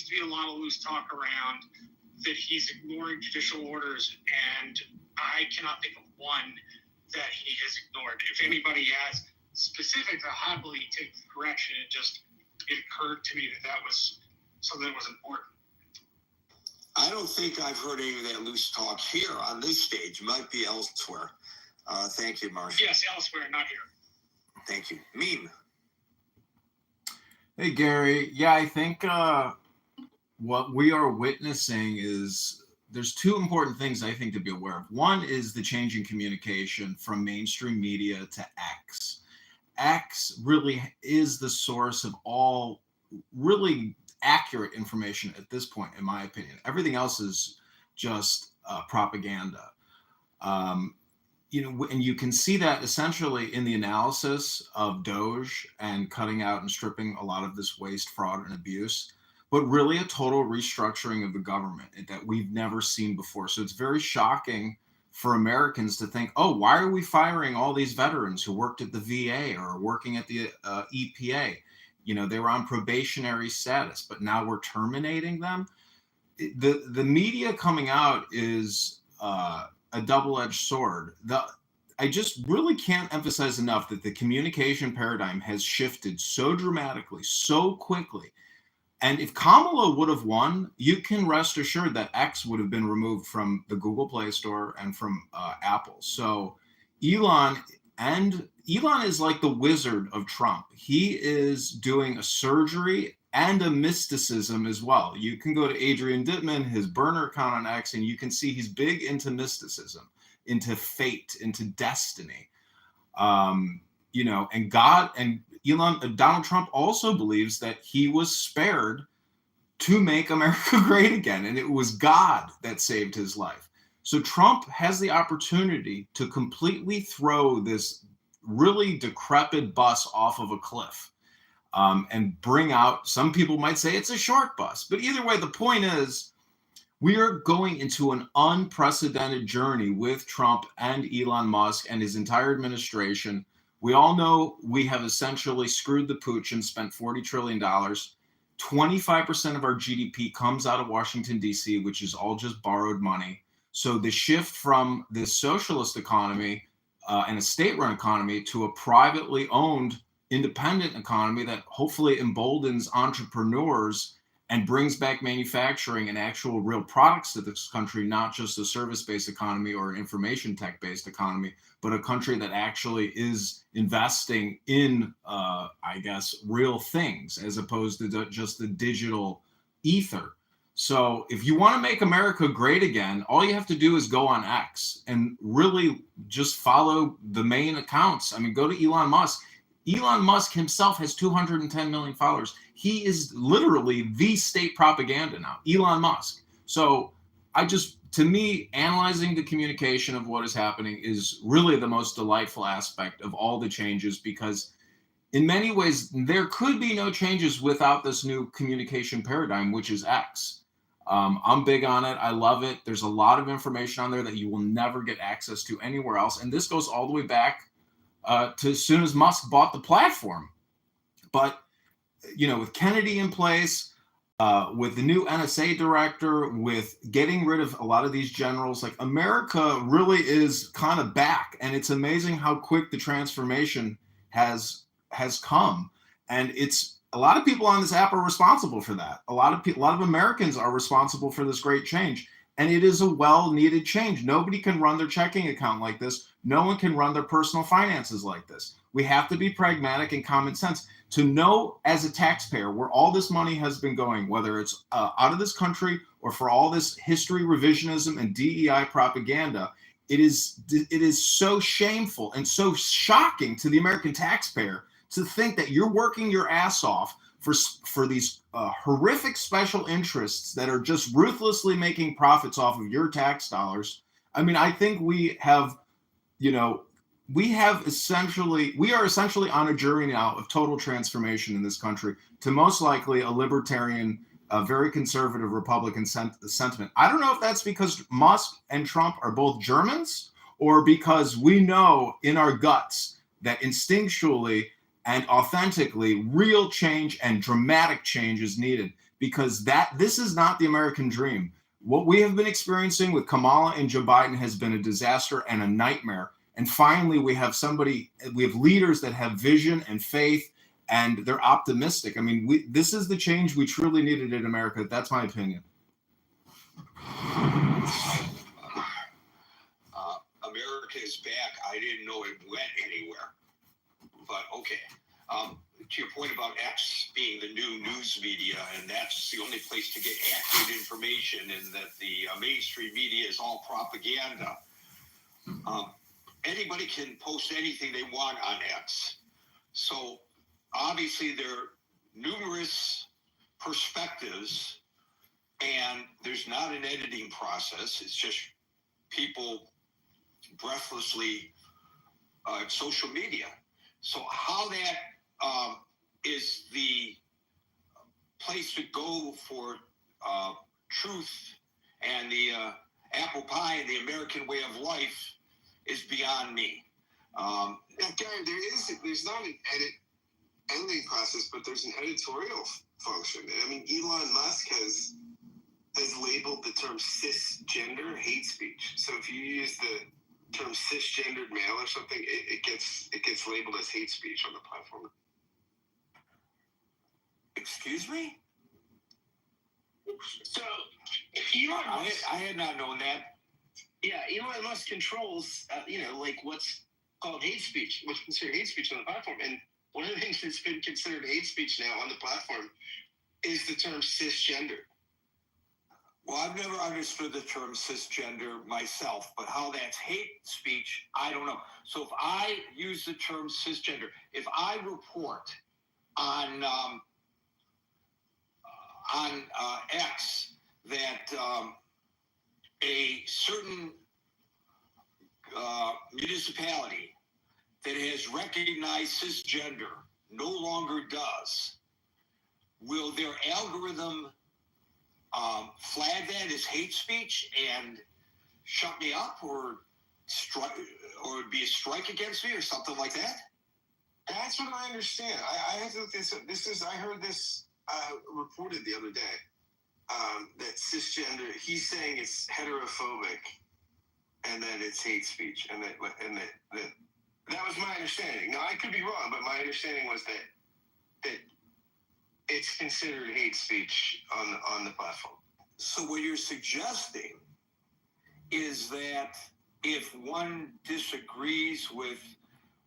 to be a lot of loose talk around that he's ignoring judicial orders, and I cannot think of one that he has ignored. If anybody has specific, I'll happily take the correction. It occurred to me that was something that was important. I don't think I've heard any of that loose talk here on this stage. It might be elsewhere. Thank you, Marshall. Yes, elsewhere, not here. Thank you. Meme. Hey, Gary. Yeah, I think what we are witnessing is there's two important things I think to be aware of. One is the change in communication from mainstream media to X. X really is the source of all really accurate information at this point, in my opinion. Everything else is just propaganda. And you can see that essentially in the analysis of Doge and cutting out and stripping a lot of this waste, fraud, and abuse, but really a total restructuring of the government that we've never seen before. So it's very shocking for Americans to think, oh, why are we firing all these veterans who worked at the VA or working at the EPA? They were on probationary status, but now we're terminating them. The media coming out is a double-edged sword. I just really can't emphasize enough that the communication paradigm has shifted so dramatically, so quickly. And if Kamala would have won, you can rest assured that X would have been removed from the Google Play Store and from Apple. So Elon is like the wizard of Trump. He is doing a surgery and a mysticism as well. You can go to Adrian Dittman, his burner account on X, and you can see he's big into mysticism, into fate, into destiny. And God and Donald Trump also believes that he was spared to make America great again, and it was God that saved his life. So Trump has the opportunity to completely throw this really decrepit bus off of a cliff. And bring out, some people might say it's a short bus, but either way, the point is we are going into an unprecedented journey with Trump and Elon Musk and his entire administration. We all know we have essentially screwed the pooch and spent $40 trillion. 25% of our GDP comes out of Washington, D.C., which is all just borrowed money. So the shift from this socialist economy and a state-run economy to a privately owned independent economy that hopefully emboldens entrepreneurs and brings back manufacturing and actual real products to this country, not just a service-based economy or an information tech-based economy, but a country that actually is investing in, real things as opposed to just the digital ether. So if you want to make America great again, all you have to do is go on X and really just follow the main accounts. I mean, go to Elon Musk. Elon Musk himself has 210 million followers. He is literally the state propaganda now, Elon Musk. So to me, analyzing the communication of what is happening is really the most delightful aspect of all the changes, because in many ways, there could be no changes without this new communication paradigm, which is X. I'm big on it. I love it. There's a lot of information on there that you will never get access to anywhere else. And this goes all the way back to as soon as Musk bought the platform. But, with Kennedy in place, with the new NSA director, with getting rid of a lot of these generals, like America really is kind of back. And it's amazing how quick the transformation has come. And it's a lot of people on this app are responsible for that. A lot of Americans are responsible for this great change. And it is a well-needed change. Nobody can run their checking account like this. No one can run their personal finances like this. We have to be pragmatic and common sense to know as a taxpayer where all this money has been going, whether it's out of this country or for all this history revisionism and DEI propaganda. It is so shameful and so shocking to the American taxpayer to think that you're working your ass off for these horrific special interests that are just ruthlessly making profits off of your tax dollars. I mean, I think we are essentially on a journey now of total transformation in this country to most likely a libertarian, very conservative Republican sentiment. I don't know if that's because Musk and Trump are both Germans or because we know in our guts that instinctually and authentically real change and dramatic change is needed, because this is not the American dream. What we have been experiencing with Kamala and Joe Biden has been a disaster and a nightmare. And finally, we have leaders that have vision and faith, and they're optimistic. I mean, this is the change we truly needed in America. That's my opinion. America is back. I didn't know it went anywhere. But okay. To your point about X being the new news media, and that's the only place to get accurate information, and that the mainstream media is all propaganda. Anybody can post anything they want on X. So obviously there are numerous perspectives, and there's not an editing process. It's just people breathlessly social media. So how that is the place to go for truth and the apple pie and the American way of life is beyond me. Now, Gary, there's not an editing process, but there's an editorial function. I mean, Elon Musk has labeled the term cisgender hate speech. So if you use the term cisgendered male or something, it gets labeled as hate speech on the platform. Excuse me? So Elon Musk, I had not known that. yeah, Elon Musk controls, like what's called hate speech, what's considered hate speech on the platform. And one of the things that's been considered hate speech now on the platform is the term cisgender. Well, I've never understood the term cisgender myself, but how that's hate speech, I don't know. So if I use the term cisgender, if I report on X that a certain municipality that has recognized cisgender no longer does, will their algorithm flag that as hate speech and shut me up, or be a strike against me, or something like that? That's what I understand. I have to look this up. I heard this reported the other day, that cisgender, he's saying it's heterophobic, and that it's hate speech, and that was my understanding. Now, I could be wrong, but my understanding was that it's considered hate speech on the platform. So what you're suggesting is that if one disagrees with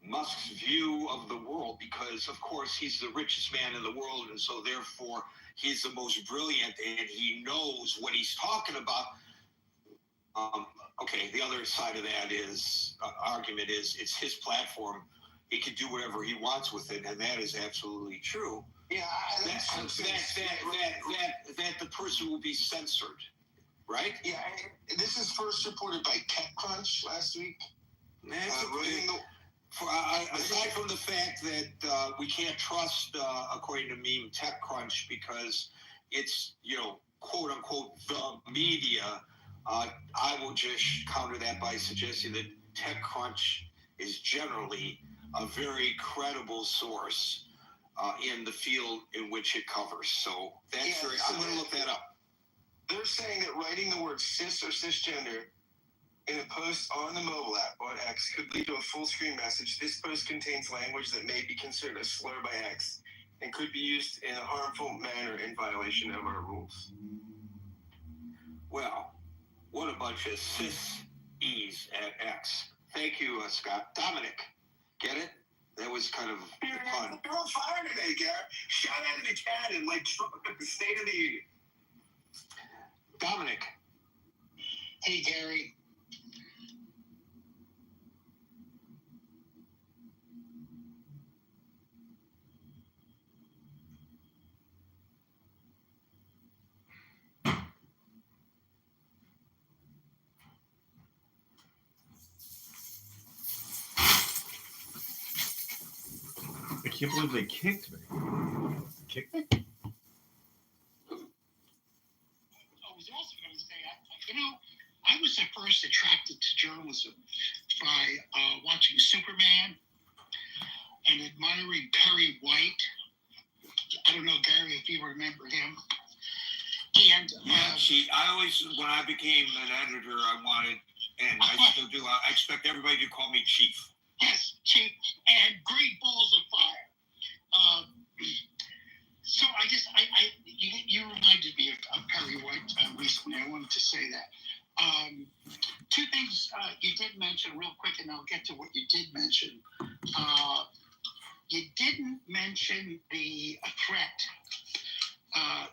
Musk's view of the world, because of course he's the richest man in the world, and so therefore he's the most brilliant and he knows what he's talking about. Okay, the other side of that is argument is it's his platform. He can do whatever he wants with it, and that is absolutely true. Yeah, that the person will be censored, right? Yeah, this is first reported by TechCrunch last week. Aside from the fact that we can't trust, according to me, TechCrunch, because it's, quote unquote, the media, I will just counter that by suggesting that TechCrunch is generally a very credible source in the field in which it covers. So that's I'm going to look that up. They're saying that writing the word cis or cisgender in a post on the mobile app on X could lead to a full screen message. This post contains language that may be considered a slur by X and could be used in a harmful manner in violation of our rules. Well, what a bunch of cis-e's at X. Thank you, Scott. Dominic, get it? That was kind of fun. You're on fire today, Gary. Shout out to the cannon like Trump at the State of the Union. Dominic. Hey, Gary. I can't believe they kicked me. Kicked me? I was also going to say, I was at first attracted to journalism by watching Superman and admiring Perry White. I don't know, Gary, if you remember him. And Yeah, I always, when I became an editor, I wanted, and I still do, I expect everybody to call me Chief. yes, Chief, and great balls of fire. So I guess you reminded me of Perry White recently. I wanted to say that. Two things you did mention real quick, and I'll get to what you did mention. You didn't mention the threat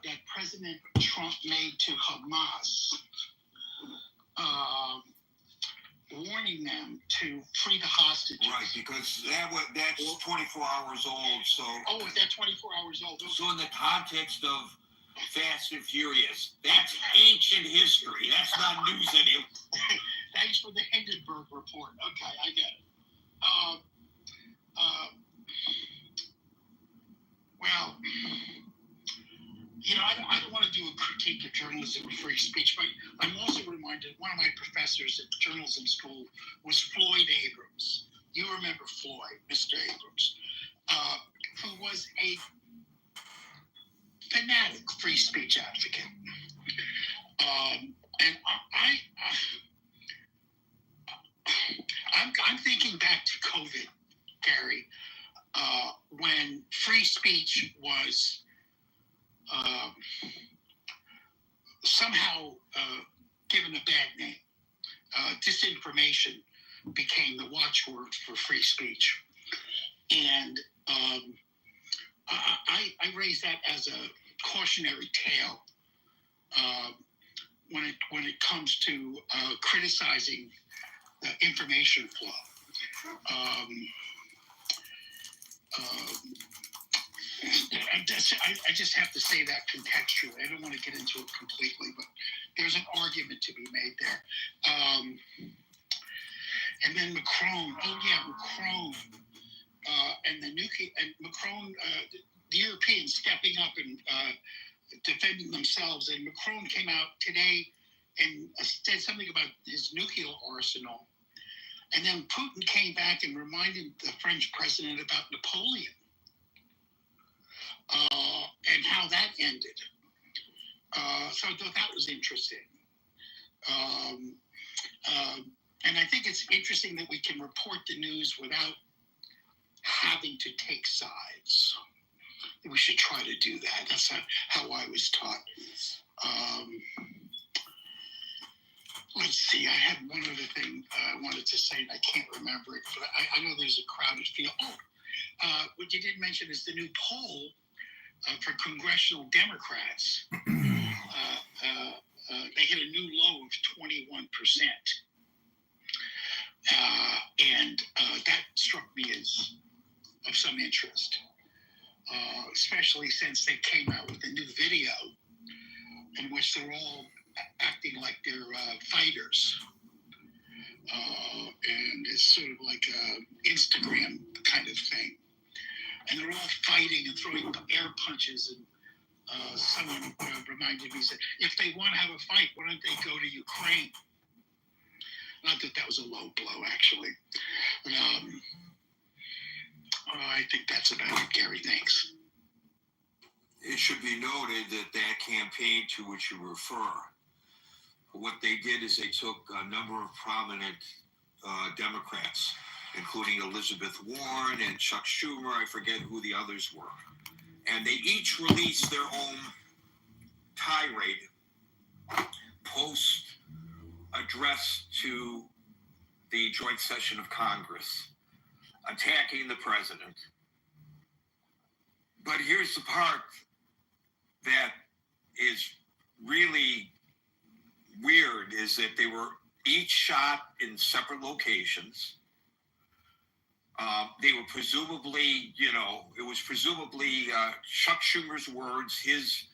that President Trump made to Hamas, warning them to free the hostages. Right, because that's 24 hours old. So. Oh, is that 24 hours old? So in the context of Fast and Furious, that's ancient history. That's not news anymore. Thanks for the Hindenburg report. Okay, I get it. Well, I don't want to do a critique of journalism or free speech, but I'm also reminded one of my professors at journalism school was Floyd Abrams. You remember Floyd, Mr. Abrams, who was a fanatic free speech advocate. And I'm thinking back to COVID, Gary, when free speech was somehow given a bad name. Disinformation became the watchword for free speech. And I raise that as a cautionary tale when it comes to criticizing the information flow. I just have to say that contextually. I don't want to get into it completely, but there's an argument to be made there. And then Macron, and the nuclear, and Macron, the Europeans stepping up and defending themselves. And Macron came out today and said something about his nuclear arsenal. And then Putin came back and reminded the French president about Napoleon and how that ended. So I thought that was interesting. And I think it's interesting that we can report the news without having to take sides. We should try to do that. That's how I was taught. Let's see. I had one other thing I wanted to say, and I can't remember it. But I know there's a crowded field. What you did mention is the new poll for congressional Democrats. They hit a new low of 21%. And that struck me as of some interest, especially since they came out with a new video in which they're all acting like they're fighters. And it's sort of like an Instagram kind of thing. And they're all fighting and throwing air punches. And someone reminded me, said, if they want to have a fight, why don't they go to Ukraine? Not that that was a low blow, actually. But, I think that's about it, Gary. Thanks. It should be noted that campaign to which you refer, what they did is they took a number of prominent Democrats, including Elizabeth Warren and Chuck Schumer, I forget who the others were, and they each released their own tirade, post address to the joint session of Congress, attacking the president. But here's the part that is really weird, is that they were each shot in separate locations. They were presumably, it was presumably Chuck Schumer's words, his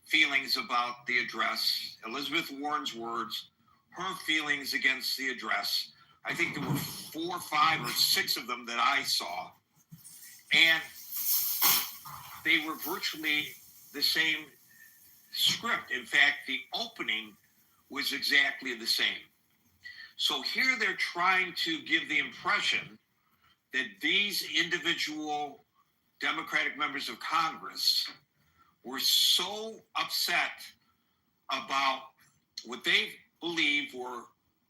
feelings about the address, Elizabeth Warren's words, her feelings against the address. I think there were 4, 5, or 6 of them that I saw. And they were virtually the same script. In fact, the opening was exactly the same. So here they're trying to give the impression that these individual Democratic members of Congress were so upset about what they believe were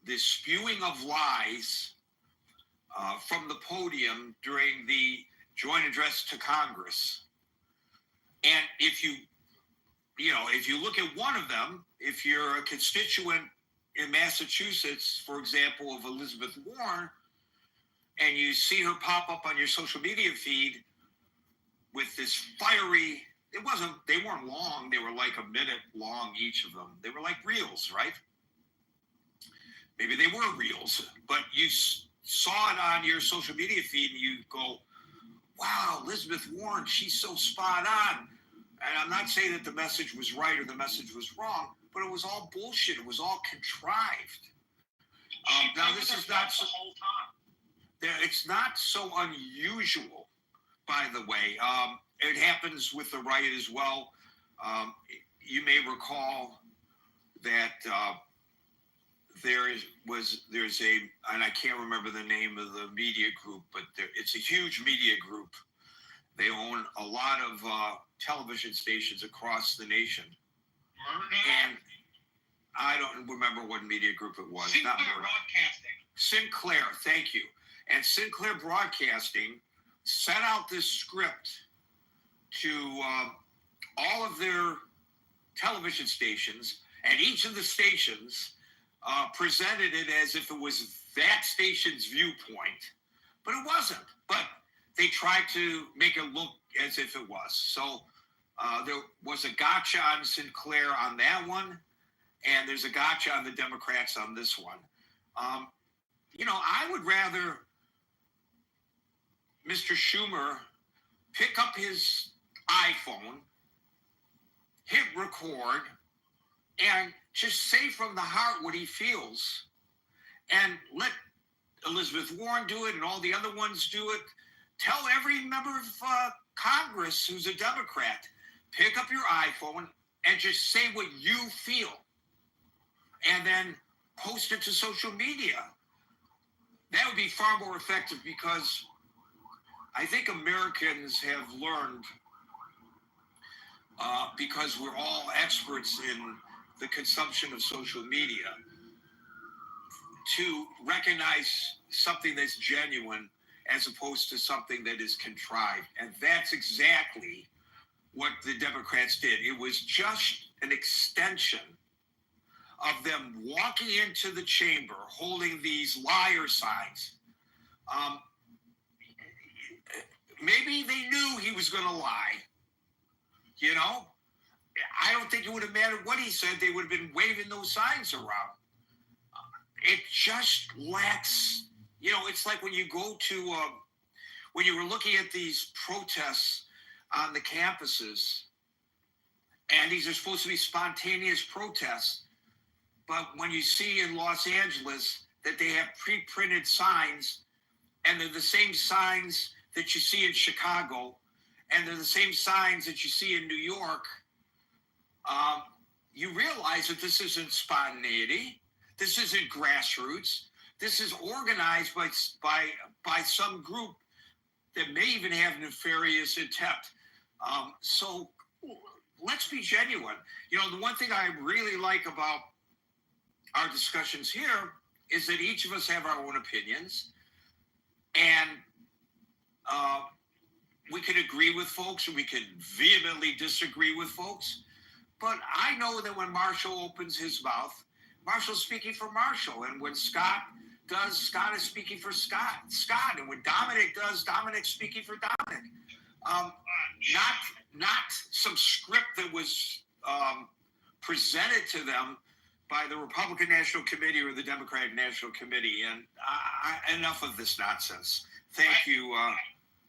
the spewing of lies from the podium during the joint address to Congress. And if you look at one of them, if you're a constituent in Massachusetts, for example, of Elizabeth Warren, and you see her pop up on your social media feed with this fiery, they weren't long, they were like a minute long, each of them. They were like reels, right? Maybe they were reels, but you saw it on your social media feed and you go, wow, Elizabeth Warren, she's so spot on. And I'm not saying that the message was right or the message was wrong, but it was all bullshit. It was all contrived. Now, this is not so, it's not so unusual, by the way. It happens with the right as well. You may recall that there's a, and I can't remember the name of the media group, but it's a huge media group. They own a lot of television stations across the nation. And I don't remember what media group it was. Sinclair Broadcasting. Sinclair, thank you. And Sinclair Broadcasting sent out this script to all of their television stations, and each of the stations presented it as if it was that station's viewpoint, but it wasn't. But they tried to make it look as if it was. So there was a gotcha on Sinclair on that one, and there's a gotcha on the Democrats on this one. I would rather Mr. Schumer pick up his iPhone, hit record, and just say from the heart what he feels, and let Elizabeth Warren do it and all the other ones do it. Tell every member of Congress who's a Democrat, pick up your iPhone and just say what you feel, and then post it to social media. That would be far more effective, because I think Americans have learned, because we're all experts in the consumption of social media, to recognize something that's genuine as opposed to something that is contrived. And that's exactly what the Democrats did. It was just an extension of them walking into the chamber holding these liar signs. Maybe they knew he was going to lie. I don't think it would have mattered what he said. They would have been waving those signs around. It just lacks, it's like when you go to, when you were looking at these protests on the campuses, and these are supposed to be spontaneous protests, but when you see in Los Angeles that they have pre-printed signs, and they're the same signs that you see in Chicago, and they're the same signs that you see in New York, you realize that this isn't spontaneity. This isn't grassroots. This is organized by some group that may even have nefarious intent. So let's be genuine. The one thing I really like about our discussions here is that each of us have our own opinions, and we can agree with folks, or we can vehemently disagree with folks. But I know that when Marshall opens his mouth, Marshall's speaking for Marshall. And when Scott does, Scott is speaking for Scott. And when Dominic does, Dominic's speaking for Dominic. Not some script that was presented to them by the Republican National Committee or the Democratic National Committee. And enough of this nonsense. Thank you,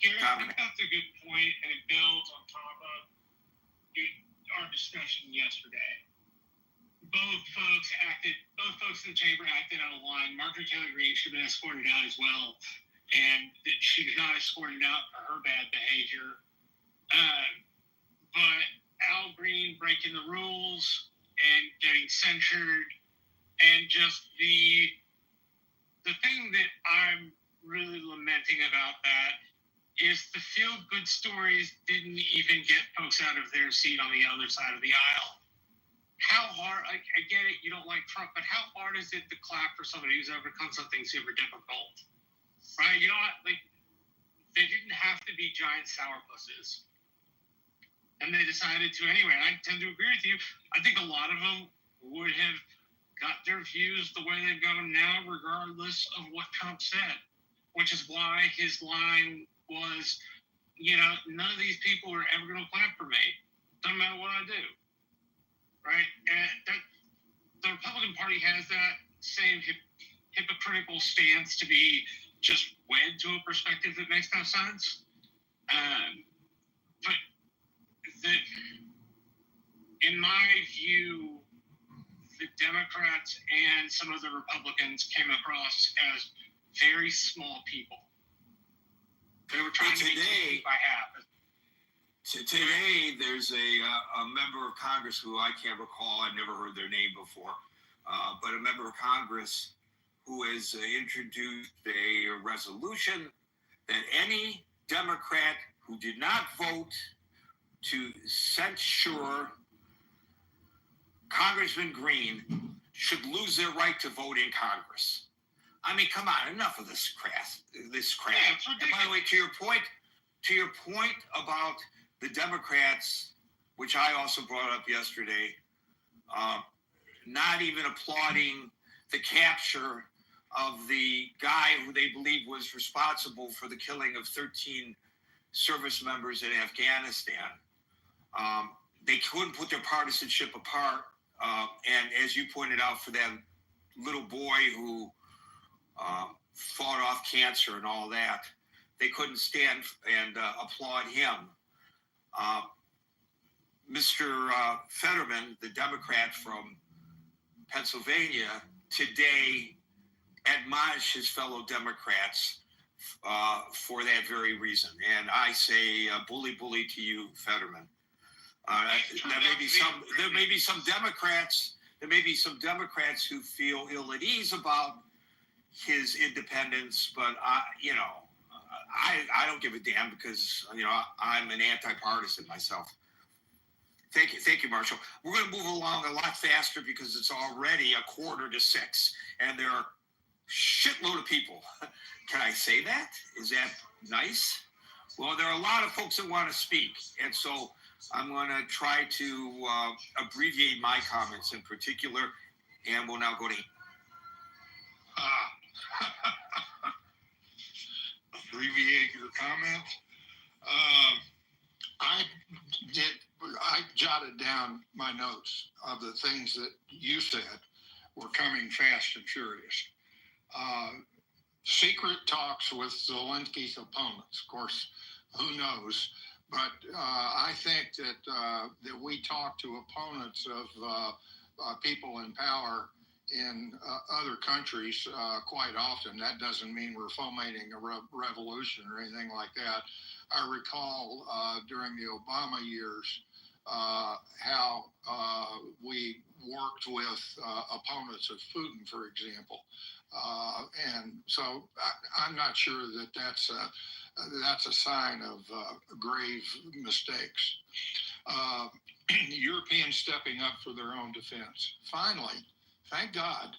Gary, I Dominic. think that's a good point, and it builds on top of our discussion yesterday. Both folks in the chamber acted out of line. Marjorie Taylor Greene should have been escorted out as well, and she was not escorted out for her bad behavior. But Al Green breaking the rules and getting censured, and just the thing that I'm really lamenting about that is the feel-good stories didn't even get folks out of their seat on the other side of the aisle. how hard, I get it, you don't like Trump, but how hard is it to clap for somebody who's overcome something super difficult? Right? You know what? Like, they didn't have to be giant sourpusses. And they decided to anyway. I tend to agree with you. I think a lot of them would have got their views the way they've got them now, regardless of what Trump said, which is why his line was, none of these people are ever going to clap for me, no matter what I do. Right? And the Republican Party has that same hypocritical stance to be just wed to a perspective that makes no sense. But in my view, the Democrats and some of the Republicans came across as very small people. They were trying to make by half. Today, there's a member of Congress who I can't recall. I've never heard their name before, but a member of Congress who has introduced a resolution that any Democrat who did not vote to censure Congressman Green should lose their right to vote in Congress. I mean, come on, enough of this crap. Yeah, and by the way, to your point about the Democrats, which I also brought up yesterday, not even applauding the capture of the guy who they believe was responsible for the killing of 13 service members in Afghanistan. They couldn't put their partisanship apart. And as you pointed out, for that little boy who fought off cancer and all that, they couldn't stand and applaud him. Mr. Fetterman, the Democrat from Pennsylvania, today admonished his fellow Democrats for that very reason. And I say, bully to you, Fetterman. There may be some Democrats who feel ill at ease about his independence, but I don't give a damn because I'm an anti-partisan myself. Thank you, Marshall. We're going to move along a lot faster because it's already 5:45, and there are a shitload of people. Can I say that? Is that nice? Well, there are a lot of folks that want to speak, and so I'm going to try to abbreviate my comments in particular, and we'll now go to abbreviate your comments. I jotted down my notes of the things that you said were coming fast and furious. Secret talks with Zelensky's opponents. Of course, who knows? But I think that we talk to opponents of people in power in other countries quite often. That doesn't mean we're fomenting a revolution or anything like that. I recall during the Obama years how we worked with opponents of Putin, for example. And so I'm not sure that that's a sign of grave mistakes. Europeans stepping up for their own defense. Finally, thank God,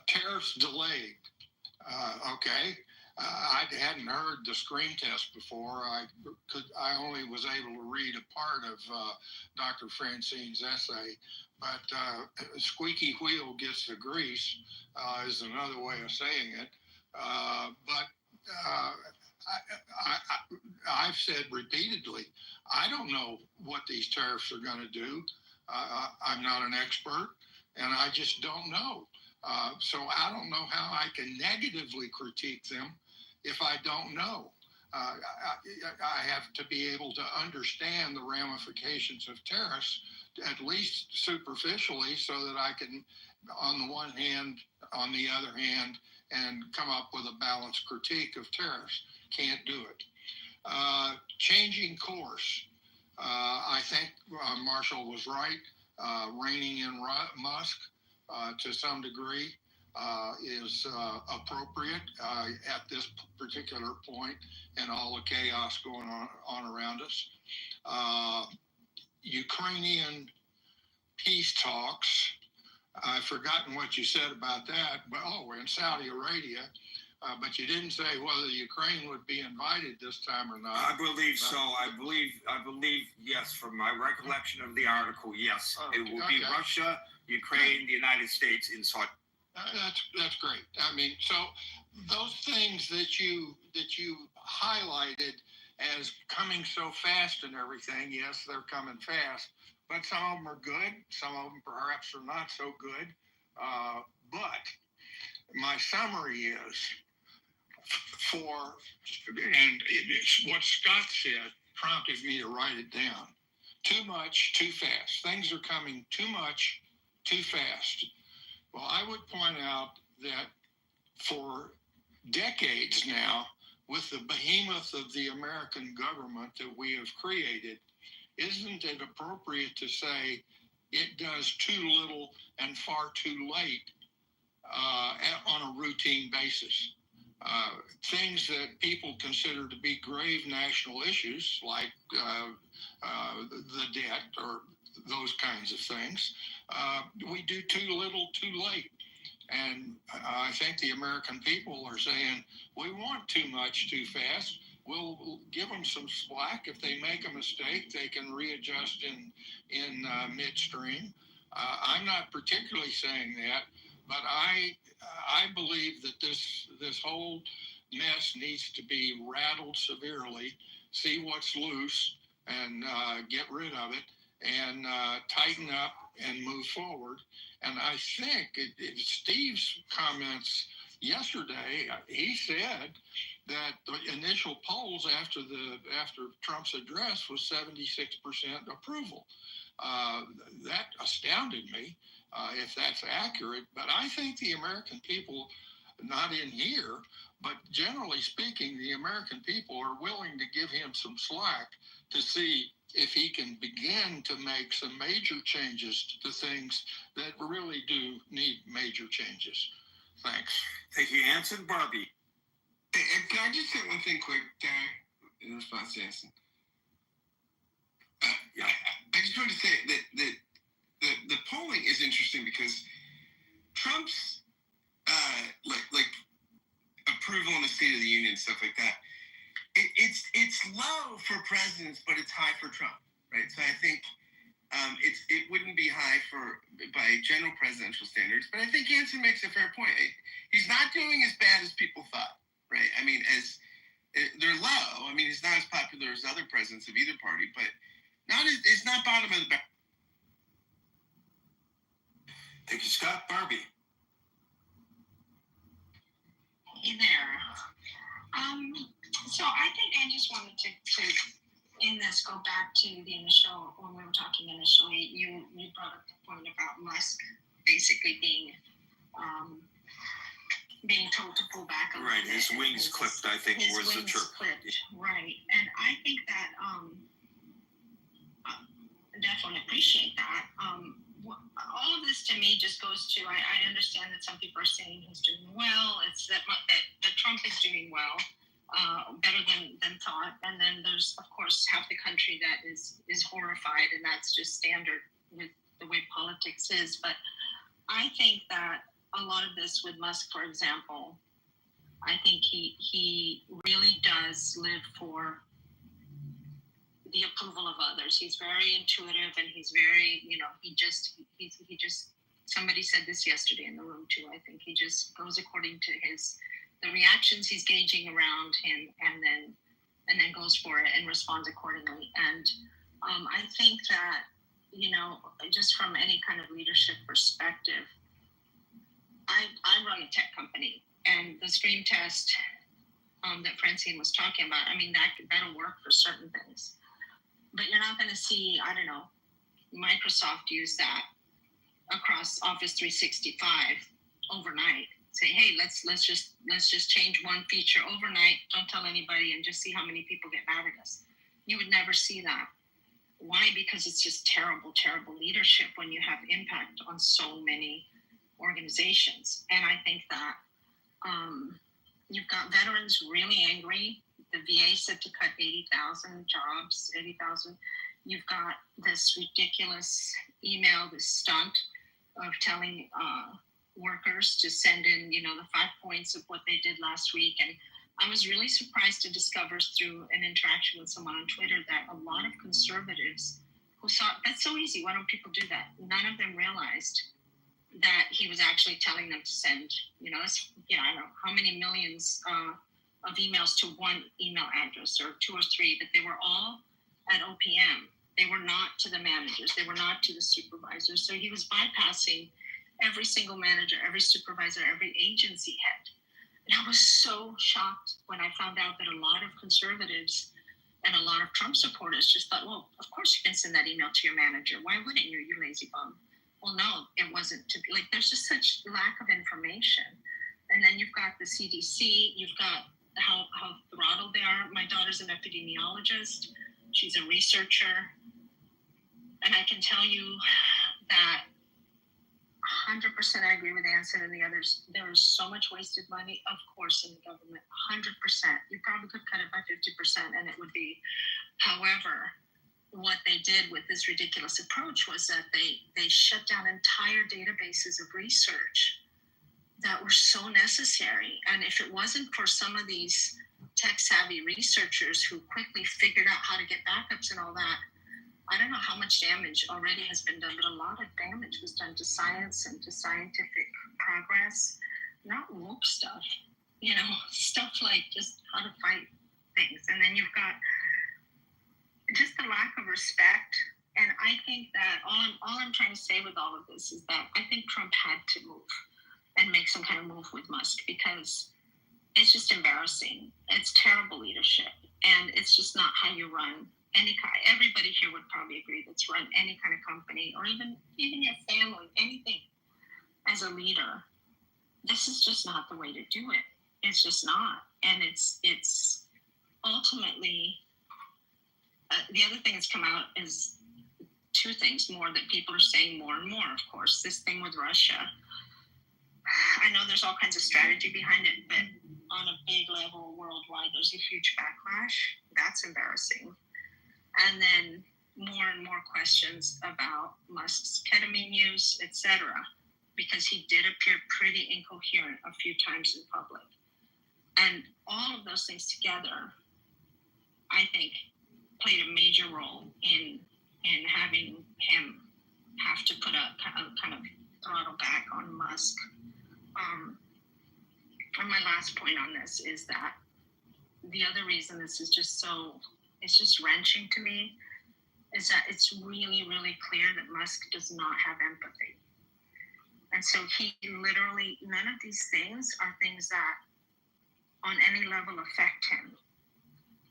tariffs delayed. Okay. I hadn't heard the screen test before. I only was able to read a part of Dr. Francine's essay, but squeaky wheel gets the grease is another way of saying it. But I've said repeatedly, I don't know what these tariffs are going to do. I'm not an expert, and I just don't know. So I don't know how I can negatively critique them if I don't know. I have to be able to understand the ramifications of tariffs, at least superficially, so that I can, on the one hand, on the other hand, and come up with a balanced critique of tariffs. Can't do it. Changing course. I think Marshall was right. Reining in Musk to some degree is appropriate at this particular point and all the chaos going on around us. Ukrainian peace talks. I've forgotten what you said about that, but we're in Saudi Arabia. But you didn't say whether Ukraine would be invited this time or not. I believe so. I believe yes. From my recollection of the article, yes, it will be Russia, Ukraine, the United States in Saudi. That's great. I mean, so those things that you highlighted as coming so fast and everything, yes, they're coming fast, but some of them are good. Some of them perhaps are not so good. But my summary is it's what Scott said prompted me to write it down. Too much, too fast. Things are coming too much, too fast. Well, I would point out that for decades now, with the behemoth of the American government that we have created, isn't it appropriate to say it does too little and far too late on a routine basis? Things that people consider to be grave national issues, like the debt or those kinds of things, we do too little, too late. And I think the American people are saying, we want too much, too fast. We'll give them some slack. If they make a mistake, they can readjust in midstream. I'm not particularly saying that, but I believe that this whole mess needs to be rattled severely, see what's loose, and get rid of it, and tighten up and move forward. And I think Steve's comments yesterday, he said that the initial polls after Trump's address was 76% approval. That astounded me, if that's accurate. But I think the American people, not in here, but generally speaking, the American people are willing to give him some slack to see if he can begin to make some major changes to things that really do need major changes. Thanks. Thank you, Anson. Barbie. Can I just say one thing quick, Gary, in response to Anson? Yeah. I just wanted to say that the polling is interesting because Trump's like approval in the State of the Union, stuff like that, it's low for presidents, but it's high for Trump, right? So I think it wouldn't be high by general presidential standards, but I think Anson makes a fair point. He's not doing as bad as people thought, right? I mean, they're low. I mean, he's not as popular as other presidents of either party, but it's not bottom of the barrel. Thank you, Scott. Barbie. Hey there. So I think I just wanted to in this go back to the initial, when we were talking initially, you brought up the point about Musk basically being told to pull back a little Right, bit. his wings clipped, I think, His was the wings term. clipped, right. And I think that definitely appreciate that. All of this to me just goes to, I understand that some people are saying he's doing well. It's that Trump is doing well, better than thought. And then there's, of course, half the country that is horrified, and that's just standard with the way politics is. But I think that a lot of this with Musk, for example, I think he really does live for the approval of others. He's very intuitive, and he's very, he just somebody said this yesterday in the room too. I think he just goes according to the reactions he's gauging around him, and then goes for it and responds accordingly. And I think that, just from any kind of leadership perspective, I run a tech company, and the screen test that Francine was talking about, I mean, that'll work for certain things. But you're not going to see, I don't know, Microsoft use that across Office 365 overnight. Say, hey, let's just change one feature overnight. Don't tell anybody, and just see how many people get mad at us. You would never see that. Why? Because it's just terrible, terrible leadership when you have impact on so many organizations. And I think that you've got veterans really angry. The VA said to cut 80,000 jobs, 80,000. You've got this ridiculous email, this stunt of telling workers to send in, the 5 points of what they did last week. And I was really surprised to discover through an interaction with someone on Twitter that a lot of conservatives who thought, that's so easy, why don't people do that? None of them realized that he was actually telling them to send, I don't know how many millions of emails to one email address, or 2 or 3, but they were all at OPM. They were not to the managers. They were not to the supervisors. So he was bypassing every single manager, every supervisor, every agency head. And I was so shocked when I found out that a lot of conservatives and a lot of Trump supporters just thought, well, of course you can send that email to your manager. Why wouldn't you, you lazy bum? Well, no, it wasn't to be. Like, there's just such lack of information. And then you've got the CDC. You've got how throttled they are. My daughter's an epidemiologist. She's a researcher. And I can tell you that 100% I agree with Anson and the others. There is so much wasted money, of course, in the government. 100%. You probably could cut it by 50% and it would be. However, what they did with this ridiculous approach was that they shut down entire databases of research that were so necessary. And if it wasn't for some of these tech-savvy researchers who quickly figured out how to get backups and all that, I don't know how much damage already has been done, but a lot of damage was done to science and to scientific progress, not woke stuff, stuff like just how to fight things. And then you've got just the lack of respect. And I think that all I'm trying to say with all of this is that I think Trump had to move and make some kind of move with Musk, because it's just embarrassing. It's terrible leadership, and it's just not how you run any kind. Everybody here would probably agree that's run any kind of company, or even your family, anything as a leader. This is just not the way to do it. It's just not. And it's ultimately, the other thing that's come out is 2 things more that people are saying more and more, of course. This thing with Russia, I know there's all kinds of strategy behind it, but on a big level worldwide, there's a huge backlash. That's embarrassing. And then more and more questions about Musk's ketamine use, etc., because he did appear pretty incoherent a few times in public. And all of those things together, I think, played a major role in having him have to put a kind of throttle back on Musk. And my last point on this is that the other reason this is just it's just wrenching to me, is that it's really, really clear that Musk does not have empathy. And so he literally, none of these things are things that on any level affect him,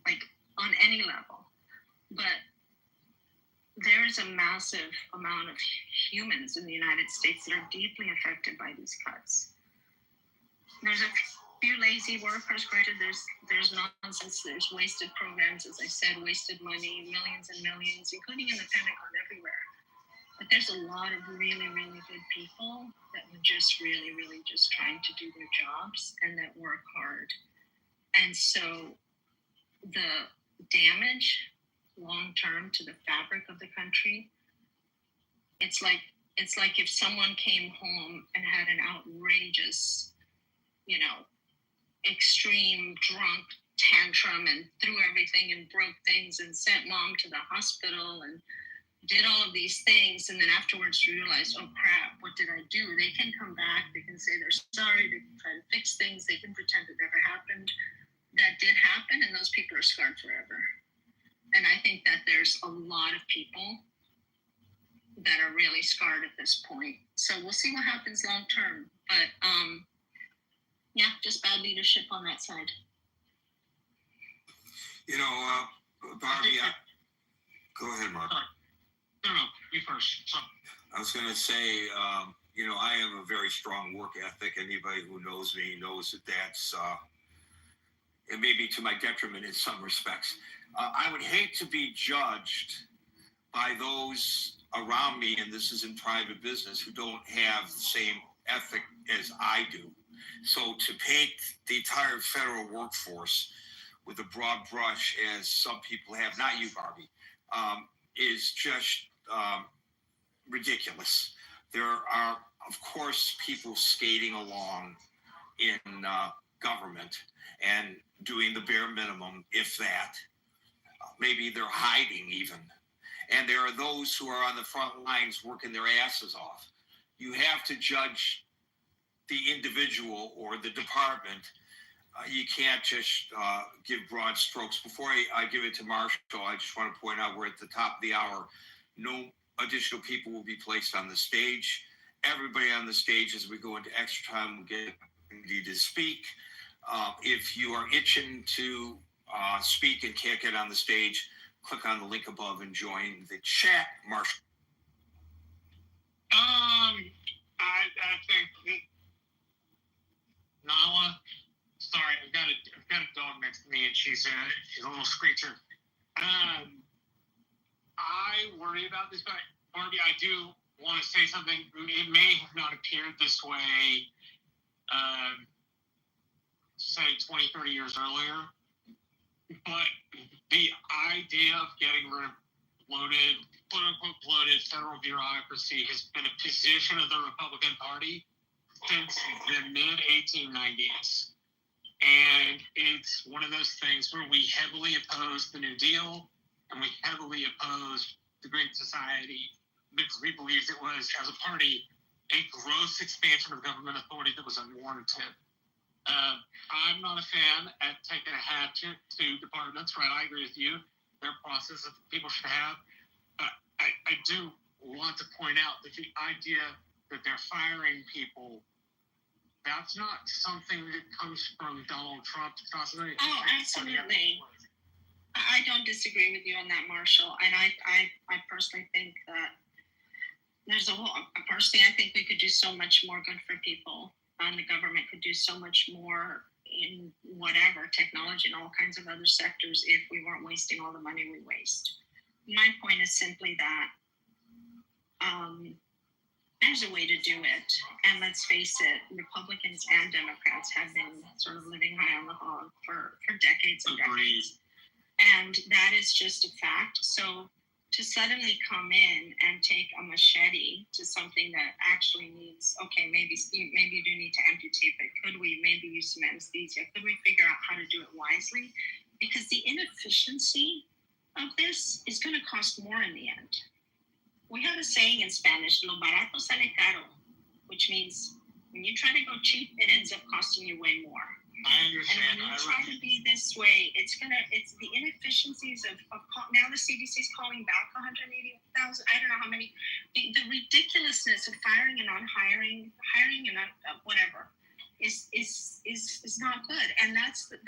like on any level. But there is a massive amount of humans in the United States that are deeply affected by these cuts. There's a few lazy workers, granted, there's nonsense, there's wasted programs, as I said, wasted money, millions and millions, including in the Pentagon, everywhere. But there's a lot of really, really good people that were just really, really just trying to do their jobs and that work hard. And so the damage long-term to the fabric of the country, it's like if someone came home and had an outrageous, extreme drunk tantrum and threw everything and broke things and sent mom to the hospital and did all of these things, and then afterwards realized, oh crap, what did I do? They can come back, they can say they're sorry, they can try to fix things, they can pretend it never happened. That did happen, and those people are scarred forever. And I think that there's a lot of people that are really scarred at this point. So we'll see what happens long term. But just bad leadership on that side. Bobby, go ahead, Mark. No, you first. So, I was going to say, I have a very strong work ethic. Anybody who knows me knows that's, it may be to my detriment in some respects. I would hate to be judged by those around me, and this is in private business, who don't have the same ethic as I do. So to paint the entire federal workforce with a broad brush, as some people have, not you, Barbie, is just ridiculous. There are, of course, people skating along in government and doing the bare minimum, if that. Maybe they're hiding even. And there are those who are on the front lines working their asses off. You have to judge the individual or the department. You can't just give broad strokes. Before I give it to Marshall, I just want to point out we're at the top of the hour. No additional people will be placed on the stage. Everybody on the stage, as we go into extra time, will get opportunity to speak. If you are itching to speak and can't get on the stage, click on the link above and join the chat. Marshall. I think Nala. Sorry, I've got a dog next to me, and she's a little screecher. I worry about this, but Barbie, I do want to say something. It may have not appeared this way, say 20, 30 years earlier, but the idea of getting rid of bloated, quote unquote bloated federal bureaucracy has been a position of the Republican Party since the mid 1890s. And it's one of those things where we heavily opposed the New Deal and we heavily opposed the Great Society because we believed it was, as a party, a gross expansion of government authority that was unwarranted. I'm not a fan at taking a hatchet to departments, right? I agree with you. There are processes that people should have. But I do want to point out that the idea that they're firing people, that's not something that comes from Donald Trump. It's not something that absolutely. I don't disagree with you on that, Marshall. And I personally think that personally, I think we could do so much more good for people. And the government could do so much more in whatever, technology and all kinds of other sectors if we weren't wasting all the money we waste. My point is simply that there's a way to do it. And let's face it, Republicans and Democrats have been sort of living high on the hog for decades and decades. And that is just a fact. So to suddenly come in and take a machete to something that actually needs, okay, maybe you do need to amputate, but could we maybe use some anesthesia? Could we figure out how to do it wisely? Because the inefficiency of this is going to cost more in the end. We have a saying in Spanish, lo barato sale caro, which means when you try to go cheap, it ends up costing you way more. I understand. And when you try to be this way, it's the inefficiencies of now the CDC is calling back 180,000. I don't know how many. The ridiculousness of firing and hiring and whatever is not good. And that's the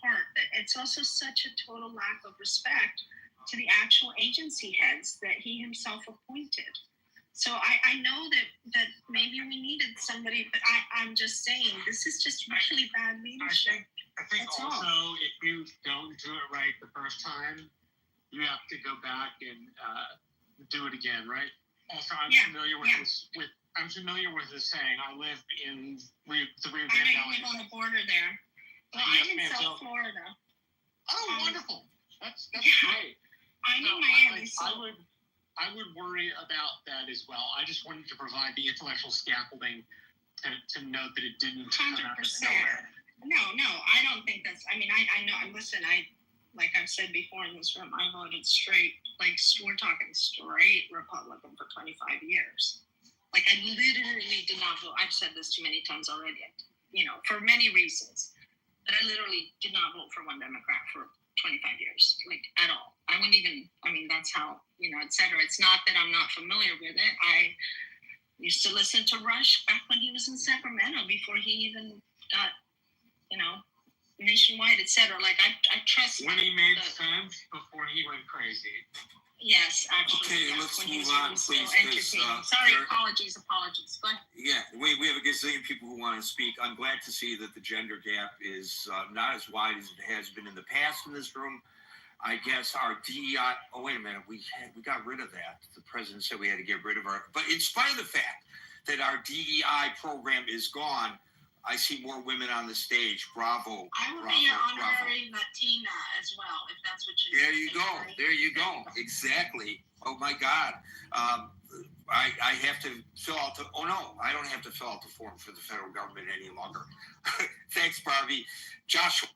part that it's also such a total lack of respect to the actual agency heads that he himself appointed. So I know that maybe we needed somebody, but I'm just saying this is just really bad leadership. I think That's also all. if you don't do it right the first time, you have to go back and do it again, right? Also, I'm familiar with this. I'm familiar with this saying. I live in the Rio Grande I know Valley. you live on the border there. Well, Yes, I'm in ma'am. South Florida. Oh, wonderful! That's Yeah. great. I'm in So Miami. I would worry about that as well. I just wanted to provide the intellectual scaffolding to note that it didn't come out of 100%. nowhere. No, I don't think that's. I mean, I know. Listen, like I've said before in this room, I voted straight. Like we're talking straight Republican for 25 years. Like I literally did not vote. I've said this too many times already. For many reasons, but I literally did not vote for one Democrat for 25 years, like at all. I wouldn't even. I mean, that's how et cetera. It's not that I'm not familiar with it. I used to listen to Rush back when he was in Sacramento before he even got, nationwide, et cetera. Like I trust. When he made sense before he went crazy. Yes, actually. Okay, yes, let's when he move was on, even still please, 'cause, entertaining. Sorry, there- apologies. Go ahead. Yeah, we have a gazillion people who want to speak. I'm glad to see that the gender gap is not as wide as it has been in the past in this room. I guess our DEI. Oh, wait a minute. We got rid of that. The president said we had to get rid of our. But in spite of the fact that our DEI program is gone, I see more women on the stage. Bravo. I will bravo, be your bravo. honorary Latina as well, if that's what you. There you go. There you go. Exactly. Oh my God. I have to fill out the. Oh no, I don't have to fill out the form for the federal government any longer. Thanks, Barbie. Joshua.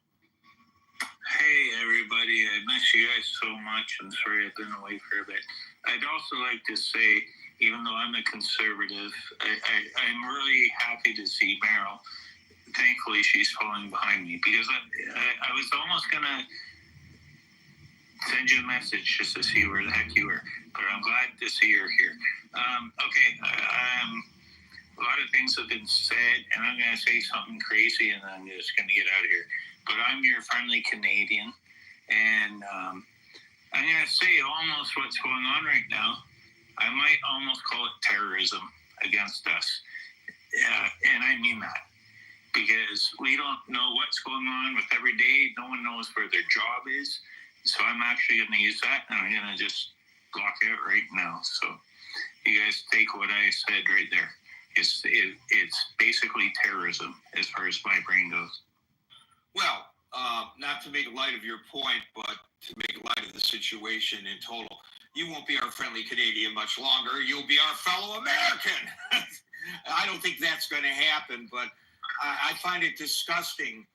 Hey everybody, I miss you guys so much. I'm sorry I've been away for a bit. I'd also like to say, even though I'm a conservative, I'm really happy to see Meryl. Thankfully, she's falling behind me because I was almost gonna send you a message just to see where the heck you were, but I'm glad to see you're here. A lot of things have been said, and I'm gonna say something crazy, and I'm just gonna get out of here. But I'm your friendly Canadian, and I'm gonna say almost what's going on right now. I might almost call it terrorism against us, and I mean that. Because we don't know what's going on with every day. No one knows where their job is. So I'm actually going to use that, and I'm going to just block it right now. So you guys take what I said right there. It's basically terrorism as far as my brain goes. Well, not to make light of your point, but to make light of the situation in total, you won't be our friendly Canadian much longer. You'll be our fellow American. I don't think that's going to happen, but I find it disgusting,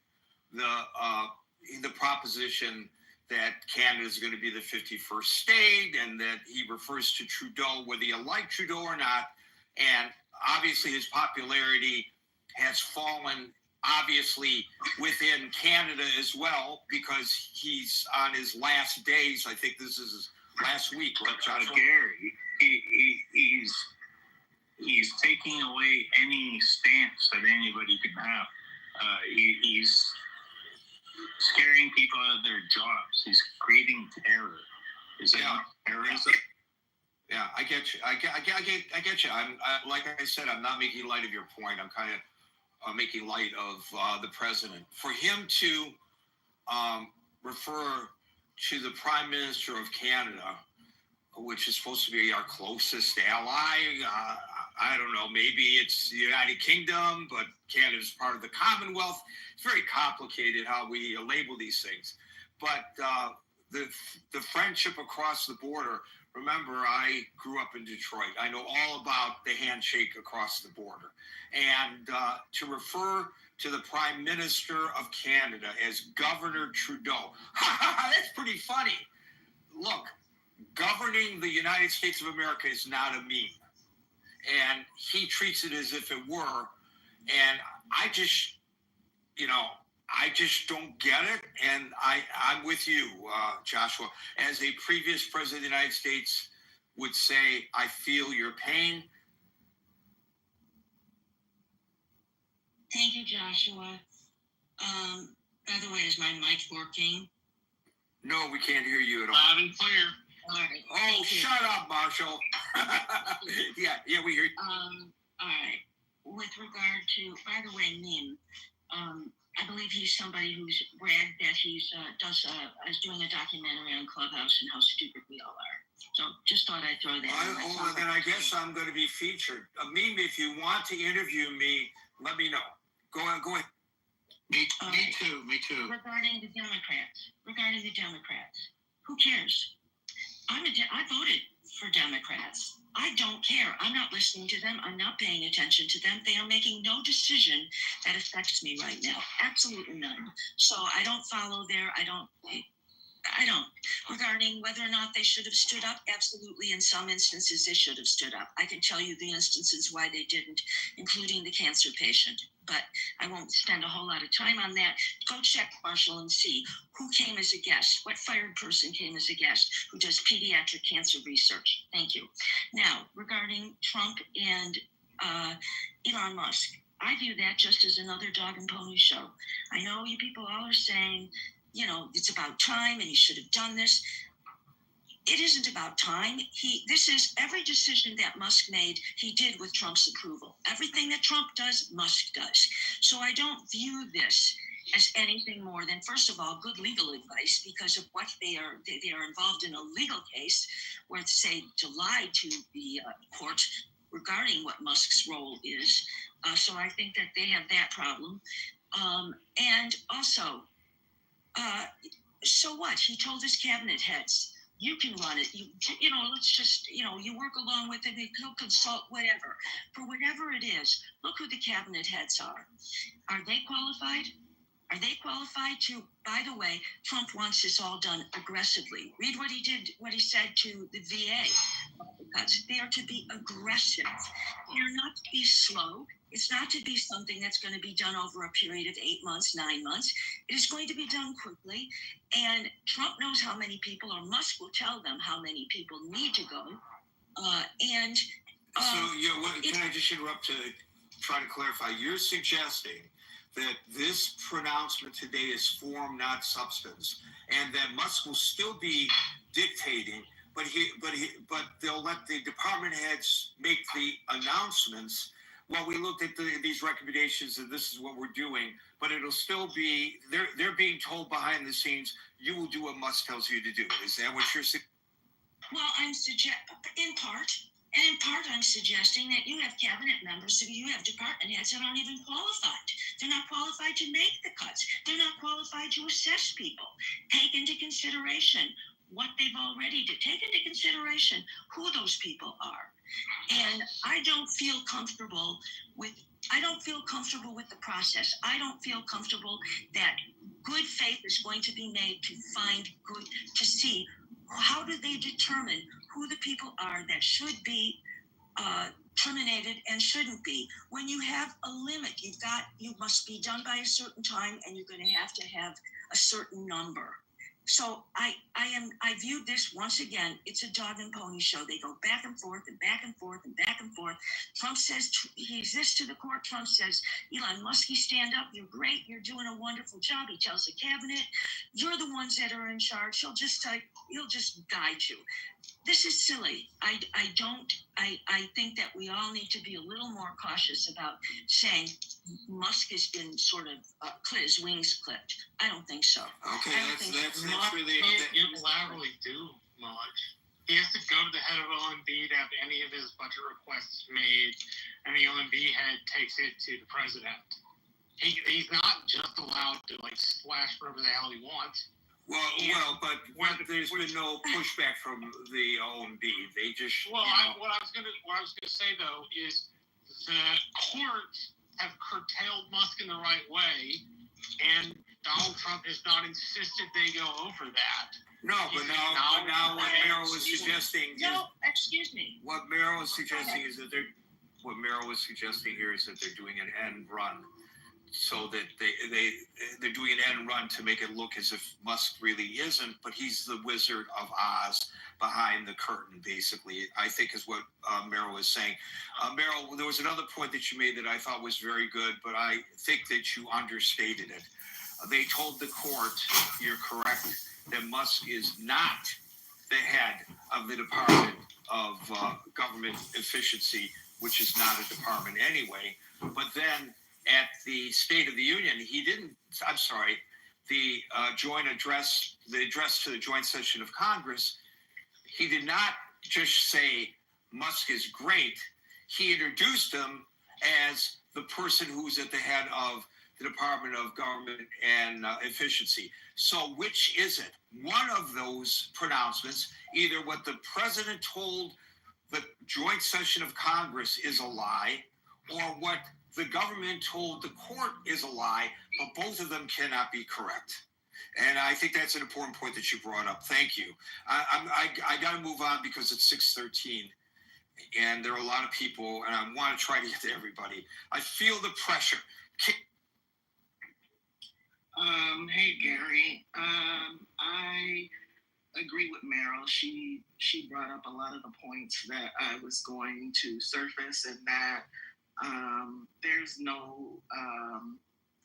the proposition that Canada is going to be the 51st state, and that he refers to Trudeau, whether you like Trudeau or not. And obviously his popularity has fallen, obviously, within Canada as well, because he's on his last days. I think this is his last week. Gary, he's taking away any stance that anybody can have. He's scaring people out of their jobs. He's creating terror. Is that terrorism? Yeah, I get you. I get you. Like I said, I'm not making light of your point. I'm kind of making light of the president. For him to refer to the Prime Minister of Canada, which is supposed to be our closest ally. I don't know, maybe it's the United Kingdom, but Canada's part of the Commonwealth. It's very complicated how we label these things. But the friendship across the border, remember, I grew up in Detroit. I know all about the handshake across the border. And to refer to the Prime Minister of Canada as Governor Trudeau, that's pretty funny. Look, governing the United States of America is not a meme. And he treats it as if it were. And I just don't get it. And I'm with you, Joshua. As a previous president of the United States would say, I feel your pain. Thank you, Joshua. By the way, is my mic working? No, we can't hear you at all. Loud and clear. All right. Oh, shut up, Marshall. yeah, we hear you. All right. With regard to, by the way, Nim, I believe he's somebody who's bragged that he's is doing a documentary on Clubhouse and how stupid we all are. So just thought I'd throw that. Then I guess I'm going to be featured. Meme, if you want to interview me, let me know. Go ahead. Me too. Regarding the Democrats, who cares? I voted for Democrats. I don't care. I'm not listening to them. I'm not paying attention to them. They are making no decision that affects me right now. Absolutely none. So I don't follow I don't. Regarding whether or not they should have stood up, absolutely. In some instances, they should have stood up. I can tell you the instances why they didn't, including the cancer patient. But I won't spend a whole lot of time on that. Go check, Marshall, and see who came as a guest, what fired person came as a guest who does pediatric cancer research. Thank you. Now, regarding Trump and Elon Musk, I view that just as another dog and pony show. I know you people all are saying, it's about time and he should have done this. It isn't about time. This is every decision that Musk made, he did with Trump's approval. Everything that Trump does, Musk does. So I don't view this as anything more than, first of all, good legal advice, because of what they are involved in a legal case where, say, to lie to the court regarding what Musk's role is. So I think that they have that problem. And also, so what? He told his cabinet heads, you can run it. You know, let's just, you work along with it. He'll consult whatever. For whatever it is, look who the cabinet heads are. Are they qualified? Are they qualified to, by the way, Trump wants this all done aggressively. Read what he did, what he said to the VA. They are to be aggressive. They are not to be slow. It's not to be something that's going to be done over a period of 8 months, 9 months. It is going to be done quickly. And Trump knows how many people, or Musk will tell them how many people need to go. Can I just interrupt to try to clarify? You're suggesting that this pronouncement today is form, not substance, and that Musk will still be dictating, but they'll let the department heads make the announcements. Well, we looked at these recommendations, and this is what we're doing, but it'll still be they're being told behind the scenes, you will do what Musk tells you to do. Is that what you're saying? Well, in part, I'm suggesting that you have cabinet members, so you have department heads that aren't even qualified. They're not qualified to make the cuts. They're not qualified to assess people. Take into consideration what they've already did. Take into consideration who those people are. And I don't feel comfortable with the process. I don't feel comfortable that good faith is going to be made to see how do they determine who the people are that should be terminated and shouldn't be. When you have a limit, you must be done by a certain time, and you're going to have a certain number. So I viewed this once again. It's a dog and pony show. They go back and forth and back and forth and back and forth. Trump says he's this to the court. Trump says, Elon Musk, stand up. You're great. You're doing a wonderful job. He tells the cabinet, you're the ones that are in charge. He'll just guide you. This is silly. I think that we all need to be a little more cautious about saying Musk has been sort of his wings clipped. I don't think so. Okay, that's really unilaterally do much. He has to go to the head of OMB to have any of his budget requests made, and the OMB head takes it to the president. He's not just allowed to splash wherever the hell he wants. But there's been no pushback from the OMB. They just what I was gonna say though is the courts have curtailed Musk in the right way, and Donald Trump has not insisted they go over that. No, but now what Merrill was suggesting. Excuse me. What Merrill was suggesting is that they're doing an end run. So that they're doing an end run to make it look as if Musk really isn't, but he's the Wizard of Oz behind the curtain, basically, I think is what Merrill was saying. Merrill, there was another point that you made that I thought was very good, but I think that you understated it. They told the court, you're correct, that Musk is not the head of the Department of Government Efficiency, which is not a department anyway, but then at the State of the Union, the address to the joint session of Congress, he did not just say Musk is great. He introduced him as the person who's at the head of the Department of Government and Efficiency. So which is it? One of those pronouncements, either what the president told the joint session of Congress is a lie, or what the government told the court is a lie, but both of them cannot be correct. And I think that's an important point that you brought up. Thank you. I got to move on because it's 6:13, and there are a lot of people, and I want to try to get to everybody. I feel the pressure. Hey, Gary. I agree with Meryl. She brought up a lot of the points that I was going to surface, and that there's no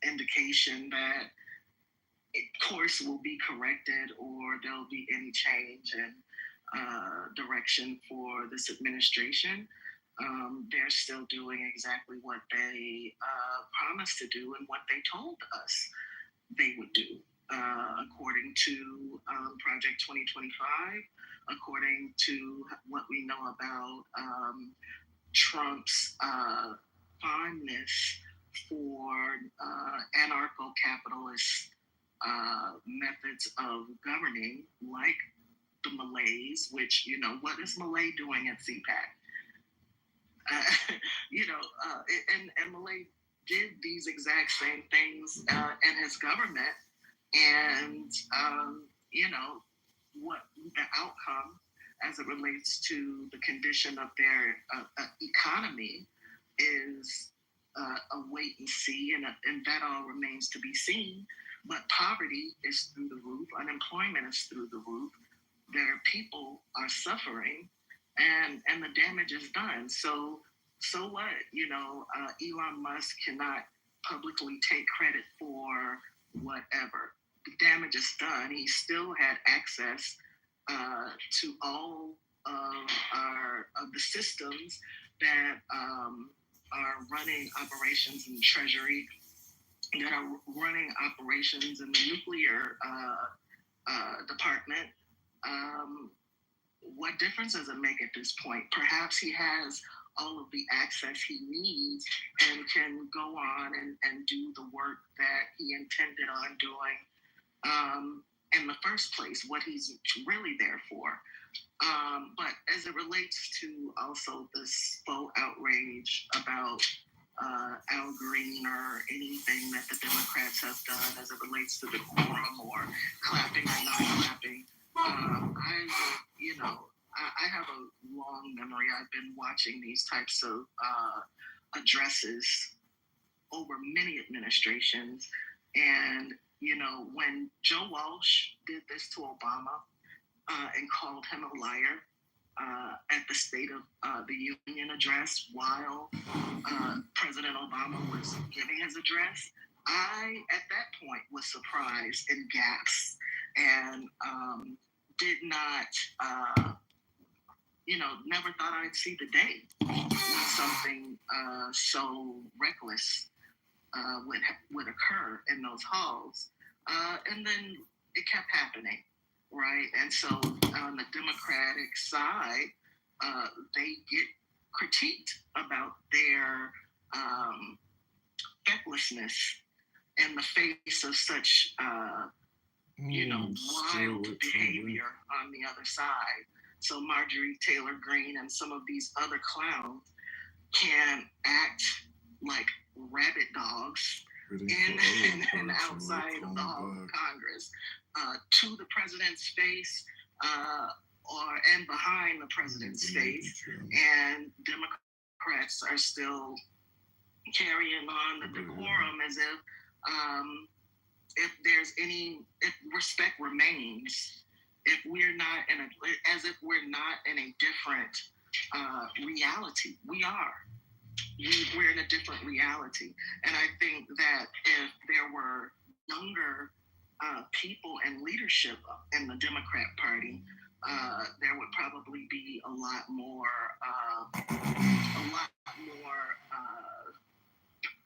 indication that course will be corrected or there'll be any change in direction for this administration. They're still doing exactly what they promised to do and what they told us they would do, according to Project 2025, according to what we know about Trump's fondness for anarcho-capitalist methods of governing, like the Malays, which, what is Malay doing at CPAC? And Malay did these exact same things in his government, and what the outcome as it relates to the condition of their economy is a wait and see, and that all remains to be seen. But poverty is through the roof, unemployment is through the roof. Their people are suffering, and the damage is done. So what? Elon Musk cannot publicly take credit for whatever. The damage is done. He still had access to all of the systems that are running operations in Treasury, that are running operations in the nuclear department. What difference does it make at this point? Perhaps he has all of the access he needs and can go on and do the work that he intended on doing in the first place, what he's really there for. But as it relates to also this faux outrage about Al Green or anything that the Democrats have done as it relates to the quorum or clapping or not clapping, I have a long memory. I've been watching these types of addresses over many administrations. And, when Joe Walsh did this to Obama and called him a liar at the State of the Union address while President Obama was giving his address, I, at that point, was surprised and gasped and did not, never thought I'd see the day when something so reckless would occur in those halls. And then it kept happening, right? And so on the Democratic side, they get critiqued about their fecklessness in the face of such, wild behavior on the other side. So Marjorie Taylor Greene and some of these other clowns can act like rabbit dogs in and outside of the halls of Congress, to the president's face, and behind the president's face, and Democrats are still carrying on the decorum as if respect remains. If we're not as if we're not in a different reality. We're in a different reality. And I think that if there were younger people in leadership in the Democrat Party, there would probably be a lot more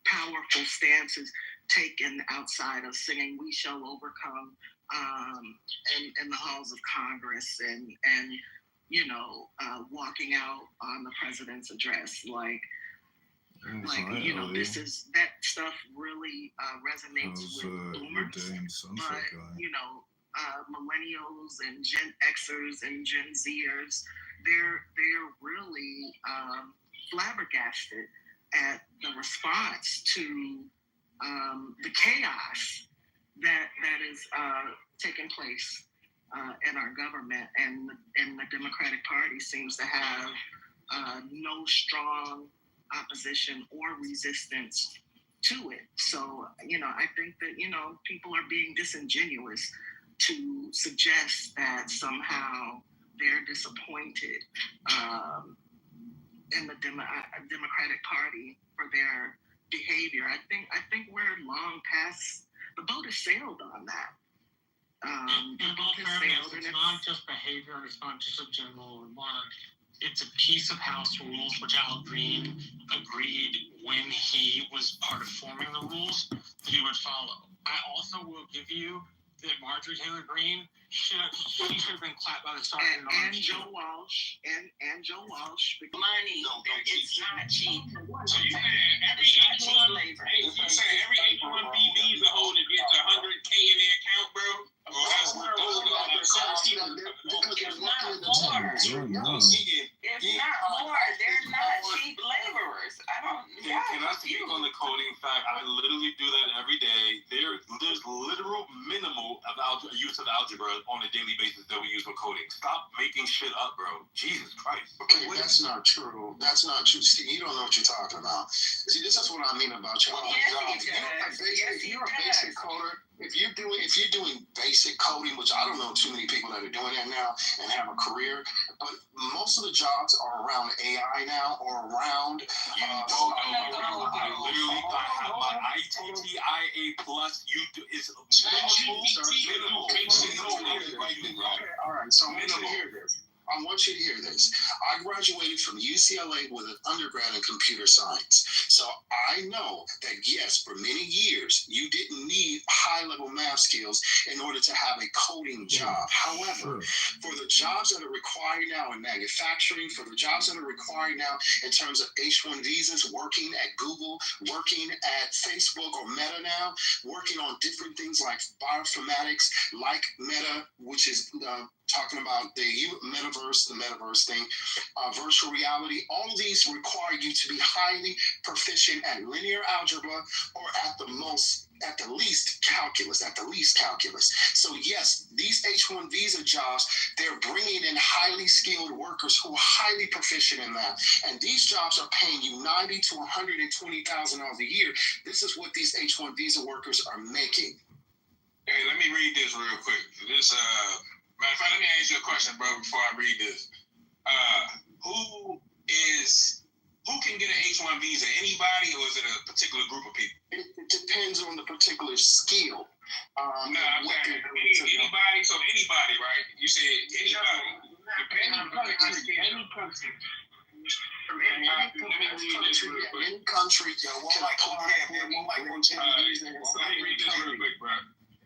powerful stances taken outside of singing "We Shall Overcome" in the halls of Congress and walking out on the president's address that stuff really resonates with boomers, but millennials and Gen Xers and Gen Zers, they're really flabbergasted at the response to the chaos that is taking place in our government, and the Democratic Party seems to have no strong opposition or resistance to it. So, I think that, people are being disingenuous to suggest that somehow they're disappointed in the Democratic Party for their behavior. I think we're long past, the boat has sailed on that. It's not just behavior, it's not just a general remark. It's a piece of House rules, which Al Green agreed when he was part of forming the rules that he would follow. I also will give you that Marjorie Taylor Greene she should have been clapped by the sergeant. And Joe Walsh and Joe Walsh. Money, it's not cheap. So you saying every H1, you saying every H1B visa holder gets $100K in their account, bro? Or that's what those are It's not more. It's not more. They're not cheap laborers. Can I speak on the coding fact? I literally do that every day. There's literal minimal of use of algebra on a daily basis that we use for coding. Stop making shit up, bro. Jesus Christ. Okay, that's not true. That's not true, Steve. You don't know what you're talking about. See, this is what I mean about your job. If you're a basic coder, if you're doing basic coding, which I don't know too many people that are doing that now and have a career, but most of the jobs are around AI now or around. I literally have my ITTIA plus. Is minimal. All right, so I want you to hear this. I graduated from UCLA with an undergrad in computer science. So I know that, yes, for many years, you didn't need high-level math skills in order to have a coding job. However, for the jobs that are required now in manufacturing, for the jobs that are required now in terms of H-1 visas, working at Google, working at Facebook or Meta now, working on different things like bioinformatics, like Meta, which is talking about the metaverse thing, virtual reality. All of these require you to be highly proficient at linear algebra or at the least calculus. So yes, these H-1 visa jobs, they're bringing in highly skilled workers who are highly proficient in that. And these jobs are paying you $90,000 to $120,000 a year. This is what these H-1 visa workers are making. Hey, let me read this real quick. Matter of fact, let me ask you a question, bro, before I read this. Who can get an H-1 visa? Anybody, or is it a particular group of people? It depends on the particular skill. I'm saying anybody, so anybody, right? You said anybody. Any country. Any country can apply for let me read this real quick, bro.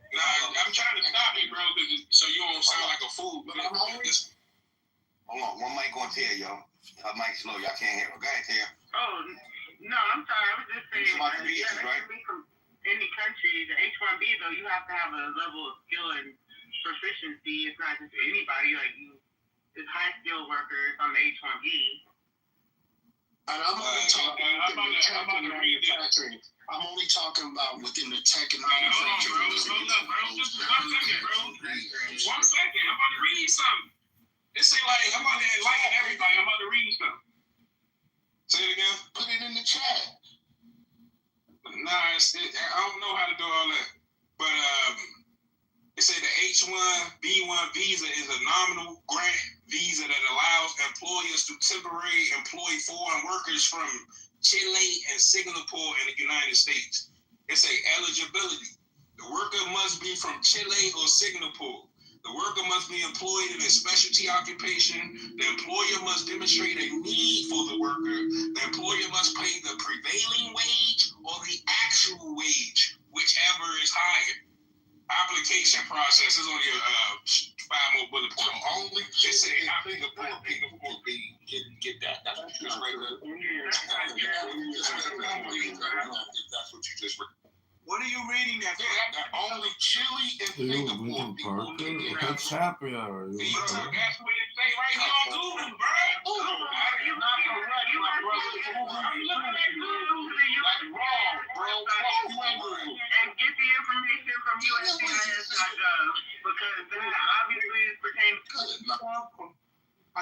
Nah, I'm trying to stop you, bro, so you don't sound like a fool. Hold on, one mic on Tia, yo. Her mic's low, y'all can't hear her. Go ahead, Tia. Oh, no, I'm sorry. I was just saying, It's about the visas, right? from any country, the H-1B, though, you have to have a level of skill and proficiency. It's not just anybody. It's high-skilled workers on the H-1B. And I'm only talking within the tech and manufacturing. I'm only talking about within the tech and manufacturing. Hold up, bro. Just 1 second, bro. 1 second. I'm about to read something. It seems like I'm about to enlighten everybody. I'm about to read something. Say it again. Put it in the chat. Nah, I don't know how to do all that. But it said the H-1B1 visa is a nominal grant visa that allows employers to temporarily employ foreign workers from Chile and Singapore in the United States. It's a eligibility. The worker must be from Chile or Singapore. The worker must be employed in a specialty occupation. The employer must demonstrate a need for the worker. The employer must pay the prevailing wage or the actual wage, whichever is higher. Application process is only 5 more bullet points. So only just say Singapore didn't get that. That's what you just read. That's what you just read. What are you reading that? Only Chile and Singapore people can get that. It's happy hour. That's what it say right here on Google, bro. You're not correct, my brother. I'm looking at Google. That's wrong, bro. And get the information from USCIS.gov because that obviously is pertaining to.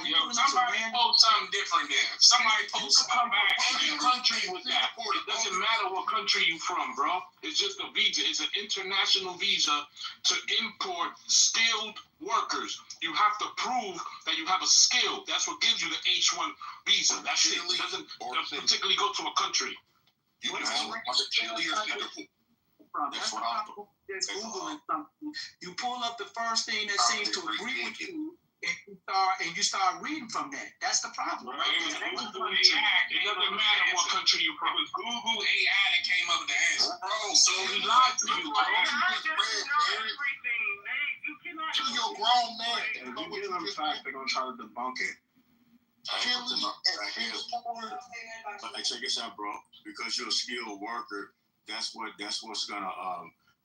Yo, somebody post something different there. Somebody post something back. Any country with that. It doesn't matter what country you're from, bro. It's just a visa. It's an international visa to import skilled workers. You have to prove that you have a skill. That's what gives you the H-1 visa. That shit doesn't particularly go to a country. You can have Chile or Singapore. That's what I'm doing. Just Googling something. You pull up the first thing that seems to agree with you. And you start reading from that. That's the problem. Right? It doesn't matter what country you're from. It was Google AI that came up with the answer. Bro, so he lied to you. I just know everything. Actually, you're a grown man. And if you give them facts, they're gonna try to debunk it. Philly and Singapore. Hey, check this out, bro. Because you're a skilled worker, that's what's gonna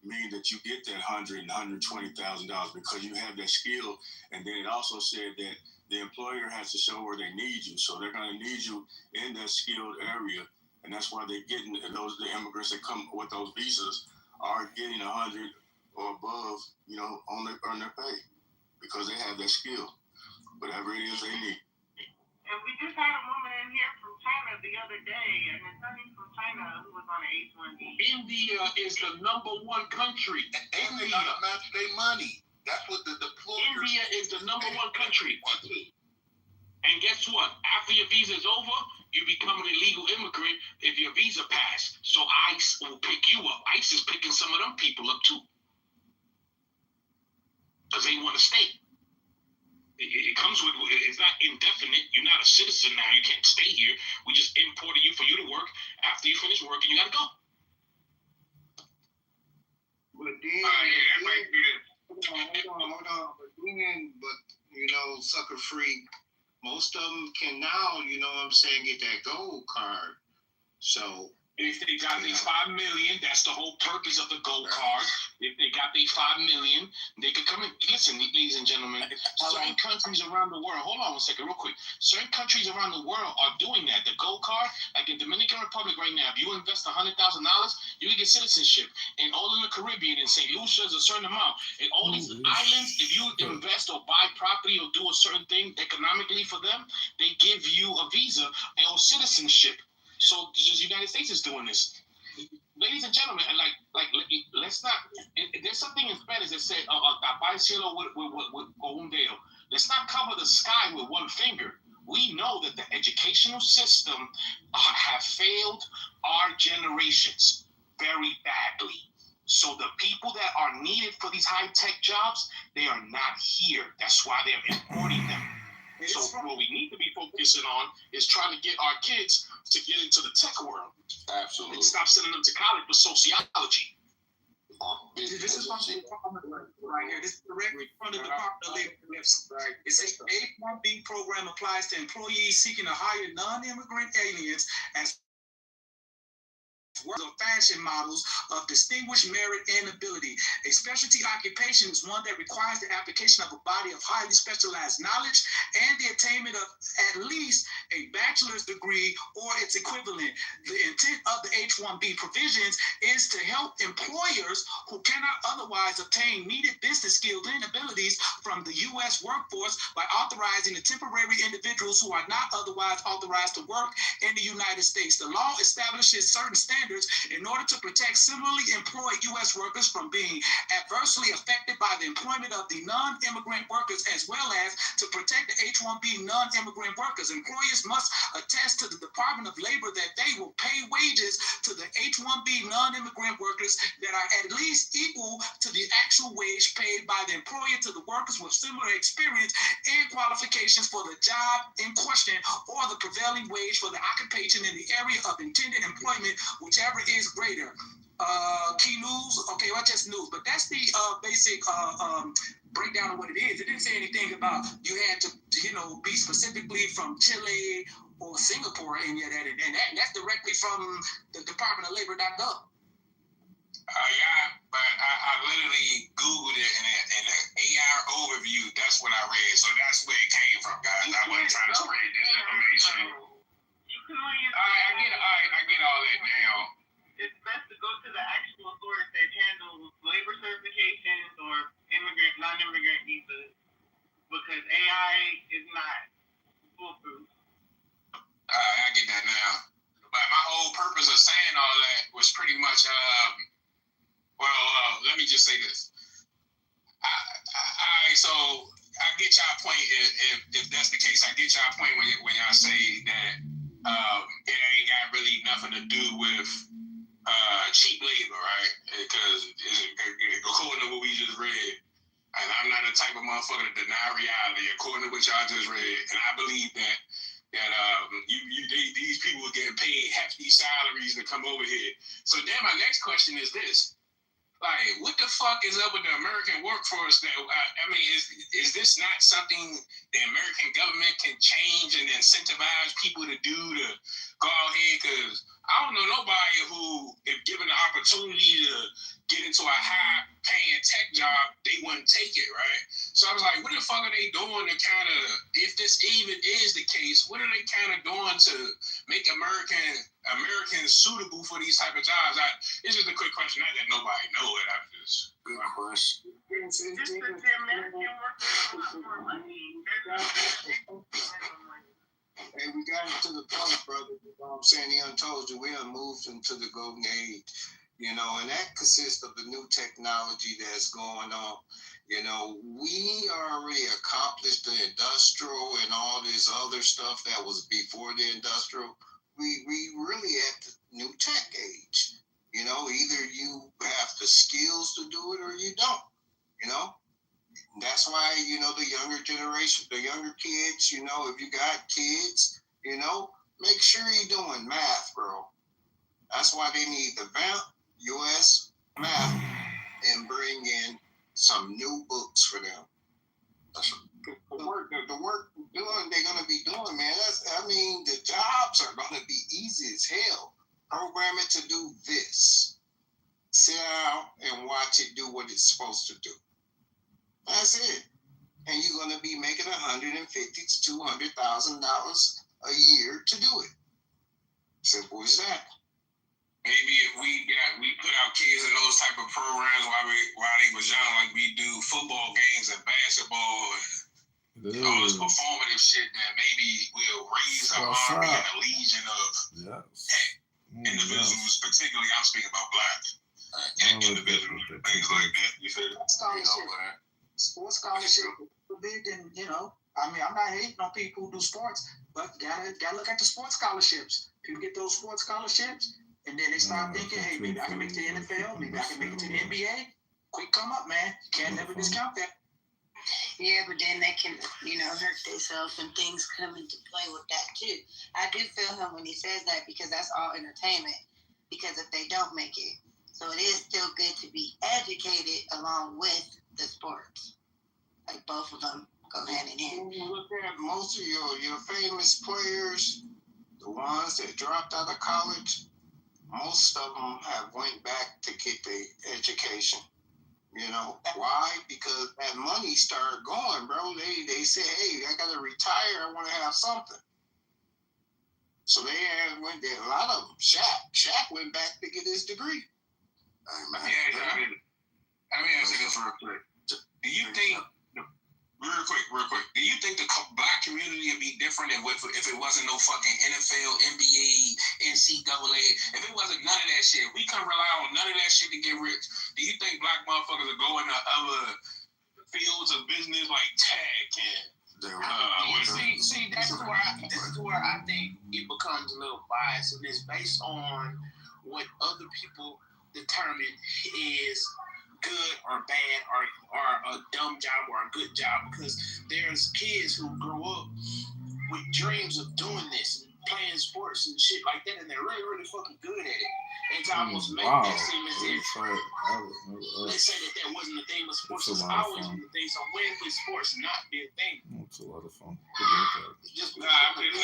mean that you get that $120,000 because you have that skill. And then it also said that the employer has to show where they need you, so they're gonna need you in that skilled area, and that's why they're getting the immigrants that come with those visas are getting 100 or above, on their pay because they have that skill, whatever it is they need. And we just had a woman in here from China the other day, an attorney from China who was on an H-1B. India is the #1 country. They gotta match their money. That's what the deployers. India is the #1 country. And guess what? After your visa is over, you become an illegal immigrant if your visa passed. So ICE will pick you up. ICE is picking some of them people up too. Because they want to stay. It comes with, it's not indefinite. You're not a citizen now. You can't stay here. We just imported you for you to work. After you finish working, you got to go. But then, that might be it. hold on. But sucker free. Most of them can now, get that gold card. So If they got these 5 million, that's the whole purpose of the gold card. If they got these 5 million, they could come in. Listen, ladies and gentlemen, certain countries around the world, hold on one second, real quick. Certain countries around the world are doing that. The gold card, like in Dominican Republic right now, if you invest $100,000, you can get citizenship. And all in the Caribbean, in St. Lucia, is a certain amount. In all these islands, if you invest or buy property or do a certain thing economically for them, they give you a visa or citizenship. So the United States is doing this. Ladies and gentlemen, and let's not. There's something in Spanish that said, "Tapar el cielo con un dedo." Let's not cover the sky with one finger. We know that the educational system have failed our generations very badly. So the people that are needed for these high-tech jobs, they are not here. That's why they're importing them. So what we need to be focusing on is trying to get our kids to get into the tech world. absolutely. And stop sending them to college for sociology. This is from the department right here. This is directly from the Department of Labor website. It says the H-1B program applies to employees seeking to hire non-immigrant aliens as of fashion models of distinguished merit and ability. A specialty occupation is one that requires the application of a body of highly specialized knowledge and the attainment of at least a bachelor's degree or its equivalent. The intent of the H-1B provisions is to help employers who cannot otherwise obtain needed business skills and abilities from the U.S. workforce by authorizing the temporary individuals who are not otherwise authorized to work in the United States. The law establishes certain standards in order to protect similarly employed U.S. workers from being adversely affected by the employment of the non-immigrant workers, as well as to protect the H-1B non-immigrant workers. Employers must attest to the Department of Labor that they will pay wages to the H-1B non-immigrant workers that are at least equal to the actual wage paid by the employer to the workers with similar experience and qualifications for the job in question, or the prevailing wage for the occupation in the area of intended employment, whichever is greater. Key news, okay, well, just news, but that's the basic breakdown of what it is. It didn't say anything about you had to, be specifically from Chile or Singapore in yet, and that's directly from the Department of Labor.gov. Yeah, but I literally Googled it in an AR overview. That's what I read. So that's where it came from, guys. I wasn't trying to spread this information. I get all that now. It's best to go to the actual source that handles labor certifications or non-immigrant visas, because AI is not foolproof. I get that now. But my whole purpose of saying all that was pretty much, let me just say this. So I get y'all point. If that's the case, I get y'all point when y'all say that it ain't got really nothing to do with cheap labor, right? Because according to what we just read, and I'm not the type of motherfucker to deny reality, according to what y'all just read, and I believe that these people are getting paid hefty salaries to come over here. So then my next question is this. Like, what the fuck is up with the American workforce? That I mean, is this not something the American government can change and incentivize people to do to go out here? Because I don't know nobody who, if given the opportunity to get into a high-paying tech job, they wouldn't take it, right? So I was like, what the fuck are they doing to kind of, if this even is the case, what are they kind of doing to make Americans suitable for these type of jobs? It's just a quick question. Not that nobody know it. I'm just good question. Just that the American workers want more money. Hey, we got it to the point, brother. You know what I'm saying? He done told you we done moved into the golden age. You know, and that consists of the new technology that's going on. You know, we already accomplished the industrial and all this other stuff that was before the industrial. We really at the new tech age. You know, either you have the skills to do it or you don't. You know, that's why, you know, the younger generation, the younger kids, you know, if you got kids, you know, make sure you're doing math, bro. That's why they need the VAMP, US math, and bring in some new books for them. That's the work they're gonna be doing, man. The jobs are gonna be easy as hell. Program it to do this. Sit down and watch it do what it's supposed to do. That's it. And you're gonna be making $150,000 to $200,000 a year to do it. Simple as that. Maybe if we put our kids in those type of programs while they was young, like we do football games and basketball and all this performative shit, that maybe we'll raise an army and a legion of individuals. Particularly, I'm speaking about black individuals, things like that. You feel? Sports scholarship is big, and you know, I mean, I'm not hating on people who do sports, but gotta look at the sports scholarships. People get those sports scholarships, and then they start thinking, hey, maybe I can make it to the NFL, maybe I can make it to the NBA. Quick come up, man. You can't never discount that. Yeah, but then they can, you know, hurt themselves and things come into play with that too. I do feel him when he says that, because that's all entertainment. Because if they don't make it, so it is still good to be educated along with the sports. Like both of them go hand in hand. When you look at most of your famous players, the ones that dropped out of college, most of them have went back to get their education. You know why? Because that money started going, bro. They said, hey, I gotta retire. I want to have something. So they went there. A lot of them. Shaq went back to get his degree. Let me answer this real quick. Do you think, real quick, do you think the black community would be different if it wasn't no fucking NFL, NBA, NCAA? If it wasn't none of that shit, we couldn't rely on none of that shit to get rich. Do you think black motherfuckers would go into other fields of business like tech and see, this is where I think it becomes a little biased, and it's based on what other people determine is good or bad, or a dumb job or a good job. Because there's kids who grow up with dreams of doing this, playing sports and shit like that, and they're really, really fucking good at it. It's almost make that seem as if, let's say that wasn't the thing, but sports has always been the thing. So when would sports not be a thing? It's a lot of fun. Just I'm just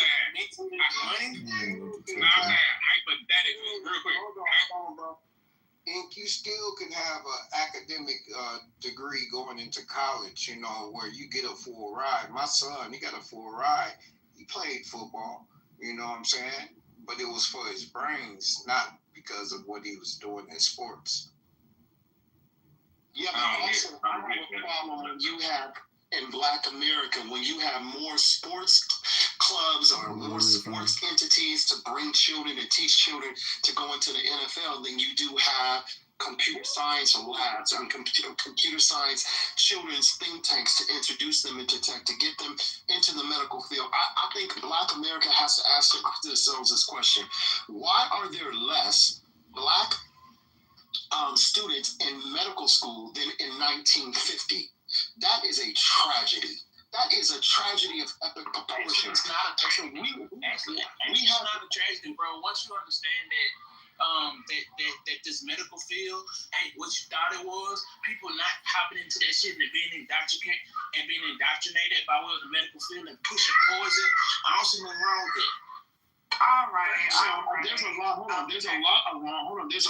saying, money? I'm saying hypothetically, real quick. Hold on, bro. And you still can have an academic degree going into college, you know, where you get a full ride. My son, he got a full ride. He played football, you know what I'm saying? But it was for his brains, not because of what he was doing in sports. Yeah, but also I have a problem when you have in Black America, when you have more sports clubs or more sports entities to bring children and teach children to go into the NFL, then you do have computer science labs and computer science children's think tanks to introduce them into tech, to get them into the medical field. I think Black America has to ask themselves this question: why are there less Black students in medical school than in 1950? That is a tragedy. That is a tragedy of epic proportions. It's not a tragedy. It's not a tragedy, bro. Once you understand that this medical field ain't what you thought it was. People not hopping into that shit and being indoctrinated by way of the medical field and pushing poison. I don't see nothing wrong with it. All right. There's a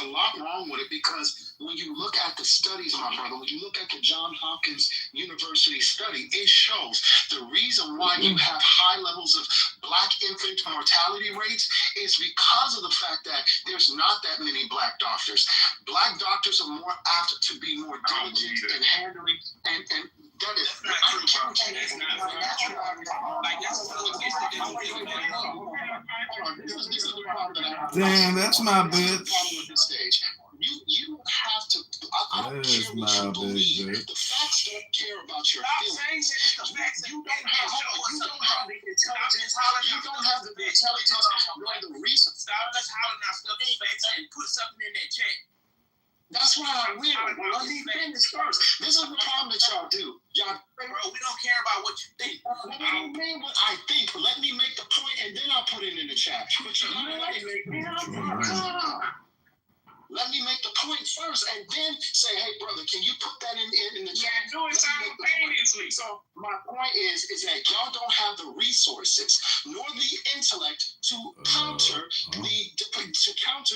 lot wrong with it, because when you look at the studies, my brother, when you look at the John Hopkins University study, it shows the reason why you have high levels of Black infant mortality rates is because of the fact that there's not that many Black doctors. Black doctors are more apt to be more diligent in handling and that is not true, bro. That's not true. Like, that's so against the this is the problem that I have. Damn, that's my This is the bitch. problem with this stage. You have to. I don't That is care what my you believe. bitch. The facts don't care about your Stop saying feelings. that it's the facts. You don't have the intelligence. You don't have the intelligence nor the reason. Stop us hollering out stuff in facts and put something in that chat. That's why I will. Let me finish first. This is the problem that y'all do. Y'all, bro, we don't care about what you think. What do you mean what I think? Let me make the point and then I'll put it in the chat. But you know what? Let me make the point first and then say, hey, brother, can you put that in the chat? Do it simultaneously. So my point is that y'all don't have the resources nor the intellect to counter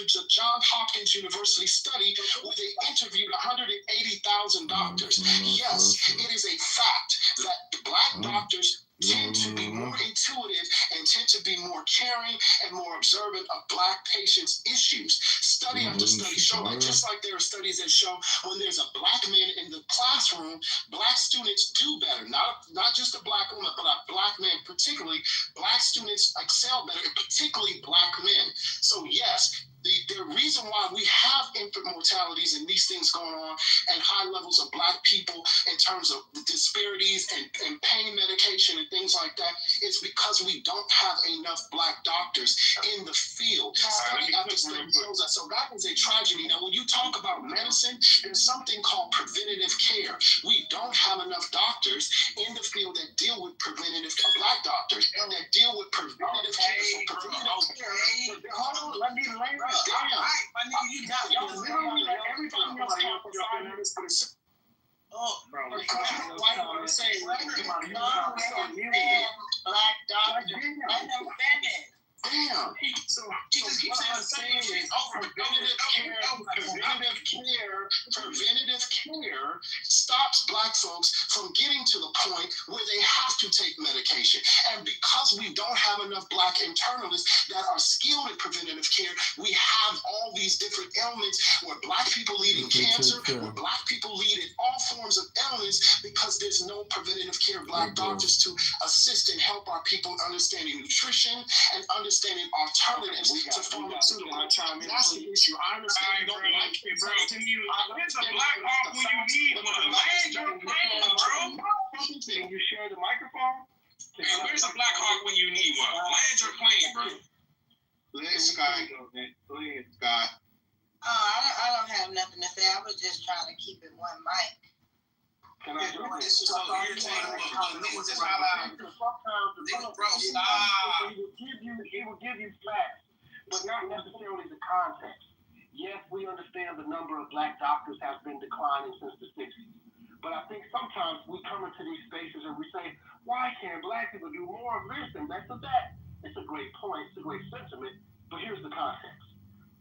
the John Hopkins University study where they interviewed 180,000 doctors. Yes, it is a fact that Black doctors tend to be more intuitive and tend to be more caring and more observant of Black patients' issues. Study after study show that, just like there are studies that show when there's a Black man in the classroom, Black students do better. Not just a Black woman, but a Black man particularly. Black students excel better, and particularly Black men. So yes, the reason why we have infant mortalities and these things going on and high levels of Black people in terms of the disparities and pain medication and things like that is because we don't have enough Black doctors in the field. Study after study shows that. So that is a tragedy. Now, when you talk about medicine, there's something called preventative care. We don't have enough doctors in the field that deal with preventative care, Black doctors, that deal with preventative care. So preventative care. Hold on, let me land. Damn. My nigga, you got Y'all literally let everybody else talk for 5 minutes, but it's oh, bro. why do I say Black doctors. damn. So He just keeps saying the same shit over and preventative care stops Black folks from getting to the point where they have to take medication. And because we don't have enough Black internalists that are skilled in preventative care, we have all these different ailments where Black people lead in cancer, where Black people lead in all forms of illness because there's no preventative care Black doctors to assist and help our people understanding nutrition and understanding alternatives to pharmaceutical. That's the issue. I understand you don't like it, bro. Where's the Black Hawk when you need one? Land your plane, bro. Can you share the microphone? Man, where's the Black Hawk when you need one? Land your plane, bro. Please, Sky. Please, Sky. I don't have nothing to say. I was just trying to keep it one mic. Can I do This is so irritating. Niggas just holla out. Nigga, bro, stop. It will give you facts, but not necessarily the context. Yes, we understand the number of Black doctors has been declining since the 60s. But I think sometimes we come into these spaces and we say, why can't Black people do more of this and less of that? It's a great point, it's a great sentiment, but here's the context.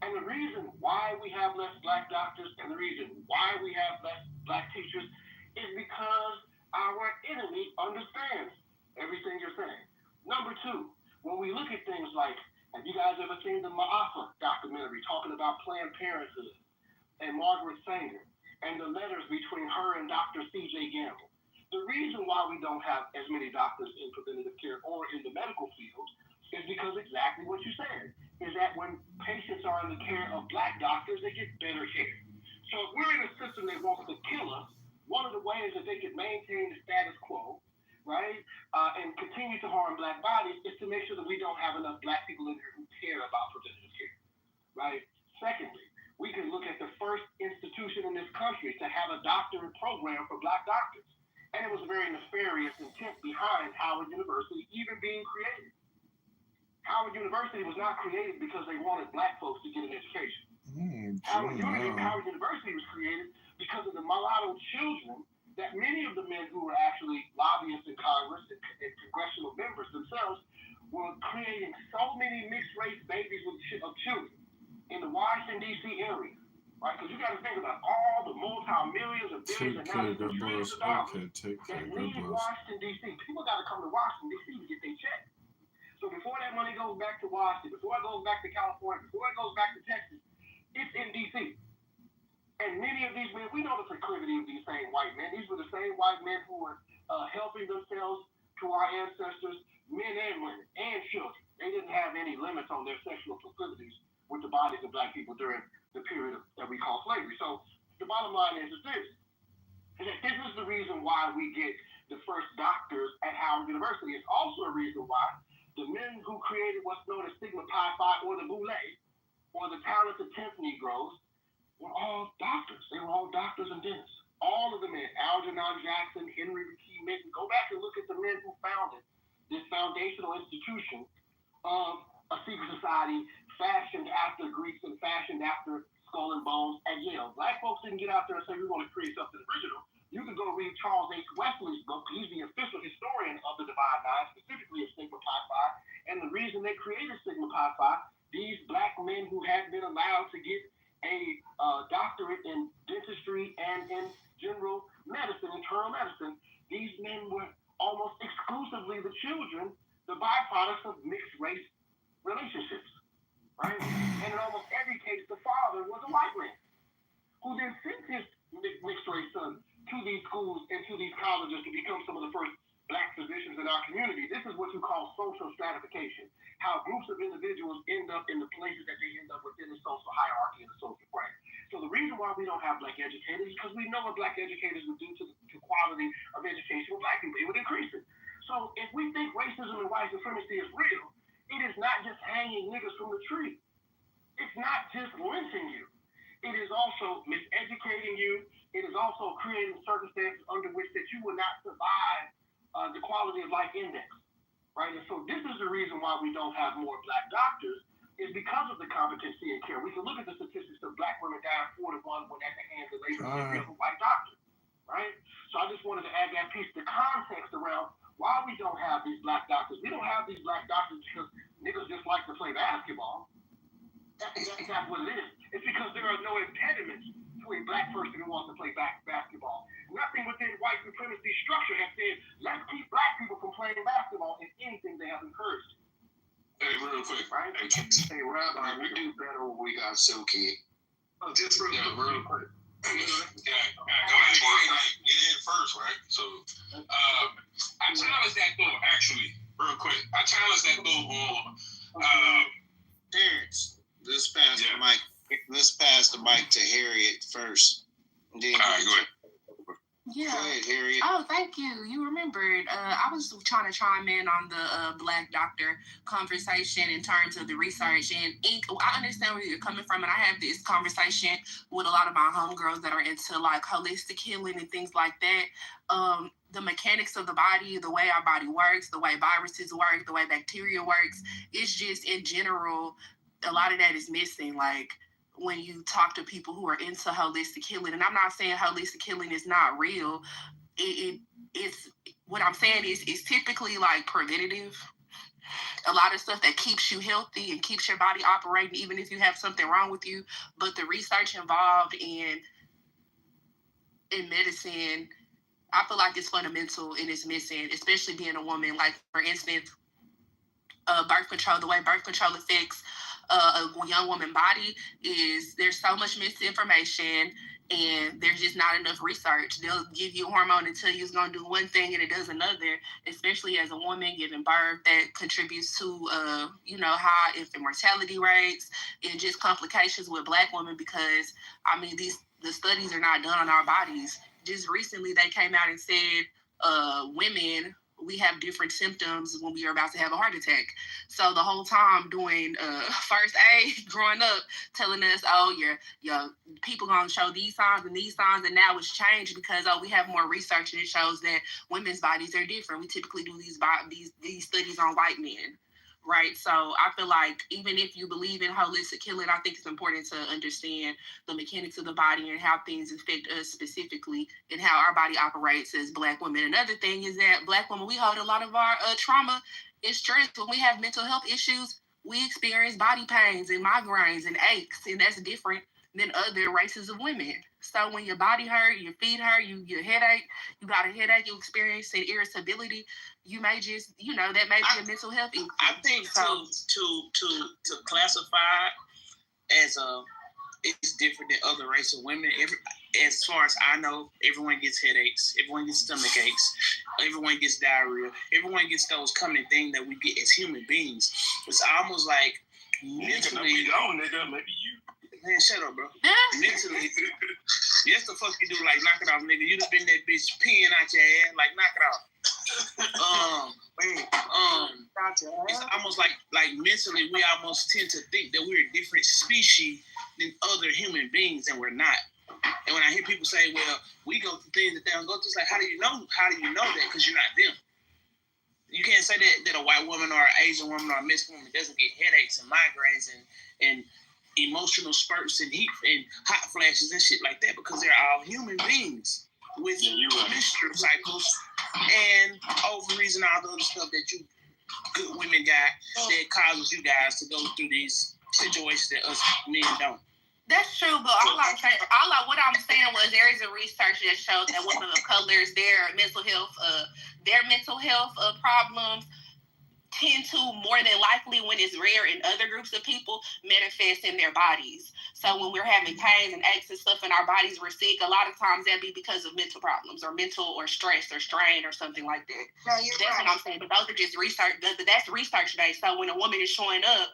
And the reason why we have less Black doctors and the reason why we have less Black teachers is because our enemy understands everything you're saying. Number two, when we look at things like, have you guys ever seen the Maafa documentary talking about Planned Parenthood and Margaret Sanger and the letters between her and Dr. C.J. Gamble? The reason why we don't have as many doctors in preventative care or in the medical field is because exactly what you said, is that when patients are in the care of Black doctors, they get better care. So if we're in a system that wants to kill us, one of the ways that they can maintain the status quo, right, and continue to harm Black bodies is to make sure that we don't have enough Black people in here who care about preventative care, right? Secondly, we can look at the first institution in this country to have a doctorate program for Black doctors. And it was a very nefarious intent behind Howard University even being created. Howard University was not created because they wanted Black folks to get an education. Wow. Howard University was created because of the mulatto children that many of the men who were actually lobbyists in Congress and congressional members themselves were creating so many mixed race babies of children in the Washington, D.C. area. Right? Because you got to think about all the multi-millions and billions and now even trillions of dollars that leave Washington, D.C. People got to come to Washington, D.C. to get their check. So before that money goes back to Washington, before it goes back to California, before it goes back to Texas, it's in D.C. And many of these men, we know the proclivity of these same white men. These were the same white men who were helping themselves to our ancestors, men and women, and children. They didn't have any limits on their sexual proclivities with the bodies of black people during the period that we call slavery. So the bottom line is this. And this is the reason why we get the first doctors at Howard University. It's also a reason why the men who created what's known as Sigma Pi Phi or the Boule or the talented 10th Negroes were all doctors. They were all doctors and dentists. All of the men, Algernon Jackson, Henry McKee Minton. Go back and look at the men who founded this foundational institution of a secret society fashioned after Greeks and fashioned after Skull and Bones at Yale. Black folks didn't get out there and say, we want to create something original. You can go read Charles H. Wesley's book. He's the official historian of the Divine Nine, specifically of Sigma Pi Phi. And the reason they created Sigma Pi Phi, these black men who had been allowed to get a doctorate in dentistry and in general medicine, internal medicine, these men were almost exclusively the children, the byproducts of mixed race relationships, right? And in almost every case, the father was a white man who then sent his mixed race son to these schools and to these colleges to become some of the first black physicians in our community. This is what you call social stratification, how groups of individuals end up in the places that they end up within the social hierarchy and the social frame. So the reason why we don't have black educators is because we know what black educators would do to the quality of education with black people. It would increase it. So if we think racism and white supremacy is real, it is not just hanging niggas from the tree. It's not just lynching you. It is also miseducating you. It is also creating circumstances under which that you will not survive the quality of life index, right? And so this is the reason why we don't have more black doctors, is because of the competency and care. We can look at the statistics of black women dying 4 to 1 when at the hands of labor of a white doctor, right? So I just wanted to add that piece, the context around why we don't have these black doctors. We don't have these black doctors because niggas just like to play basketball. That's what it is. It's because there are no impediments to a black person who wants to play basketball. Nothing within white supremacy structure has said, let's keep black people from playing basketball. If anything, they have encouraged. Hey, real quick. Right? Hey, Rabbi, we do better when we got Silky. Just real quick. Go ahead. Get in first, right? So, I challenge that though, actually, real quick. I challenge that though on Terrence. Let's pass the mic to Harriet first. And then all right, go ahead. Yeah. Go ahead, Harriet. Oh, thank you. You remembered. I was trying to chime in on the black doctor conversation in terms of the research. And I understand where you're coming from. And I have this conversation with a lot of my homegirls that are into like holistic healing and things like that. The mechanics of the body, the way our body works, the way viruses work, the way bacteria works, it's just in general, a lot of that is missing. Like, when you talk to people who are into holistic healing, and I'm not saying holistic healing is not real. It's what I'm saying is it's typically like preventative. A lot of stuff that keeps you healthy and keeps your body operating, even if you have something wrong with you. But the research involved in medicine, I feel like it's fundamental and it's missing, especially being a woman. Like, for instance, birth control, the way birth control affects a young woman body is there's so much misinformation and there's just not enough research. They'll give you a hormone and tell you it's going to do one thing and it does another, especially as a woman giving birth. That contributes to, high infant mortality rates and just complications with Black women because, the studies are not done on our bodies. Just recently they came out and said women, we have different symptoms when we are about to have a heart attack. So the whole time doing first aid growing up, telling us, your people gonna show these signs, and now it's changed because we have more research and it shows that women's bodies are different. We typically do these studies on white men. right? So I feel like even if you believe in holistic healing, I think it's important to understand the mechanics of the body and how things affect us specifically and how our body operates as Black women. Another thing is that Black women, we hold a lot of our trauma and stress. When we have mental health issues, we experience body pains and migraines and aches, and that's different than other races of women. So when your body hurt, your feet hurt, your headache, you got a headache, you experience irritability, you may just, that may be a mental health issue. I think so, to classify as it's different than other race of women. As far as I know, everyone gets headaches, everyone gets stomach aches, everyone gets diarrhea, everyone gets those common things that we get as human beings. It's almost like mentally. Maybe you. Man, shut up, bro. Mentally, yes, the fuck you do, like knock it off, nigga. You done been that bitch peeing out your ass, like knock it off. It's almost like mentally we almost tend to think that we're a different species than other human beings, and we're not. And when I hear people say, well, we go through things that they don't go through, it's like, how do you know that? Because you're not them. You can't say that a white woman or an Asian woman or a mixed woman doesn't get headaches and migraines and emotional spurts and heat and hot flashes and shit like that, because they're all human beings with menstrual cycles and ovaries and all the other stuff that you good women got that causes you guys to go through these situations that us men don't. That's true, but what I'm saying was there is a research that shows that women of colors, their mental health problems tend to more than likely, when it's rare in other groups of people, manifest in their bodies. So when we're having pains and aches and stuff in our bodies, we're sick, a lot of times that'd be because of mental problems or mental or stress or strain or something like that. No, that's right. What I'm saying. But those are just research. That's research based. So when a woman is showing up,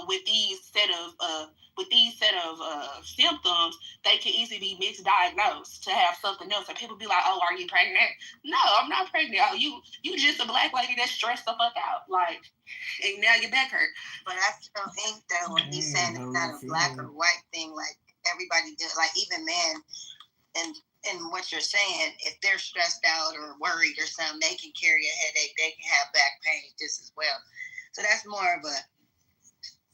with these set of symptoms, they can easily be misdiagnosed to have something else. And people be like, "Oh, are you pregnant?" No, I'm not pregnant. Oh, you just a Black lady that's stressed the fuck out. Like, and now your back hurt. But I still think that when he's saying it's not a Black or white thing, like everybody do, like even men, and what you're saying, if they're stressed out or worried or something, they can carry a headache, they can have back pain just as well. So that's more of a,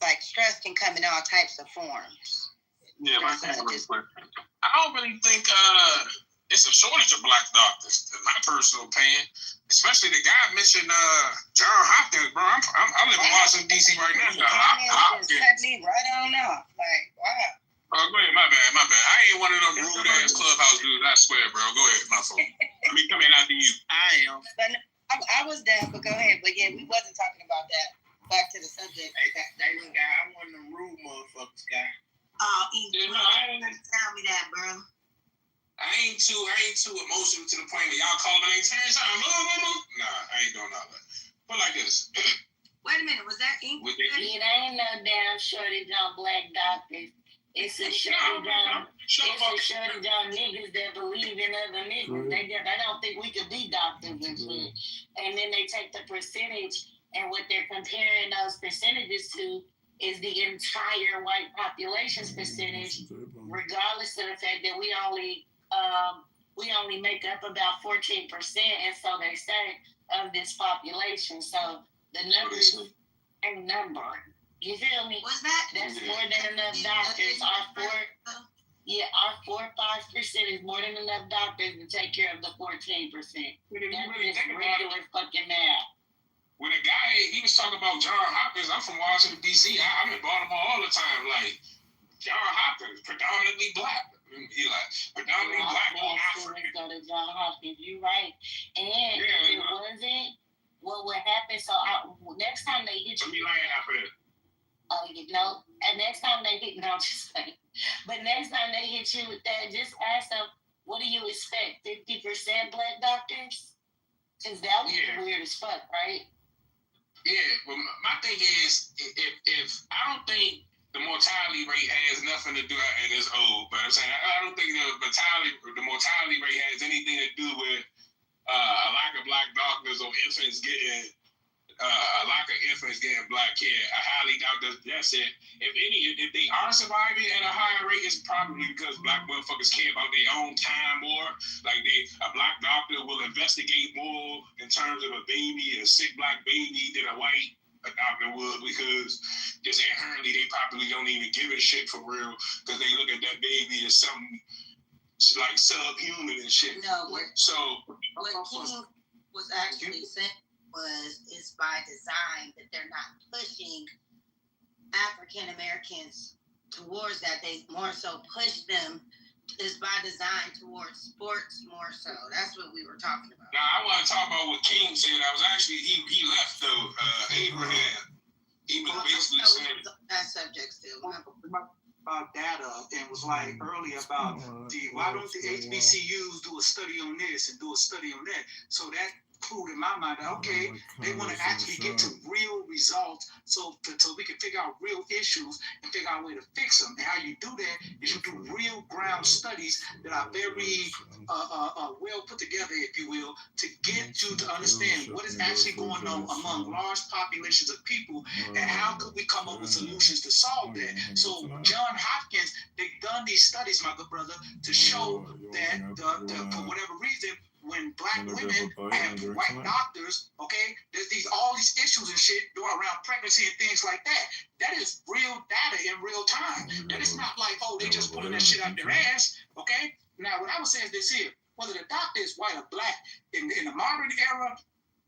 like, stress can come in all types of forms. Yeah, I don't really think it's a shortage of Black doctors, in my personal opinion. Especially the guy mentioned John Hopkins, bro. I live in Washington, D.C. right now. Hopkins cut me right on off. Like, wow. Oh, go ahead. My bad. I ain't one of them rude ass clubhouse dudes. I swear, bro. Go ahead. My fault. Let me come in after you. I am. But I was down, but go ahead. But yeah, we wasn't talking about that. Back to the subject. Hey, that guy, I'm one of them rude motherfuckers, guy. You tell me that, bro. I ain't too emotional to the point that y'all call my name Terrence. Nah, I ain't doing all that. But like this. Wait a minute, was that ink? It ain't no damn shortage on Black doctors. It's a shortage on niggas that believe in other niggas. They don't think we could be doctors and shit. And then they take the percentage, and what they're comparing those percentages to is the entire white population's percentage, regardless of the fact that we only make up about 14%, and so they say, of this population. So the numbers ain't number. You feel me? What's that? That's more than enough doctors. Our 4 or 5% is more than enough doctors to take care of the 14%. That's just regular fucking math. When a guy, he was talking about John Hopkins, I'm from Washington, D.C. I'm in Baltimore all the time. Like, John Hopkins, predominantly Black. He like, predominantly Black or African. Go to John Hopkins, you right. And if it wasn't, what would happen? So next time they hit you. Be lying after that. Oh, and next time they hit, no, I'm just saying. But next time they hit you with that, just ask them, what do you expect? 50% Black doctors? Because that would be weird as fuck, right? Yeah, but my thing is, if I don't think the mortality rate has nothing to do, and it's old, but I'm saying I don't think the mortality rate has anything to do with a lack of Black doctors or infants getting a lack of infants getting Black care. I highly doubt that's it. If they are surviving at a higher rate, it's probably because Black motherfuckers care about their own time more. Like a Black doctor will investigate more in terms of a baby, a sick Black baby, than a white a doctor would, because just inherently they probably don't even give a shit for real, because they look at that baby as something like subhuman and shit. No, so what King was actually saying is by design that they're not pushing African Americans towards that. They more so push them is by design towards sports more so. That's what we were talking about. Now I want to talk about what King said. I was actually he left though. Abraham. He was basically saying that subject still. About data and was like earlier about why don't the HBCUs do a study on this and do a study on that? So that clued in my mind that okay, they want to actually get to real results, so we can figure out real issues and figure out a way to fix them. And how you do that is you do real ground studies that are very well put together, if you will, to get you to understand what is actually going on among large populations of people and how could we come up with solutions to solve that. So John Hopkins, they've done these studies, my good brother, to show that for whatever reason, when black women have white doctors, okay, there's all these issues and shit around pregnancy and things like that. That is real data in real time. That is not like, oh, they just pulling that shit out their ass, okay? Now, what I would say is this here, whether the doctor is white or black, in the modern era,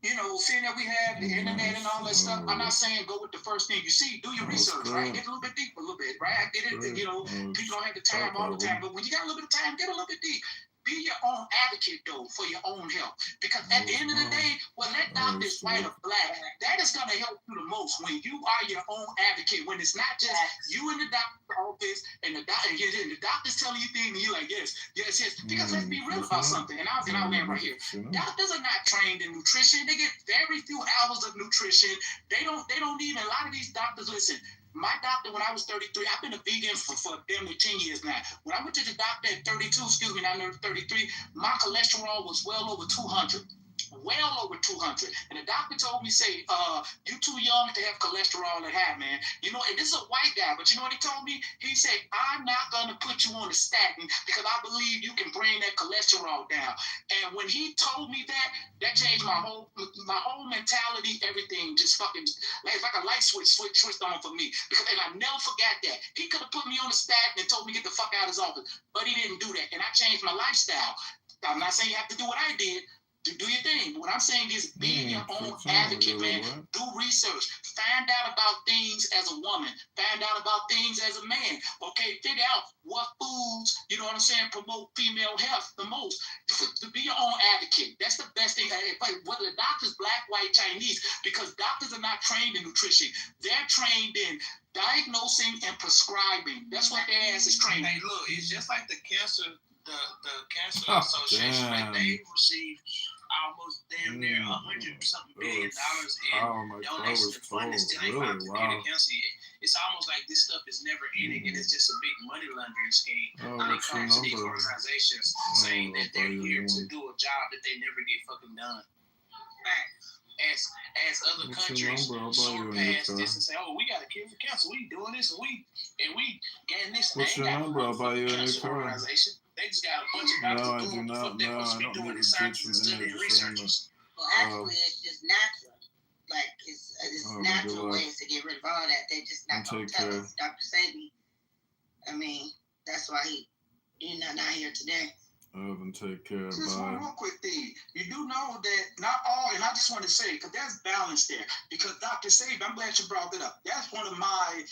you know, seeing that we have the internet and all that stuff, I'm not saying go with the first thing you see. Do your research, right? Get a little bit deep a little bit, right? I get it, you know, people don't have the time all the time, but when you got a little bit of time, get a little bit deep. Be your own advocate, though, for your own health. Because at the end of the day, when that doctor is white or black, that is going to help you the most when you are your own advocate. When it's not just you in the doctor's office and the doctor's telling you things and you're like, yes. Because let's be real about something. And I'll land right here. Doctors are not trained in nutrition. They get very few hours of nutrition. They don't even, a lot of these doctors, listen, my doctor, when I was 33, I've been a vegan for damn near 10 years now. When I went to the doctor at 32, I learned 33, my cholesterol was well over 200. Well over 200. And the doctor told me, say, you too young to have cholesterol that high, man. You know, and this is a white guy, but you know what he told me? He said, I'm not going to put you on a statin because I believe you can bring that cholesterol down. And when he told me that changed my whole mentality, everything just fucking, it's like a light switched on for me. And I never forgot that. He could have put me on a statin and told me get the fuck out of his office, but he didn't do that. And I changed my lifestyle. I'm not saying you have to do what I did. Do your thing. What I'm saying is be your own advocate, man. Do research. Find out about things as a woman. Find out about things as a man. Okay, figure out what foods, you know what I'm saying, promote female health the most. To be your own advocate. That's the best thing. Whether the doctor's black, white, Chinese, because doctors are not trained in nutrition. They're trained in diagnosing and prescribing. That's what their ass is trained in. Hey, look, it's just like the cancer association, that they receive almost damn near $100-something billion in donations and funding, still ain't found to get cancer yet. It's almost like this stuff is never ending, and it's just a big money laundering scheme. They come to these organizations saying that they're here to do a job that they never get fucking done. As other countries soar past this and say, oh, we got a cure for cancer, we doing this, and we getting this. What's your number? I'll buy you a new car. Organization. They just got a bunch of doctors doing what the fuck they're supposed to be doing in science and studying researchers. Well, actually, it's just natural. Like, it's natural ways to get rid of all that. They just not going to tell us. Dr. Sabi, I mean, that's why he's not here today. Take care. Just one real quick thing. You do know that not all, and I just want to say, because there's balance there. Because Dr. Sabi, I'm glad you brought that up. That's one of my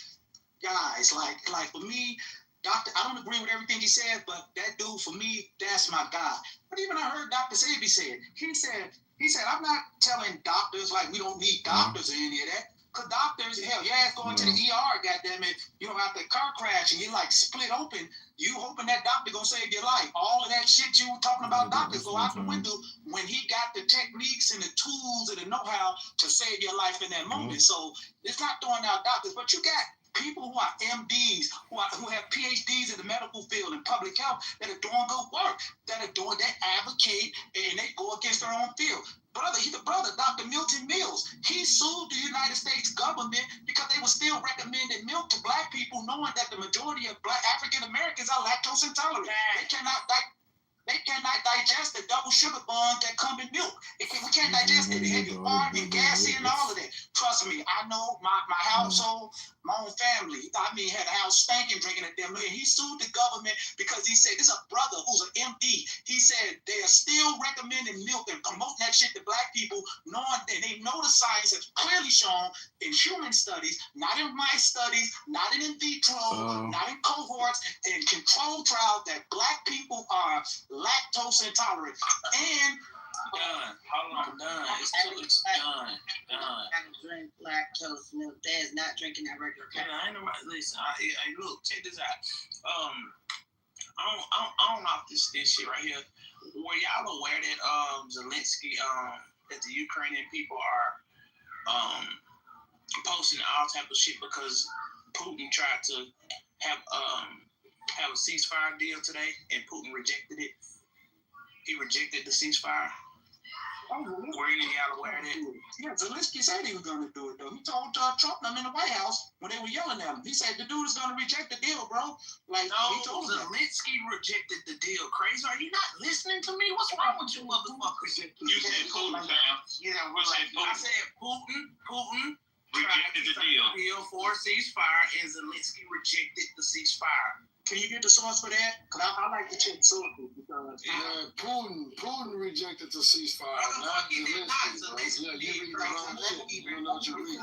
guys. Like for me, Doctor, I don't agree with everything he said, but that dude, for me, that's my guy. But even I heard Dr. Sabi say it. He said, I'm not telling doctors like we don't need doctors or any of that. Because doctors, hell, your ass going to the ER, goddammit, you know, after a car crash and you like split open, you hoping that doctor gonna save your life. All of that shit you were talking about doctors go out the window when he got the techniques and the tools and the know-how to save your life in that moment. So it's not throwing out doctors, but you got people who are MDs, who have PhDs in the medical field and public health that are doing good work, that advocate and they go against their own field. He's a brother, Dr. Milton Mills. He sued the United States government because they were still recommending milk to black people, knowing that the majority of black African Americans are lactose intolerant. They cannot They cannot digest the double sugar buns that come in milk. We can't digest it. They have you hard and gassy and all of that. Trust me, I know my household, my own family. I mean, had a house stinking drinking at them. He sued the government because he said, this is a brother who's an MD. He said they are still recommending milk and promoting that shit to black people, knowing that they know the science has clearly shown in human studies, not in mice studies, not in vitro, not in cohorts, in controlled trials, that black people are lactose intolerant. And done. Hold on, done. It's done. I drink lactose milk. That is not drinking that regular coffee. I ain't nobody. Listen, look, check this out. On off this shit right here. Were y'all aware that Zelensky, that the Ukrainian people are posting all type of shit because Putin tried to have a ceasefire deal today and Putin rejected it. He rejected the ceasefire. Were any of y'all aware of that? Yeah, Zelensky said he was going to do it, though. He told Trump them in the White House when they were yelling at him. He said the dude is going to reject the deal, bro. Like, no, he told Zelensky rejected the deal. Crazy? Are you not listening to me? What's wrong with you motherfuckers? You said Putin, fam. You know, I said Putin rejected the deal for a ceasefire, and Zelensky rejected the ceasefire. Can you get the source for that? Because I like to check sources because Putin rejected the ceasefire, not Zelensky. Yeah, you read the wrong shit. You know what you read.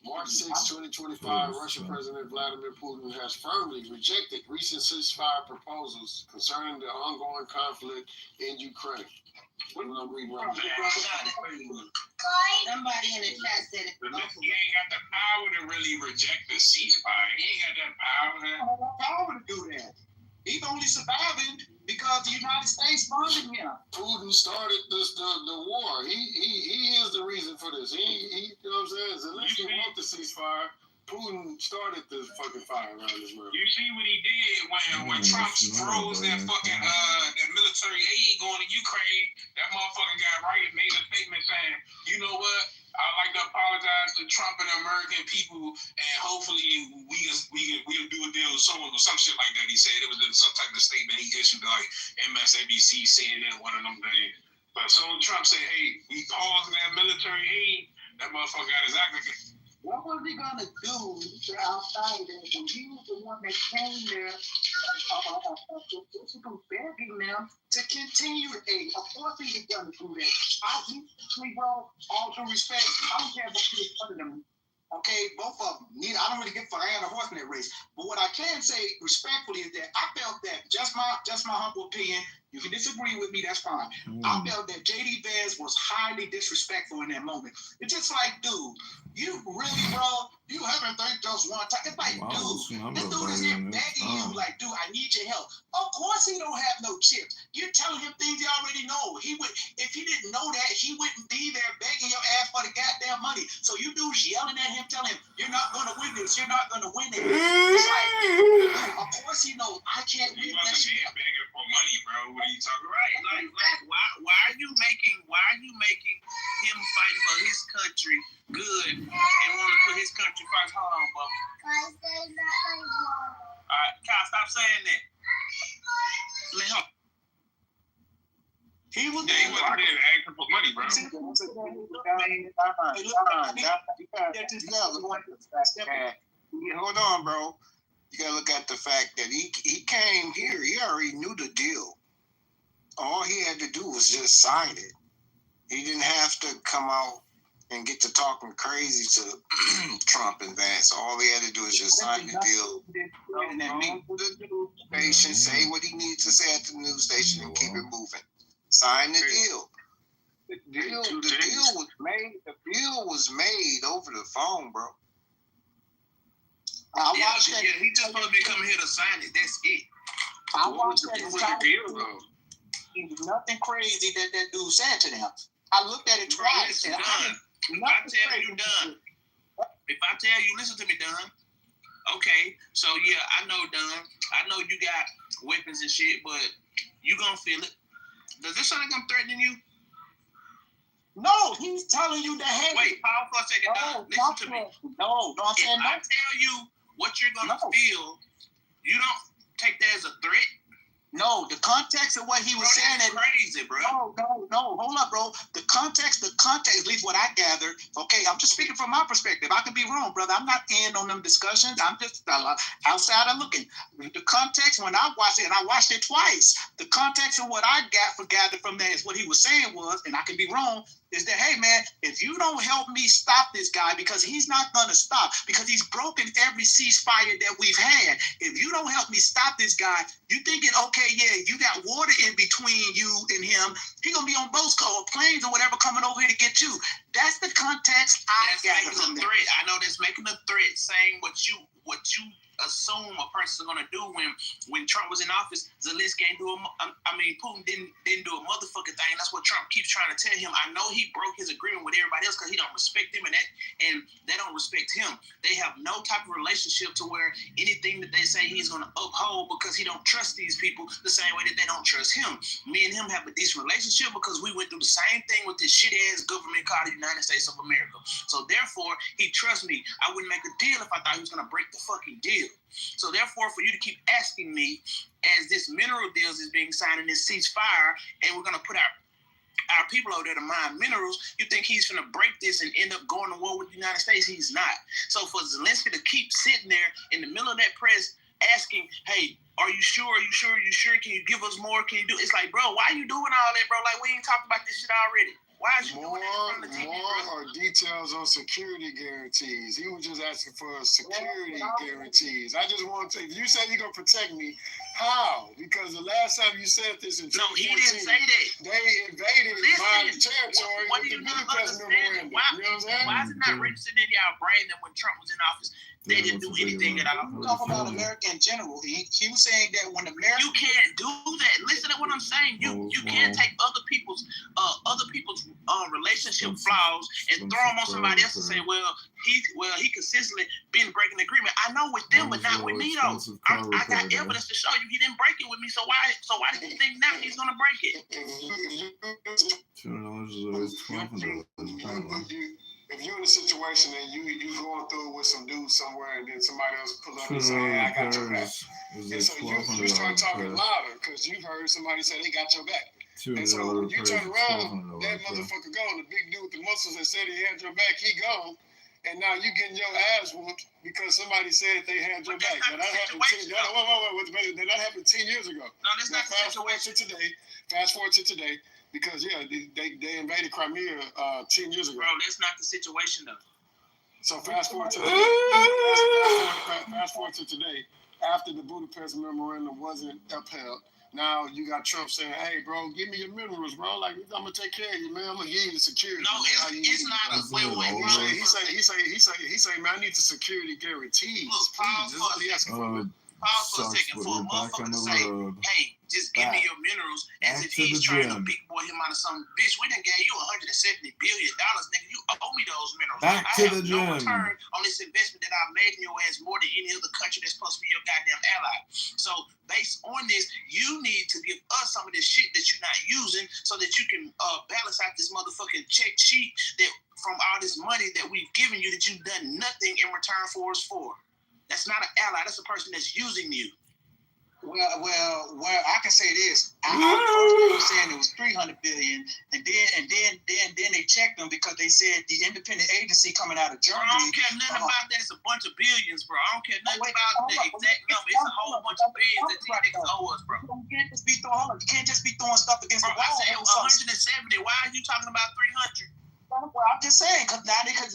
March 6, 2025, Russian President Vladimir Putin has firmly rejected recent ceasefire proposals concerning the ongoing conflict in Ukraine. Somebody in the chat said it. Zelensky ain't got the power to really reject the ceasefire. He ain't got that power to do that. He's only surviving because the United States funded him. Putin started the war. He is the reason for this. He you know what I'm saying? Zelensky want the ceasefire. Putin started the fucking fire around this world. You see what he did when Trump froze that fucking that military aid going to Ukraine. That motherfucker got right and made a statement saying, you know what? I'd like to apologize to Trump and the American people, and hopefully we'll do a deal with someone or some shit like that. He said it was some type of statement he issued like MSNBC, CNN, one of them things. But so Trump said, hey, we paused that military aid. That motherfucker got his aggregate. What was he gonna do to outsiders? And he was the one that came there, begging them to continue the aid. Of course, he was gonna do that. Bro, all due respect, I don't care about this other than okay, both of them. I don't really get for I had a horse in that race. But what I can say respectfully is that I felt that just my humble opinion. You can disagree with me, that's fine. I felt that JD Vance was highly disrespectful in that moment. It's just like, dude, you really, bro, you haven't think just one time. It's like, dude, this dude is here begging you, like, dude, I need your help. Of course he don't have no chips. You're telling him things he already know. He would, if he didn't know that, he wouldn't be there begging your ass for the goddamn money. So you dudes yelling at him, telling him, you're not gonna win this, you're not gonna win it. It's like, of course he knows I can't win that shit. Begging for money, bro. What are you talking about? Like why are you making him fight for his country good and want to put his country first? Hold on, Bubba. Alright, Kyle, stop saying that. He was there asking for money, bro. Hold on, bro. You gotta look at the fact that he came here. He already knew the deal. All he had to do was just sign it. He didn't have to come out and get to talking crazy to Trump and Vance. All he had to do is just sign the deal. And then meet with the news station, say what he needs to say at the news station, and keep it moving. Sign the deal. The deal was made. The deal was made over the phone, bro. He just supposed to be coming here to sign it. That's it. I watched that deal, though. It was nothing crazy that dude said to them. I looked at it twice. If I tell you, Don, listen to me, Don. Okay, so yeah, I know, Don. I know you got weapons and shit, but you gonna feel it. Does this sound like I'm threatening you? No, he's telling you to hate. Wait, pause for a second, Don. Listen to me. No, I'm saying I tell you what you're gonna feel, you don't take that as a threat. No, the context of what he was saying. That's crazy, bro. No, hold up, bro. The context, at least what I gathered. Okay, I'm just speaking from my perspective. I could be wrong, brother. I'm not in on them discussions. I'm just outsider looking. The context when I watched it, and I watched it twice. The context of what I gathered from that is what he was saying was, and I can be wrong, is that, hey, man, if you don't help me stop this guy, because he's not going to stop, because he's broken every ceasefire that we've had. If you don't help me stop this guy, you thinking, okay, yeah, you got water in between you and him. He going to be on boats or planes or whatever coming over here to get you. That's the context that's making a threat. I know that's making a threat, saying what you assume a person's gonna do when Trump was in office. Zelensky ain't Putin didn't do a motherfucking thing. That's what Trump keeps trying to tell him. I know he broke his agreement with everybody else because he don't respect him, and they don't respect him. They have no type of relationship to where anything that they say he's gonna uphold, because he don't trust these people the same way that they don't trust him. Me and him have a decent relationship because we went through the same thing with this shit ass government called the United States of America. So therefore, he trusts me. I wouldn't make a deal if I thought he was gonna break the fucking deal. So therefore, for you to keep asking me, as this mineral deals is being signed in this ceasefire, and we're gonna put our people over there to mine minerals, you think he's gonna break this and end up going to war with the United States? He's not. So for Zelensky to keep sitting there in the middle of that press asking, hey, are you sure? Are you sure? Are you sure? Can you give us more? Can you do? It's like, bro, why are you doing all that, bro? Like, we ain't talked about this shit already. Why is you doing that in front of the TV, more details on security guarantees. He was just asking for security guarantees. I just want to, if you say you're going to protect me, how? Because the last time you said this in 2014, no, he didn't say that. They invaded my territory what with do you the not Budapest understand? Memorandum. You know what I'm saying? Why is it not registering in y'all brain that when Trump was in office, they didn't do anything at all? We're talking about America in general. He was saying that when America... You can't do that. Listen to what I'm saying. You can't take other people's relationship flaws and throw them on somebody else and say, well, he consistently been breaking the agreement. I know with them, but not with me though. I got evidence to show you he didn't break it with me. So why do you think now he's gonna break it? If you're in a situation and you going through with some dude somewhere, and then somebody else pull up and say, hey, I got your back. And so you start talking louder because you've heard somebody say they got your back. And so when you turn around, that motherfucker gone. The big dude with the muscles that said he had your back, he gone. And now you getting your ass whooped because somebody said they had your back. That happened 10 years ago. No, that's not the situation. Fast forward to today. Because they invaded Crimea 10 years ago. Bro, that's not the situation though. So fast forward to today, after the Budapest Memorandum wasn't upheld. Now you got Trump saying, "Hey, bro, give me your minerals, bro. Like I'm gonna take care of you, man. I'm gonna give you the security." No, it's not a wait. He say, man, I need the security guarantees. Look, pause for a second for a motherfucker to say, hey, just give me your minerals, as if he's trying to big boy him out of something. Bitch, we done gave you $170 billion, nigga. You owe me those minerals. Back to the gym. No return on this investment that I've made in your ass more than any other country that's supposed to be your goddamn ally. So based on this, you need to give us some of this shit that you're not using so that you can balance out this motherfucking check sheet that from all this money that we've given you that you've done nothing in return for us for. That's not an ally. That's a person that's using you. Well, I can say this. I was saying it was $300 billion, and then they checked them because they said the independent agency coming out of Germany. I don't care nothing about that. It's a bunch of billions, bro. I don't care nothing about the exact number. It's a whole bunch of billions that these niggas owe us, bro. You can't just be throwing stuff against the wall. I said it was 170. Why are you talking about 300? Well, I'm just saying, because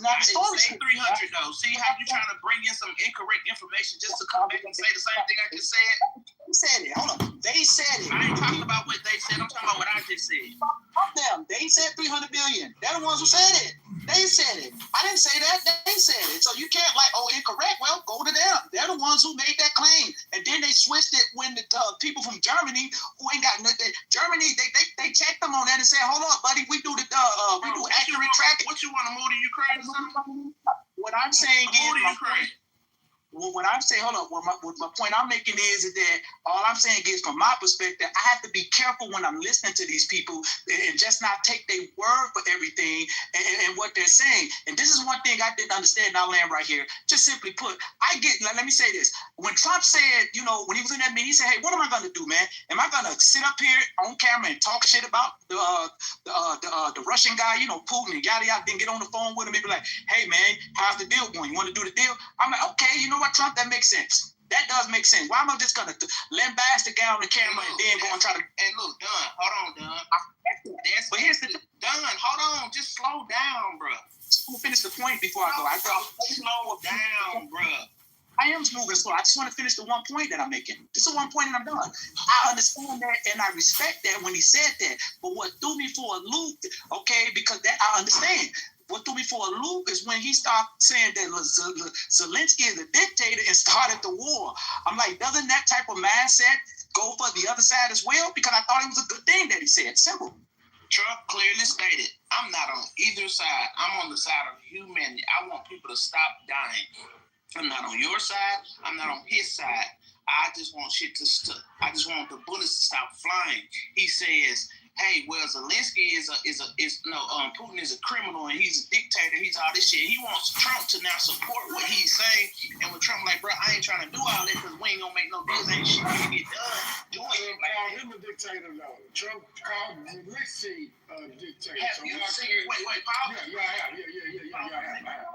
now the story. Say 300 though. See how you trying to bring in some incorrect information just to come back and say the same thing I just said? They said it. Hold on. They said it. I ain't talking about what they said. I'm talking about what I just said. Fuck them. They said 300 billion. They're the ones who said it. They said it. I didn't say that. They said it. So you can't incorrect. Well, go to them. They're the ones who made that claim. And then they switched it when the people from Germany who ain't got nothing. Germany, they checked them on that and said, hold on, buddy, we do accurate tracking. What you want to move to Ukraine or something? What I'm saying is, Ukraine. What I'm saying, hold on. What my point I'm making is that all I'm saying is, from my perspective, I have to be careful when I'm listening to these people and just not take their word for everything and what they're saying. And this is one thing I didn't understand. I'll land right here. Just simply put, let me say this. When Trump said, when he was in that meeting, he said, "Hey, what am I going to do, man? Am I going to sit up here on camera and talk shit about the Russian guy, Putin, and yada yada, then get on the phone with him and be like, hey, man, how's the deal going? You want to do the deal?" I'm like, okay, you know what, Trump, that makes sense. That does make sense. Why am I just going to lambast the guy on the camera and then go and try to... And look, Don, hold on, Don. But here's the... Don, hold on. Just slow down, bro. I'm going to finish the point before I go. Slow down, bro. I am moving slow. I just want to finish the one point that I'm making. This is one point and I'm done. I understand that and I respect that when he said that. But what threw me for a loop, okay, because that I understand. What threw me for a loop is when he started saying that Zelensky is a dictator and started the war. I'm like, doesn't that type of mindset go for the other side as well? Because I thought it was a good thing that he said. Simple. Trump clearly stated, I'm not on either side. I'm on the side of humanity. I want people to stop dying. I'm not on your side. I'm not on his side. I just want shit to stop. I just want the bullets to stop flying. He says, hey, well, Zelensky Putin is a criminal and he's a dictator. He's all this shit. He wants Trump to now support what he's saying. And with Trump, like, bro, I ain't trying to do all that because we ain't gonna make no deals. Ain't shit gonna get done. Doing it called him a dictator, though. Trump called Zelensky a dictator. Have you seen? Wait, Paul. Yeah.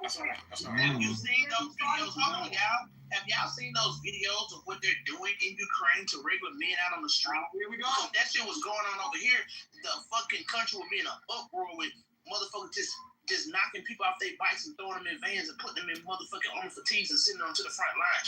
That's all right. Have you seen those videos? Hold on, y'all. Have y'all seen those videos of what they're doing in Ukraine to regular men out on the street? Here we go. That shit was going on over here. The fucking country would be in an uproar with motherfuckers just knocking people off their bikes and throwing them in vans and putting them in motherfucking armor fatigues and sending them to the front line.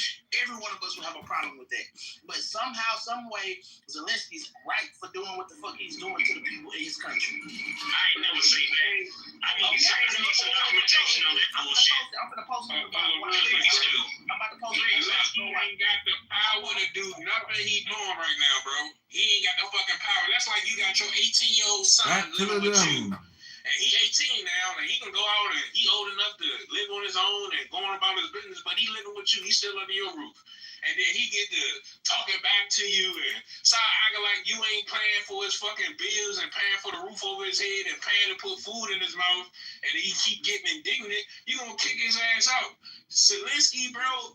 Every one of us would have a problem with that. But somehow, some way, Zelensky's right for doing what the fuck he's doing to the people in his country. I ain't never seen that. I need some documentation on that bullshit. I'm gonna post it. Please do. I'm about to post it. He ain't got the power to do nothing he's doing right now, bro. He ain't got the fucking power. That's like you got your 18-year-old son living with you. And he 18 now, and he can go out and he old enough to live on his own and going about his business, but he living with you. He's still under your roof. And then he get to talking back to you and start acting like you ain't paying for his fucking bills and paying for the roof over his head and paying to put food in his mouth, and he keep getting indignant. You gonna kick his ass out. Zelensky, bro,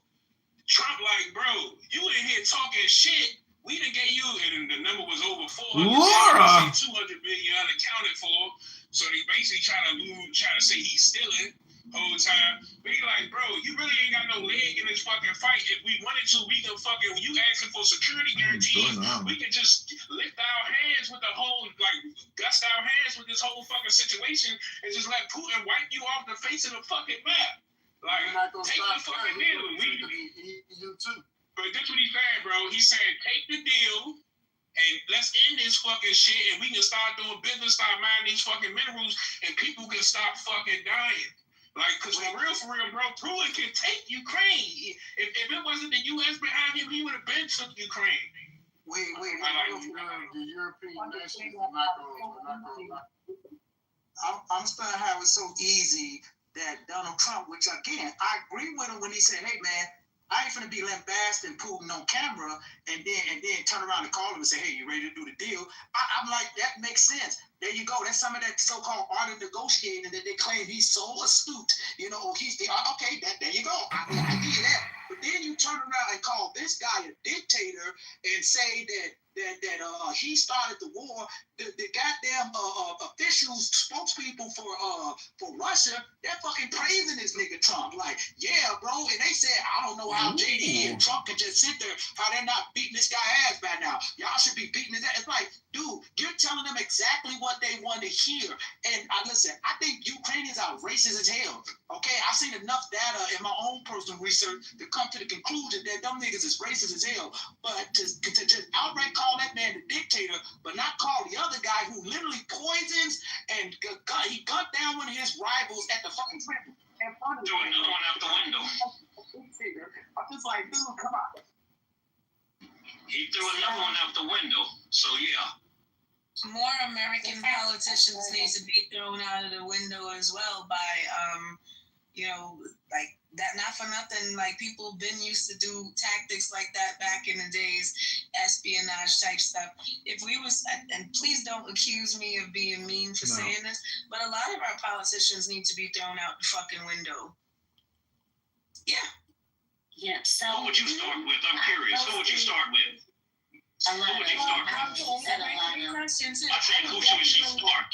Trump like, bro, you in here talking shit. We done gave you, and the number was over 400 Laura! 200 billion unaccounted for. So they basically try to say he's stealing whole time. But he like, bro, you really ain't got no leg in this fucking fight. If we wanted to, we can fucking, you asking for security guarantees, we can just lift our hands with the whole, like, dust our hands with this whole fucking situation and just let Putin wipe you off the face of the fucking map. Like, take the fucking deal. You too. But that's what he's saying, bro. He's saying, take the deal. And let's end this fucking shit, and we can start doing business, start mining these fucking minerals, and people can stop fucking dying. Like, because for real, bro, Putin can take Ukraine. If it wasn't the U.S. behind him, he would have been took Ukraine. Wait. The European nations are not going. I'm starting how it's so easy that Donald Trump, which again, I agree with him when he said, hey, man, I ain't finna be lambasting Putin on camera and then turn around and call him and say, hey, you ready to do the deal? I'm like, that makes sense. There you go. That's some of that so-called art of negotiating that they claim he's so astute. He's the okay. There you go. I give you that. But then you turn around and call this guy a dictator and say that he started the war. The goddamn officials, spokespeople for Russia, they're fucking praising this nigga Trump. Like, yeah, bro. And they said, I don't know how JD and Trump can just sit there, how they're not beating this guy ass by now. Y'all should be beating his ass. It's like, dude, you're telling them exactly what they want to hear. And listen, I think Ukrainians are racist as hell. Okay, I've seen enough data in my own personal research to come to the conclusion that them niggas is racist as hell. But to just outright call that man the dictator, but not call the other guy who literally poisons and he gunned down one of his rivals at the fucking trip in front of him. Threw another one out the window. I'm just like, dude, come on. He threw another one out the window. So yeah. More American politicians need to be thrown out of the window as well by, like That not for nothing, like people been used to do tactics like that back in the days, espionage type stuff. If we was, and please don't accuse me of being mean for saying this, but a lot of our politicians need to be thrown out the fucking window. Yeah. Yeah. So who would you start with? I'm curious. Who would you start with? Who would you start with? Great question too. I said, who should she start?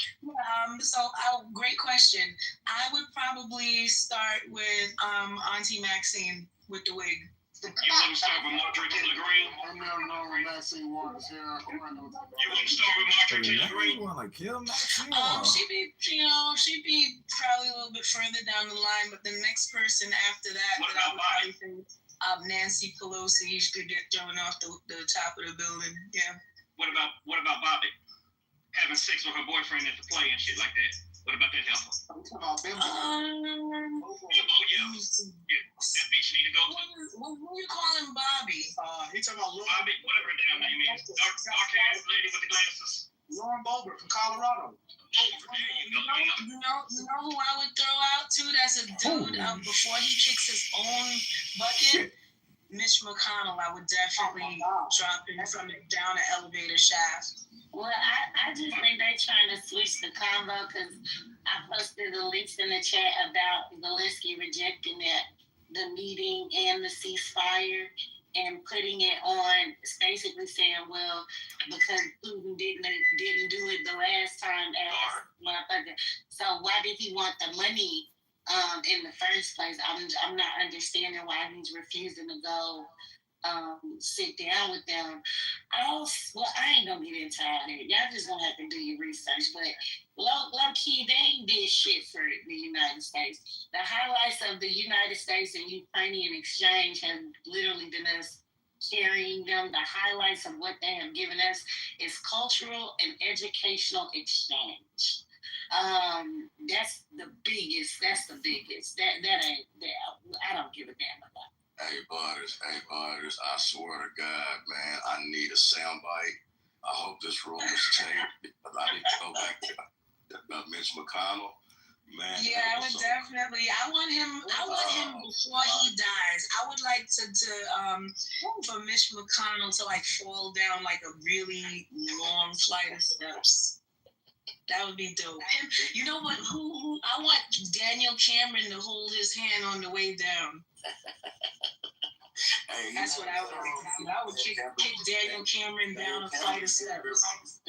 Great question. I would probably start with Auntie Maxine with the wig. You wouldn't start with Marjorie Taylor Greene? I Maxine Waters here. You wouldn't start with Marjorie Taylor Greene? You want to kill Maxine? She'd be probably a little bit further down the line, but the next person after that, what that about Bobby? Nancy Pelosi, she could get thrown off the top of the building. Yeah. What about Bobby? Having sex with her boyfriend at the play and shit like that. What about that helper? I'm talking about Bimbo. Yeah. That bitch need to go to. Who you calling Bobby? He talking about Bobby, whatever her damn name is. Dark-haired lady with the glasses. Lauren Boebert from Colorado. You know who I would throw out too? That's a dude before he kicks his own bucket. Mitch McConnell, I would definitely drop him from down the elevator shaft. Well, I just think they're trying to switch the combo because I posted the links in the chat about Zelensky rejecting the meeting and the ceasefire and putting it on, basically saying, well, because Putin didn't do it the last time as motherfucker. So why did he want the money in the first place? I'm not understanding why he's refusing to go sit down with them. I ain't gonna get into all that. Y'all just gonna have to do your research. But low key, they ain't did shit for the United States. The highlights of the United States and Ukrainian exchange have literally been us carrying them. The highlights of what they have given us is cultural and educational exchange. That's the biggest. That ain't that. I don't give a damn about. Hey, Butters, I swear to God, man, I need a soundbite. I hope this room is changed because I need to go back to Mitch McConnell. Man, yeah, I would definitely. I want him before he dies. I would like to for Mitch McConnell to like fall down like a really long flight of steps. That would be dope. And you know what? Who I want Daniel Cameron to hold his hand on the way down. That's what I would do. I would kick Daniel Cameron down a flight of steps.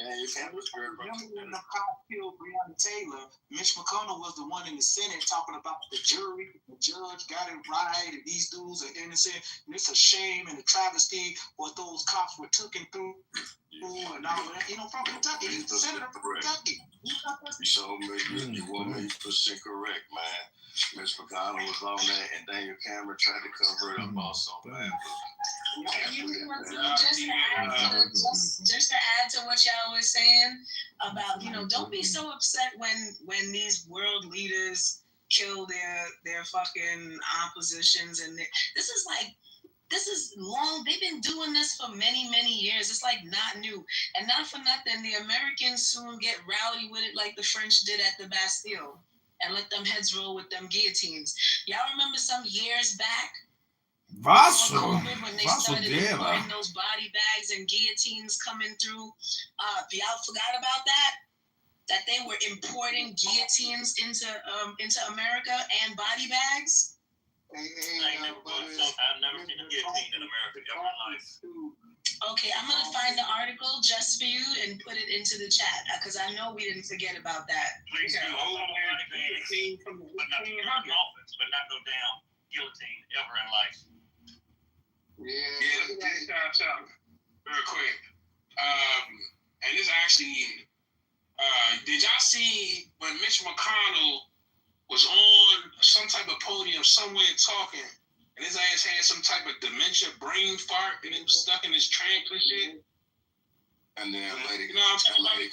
Remember when the cop killed Breonna Taylor? Mitch McConnell was the one in the Senate talking about the jury. The judge got it right, and these dudes are innocent. And it's a shame and a travesty what those cops were taken through. And all that. From Kentucky. He's the senator from Kentucky. So you want me percent correct, man. Mitch McConnell was on that, and Daniel Cameron tried to cover it up also, man. Just to add to what y'all was saying about, don't be so upset when these world leaders kill their fucking oppositions, and this is long. They've been doing this for many, many years. It's like not new. And not for nothing, the Americans soon get rowdy with it like the French did at the Bastille and let them heads roll with them guillotines. Y'all remember some years back? When they started importing those body bags and guillotines coming through. Y'all forgot about that? That they were importing guillotines into America and body bags? I've never seen a guillotine in America ever in life. Okay, I'm going to find the article just for you and put it into the chat because I know we didn't forget about that. Please do. Guillotine from the 1800s, but not no damn guillotine ever in life. Yeah, real quick. And this actually, did y'all see when Mitch McConnell was on some type of podium somewhere talking, and his ass had some type of dementia brain fart, and it was stuck in his tramp and shit? And then a lady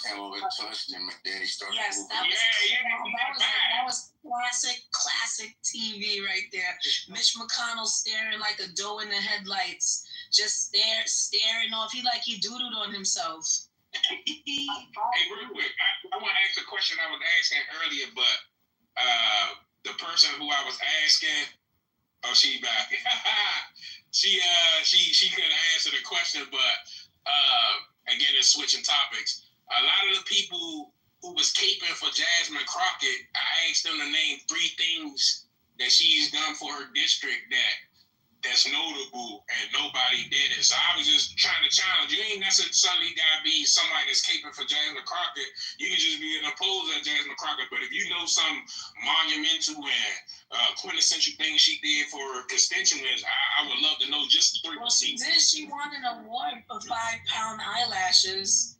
came over and touched him, and then he started moving. That was classic TV right there. Mitch McConnell staring like a doe in the headlights, just staring off. He doodled on himself. Hey, real quick, I want to ask a question I was asking earlier, but the person who I was asking, Oh, she back. she couldn't answer the question, but again, it's switching topics. A lot of the people who was caping for Jasmine Crockett, I asked them to name 3 things that she's done for her district that's notable, and nobody did it. So I was just trying to challenge. You ain't necessarily gotta be somebody that's caping for Jasmine Crockett. You can just be an opposer of Jasmine Crockett. But if you know some monumental and quintessential things she did for her constituents, I would love to know just 3 receipts. Then she won an award for 5-pound eyelashes.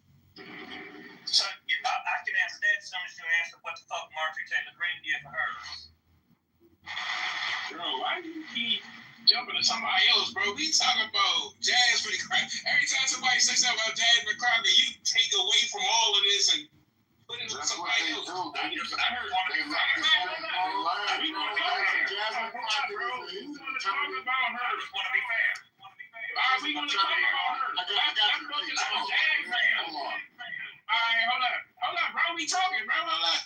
So I can answer that as soon as you answer what the fuck Marjorie Taylor Greene did for hers. Bro, why do you keep jumping to somebody else, bro? We talking about Jasmine Crockett. Every time somebody says something about Jasmine Crockett, you take away from all of this and put it on somebody else. I heard we gonna talk about her. We gonna talk about her. Let's focus on Jasmine. All right, hold up, bro. We talking, bro. Hold up.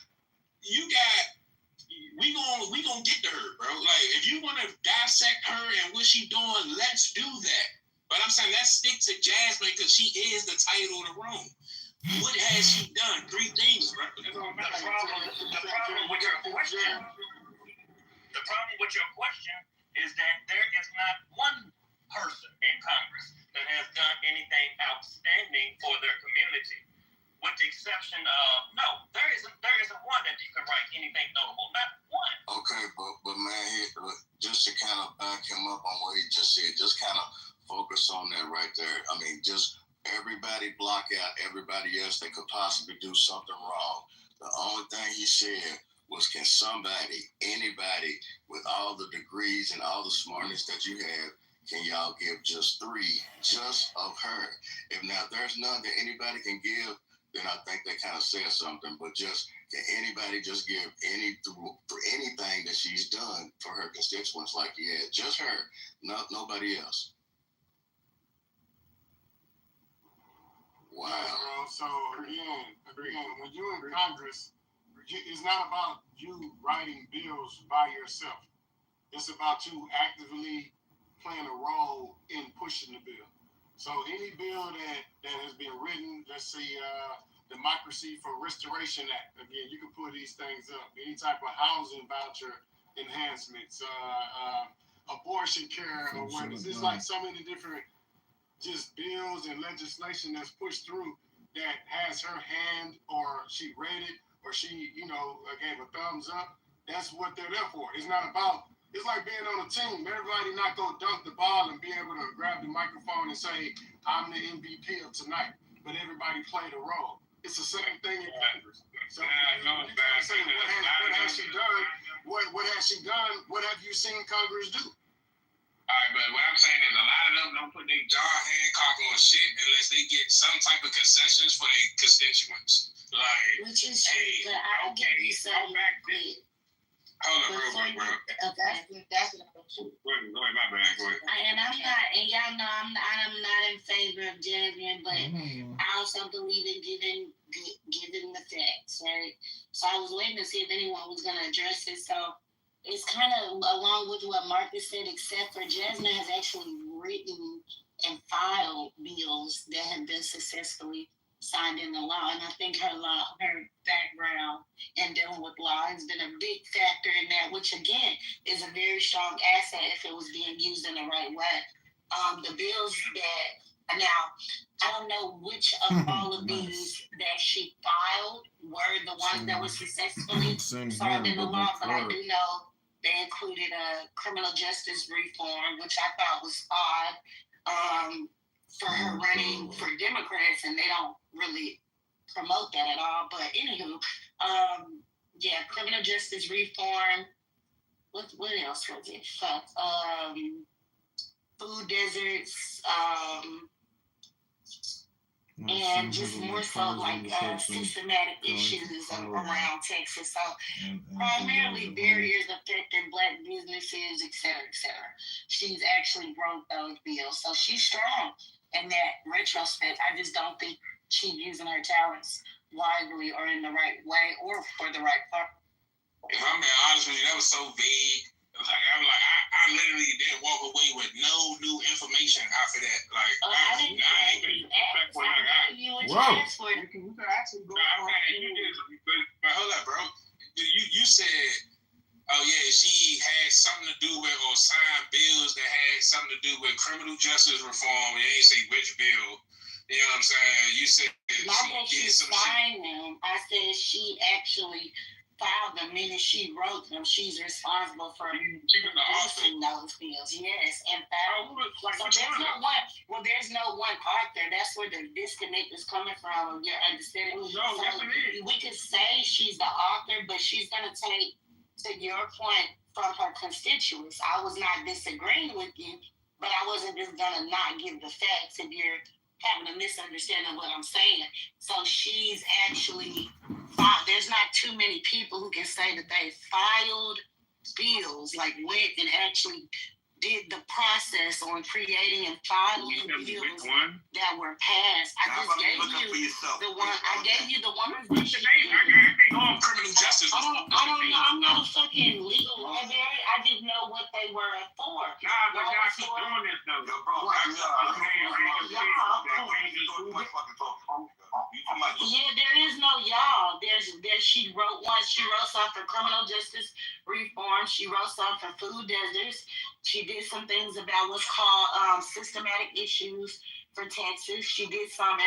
We gonna get to her, bro. Like, if you want to dissect her and what she doing, let's do that. But I'm saying let's stick to Jasmine because she is the title of the room. What has she done? 3 things, bro. The problem with your question is that there is not one person in Congress that has done anything outstanding for their community. With the exception of, no, there isn't one that you can write anything notable, not one. Okay, but man, just to kind of back him up on what he just said, just kind of focus on that right there. I mean, just everybody block out everybody else that could possibly do something wrong. The only thing he said was, can somebody, anybody with all the degrees and all the smartness that you have, can y'all give just 3 just of her? If now there's none that anybody can give, then I think that kind of says something. But just, can anybody just give for anything that she's done for her constituents? Like, yeah, just her, nobody else. Wow. So again, when you're in Congress, it's not about you writing bills by yourself. It's about you actively playing a role in pushing the bill. So any bill that has been written, let's say Democracy for Restoration Act, again, you can put these things up. Any type of housing voucher enhancements, abortion care awareness. It's like so many different just bills and legislation that's pushed through that has her hand, or she read it, or she, gave a thumbs up. That's what they're there for. It's not about, it's like being on a team. Everybody not going to dunk the ball and be able to grab the microphone and say, I'm the MVP of tonight, but everybody played a role. It's the same thing in Congress. So what has she done? What has she done? What have you seen Congress do? All right, but what I'm saying is a lot of them don't put their John Hancock on shit unless they get some type of concessions for their constituents. Like, which is true, but I give you some quick. Hold up, bro. That's what I'm Go ahead, my bad. Go ahead. And I'm not, and y'all know I'm not in favor of Jasmine, but I also believe in giving the facts, right? So I was waiting to see if anyone was going to address it. So it's kind of along with what Marcus said, except for Jasmine has actually written and filed bills that have been successfully signed into law. And I think her background in dealing with law has been a big factor in that, which again is a very strong asset if it was being used in the right way. The bills that, now, I don't know which of all of these that she filed were the ones that were successfully signed into law, but I do know they included a criminal justice reform, which I thought was odd. For her running for Democrats, and they don't really promote that at all. But anywho, criminal justice reform. What else was it? Food deserts, and just more so like systematic issues around Texas. So primarily barriers affecting Black businesses, et cetera, et cetera. She's actually wrote those bills. So she's strong in that retrospect. I just don't think she's using her talents wisely or in the right way or for the right part. If I'm being honest with you, that was so vague. I literally did walk away with no new information after that. Like, I didn't ask you. I gave you a chance for it. You could actually go. But hold up, bro. You said, oh yeah, she had something to do with or signed bills that had something to do with criminal justice reform. You ain't say which bill. You know what I'm saying? You said not that she signed them. I said she actually filed them, meaning she wrote them. She's responsible for producing those bills. Yes, in fact. So there's no one. Well, there's no one author. That's where the disconnect is coming from. Your understanding. We could say she's the author, but she's gonna take, to your point, from her constituents. I was not disagreeing with you, but I wasn't just gonna not give the facts if you're having a misunderstanding of what I'm saying. So she's actually filed. There's not too many people who can say that they filed bills, like went and actually did the process on creating and filing bills that were passed. I just gave you the one. I gave you the one. What's your name? I can't go on criminal justice. I don't know. I'm not a fucking legal library. I didn't know what they were for. Nah, but y'all keep doing this though. Yeah, there is no y'all. There's she wrote one. She wrote something for criminal justice reform. She wrote something for food deserts. She did some things about what's called systematic issues for Texas. She did some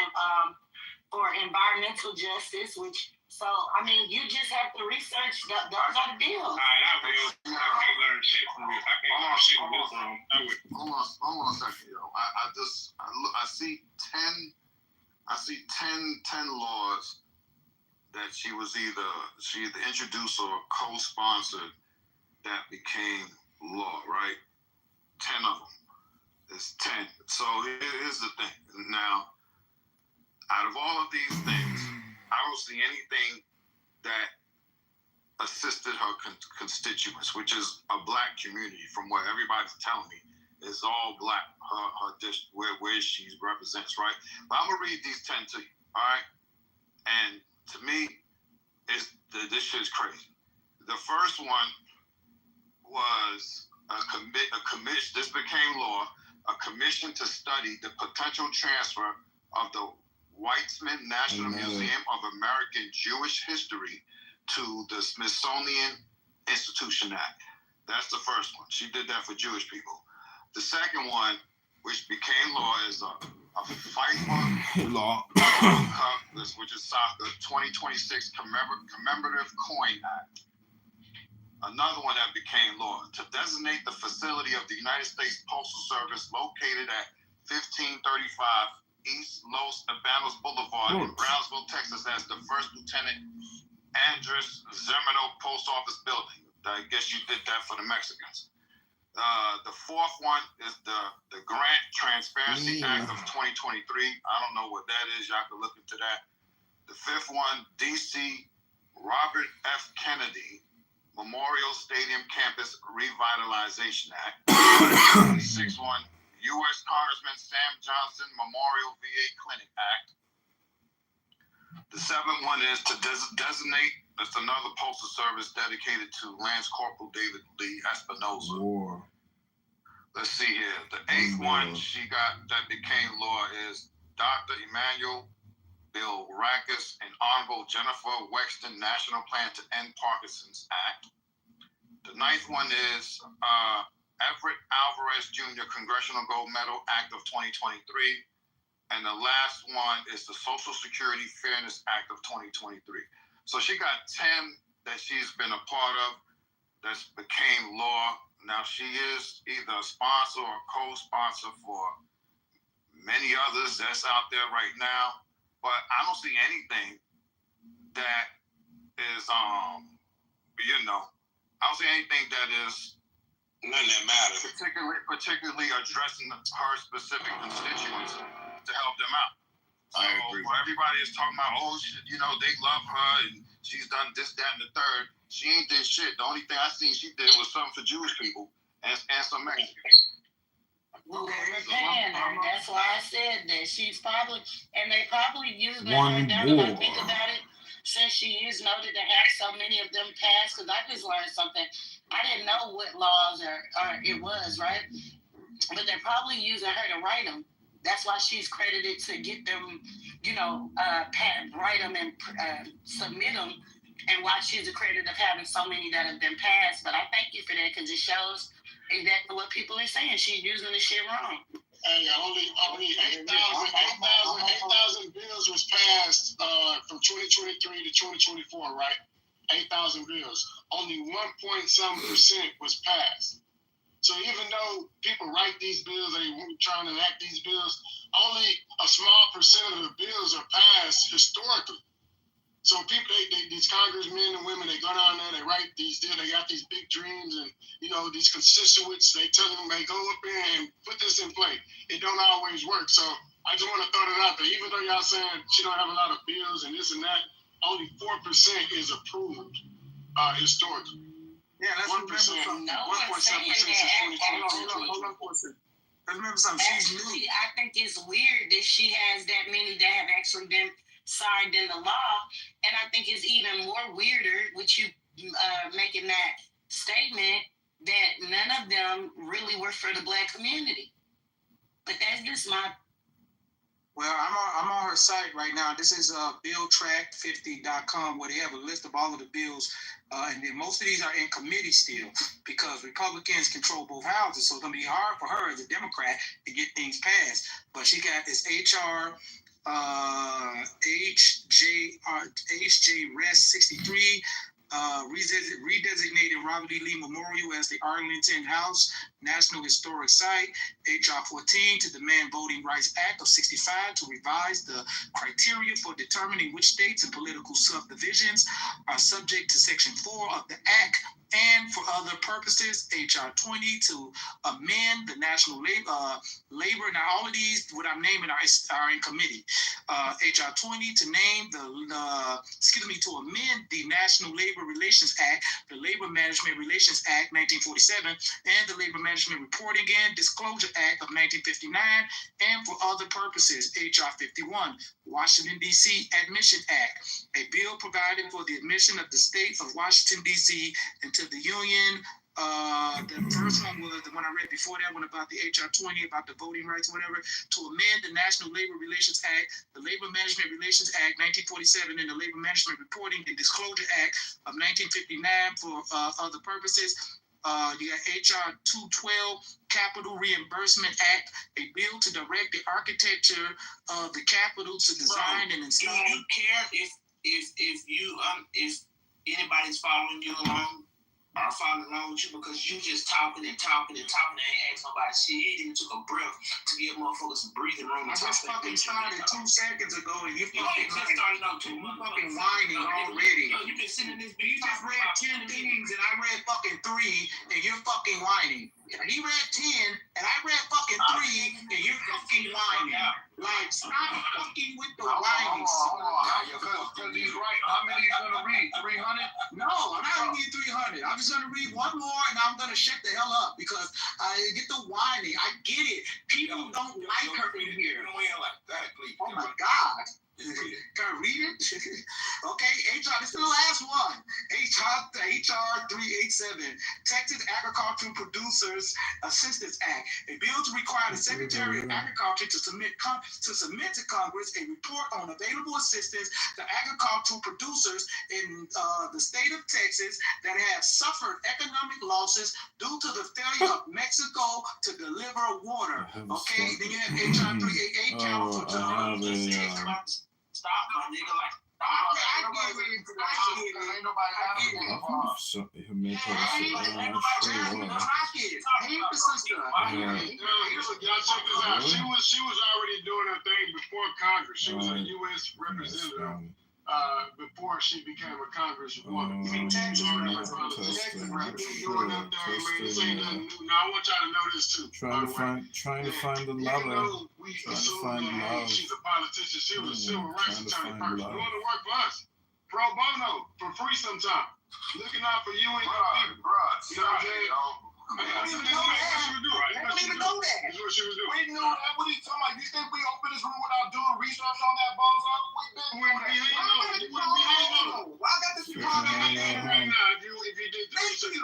for environmental justice, which, so, I mean, you just have to research those are the bills. All right, I can't learn shit from this. I can't learn shit from this room. Hold on a second, yo. I see 10 laws that she either introduced or co-sponsored that became law, right? 10 of them. It's 10. So here's the thing. Now, out of all of these things, I don't see anything that assisted her constituents, which is a black community, from what everybody's telling me. It's all black, her district, where she represents, right? But I'm going to read these 10 to you, all right? And to me, this shit's crazy. The first one was a commission. This became law. A commission to study the potential transfer of the Weitzman National Museum of American Jewish History to the Smithsonian Institution Act. That's the first one. She did that for Jewish people. The second one, which became law, is a FIFA law, which is the 2026 Commemorative Coin Act. Another one that became law, to designate the facility of the United States Postal Service located at 1535 East Los Albanos Boulevard in Brownsville, Texas, as the First Lieutenant Andres Zermino Post Office Building. I guess you did that for the Mexicans. The fourth one is the Grant Transparency Act of 2023. I don't know what that is. Y'all can look into that. The fifth one, D.C. Robert F. Kennedy Memorial Stadium Campus Revitalization Act. The sixth one, U.S. Congressman Sam Johnson Memorial VA Clinic Act. The seventh one is to designate, that's another postal service dedicated to Lance Corporal David Lee Espinosa. Let's see here. The eighth one she got that became law is Dr. Emmanuel Bill Rackus and Honorable Jennifer Wexton National Plan to End Parkinson's Act. The ninth one is Everett Alvarez Jr. Congressional Gold Medal Act of 2023. And the last one is the Social Security Fairness Act of 2023. So she got 10 that she's been a part of that became law. Now she is either a sponsor or co-sponsor for many others that's out there right now. But I don't see anything that is, I don't see anything that is none that matters. Particularly addressing her specific constituents to help them out. So everybody is talking about, they love her and she's done this, that, and the third. She ain't did shit. The only thing I seen she did was something for Jewish people and some Mexicans. Well, that's why I said that she's probably, and they probably use that right now when I think about it, since she is noted to have so many of them passed, because I just learned something. I didn't know what laws or it was, right? But they're probably using her to write them. That's why she's credited to get them, write them and submit them, and why she's accredited of having so many that have been passed. But I thank you for that because it shows exactly what people are saying. She's using the shit wrong. Hey, only 8,000 bills was passed from 2023 to 2024, right? 8,000 bills. Only 1.7% was passed. So even though people write these bills, they trying to enact these bills, only a small percent of the bills are passed historically. So people, these congressmen and women, they go down there, they write these deals, they got these big dreams, and these constituents, they tell them they go up there and put this in play. It don't always work. So I just want to throw that out there. Even though y'all saying she don't have a lot of bills and this and that, only 4% is approved historically. Yeah, let's 1%, remember something. 1.7% since 2022. Hold on for a second. Let's remember something. She's new. I think it's weird that she has that many that have actually been signed in the law, and I think it's even more weirder with you making that statement that none of them really were for the Black community. But that's just my. Well, I'm on her site right now. This is billtrack50.com, where they have a list of all of the bills, and then most of these are in committee still because Republicans control both houses, so it's gonna be hard for her as a Democrat to get things passed. But she got this HR HJ Res 63. Redesignated Robert E. Lee Memorial as the Arlington House National Historic Site. HR 14 to demand Voting Rights Act of 65 to revise the criteria for determining which states and political subdivisions are subject to Section 4 of the Act. And for other purposes, HR 20 to amend the National Labor. Now, all of these, what I'm naming, are in committee. HR 20 to name to amend the National Labor Relations Act, the Labor Management Relations Act 1947, and the Labor Management Reporting and Disclosure Act of 1959, and for other purposes, HR 51, Washington, D.C. Admission Act, a bill providing for the admission of the state of Washington, D.C. into the Union. The first one was the one I read before that one about the HR 20, about the voting rights, whatever, to amend the National Labor Relations Act, the Labor Management Relations Act 1947, and the Labor Management Reporting and Disclosure Act of 1959 for other purposes. You got HR 212, Capital Reimbursement Act, a bill to direct the architecture of the Capitol to design and install. Do you care if anybody's following you along? Are following along with you because you just talking and ain't ask nobody shit. You even took a breath to give motherfuckers some breathing room. I just fucking started 2 seconds ago and you fucking started out 2 months. Fucking whining already. You've been sitting in this bitch. You just read 10 things and I read fucking 3 and you're fucking whining. He read 10 and I read fucking 3 and you're fucking whining. Like, stop fucking with the whining. Because he's right. How many are you going to read? 300? No, I'm not going to read 300. I'm just going to read one more and I'm going to shut the hell up because I get the whining. I get it. People don't like her in here. Oh my God. Can I read it? Okay, this is the last one. HR 387, Texas Agricultural Producers Assistance Act, a bill to require the Secretary of Agriculture to submit to Congress a report on available assistance to agricultural producers in the state of Texas that have suffered economic losses due to the failure of Mexico to deliver water. Okay, then you have HR 388, Council to Stop, my nigga. Like, She was already doing her thing before Congress. She was a U.S. representative before she became a congresswoman. This ain't nothing new. Now I want y'all to know this too. Trying to find the lover. She's a politician. She was a civil rights attorney first. Doing the work for us. Pro bono, for free sometimes. Looking out for you and your people. You know what I'm saying? I don't even know that. What she was doing. We knew that. What are you talking about? You think we open this room without doing research on that bozo? We wouldn't be hating on it. Why I got this problem right now? If you did the research.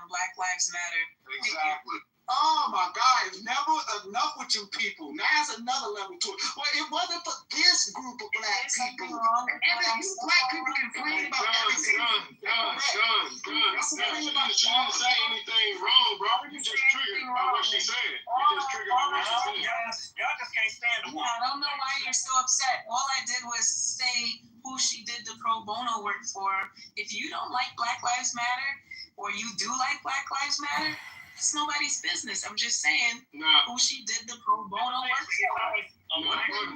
Black Lives Matter. Exactly. Oh my God, it's never enough with you people. Now it's another level to it. Well, it wasn't for this group of black people. Black people complain about everything. John, she didn't say anything wrong, bro. You just triggered by what she said. You just triggered by what she said. Y'all just can't stand the Yeah, I don't know why you're so upset. All I did was say who she did the pro bono work for. If you don't like Black Lives Matter, or you do like Black Lives Matter, it's nobody's business. I'm just saying who she did the pro bono work for. Hold on, Don.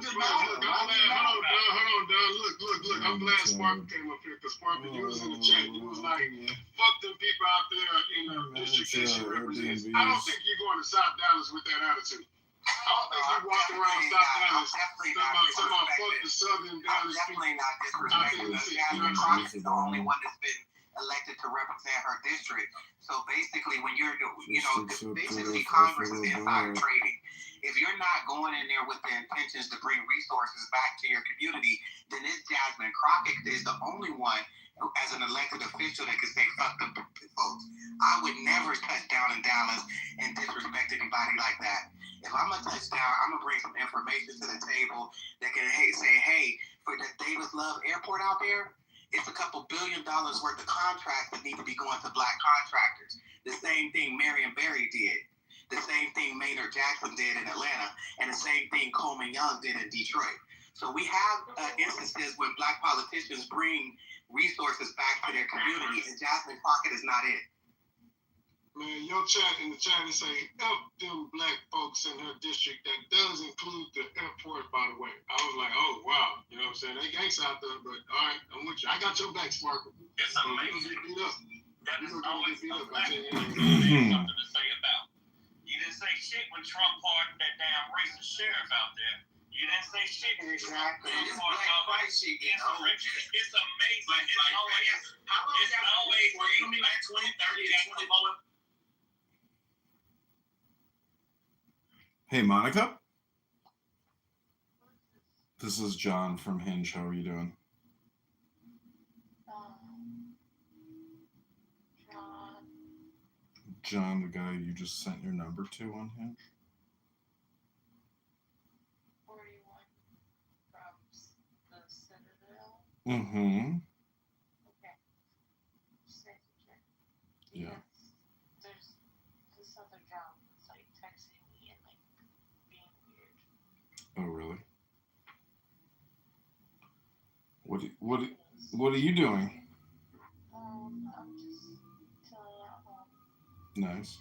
Look. I'm glad Spark came up here because Spark, you was in the chat. You was like, fuck them people out there in the district that she represents. I don't think you're going to South Dallas with that attitude. I don't think you walk around South Dallas talking about fuck the Southern Dallas people. Definitely not disrespecting. Jasmine Crockett is the only one that's been elected to represent her district. So basically, when you're, basically Congress is insider trading. If you're not going in there with the intentions to bring resources back to your community, then this Jasmine Crockett is the only one who, as an elected official, that can say fuck the folks. I would never touch down in Dallas and disrespect anybody like that. If I'm gonna touch down, I'm gonna bring some information to the table that can say, hey, for the Davis Love Airport out there, it's a couple $2 billion worth of contracts that need to be going to black contractors. The same thing Marion Barry did. The same thing Maynard Jackson did in Atlanta. And the same thing Coleman Young did in Detroit. So we have instances when black politicians bring resources back to their community, and Jasmine Crockett is not it. Man, your chat in the chat is saying, help them black folks in her district. That does include the airport, by the way. I was like, oh, wow. You know what I'm saying? They gangs out there, but all right, I'm with you. I got your back, Sparkle. It's amazing. Beat up. That is always beat up. something to say about. You didn't say shit when Trump pardoned that damn racist sheriff out there. You didn't say shit. Exactly. It's amazing. It's always me like 20, 30, 20 Hey, Monica. This is John from Hinge. How are you doing? John, the guy you just sent your number to on Hinge? 41 from the Citadel. Mm-hmm. Okay. Yeah. There's this other job that's like texting me and like being weird. Oh, really? What are you doing? I'm just chilling at home. Nice.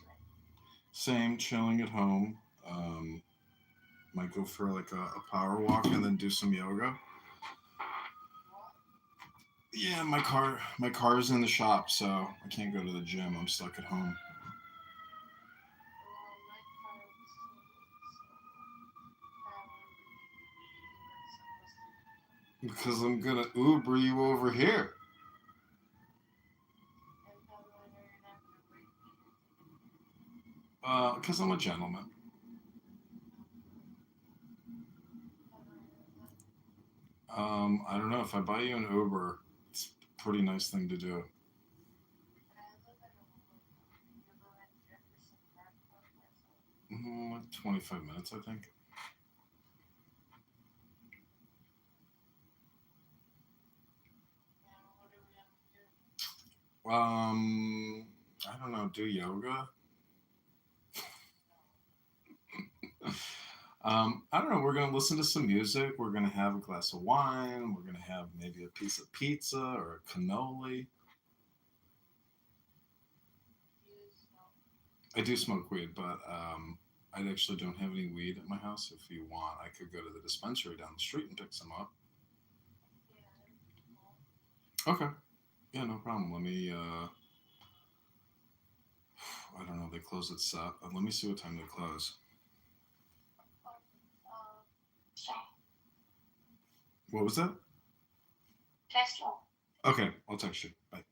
Same, chilling at home. Might go for like a power walk and then do some yoga. Yeah, my car's in the shop, so I can't go to the gym. I'm stuck at home. Because I'm gonna Uber you over here. Because I'm a gentleman. I don't know, if I buy you an Uber, it's a pretty nice thing to do. Like 25 minutes, I think. I don't know, do yoga? I don't know, we're going to listen to some music, we're going to have a glass of wine, we're going to have maybe a piece of pizza or a cannoli. I do smoke weed, but I actually don't have any weed at my house. If you want, I could go to the dispensary down the street and pick some up. Okay. Yeah, no problem. Let me, I don't know, they close at 7. Let me see what time they close. What was that? Text you. Okay, I'll text you. Bye.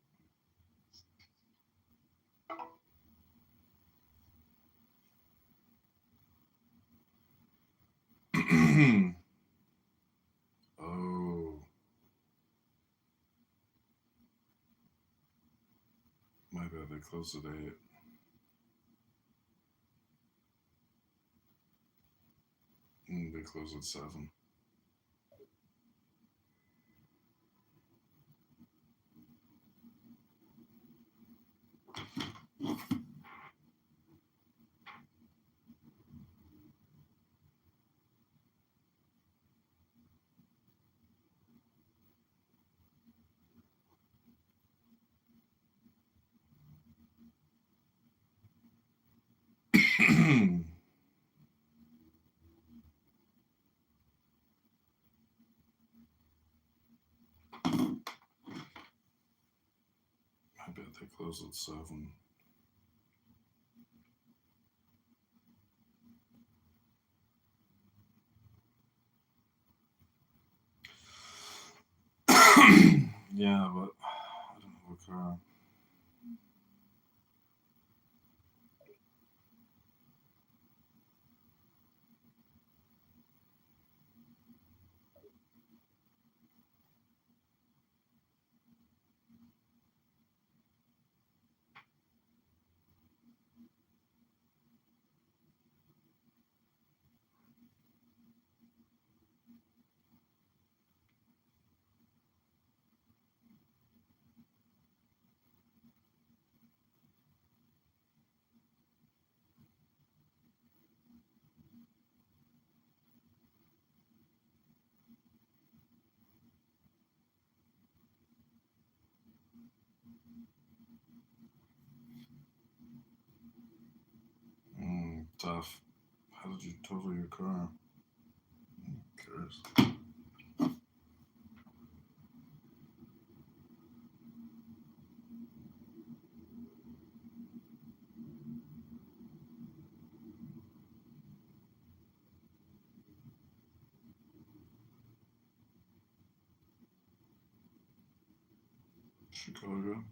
Oh. My bad, big close at 8. They close at 7. I bet they close at 7. Yeah, but I don't have a car. Tough. How did you total your car? Who cares? Chicago.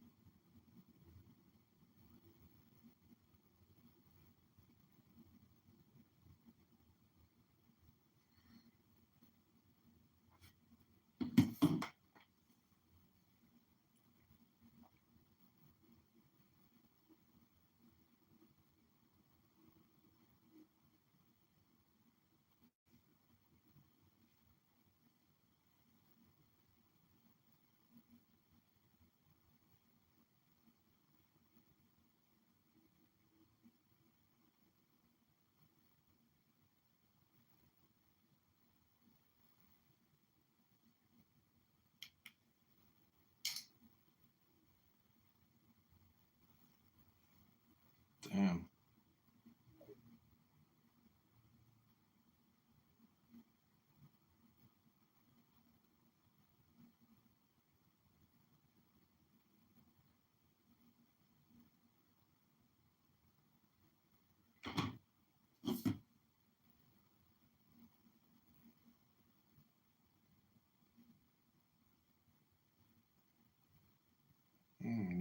Damn.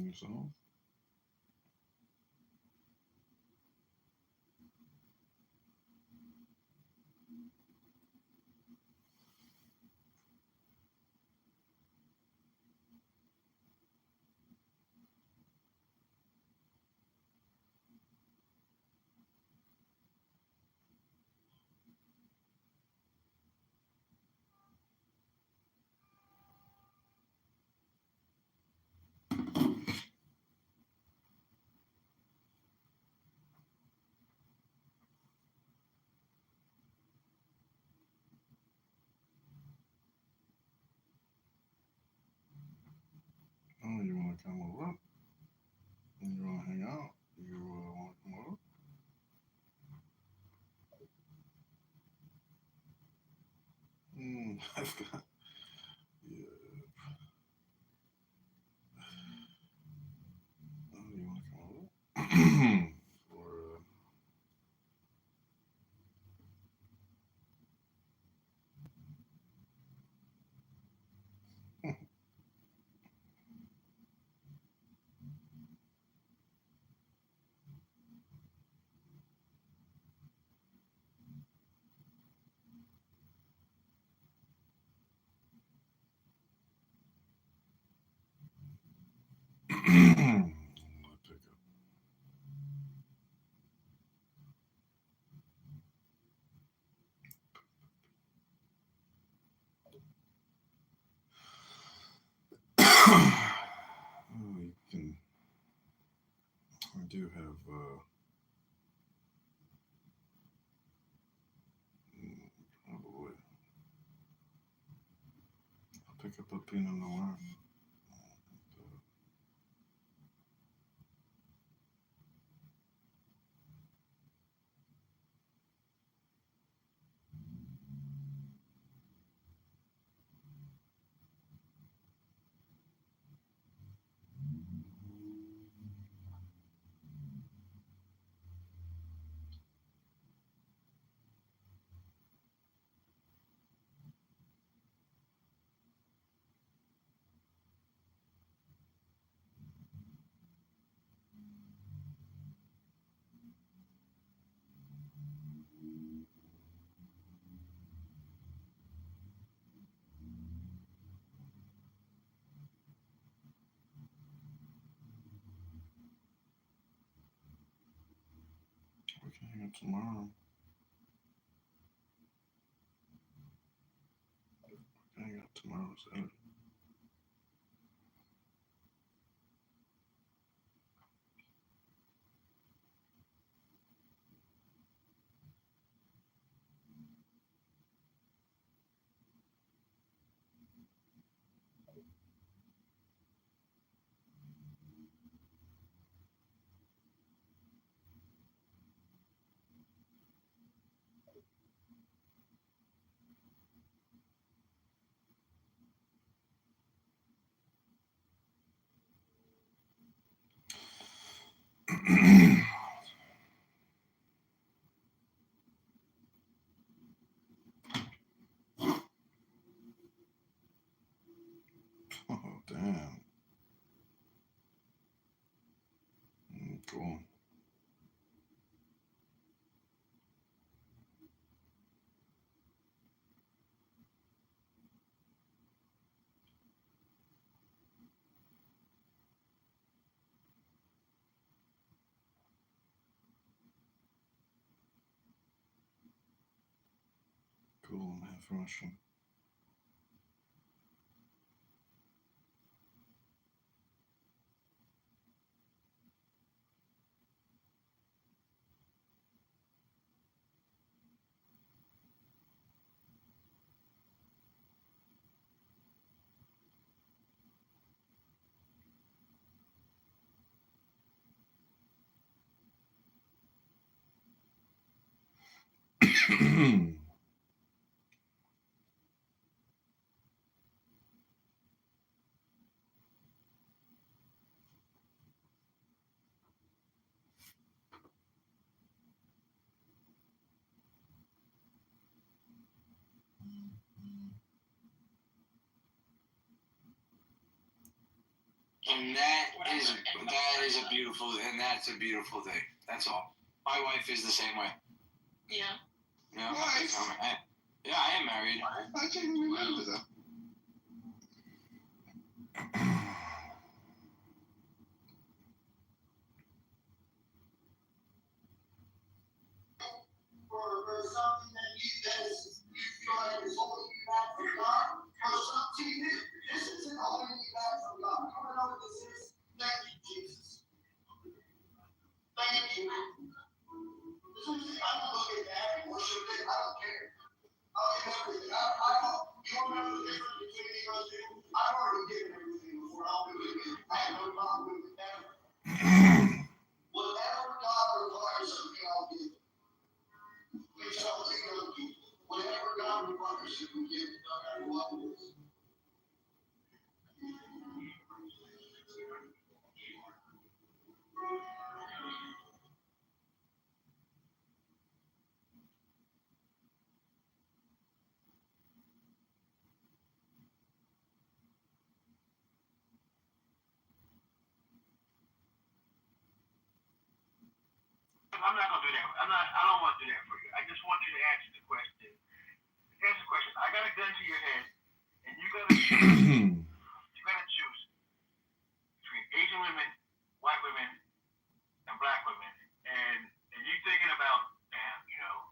Yourself? Oh, you want to come over? You want to hang out? You want to come over? I've got. Yeah. Oh, you want to come over? Or. I do have probably. I'll pick up a Pinot Noir. We can hang out tomorrow. We can hang out tomorrow, Saturday. Oh, damn. Cool. Cool, I'm half Russian. And that's a beautiful thing. That's all. My wife is the same way. Yeah. Yeah. Yeah, I am married. I can't even remember that. For something that you feel like is holding you back from God, for something this isn't holding you back from God. You wanna know what this is? Thank you, Jesus. Thank you. I don't look at that and worship it. I don't care. Everything. I don't. You want to know the difference between me and those two? I've already given everything before. I'll do it again. I have no problem with it ever. Whatever God requires of me, I'll give it. Please tell the other people. Whatever God requires of me, give it. No matter what it is. I'm not gonna do that. I don't want to do that for you. I just want you to answer the question. Answer the question. I got a gun to your head, and you gotta choose between Asian women, white women, and black women. And you thinking about, damn,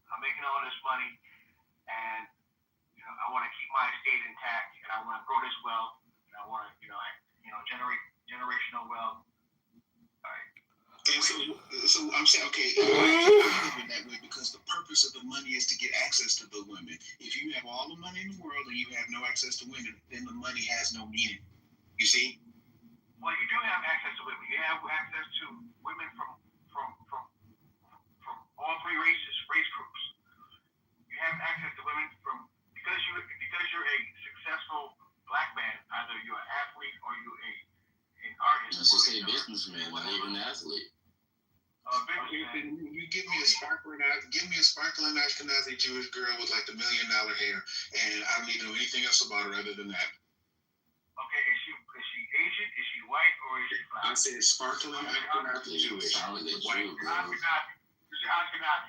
I'm making all this money, and I want to keep my estate intact, and I want to grow this wealth, and I want to, generate generational wealth. All right. And so I'm saying, okay, I believe in that way because the purpose of the money is to get access to the women. If you have all the money in the world and you have no access to women, then the money has no meaning. You see? Well, you do have access to women. You have access to women from all three race groups. You have access to women from because you're a successful black man. Either you're an athlete or you're an artist. Let's just say businessman, not even an athlete. You give me a sparkling Ashkenazi Jewish girl with like the $1 million hair, and I don't need to know anything else about her other than that. Okay, is she Asian? Is she white or is she black? I said sparkling Ashkenazi Jewish. White. Ashkenazi.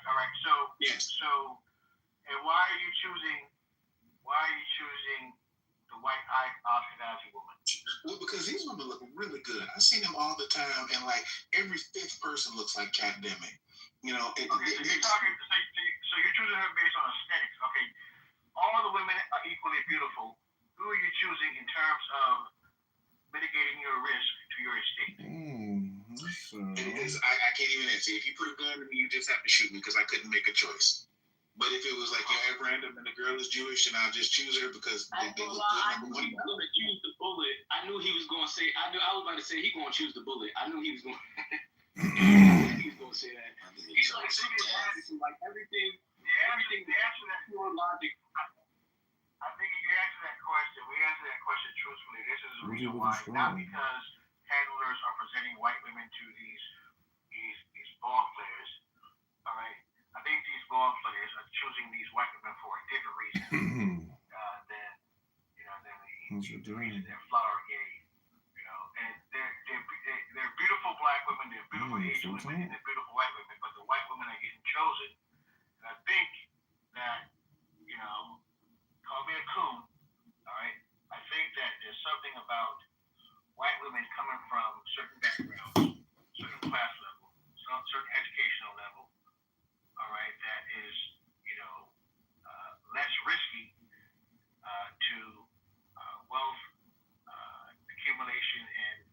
All right. So yes. So, and why are you choosing the white Ashkenazi woman? Well, because these women look really good. I see them all the time, and like every fifth person looks like Kat Demme. You know. So you're choosing her based on aesthetics. Okay. All the women are equally beautiful. Who are you choosing in terms of mitigating your risk to your estate? I can't even answer. If you put a gun to me, you just have to shoot me because I couldn't make a choice. But if it was like at random and the girl is Jewish, and I'll just choose her because they look good. I knew he was going to choose the bullet. I knew he was going to say. I was about to say he's going to choose the bullet. I knew he was going. He was going to say that. He's like everything. Everything. The answer that pure logic. I think if you answer that question, we answer that question truthfully. This is the reason why, not because handlers are presenting white women to these ball players. All right. I think these ball players are choosing these white women for a different reason than the reason they're flower gay. You know, and they're beautiful black women, they're beautiful Asian women, and they're beautiful white women. But the white women are getting chosen. And I think that, you know, call me a coon. All right. I think that there's something about white women coming from certain backgrounds, certain class level, certain educational level. All right, that is, you know, less risky to wealth accumulation and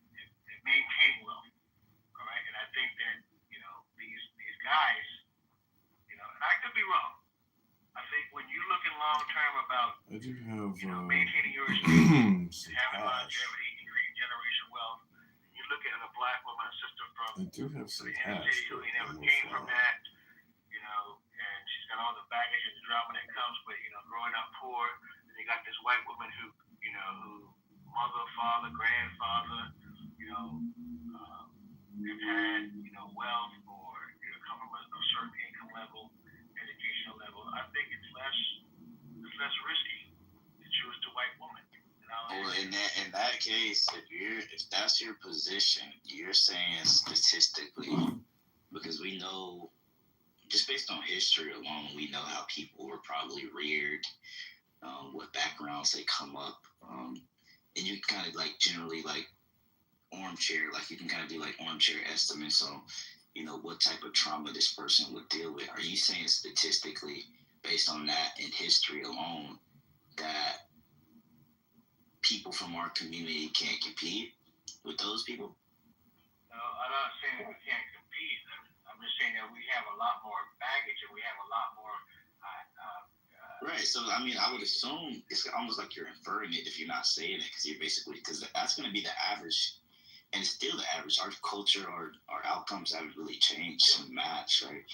maintaining wealth. All right, and I think that, you know, these guys, you know, and I could be wrong. I think when you're looking long term about maintaining your estate, having longevity, and creating generational wealth, you look at a black woman, a sister from the inner city who never came from that. And she's got all the baggage and the drama that comes with, you know, growing up poor. And you got this white woman who mother, father, grandfather, you know, have had, you know, wealth or, you know, come from a certain income level, educational level. I think it's less risky to choose the white woman. Well, in that case, if that's your position, you're saying statistically, because we know. Just based on history alone, we know how people were probably reared, what backgrounds they come up, and you kind of like generally like armchair, like you can kind of do like armchair estimates on, you know, what type of trauma this person would deal with. Are you saying statistically, based on that in history alone, that people from our community can't compete with those people? No, I'm not saying that we can't compete. I'm just saying that we have a lot more baggage and we have a lot more. Right. So, I mean, I would assume it's almost like you're inferring it if you're not saying it, because that's going to be the average, and it's still the average. Our culture, our outcomes haven't really changed so much, right?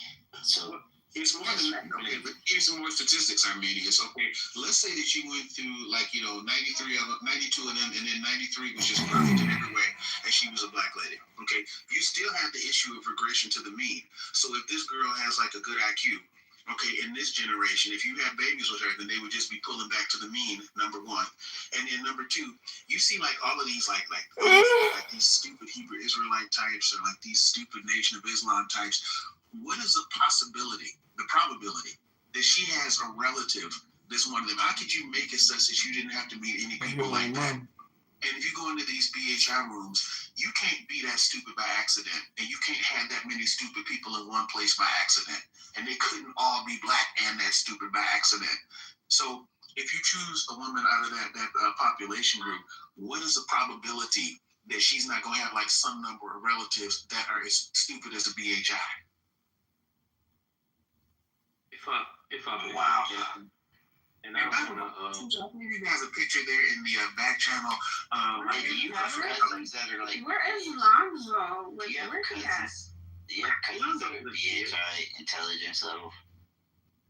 So. It's more than that. Okay, but here's some more statistics, Armenius. Okay, let's say that you went through 92 of them, and then 93 was just perfect in every way, and she was a black lady. Okay, you still have the issue of regression to the mean. So if this girl has like a good IQ, okay, in this generation, if you had babies with her, then they would just be pulling back to the mean, number one. And then number two, you see like all of these like these stupid Hebrew Israelite types or like these stupid Nation of Islam types. What is the possibility, the probability that she has a relative that's one of them? How could you make it such that you didn't have to meet any people like that? And if you go into these BHI rooms, you can't be that stupid by accident. And you can't have that many stupid people in one place by accident. And they couldn't all be black and that stupid by accident. So if you choose a woman out of that population group, what is the probability that she's not gonna have like some number of relatives that are as stupid as a BHI. If I wow. And I wanna I think you guys a picture there in the back channel. Right, do you have cousins that are like? Where is Lonzo? Like, Yeah, where he at? Yeah, cousins that are BHI intelligence level.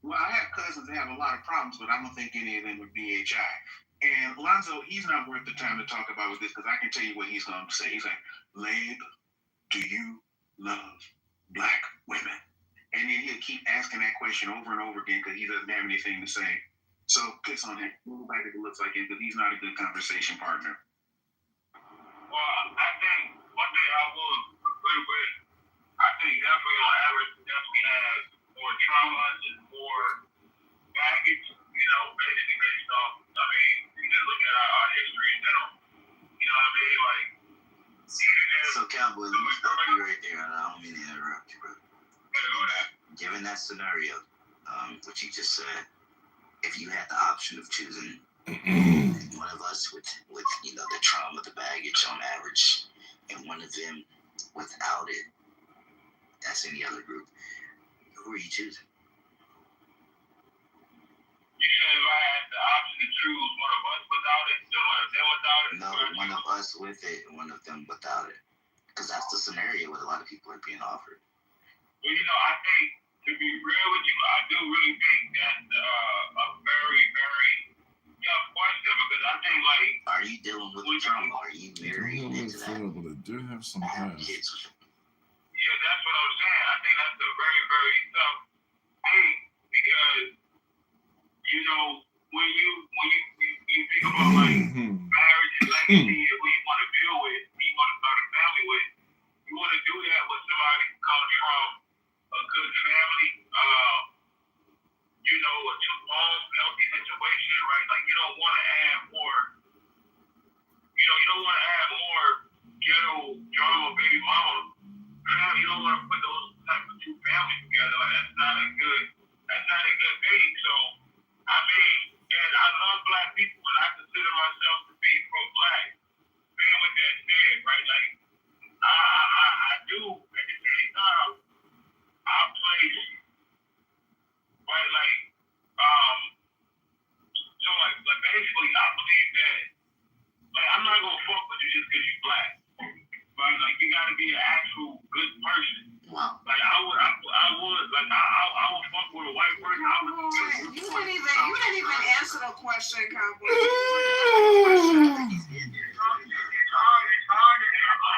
Well, I have cousins that have a lot of problems, but I don't think any of them are BHI. And Lonzo, he's not worth the time to talk about with this because I can tell you what he's going to say. He's like, Labe, do you love black women? And then he'll keep asking that question over and over again because he doesn't have anything to say. So piss on him. Nobody that looks like him because he's not a good conversation partner. Well, I think one thing I will agree with, I think definitely on average, definitely has more trauma and more baggage, basically based off, you just look at our history in general. You know what I mean? Like, so Cowboy, let me stop you right there. I don't mean to interrupt you, bro. Given that scenario, what you just said, if you had the option of choosing one of us with the trauma, the baggage on average, and one of them without it, that's any other group, who are you choosing? You said if I had the option to choose one of us without it, and one of them without it? No, one of us with it and one of them without it. Because that's the scenario what a lot of people are being offered. Well, I think, to be real with you, I do really think that's a very, very tough question because I think, like... Are you dealing with trauma? Are you married into that? But it did have some past. Yeah, that's what I'm saying. I think that's a very, very tough thing because, when you think about, like, marriage and legacy and who you want to build with, who you want to start a family with, you want to do that with somebody who comes from a good family, a two-home, healthy situation, right? Like, you don't want to add more, ghetto drama, baby mama. You don't want to put those type of two families together. Like, that's not a good thing. So, and I love black people, and I consider myself to be pro-black. Man, with that said, right, like, I do, at the same time, I place, right, like, so, like, basically, I believe that, like, I'm not going to fuck with you just because you're black. Right, like, you got to be an actual good person. Wow. Like, I would, I would fuck with a white person. You didn't even answer the question, Cowboy. It's hard to answer.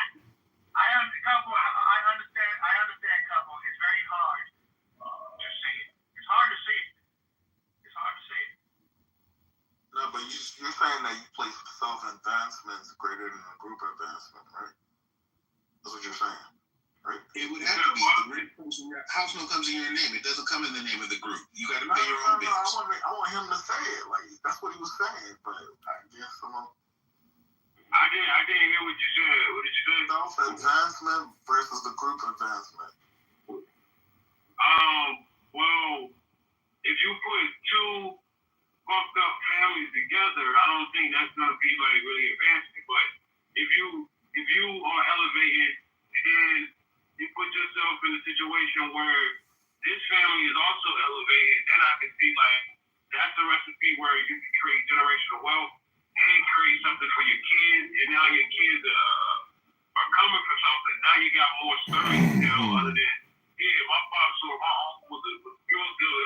I understand, Cowboy. It's very hard to say it. It's hard to say it. No, but you're saying that you place self-advancement greater than a group advancement, right? That's what you're saying, right? It would have to be. The house note comes in your name. It doesn't come in the name of the group. You got to pay your own bills. I want him to say it. Like, that's what he was saying, but I guess I didn't hear what you said. What did you say? Self-advancement versus the group advancement. Well, if you put two fucked up families together, I don't think that's gonna be like really advancing. But if you are elevated and then you put yourself in a situation where this family is also elevated, then I can see like that's a recipe where you can create generational wealth and create something for your kids, and now your kids are coming for something. Now you got more stories to tell other than, my pops or my uncle was a drug dealer,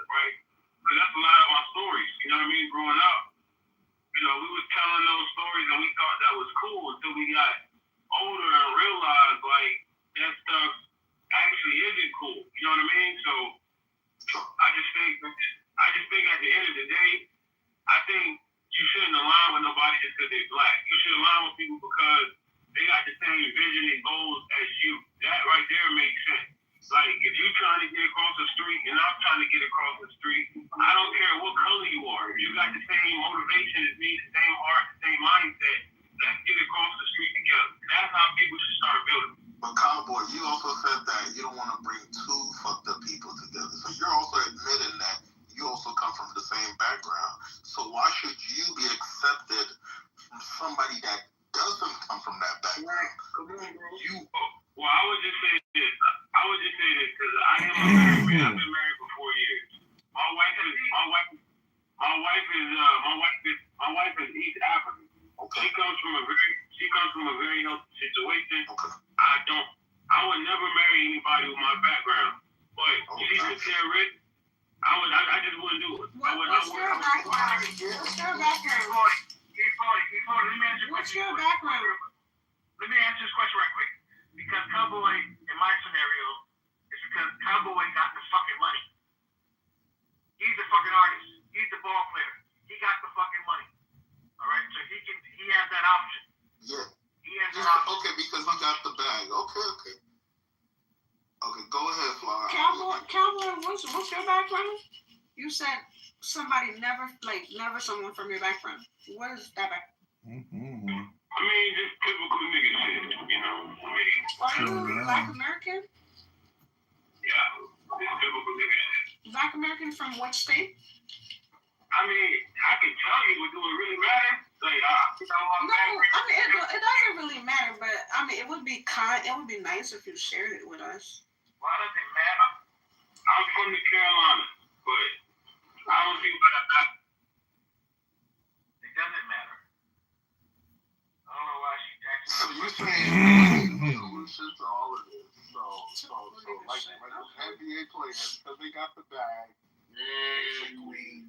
right? Because that's a lot of our stories, you know what I mean, growing up. We was telling those stories and we thought that was cool until we got older and realized, like, that stuff actually isn't cool, you know what I mean? So, I just think at the end of the day, I think you shouldn't align with nobody just because they're black. You should align with people because they got the same vision and goals as you. That right there makes sense. Like, if you're trying to get across the street and I'm trying to get across the street, I don't care what color you are. If you got the same motivation as me, the same heart, the same mindset, let's get across the street together. That's how people should start building. But Cowboy, you also said that you don't want to bring two fucked up people together. So you're also admitting that you also come from the same background. So why should you be accepted from somebody that doesn't come from that this. I would just say this because I am a married man. I've been married for 4 years. My wife is East African. Okay. She comes from a very healthy situation. Okay. I would never marry anybody with my background. But if she sits there rich, I just wouldn't do it. What's your background? What's your background? What's your background? Let me answer this question right quick. Because Cowboy, in my scenario, is because Cowboy got the fucking money. He's the fucking artist. He's the ball player. He got the fucking money. All right, so he has that option. Yeah. He has that option. Okay, because he got the bag. Okay. Okay, go ahead, Fly. Cowboy, what's your background? You said never someone from your background. What is that background? I mean, just typical nigga shit, you know. Are you Black American? Yeah, just typical nigga shit. Black American from what state? I mean, I can tell you, but do it really matter? Like, it doesn't really matter, but I mean, it would be nice if you shared it with us. Why does it matter? I'm from the Carolinas, but I don't see what it doesn't matter. I don't know why she actually. So you're saying the solution to all of this? So like NBA players, because they got the bag, basically.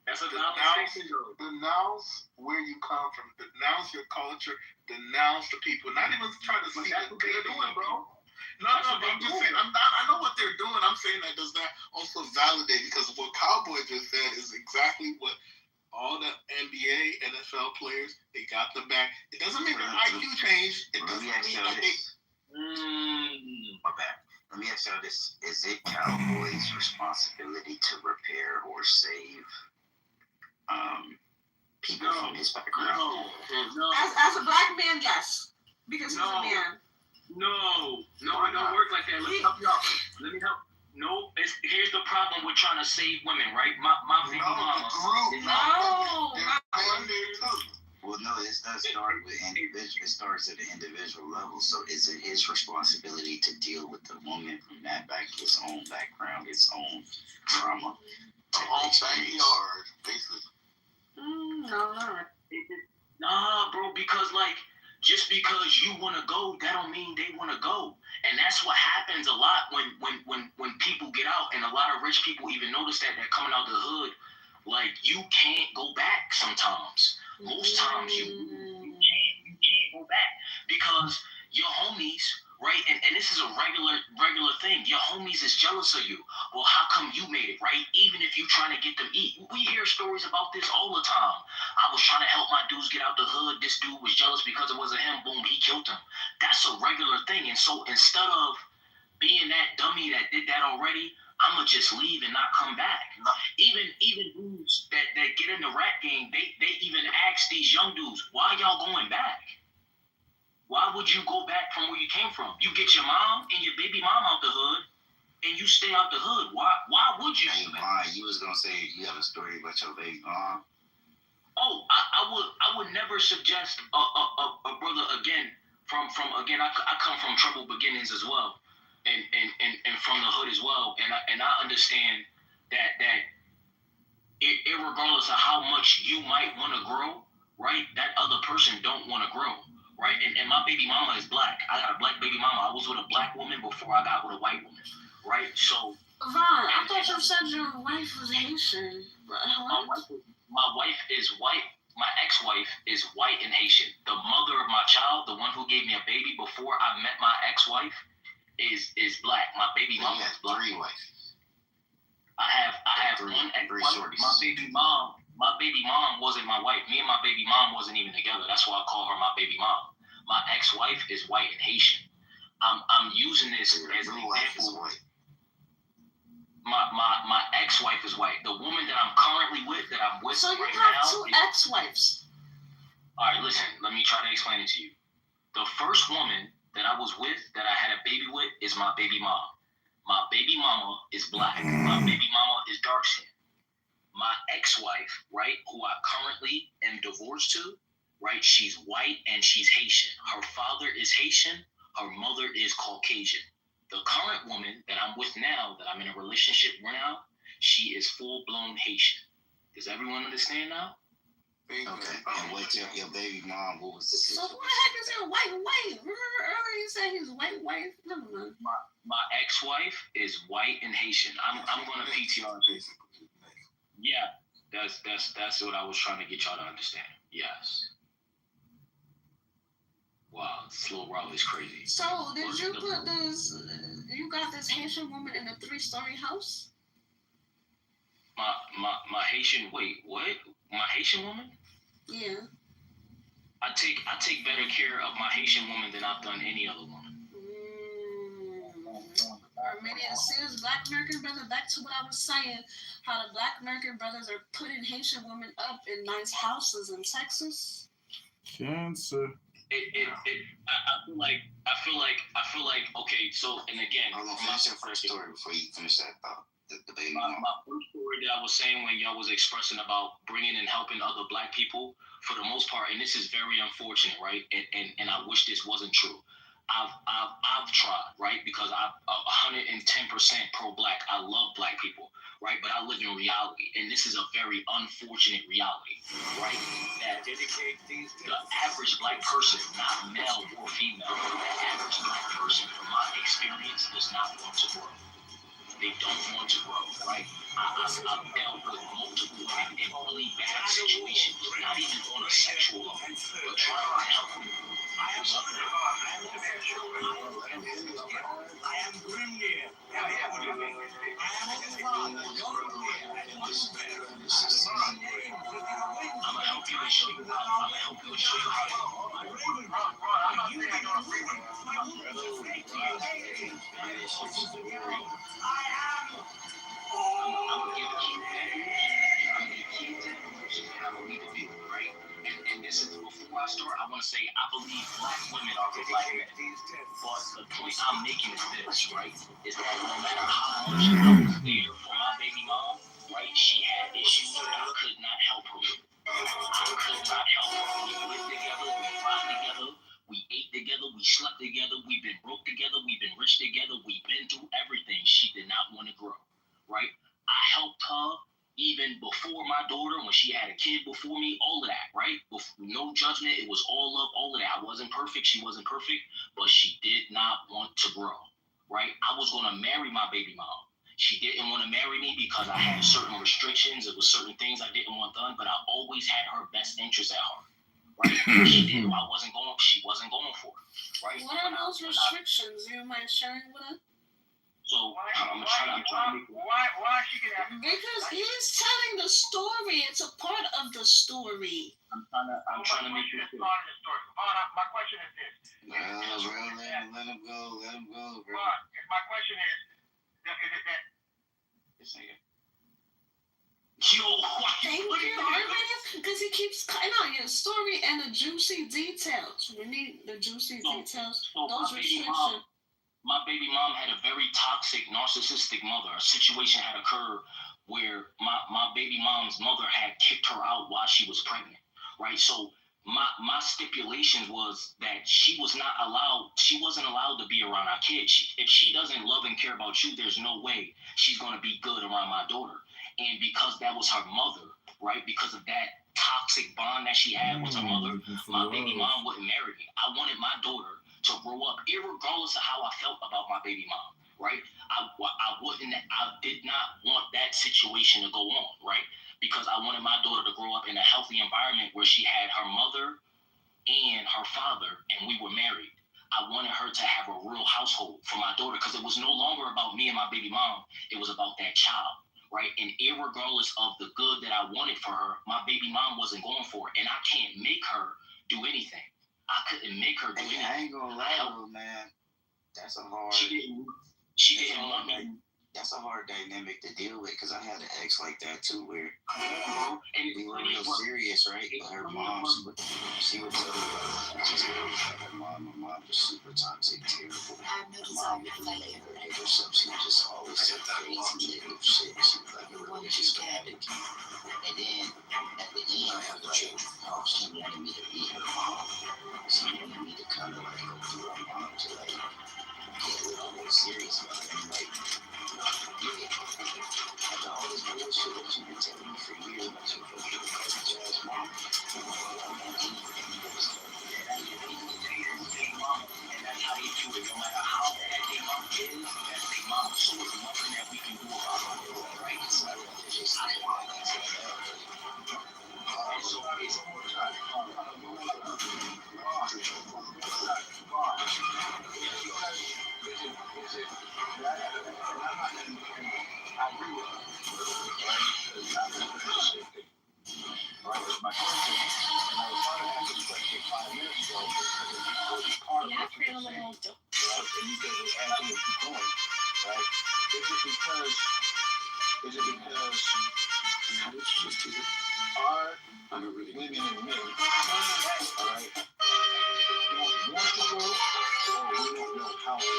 That's a denounce where you come from, denounce your culture, denounce the people. Not even try to see what they're doing, bro. No, but I'm just saying. I know what they're doing. I'm saying that does not also validate, because what Cowboy just said is exactly what all the NBA, NFL players, they got the back. It doesn't mean their IQ changed. It doesn't mean that they. My bad. Let me ask y'all this: is it Cowboy's responsibility to repair or save people from his background? No. As a black man, yes, because he's a man. No, it don't work like that. Let me help you out. No, here's the problem with trying to save women, right? My baby mama. Well, no, it does start with individual. It starts at the individual level. So is it his responsibility to deal with the woman from his own background, his own trauma? Own backyard, basically. No, not right. Nah, bro, because just because you want to go, that don't mean they want to go. And that's what happens a lot when people get out, and a lot of rich people even notice that they're coming out the hood. Like, you can't go back sometimes. Most times you can't go back because your homies, right? And this is a regular thing. Your homies is jealous of you. Well, how come you made it, right? Even if you trying to get them eat. We hear stories about this all the time. I was trying to help my dudes get out the hood. This dude was jealous because it wasn't him. Boom, he killed him. That's a regular thing. And so instead of being that dummy that did that already, I'ma just leave and not come back. Even dudes that get in the rap game, they even ask these young dudes, why y'all going back? Why would you go back from where you came from? You get your mom and your baby mom out the hood, and you stay out the hood. Why would you? Hey, Ma, you was gonna say you have a story about your baby mom. Oh, I would never suggest a brother again from again. I come from troubled beginnings as well, and from the hood as well, and I understand that irregardless of how much you might want to grow, right? That other person don't want to grow. Right, and my baby mama is black. I got a black baby mama. I was with a black woman before I got with a white woman. Right, so. Vaughn, I thought you said your wife was Haitian. My wife is white. My ex-wife is white and Haitian. The mother of my child, the one who gave me a baby before I met my ex-wife, is black. My baby mama is black. Three wives. I have one ex-wife. My baby mom wasn't my wife. Me and my baby mom wasn't even together. That's why I call her my baby mom. My ex-wife is white and Haitian. I'm using this as an example. My ex-wife is white. The woman that I'm currently with, that I'm with so right now. So you have two ex-wives. All right, listen. Let me try to explain it to you. The first woman that I was with, that I had a baby with, is my baby mom. My baby mama is black. My baby mama is dark skinned. My ex-wife, right, who I currently am divorced to, right, she's white and she's Haitian. Her father is Haitian. Her mother is Caucasian. The current woman that I'm with now, that I'm in a relationship with now, she is full-blown Haitian. Does everyone understand now? Okay. And what's your baby mom? What was the So situation? who the heck is your white? Remember earlier you said he's white? Never mind. My ex-wife is white and Haitian. I'm gonna PTR this. Yeah, that's what I was trying to get y'all to understand. Yes. Wow, slow route is crazy. So did you put this? You got this Haitian woman in a 3-story house? My Haitian. Wait, what? My Haitian woman? Yeah. I take better care of my Haitian woman than I've done any other woman. See this Black American brother, back to what I was saying, how the Black American brothers are putting Haitian women up in nice houses in Texas. Cancer. I feel like okay, so and again, I'm gonna finish your first story before you finish that thought. The baby my first story that I was saying when y'all was expressing about bringing and helping other Black people, for the most part, and this is very unfortunate, right? And I wish this wasn't true. I've tried, right? Because I'm 110% pro-Black. I love Black people, right? But I live in reality, and this is a very unfortunate reality, right? That the average Black person, not male or female, the average Black person, from my experience, does not want to grow. They don't want to grow, right? I've dealt with multiple women in really bad situations, not even on a sexual level, but trying to help them. I am Grimnir. What do you mean? I am on the father. I'm gonna help you and show you how. I'm gonna help you and show you how. You get your freedom. My wounds are free to you. I am. I'm gonna give you I'm gonna leave it be, right? And this is before I start. I want to say I believe Black women are the Black men. But the point I'm making is this, right? Is that no matter how much I was there for my baby mom, right? She had issues that I could not help her with. I could not help her. We lived together, we ride together, we ate together, we slept together, we've been broke together, we've been rich together, we've been through everything. She did not want to grow, right? I helped her even before my daughter, when she had a kid before me, all of that, right? No judgment, it was all love, all of that. I wasn't perfect, she wasn't perfect, but she did not want to grow, right? I was going to marry my baby mom. She didn't want to marry me because I had certain restrictions. It was certain things I didn't want done, but I always had her best interest at heart, right? She did. She wasn't going for it, right? What are those restrictions? You mind sharing with us? So I'm trying to why she can have? Because he's telling the story. It's a part of the story. I'm trying to make this part of the story. My question is this. Let him go, bro. My question is it that? Yo, thank you, because he keeps cutting out your story and the juicy details. We need the juicy details. Those restrictions. My baby mom had a very toxic, narcissistic mother. A situation had occurred where my baby mom's mother had kicked her out while she was pregnant, right? So my stipulations was that she wasn't allowed to be around our kids. If she doesn't love and care about you, there's no way she's going to be good around my daughter. And because that was her mother, right? Because of that toxic bond that she had with her mother, my baby mom wouldn't marry me. I wanted my daughter to grow up, irregardless of how I felt about my baby mom, right? I did not want that situation to go on, right? Because I wanted my daughter to grow up in a healthy environment where she had her mother and her father, and we were married. I wanted her to have a real household for my daughter, because it was no longer about me and my baby mom. It was about that child, right? And irregardless of the good that I wanted for her, my baby mom wasn't going for it, and I can't make her do anything. I couldn't make her do anything. I ain't gonna lie, though, man. That's a hard. She didn't want me. That's a hard dynamic to deal with, because I had an ex like that too, where we were real serious, right? But her mom, she would tell me her mom was super toxic, terrible. Her mom would let her hit herself. She would just always say crazy negative shit. She was like a religious fanatic. And then at the end, I was like, oh, she wanted me to be her mom. She wanted me to kind of like go through her mom to like get a little more serious. she been telling me for years that she was a crazy-ass mom. And that's how they do it. No matter how bad their mom is, that's their mom. So there's nothing that we can do about it, right? So it's just and so it's my question, and I was trying to ask this question 5 minutes ago, was part of what you were saying, right? And you said, as you keep going, right? Is it because our women and men, all right, don't want to go, or we don't know how to go?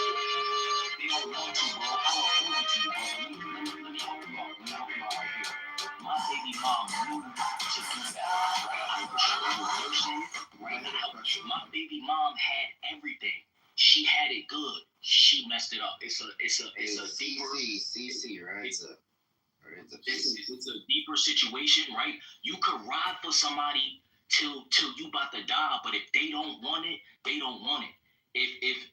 They don't want to go. I will prove it to you, brother. Let me help you out. Right here. My baby mom knew to do that. I could show you a person, right? My baby mom had everything. She had it good. She messed it up. It's a deeper CC, right? It's a deeper situation, right? You could ride for somebody till you about to die, but if they don't want it, they don't want it. If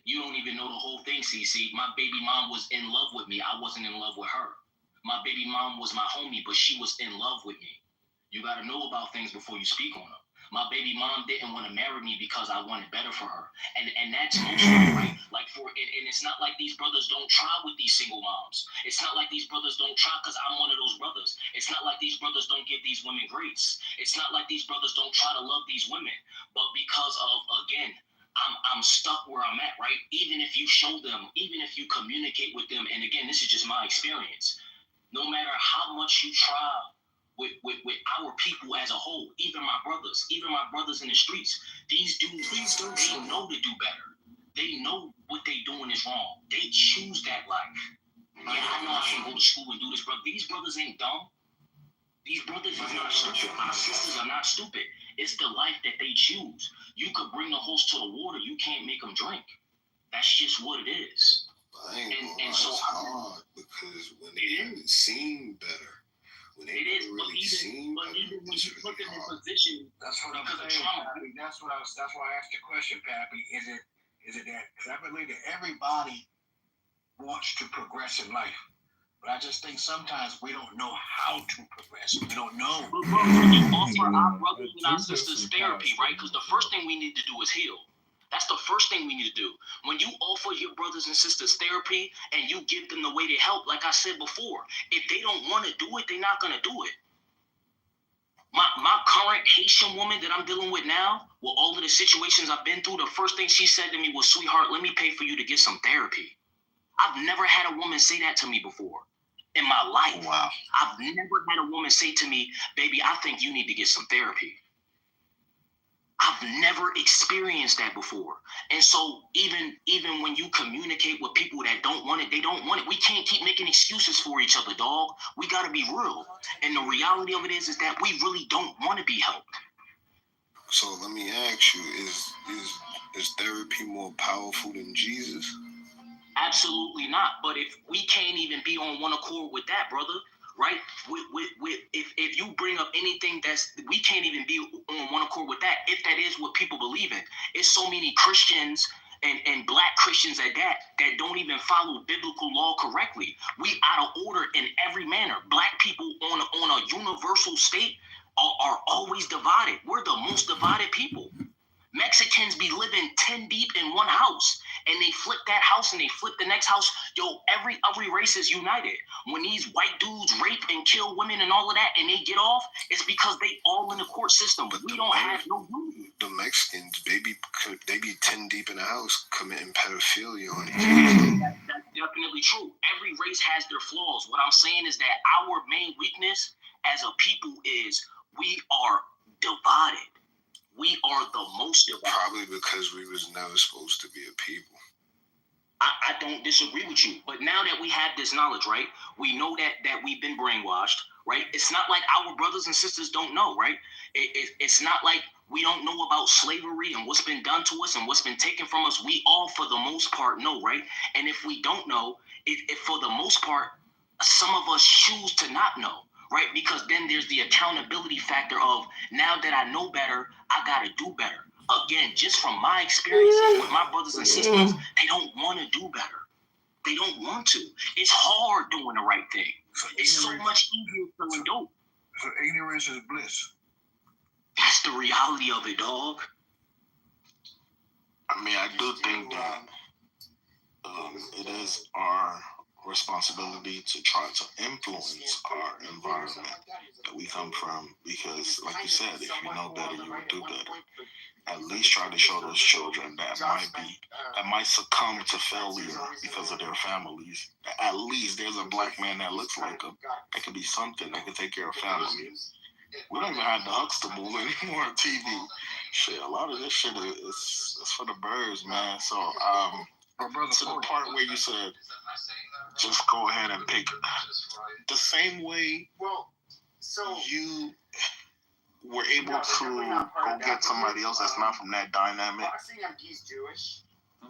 you don't even know the whole thing, CC, my baby mom was in love with me. I wasn't in love with her. My baby mom was my homie, but she was in love with me. You got to know about things before you speak on them. My baby mom didn't want to marry me because I wanted better for her. And that's emotional, right? Like and it's not like these brothers don't try with these single moms. It's not like these brothers don't try because I'm one of those brothers. It's not like these brothers don't give these women grace. It's not like these brothers don't try to love these women. But because of, again, I'm stuck where I'm at, right? Even if you show them, even if you communicate with them, and again, this is just my experience. No matter how much you try with our people as a whole, even my brothers in the streets, these dudes, they know to do better. They know what they doing is wrong. They choose that life. Yeah, I know I can go to school and do this, but these brothers ain't dumb. These brothers are not stupid. Our sisters are not stupid. It's the life that they choose. You could bring the horse to the water. You can't make them drink. That's just what it is. And so it's hard because when they haven't seen better, when they haven't really seen better, even when you put them in position, that's what I'm saying, Pappy. That's why I asked the question, Pappy. Is it that? Because I believe that everybody wants to progress in life. But I just think sometimes we don't know how to progress. We don't know. But when you offer our brothers and our sisters therapy, right? Because the first thing we need to do is heal. That's the first thing we need to do. When you offer your brothers and sisters therapy and you give them the way to help, like I said before, if they don't want to do it, they're not going to do it. My current Haitian woman that I'm dealing with now, with all of the situations I've been through, the first thing she said to me was, "Sweetheart, let me pay for you to get some therapy." I've never had a woman say that to me before in my life. Wow. I've never had a woman say to me, "Baby, I think you need to get some therapy." I've never experienced that before. And so even when you communicate with people that don't want it, they don't want it. We can't keep making excuses for each other, dog. We got to be real. And the reality of it is that we really don't want to be helped. So let me ask you, is therapy more powerful than Jesus? Absolutely not. But if we can't even be on one accord with that, brother, right? If you bring up anything we can't even be on one accord with that, if that is what people believe in. It's so many Christians and black Christians at that don't even follow biblical law correctly. We out of order in every manner. Black people on a universal state are always divided. We're the most divided people. Mexicans be living 10 deep in one house, and they flip that house and they flip the next house. Yo, every race is united. When these white dudes rape and kill women and all of that, and they get off, it's because they all in the court system. But we don't have no unity. The Mexicans, they be 10 deep in the house committing pedophilia on each other. That's definitely true. Every race has their flaws. What I'm saying is that our main weakness as a people is we are divided. We are the most divided. Probably because we was never supposed to be a people. I don't disagree with you. But now that we have this knowledge, right? We know that we've been brainwashed, right? It's not like our brothers and sisters don't know, right? It's not like we don't know about slavery and what's been done to us and what's been taken from us. We all, for the most part, know, right? And if we don't know, if for the most part, some of us choose to not know. right? Because then there's the accountability factor of now that I know better, I gotta do better. Again, just from my experiences with my brothers and sisters, they don't want to do better. They don't want to. It's hard doing the right thing. It's so much easier selling dope. So ignorance is bliss. That's the reality of it, dog. I mean, I do think that it is our responsibility to try to influence our environment that we come from, because like you said, if you know better, you would do better. At least try to show those children that might succumb to failure because of their families. At least there's a black man that looks like them. That could be something that could take care of family. We don't even have the Huxtable anymore on TV. Shit, a lot of this shit is for the birds, man. So to the part where you said just go ahead and pick the same way you were able to go get somebody else that's not from that dynamic, He's Jewish.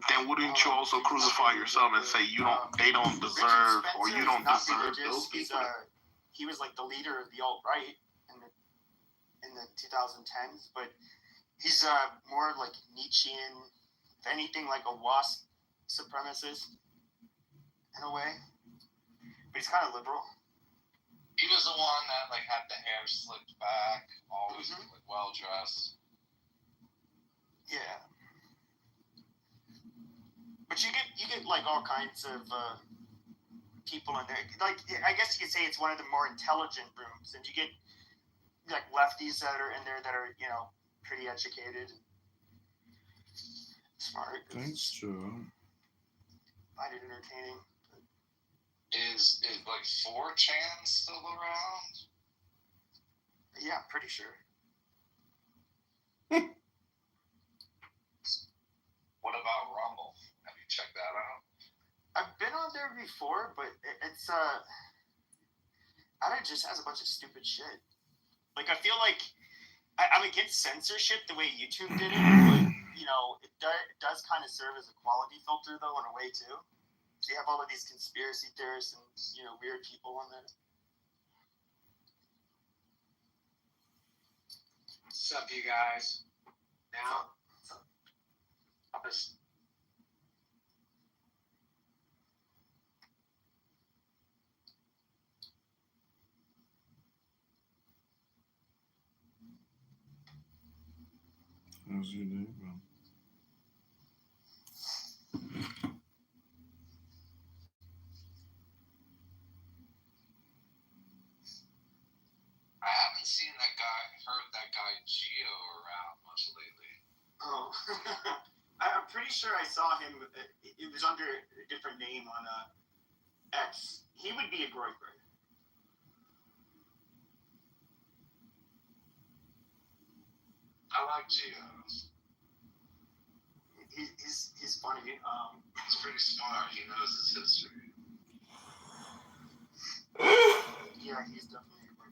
then wouldn't you also crucify yourself and say they don't deserve, or you don't deserve those people? He was like the leader of the alt-right in the 2010s, but he's more like Nietzschean, if anything, like a WASP supremacist in a way. But he's kind of liberal. He was the one that like had the hair slicked back, always like well dressed. Yeah. But you get like all kinds of people in there. Like I guess you could say it's one of the more intelligent rooms, and you get like lefties that are in there that are, you know, pretty educated, smart. Thanks, Joe. Find it entertaining. Is like 4chan still around? Yeah, I'm pretty sure. What about Rumble? Have you checked that out? I've been on there before, but it's I don't know, it just has a bunch of stupid shit. Like I feel like I'm against censorship the way YouTube did it, but you know it does kind of serve as a quality filter though in a way too. So you have all of these conspiracy theorists and, you know, weird people on there. What's up, you guys? Now, I'll just... How's your day, bro? I haven't seen heard that guy Gio around much lately. Oh, I'm pretty sure I saw him. It was under a different name on X. He would be a broker. I like Gio. He's funny. He's pretty smart. He knows his history. Yeah, he's definitely a broker.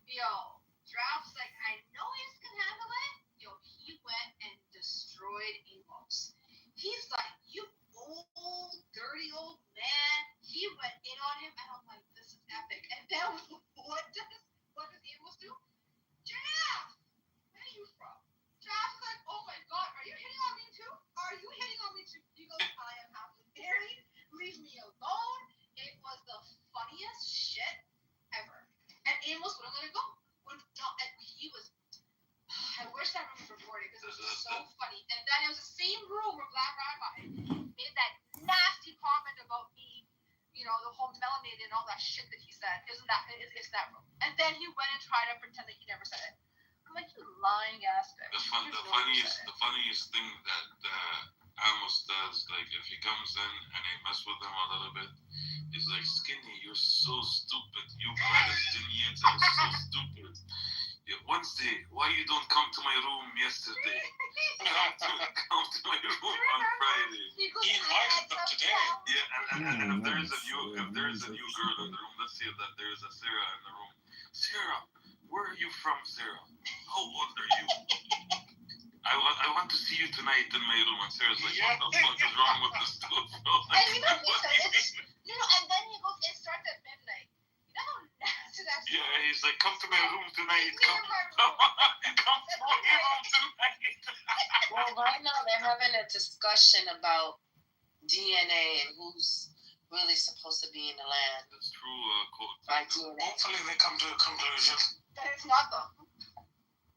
Yo, Drops, like, I know he can handle it. Yo, he went and destroyed Amos. He's like, you old, dirty old man. He went in on him, and I'm like, this is epic. And then what does Amos do? Jeff, where are you from? Jeff is like, oh my God, are you hitting on me too? Are you hitting on me too? He goes, I am happily married. Leave me alone. It was the funniest shit ever. And Amos wouldn't let it go. And he was, I wish that room was recorded because it was so funny. And then it was the same room where Black Rabbi made that nasty comment about me, you know, the whole melanated and all that shit that he said. It's that room. And then he went and tried to pretend that he never said it. I'm like, you lying ass bitch. The funniest thing that Amos does, like if he comes in and they mess with him a little bit, he's like, Skinny, you're so stupid. You Palestinians are so stupid. Yeah, Wednesday, why you don't come to my room yesterday? Come to my room on Friday. He invited them today. Yeah, and if there is a new girl in the room, let's say that there is a Sarah in the room. Sarah, where are you from, Sarah? How old are you? I want to see you tonight in my room. And Sarah's like, what the fuck is wrong with this dude? And you know, and then he goes, it starts at midnight. You know how nasty that is? Yeah, he's like, come to my room tonight. Come to my room tonight. Well, right now they're having a discussion about DNA and who's really supposed to be in the land. That's true, by DNA. Hopefully they come to a conclusion. That it's not though.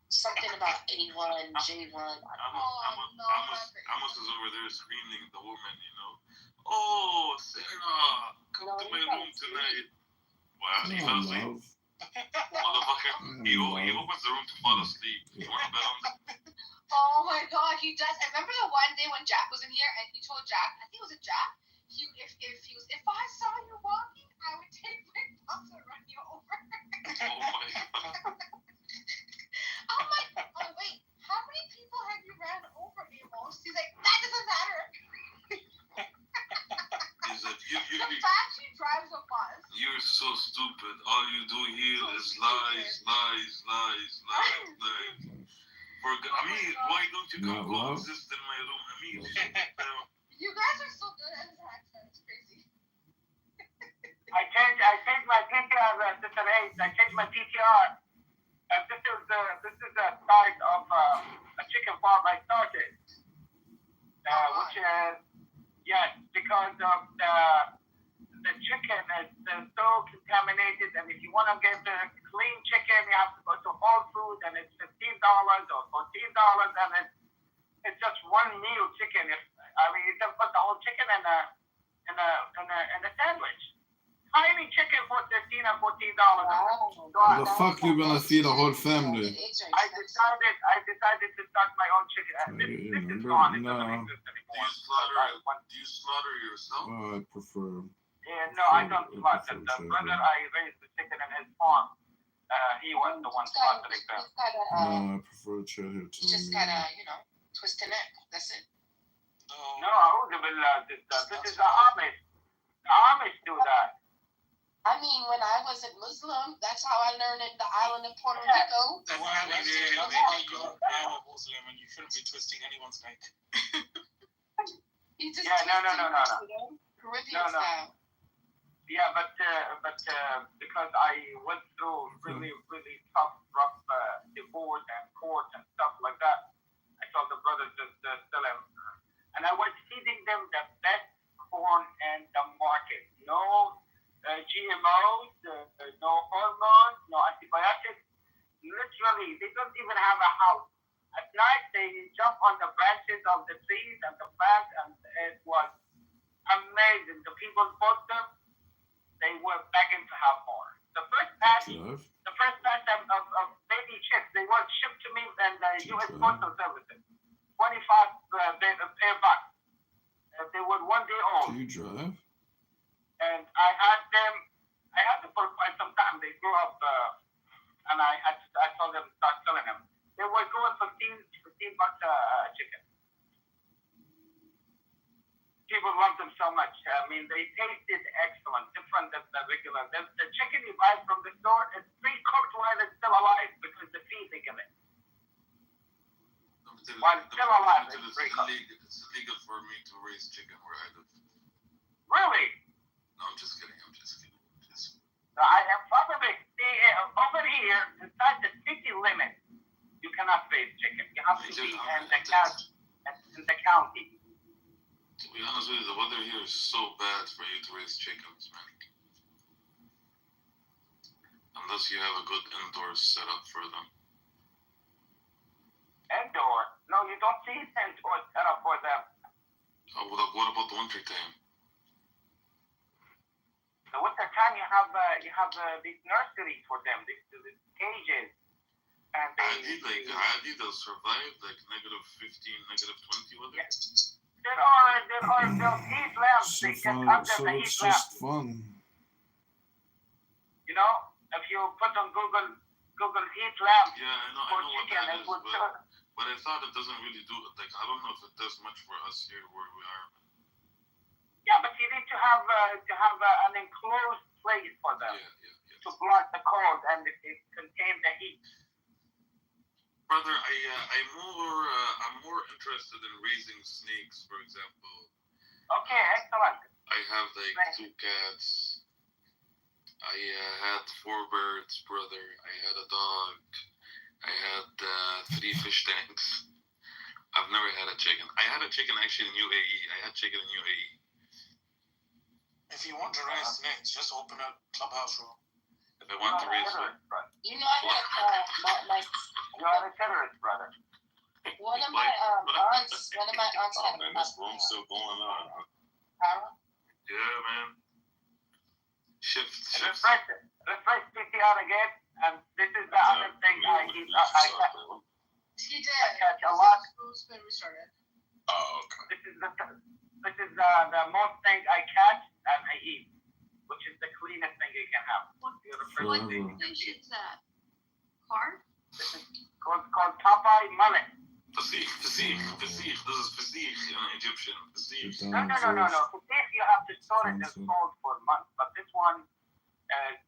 Something about A1, J1. Amos is over there screaming the woman, you know. Oh, Sarah, come to my room tonight. Wow, he fell asleep. Motherfucker, he opens the room to fall asleep. You want to bet on that? Oh my god, he does. I remember the one day when Jack was in here and he told Jack, I think it was a Jack, if I saw you walking, I would take my bus and run you over. Oh my god. I'm like, oh wait, how many people have you ran over, Amos? He's like, that doesn't matter. He's like, the fact he drives a bus. You're so stupid. All you do here is lies. I mean, why don't you come coexist in my room? I mean, you guys are so good at his accent. It's crazy. I changed my PTR, Sister H. I changed my PTR. This is the start of a chicken farm I started, which is because of the chicken is so contaminated, and if you want to get the clean chicken, you have to go to Whole Foods, and it's $15 or $14, and it's just one meal chicken. You can put the whole chicken in a sandwich. Tiny chicken for $13 or $14. How the fuck you gonna feed a whole family? I decided to start my own chicken. This is gone. It doesn't exist anymore. Do you slaughter yourself? I prefer. Yeah, no, I don't slaughter. The brother I raised the chicken in his farm. He was the one slaughtering them. No, I prefer to chat here too. You just gotta, twist the neck. That's it. No, this is the Amish. The Amish do that. I mean, when I wasn't Muslim, that's how I learned in the island of Puerto Rico. That's why they make you a Muslim and you shouldn't be twisting anyone's neck. You just no. Caribbean style. Yeah, but because I went through really tough, rough divorce and court and stuff like that, I told the brothers just tell him, and I was feeding them the best corn in the market. No GMOs, no hormones, no antibiotics. Literally, they don't even have a house. At night, they jump on the branches of the trees and the plants, and it was amazing. The people bought them. They were begging to have more. The first batch of baby chicks, they were shipped to me in the U.S. Postal Services. 25 pair bucks. They were 1 day old. Do you drive? And I had them for quite some time. They grew up, and I told them to start selling them. They were going for $15 a chicken. People love them so much. I mean, they tasted excellent, different than the regular. The chicken you buy from the store is pre-cooked while it's still alive because the feed they give it. While it's still alive, it's pre-cooked. It's illegal for me to raise chicken where I live. Really? No, I'm just kidding. So I am probably over here inside the city limit. You cannot raise chicken. You have to be in the county. To be honest with you, the weather here is so bad for you to raise chickens, man. Unless you have a good indoor setup for them. Indoor? No, you don't see indoor setup for them. Oh, what about the winter time? The winter time, you have these nurseries for them, these cages. And Adi, they'll survive like -15, -20 weather. Yes. There are those heat lamps. They get under the heat It's lamp. just fun. You know, if you put on Google heat lamp for chicken, it would but I thought it doesn't really do it. Like, I don't know if it does much for us here where we are. Yeah, but you need to have an enclosed place for them to block the cold and it contain the heat. Brother, I'm more interested in raising snakes, for example. Okay, excellent. I have like 2 cats. I had 4 birds, brother. I had a dog. I had 3 fish tanks. I've never had a chicken. I had a chicken actually in UAE. I had chicken in UAE. If you want to raise snakes, just open a clubhouse room. If I want to raise them. You know, I had You are a terrorist, brother. one of my aunts had man, this room's still going on. Yeah, man. Shift. Refresh PTR again, and this is the other thing I catch a lot. Oh, okay. This is the most thing I catch and I eat, which is the cleanest thing you can have. What fish is that? Carp? This is called Popeye mullet. Fasih. This is fasih in Egyptian. Fasih. No. Fasih, you have to store it in salt for months, but this one is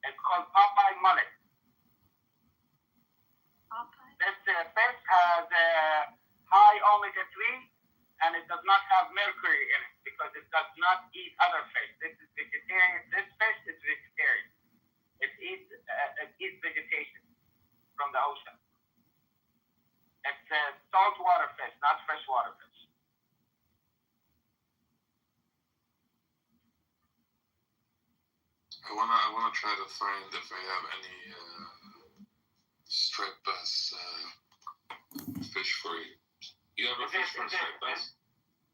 it's called Popeye mullet. This fish has high omega-3, and it does not have mercury in it because it does not eat other fish. This is vegetarian. This fish is vegetarian. It eats vegetation from the ocean. It's a saltwater fish, not freshwater fish. I wanna try to find if I have any striped bass fish for you. You have a fish for striped bass?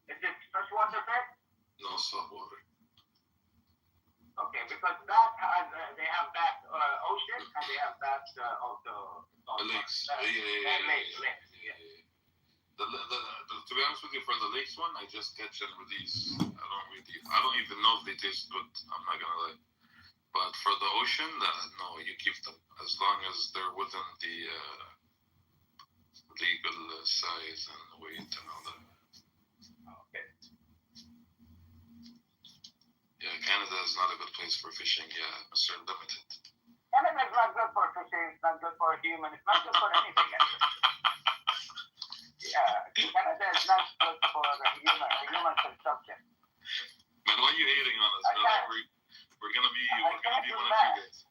Is it freshwater fish? No, saltwater. Okay, because that has they have that ocean and they have that also lakes. To be honest with you, for the lakes one, I just catch and release. I don't even know if they taste good. I'm not gonna lie. But for the ocean, no, you keep them as long as they're within the legal size and weight and all that. Okay. Yeah, Canada is not a good place for fishing. Yeah, Mr. Limited. Canada is not good for fishing. It's not good for a human. It's not good for anything. Yeah, Canada is not good for human consumption. Man, why are you hating on us, brother? We're gonna be one of you guys.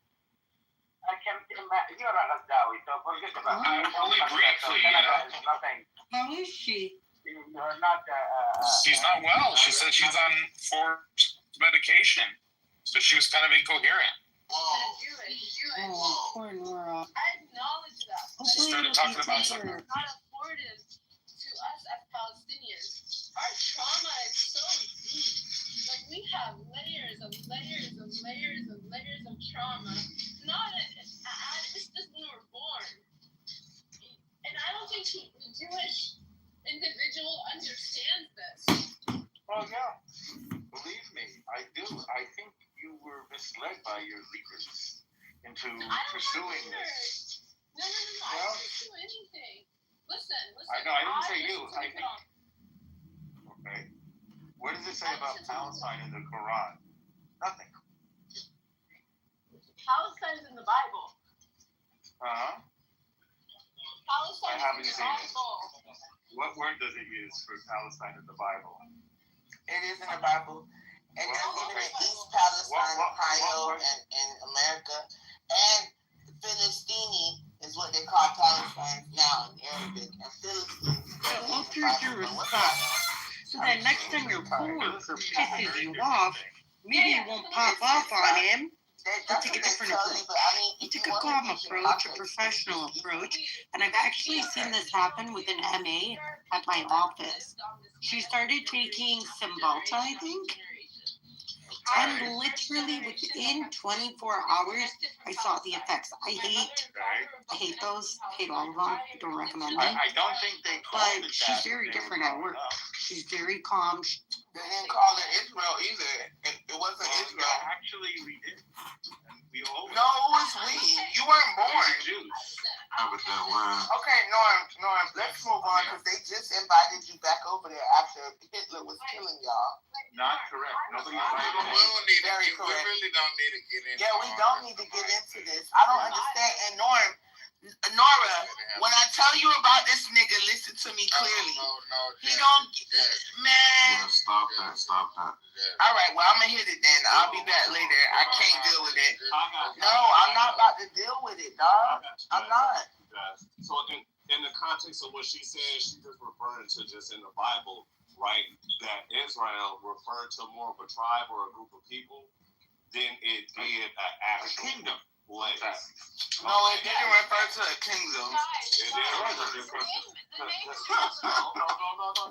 I can't imagine. You're a Ghazdawi, so forget about it. Only briefly, Canada is nothing. How is she? You're not. She's not well. She said she's on forced medication, so she was kind of incoherent. Oh, poor Nora. I acknowledge that. She started talking about something. It's not afforded to us as Palestinians. Our trauma is so deep. Like, we have layers of trauma. It's just when we were born. And I don't think the Jewish individual understands this. Oh, yeah. Believe me, I do. I think you were misled by your leaders into pursuing this. No. I didn't do anything. Listen. I know, I didn't say you. I think. Okay. What does it say about Palestine in the Quran? Nothing. Palestine's in the Bible. Uh-huh. Palestine I haven't is in the seen it. Bible. What word does it use for Palestine in the Bible? It is in the Bible. And there's even in East Palestine, Ohio, and America. And Philistine is what they call Palestine now in Arabic. And Philistine. Alters your response. So then next time your coworker pisses you off, maybe you won't pop off on him. You'll take a different approach. You took a calm approach, a professional approach, and I've actually seen this happen with an MA at my office. She started taking Cymbalta, I think, and literally within 24 hours, I saw the effects. I hate those. Hate all of them. I don't recommend them. I don't think they called But it she's that. very different at work. She's very calm. They didn't call it Israel either. It wasn't Israel. Actually, we did. We all. No, it was we. You weren't born. Okay, Norm, let's move on because they just invited you back over there after Hitler was killing y'all. Not correct. Nobody invited We don't need to Very get, we correct. really don't need to get into Yeah, we don't need to get into this. I don't understand. And Nora, when I tell you about this nigga, listen to me clearly. No, He don't, man. Yeah, stop that. All right, well, I'm gonna hit it then. I'll be back later. I can't deal with it. No, I'm not about to deal with it, dog. I'm not. So in the context of what she said, she just referring to just in the Bible, right? That Israel referred to more of a tribe or a group of people than it did an actual kingdom. Place. No, it didn't refer to a kingdom.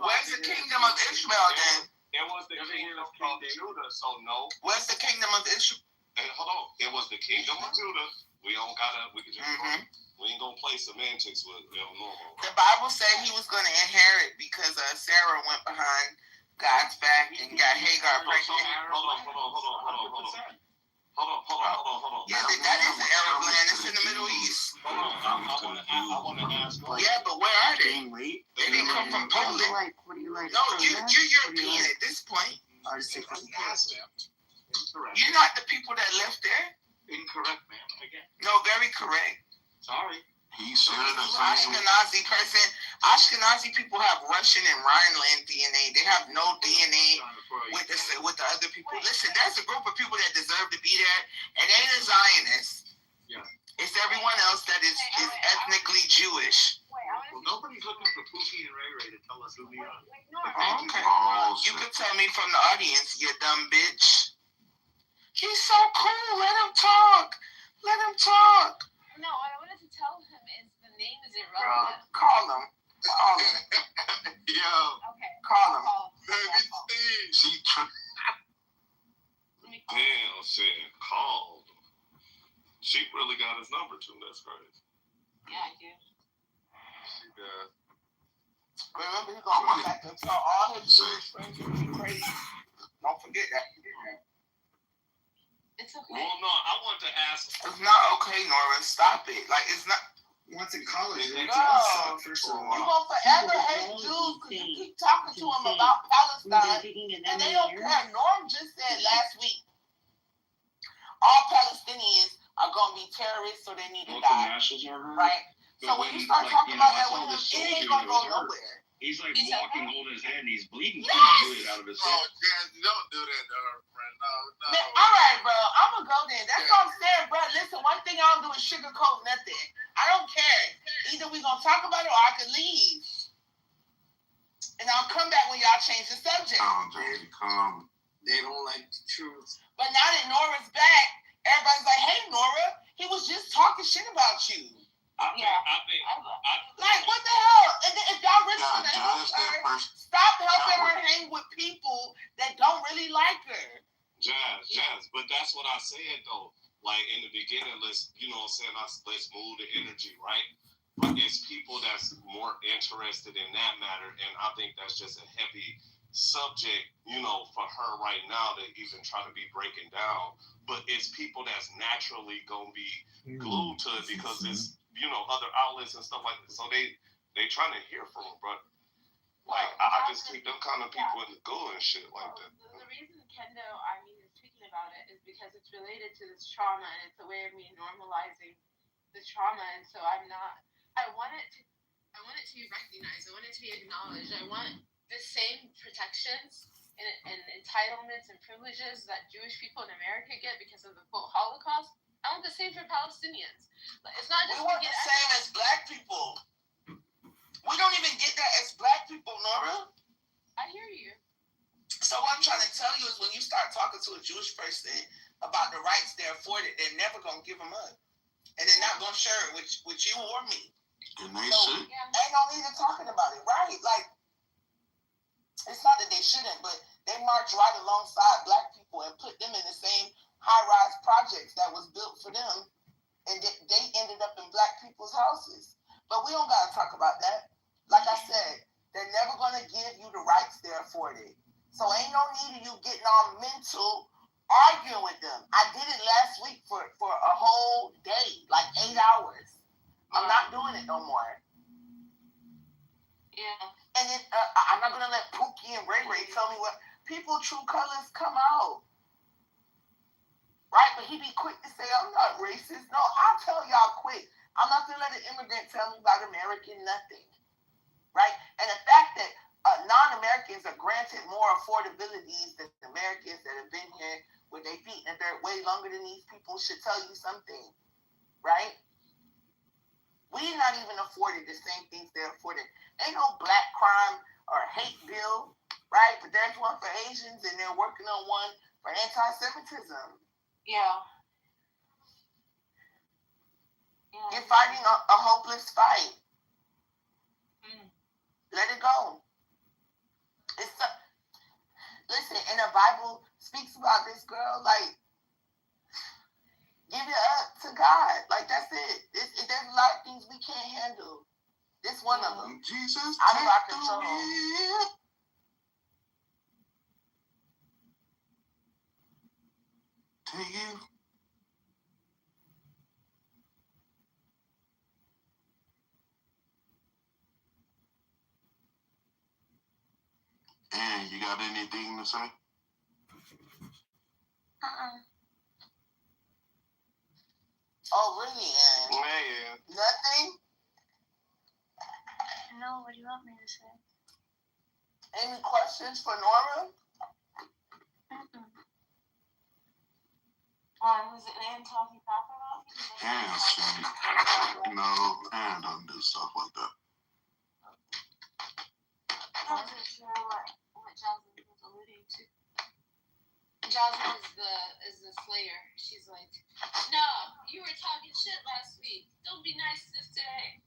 Where's the kingdom of Ishmael then? It was the kingdom of Judah, so no. Where's the kingdom of Ishmael? Hey, hold on. It was the kingdom of Judah. We ain't gonna play semantics with normal. The Bible said he was gonna inherit because Sarah went behind God's back and got Hagar pregnant. Hold on. Yeah, that is the Arab land. It's in the Middle East. Hold on. I want to ask. Yeah, but where are they? They didn't come from Poland. What do you like? No, you're European at this point. Incorrect. You're not the people that left there. Incorrect, ma'am. Again. No, very correct. Sorry. He said the Ashkenazi person. Ashkenazi people have Russian and Rhineland DNA. They have no DNA with the other people. Listen, there's a group of people that deserve to be there, and ain't a Zionist. Yeah. It's everyone else that is ethnically Jewish. Well, nobody's looking for Pookie and Ray Ray to tell us who we are. Okay. You could tell me from the audience, you dumb bitch. He's so cool. Let him talk. No, what I wanted to tell him is the name is irrelevant. Call him. Yo. Okay. Call him. Damn, said called. She really got his number too. That's crazy. Yeah, I do. She does. Remember, he's gonna come back and tell all his Jewish friends to be crazy. Don't forget that. It's okay. Well, no, I want to ask. It's not okay, Nora. Stop it. Like, it's not. Once in college, No. it does suck, first of all. You gonna forever hate Jews because you keep talking to them about Palestine, and they don't care. Norm just said last week, all Palestinians are gonna be terrorists, so they need to die. Right? So when you start talking about that with him, it ain't gonna go nowhere. He's like walking, holding his head, and he's bleeding Yes! fluid out of his head. Oh, Jazz, don't do that to her, friend. No. Man, all right, bro. I'm gonna go then. That's what I'm saying, bro. Listen, one thing I don't do is sugarcoat nothing. I don't care. Either we gonna talk about it or I can leave. And I'll come back when y'all change the subject. Come. They don't like the truth. But now that Nora's back, everybody's like, hey, Nora, he was just talking shit about you. I think Like, what the hell? And then if y'all really want to help her, stop helping her hang with people that don't really like her. Jazz, but that's what I said though. Like in the beginning, let's move the energy, right? But it's people that's more interested in that matter, and I think that's just a heavy subject, for her right now to even try to be breaking down. But it's people that's naturally gonna be glued to it because it's other outlets and stuff like that. So they trying to hear from her, but like I just think them kind of people in the go and shit like that. The reason Kendo, is speaking about it is because it's related to this trauma and it's a way of me normalizing the trauma. And so I want it to be recognized. I want it to be acknowledged. I want the same protections and entitlements and privileges that Jewish people in America get because of the quote Holocaust. I want the same for Palestinians. It's not just we want the same as black people. We don't even get that as black people, Nora. I hear you. So what I'm trying to tell you is when you start talking to a Jewish person about the rights they're afforded, they're never going to give them up. And they're not going to share it with you or me. And they so ain't no need of talking about it, right? Like, it's not that they shouldn't, but they march right alongside black people and put them in the same high-rise projects that was built for them, and they ended up in black people's houses. But we don't got to talk about that. Like I said, they're never going to give you the rights they're afforded. So ain't no need of you getting all mental arguing with them. I did it last week for a whole day, like 8 hours. I'm not doing it no more. Yeah. And then I'm not going to let Pookie Rocky and Ray Ray tell me what people true colors come out. Right? But he be quick to say, I'm not racist. No, I'll tell y'all quick. I'm not going to let an immigrant tell me about American nothing. Right? And the fact that non-Americans are granted more affordabilities than Americans that have been here with their feet in the dirt way longer than these people should tell you something. Right? We're not even afforded the same things they're afforded. Ain't no black crime or hate bill. Right? But there's one for Asians and they're working on one for anti-Semitism. Yeah. You're fighting a hopeless fight. Let it go. Listen, and the Bible speaks about this girl, like, give it up to God. Like, that's it. There's a lot of things we can't handle. This one of them. Jesus, out of our control. Take you. And you got anything to say? Oh, really, Ann? Yeah. Nothing? No, what do you want me to say? Any questions for Nora? Was it Ann talking crap about me? Ann, sweet. No, Ann don't do stuff like that. I wasn't sure what Jasmine was alluding to. Jasmine is the slayer. She's like, no, you were talking shit last week. Don't be nice to this today.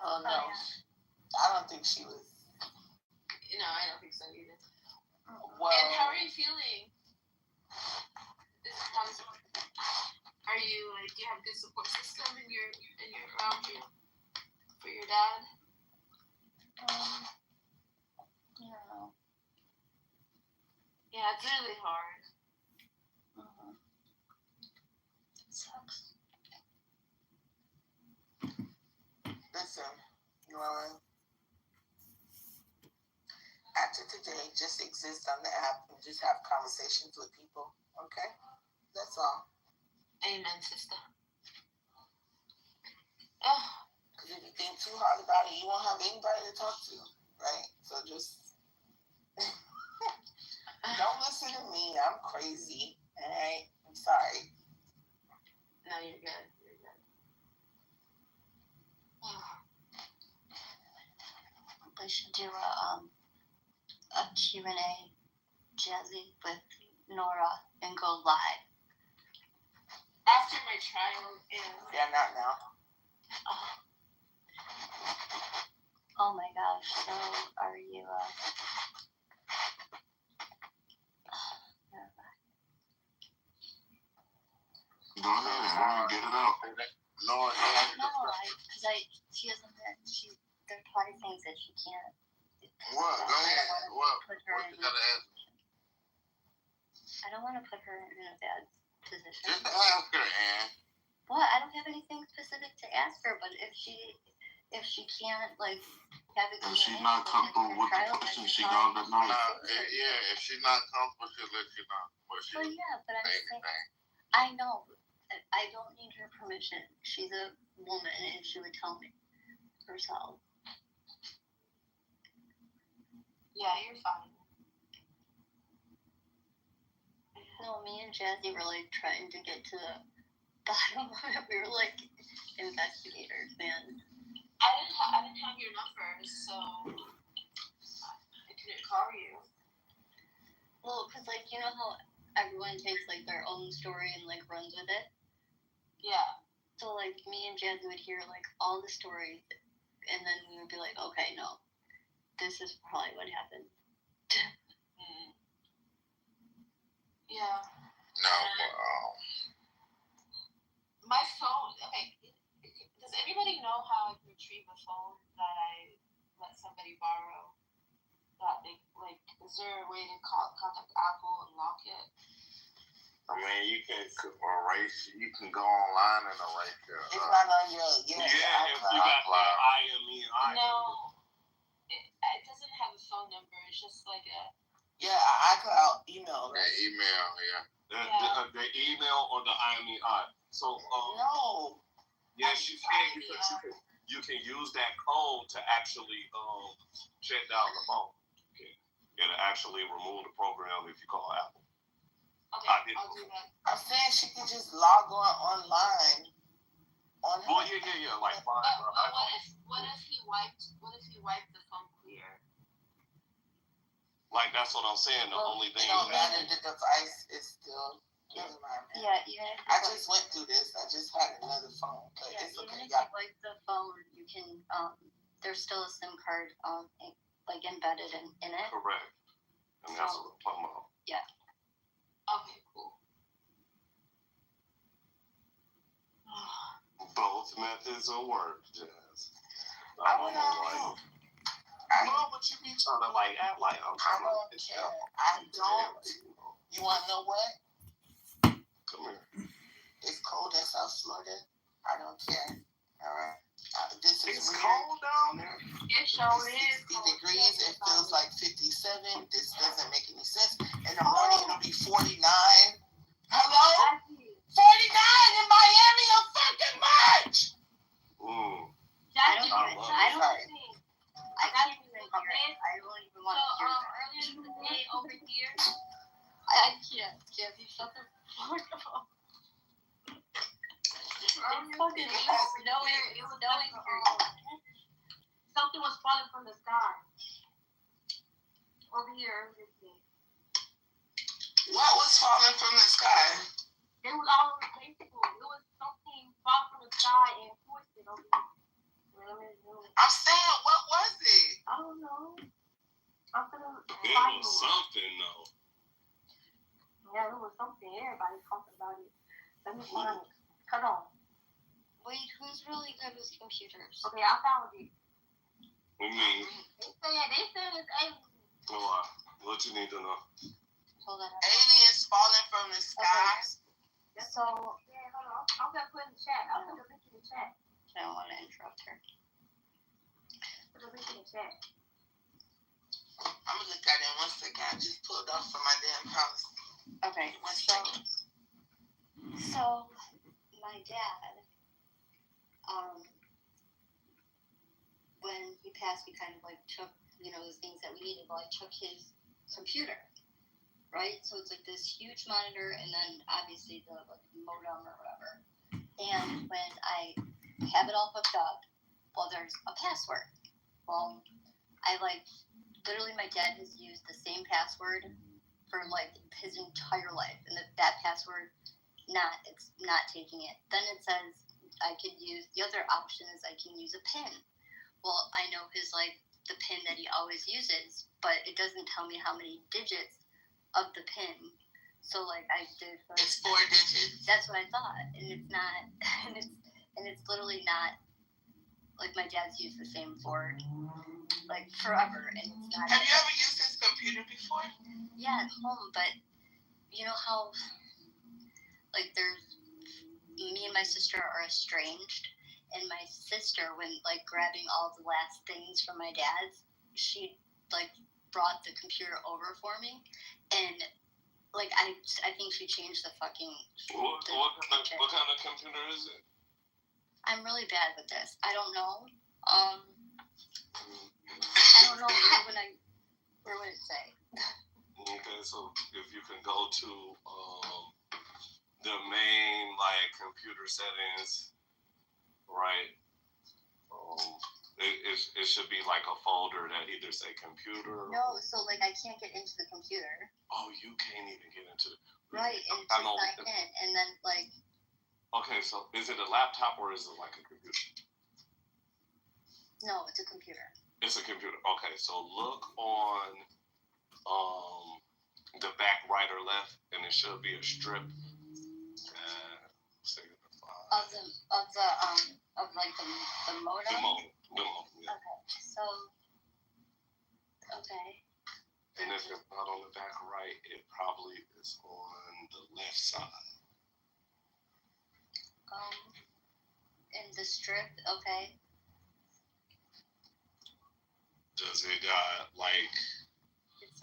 Oh, no. I don't think she was. No, I don't think so either. Well, and how are you feeling? Are you like? Do you have a good support system in your around you for your dad? Yeah. Yeah, it's really hard. It sucks. Listen, Lauren. After today, just exist on the app and just have conversations with people. Okay? That's all. Amen, sister. Oh. Because if you think too hard about it, you won't have anybody to talk to, right? So just don't listen to me. I'm crazy. All right? I'm sorry. No, you're good. You're good. We should do a Q&A, Jazzy, with Nora and go live. After my trial ends. Yeah, not now. Oh my gosh, so are you, Go ahead, get it out. No, she doesn't, there are probably things that she can't. What? Go ahead. What you gotta ask? I don't want to put her in a bad position. Just ask her, Ann. What? I don't have anything specific to ask her, but if she can't, like, have a if she's not comfortable with the question, she gonna deny it. Yeah, if she's not comfortable, she'll let you know. Well, yeah, but I'm saying, I know. I don't need her permission. She's a woman, and she would tell me herself. Yeah, you're fine. No, me and Jazzy were, like, trying to get to the bottom of it. We were, like, investigators, man. I didn't have your number, so I couldn't call you. Well, because, like, you know how everyone takes, like, their own story and, like, runs with it? Yeah. So, like, me and Jazzy would hear, like, all the stories, and then we would be like, okay, no, this is probably what happened. Yeah. No, my phone, okay, does anybody know how I can retrieve a phone that I let somebody borrow? That they, like, is there a way to contact Apple and lock it? I mean, you can erase. You can go online and erase your. It's not on your. If you got the IMEI. No, it doesn't have a phone number. It's It's just like a. Yeah, iCloud email. Right? Email, yeah. The email or the IMEI. So no. Yes, you can because you can use that code to actually shut down the phone. Okay. It'll actually remove the program if you call Apple. Okay, I'll do that. I'm saying she can just log online. Well, yeah. Like fine. What if he wiped the phone clear? Like that's what I'm saying. The only thing. It don't matter. The device is still. Never mind. Yeah, even if I just went through this. I just had another phone. But it's okay. Even if you wipe the phone, you can. There's still a SIM card like embedded in it. Correct. And that's what I'm talking about. Yeah. Okay, cool. Both methods will work, Jazz. I don't know. No, but you be trying to like act like I'm trying to. I don't. You want to know what? Come here. It's cold in South Florida. I don't care. All right. This is it's weird. Cold down there. It sure is. 60 degrees. It feels like 57. This doesn't make any sense. In the morning, it'll be 49. Hello? 49 in Miami of fucking March. I don't even want to hear that. Earlier today over here, I can't. Jazzy, shut the fuck up. It was snowing. Something was falling from the sky. Over here earlier today. What was falling from the sky? It was all over Facebook. It was something falling from the sky and forced it over here. I'm saying, what was it? I don't know. I'm gonna It was something though. Yeah, it was something. Everybody's talking about it. Let me find it. Hold on. Wait, who's really good with computers? Okay, I found it. What mean? They said it's aliens. What you need to know? Hold on. Aliens falling from the sky. Okay. So, yeah, hold on. I'm gonna put in the chat. I'll put the link in the chat. I don't want to interrupt her. Put the link in the chat. I'm gonna look at it in 1 second. I just pulled off from my damn house. Okay. So my dad, when he passed, we kind of like took, the things that we needed, like took his computer, right? So it's like this huge monitor, and then obviously the modem or whatever. And when I have it all hooked up, well, there's a password. Well, literally my dad has used the same password for like his entire life, and that password, it's not taking it. Then it says I could use, the other option is I can use a PIN. Well, I know his the PIN that he always uses, but it doesn't tell me how many digits of the PIN. So I did. It's 4 digits. That's what I thought, and it's not, and it's literally not. My dad's used the same for forever, and it's not. Have you ever used his computer before? Yeah, at home, but you know how there's me and my sister are estranged, and my sister, when grabbing all the last things from my dad's, she brought the computer over for me, and I think she changed the fucking. What kind of computer is it? I'm really bad with this. I don't know. I don't know. Where would it say? Okay, so if you can go to the main computer settings, right? It should be a folder that either say computer. No, so I can't get into the computer. Oh, you can't even get into the. Right, and it's sign in, and then Okay, so is it a laptop or is it a computer? No, it's a computer. It's a computer. Okay, so look on the back right or left, and it should be a strip. The modem. The modem. Yeah. Okay, so And if it's not on the back right, it probably is on the left side. In the strip, okay. Does it got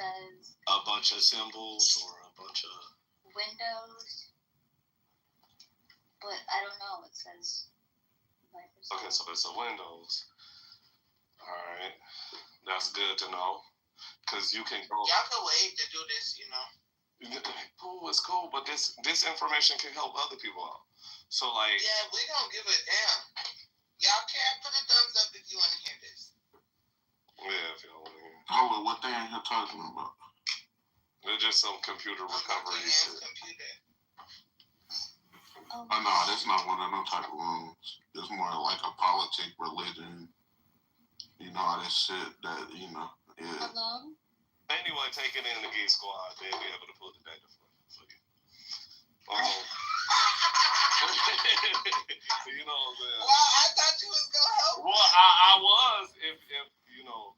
says a bunch of symbols or a bunch of Windows, but I don't know. It says Microsoft. Okay, so it's a Windows. All right, that's good to know. Cause you can go. Y'all can wait to do this, you know. Cool, it's cool, but this information can help other people out. So like. Yeah, we don't give a damn. Y'all can't put a thumbs up if you want to hear this. Yeah, if y'all want to hear. Oh, well, what they ain't here talking about? They're just some computer recovery shit. Oh no, that's not one of them type of rooms. It's more like a politic, religion. You know, all that shit that, you know, yeah. Hello? Anyway, take it in the Geek Squad. They'll be able to pull the data for you. You know what I'm saying? Well, I thought you was going to help me. Well, I was, if you know,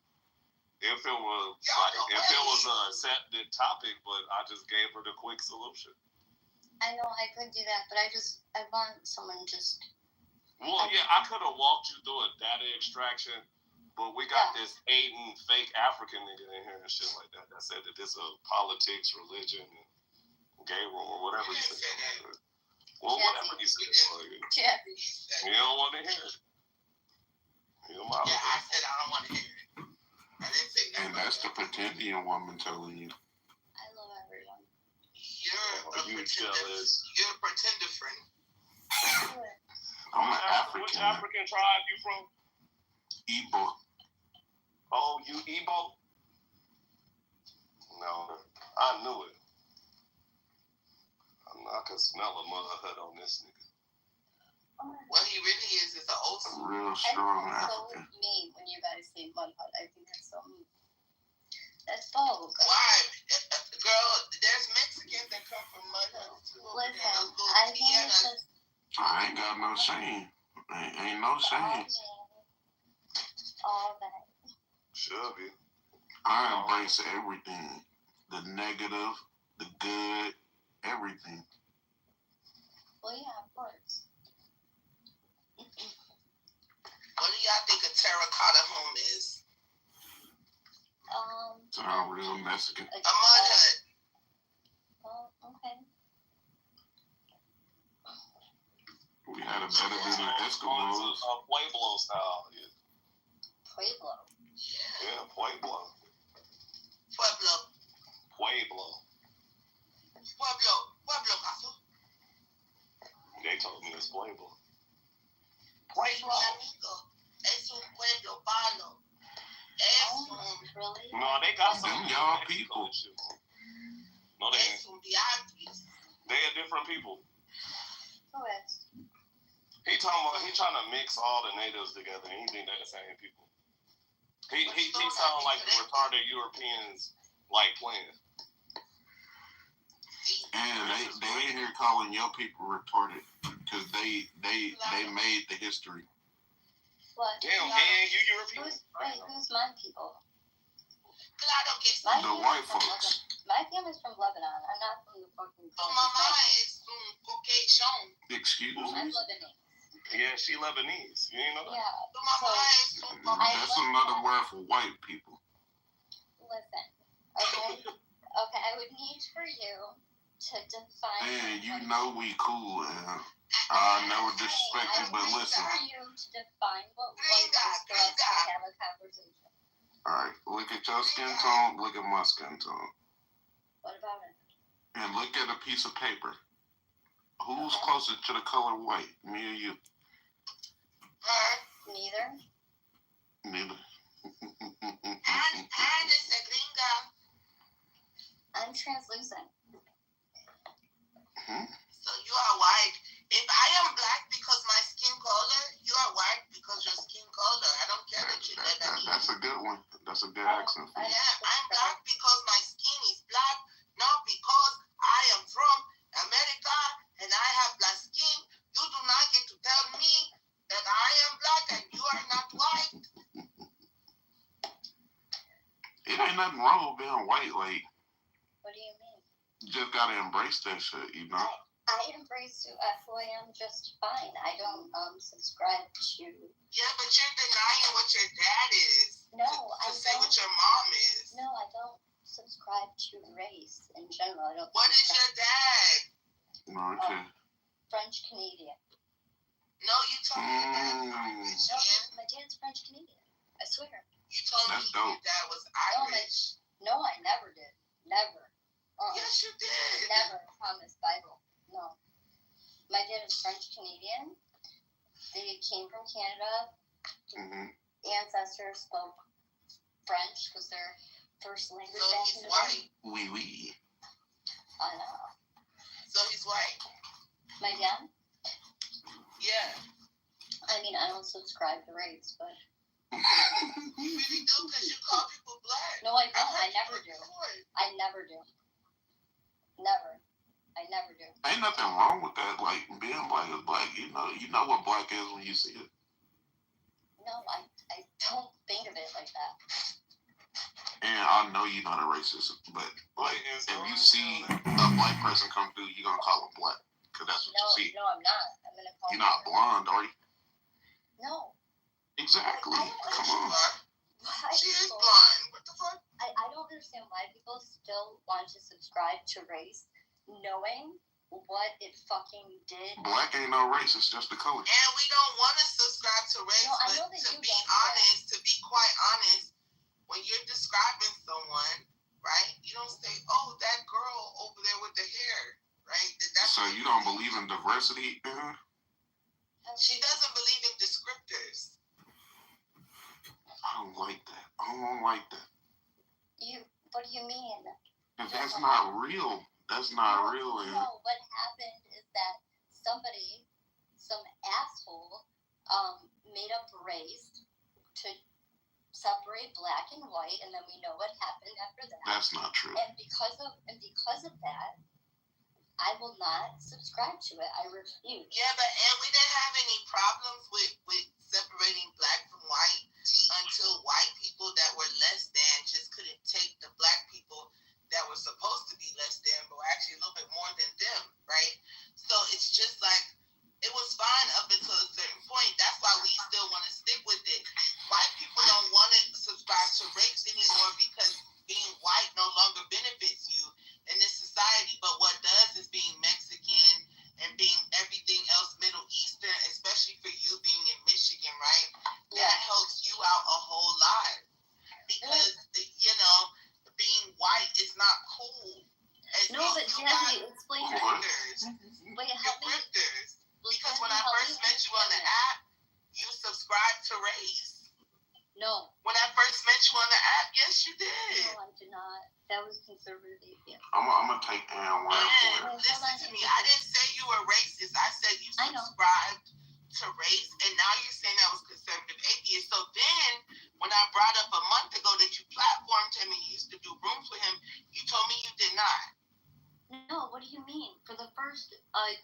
if it was like, if it was a accepted topic, but I just gave her the quick solution. I know I could do that, but I want someone just. Well, yeah, I could have walked you through a data extraction, but we got this Aiden fake African nigga in here and shit like that said that this is politics, religion, and gay room or whatever he said. Well, whatever he said. You don't want to hear it. Yeah, I said I don't want to hear it. I didn't say that. And that's the pretendian woman telling you. I love everyone. You're a pretender friend. I'm an African. Which African tribe you from? Igbo. Oh, you Igbo? No, I knew it. I can smell a mother hut on this nigga. What he really is an old school. Real strong So African. mean when you guys say mud hut. I think that's so mean. That's bold. Why? Girl, there's Mexicans that come from mud huts too. Listen, I think it's just. I ain't got no shame. Ain't no shame. All that. Should be. I embrace everything. The negative, the good, everything. Well, yeah, of course. What do y'all think a terracotta home is? Sound real Mexican. A mud hut. Oh, okay. We had a better than the Eskimos. Pueblo style. Yeah. Pueblo. Yeah, Pueblo. Pueblo. Caso. They told me it's Pueblo. Pueblo. Amigo. Es un pueblo palo. Really? No, they got some y'all people. No, they ain't. They are different people. Who is? He trying to mix all the natives together, and he think they're the same people. He sound like the retarded Europeans like playing. And they ain't here calling your people retarded because they made the history. What? Damn, man, you European? Who's my people? The white folks. My family's from Lebanon. I'm not from the fucking. Mama is from Caucasian. Excuse me. I'm Lebanese. Yeah, she Lebanese. You ain't know that? Yeah. That's another word for white people. Listen. Okay, I would need for you to define. And you know we cool, and I never disrespect you, but listen. I would need for you to define what white is for us to have a conversation. Alright, look at your skin tone, look at my skin tone. What about it? And look at a piece of paper. Who's closer to the color white, me or you? Neither. Neither. I'm translucent. So you are white. If I am black because my skin color, you are white because your skin color. I don't care that you're Lebanese. That's a good one. That's a good accent. Yeah, I'm black because my skin is black, not because I am from America and I have black skin. You do not get to tell me that I am black and you are not white. It ain't nothing wrong with being white, like. What do you mean? You just gotta embrace that shit, you know? I embrace who I am just fine. I don't subscribe to. Yeah, but you're denying what your dad is. No, I don't. Say what your mom is. No, I don't subscribe to race in general. I don't. What is your dad? No, okay. French Canadian. No, you told me your dad was Irish. No, my dad's French Canadian. I swear. You told me your dad was Irish. No, I never did. Never. Yes, you did. Never. Promise Bible. No. My dad is French Canadian. They came from Canada. Mm-hmm. Ancestors spoke French because their first language. So he's white. Oui. I know. So he's white. My dad? Yeah. I mean, I don't subscribe to race, but. You really do because you call people black. No, I don't. I never do. I never do. Never. I never do. Ain't nothing wrong with that. Like, being black is black. You know what black is when you see it. No, I don't think of it like that. And I know you're not a racist, but like, if you see a black person come through, you're gonna call them black because that's what you see. No, I'm not. I'm gonna call. You're not blonde, are you? No. Exactly. Come on. She is blind. What the fuck? I don't understand why people still want to subscribe to race, knowing what it fucking did. Black ain't no race. It's just the color. And we don't want to subscribe to race, no, I know but that to be honest, to be quite honest, when you're describing someone, right, you don't say, oh, that girl over there with the hair, right? So you don't believe in diversity? She doesn't believe in descriptors. I don't like that. What do you mean? That's not real. That's not real. No, what happened is that some asshole, made up race to separate black and white, and then we know what happened after that. That's not true. And because of that, I will not subscribe to it. I refuse. Yeah, and we didn't have any problems with separating black from white until white people that were less than just couldn't take the black people that were supposed to be less than, but were actually a little bit more than them, right? So it's just like, it was fine up until a certain point. That's why we still want to stick with it. White people don't want to subscribe to race anymore because being white no longer benefits you in this society. But what does is being Mexican and being everything else Middle Eastern, especially for you being in Michigan, right? That helps you out a whole lot. Because, being white is not cool. No, but Jazzy, explain it. Wait, help me. Because when I first met you on the app, you subscribed to race. No. When I first met you on the app, yes, you did. No, I did not. That was conservative atheist. I'm gonna take Ann one for it. Listen to me. I didn't say you were racist. I said you subscribed to race, and now you're saying that was conservative atheist. So then, when I brought up a month ago that you platformed him and you used to do rooms with him, you told me you did not. No, what do you mean? For the first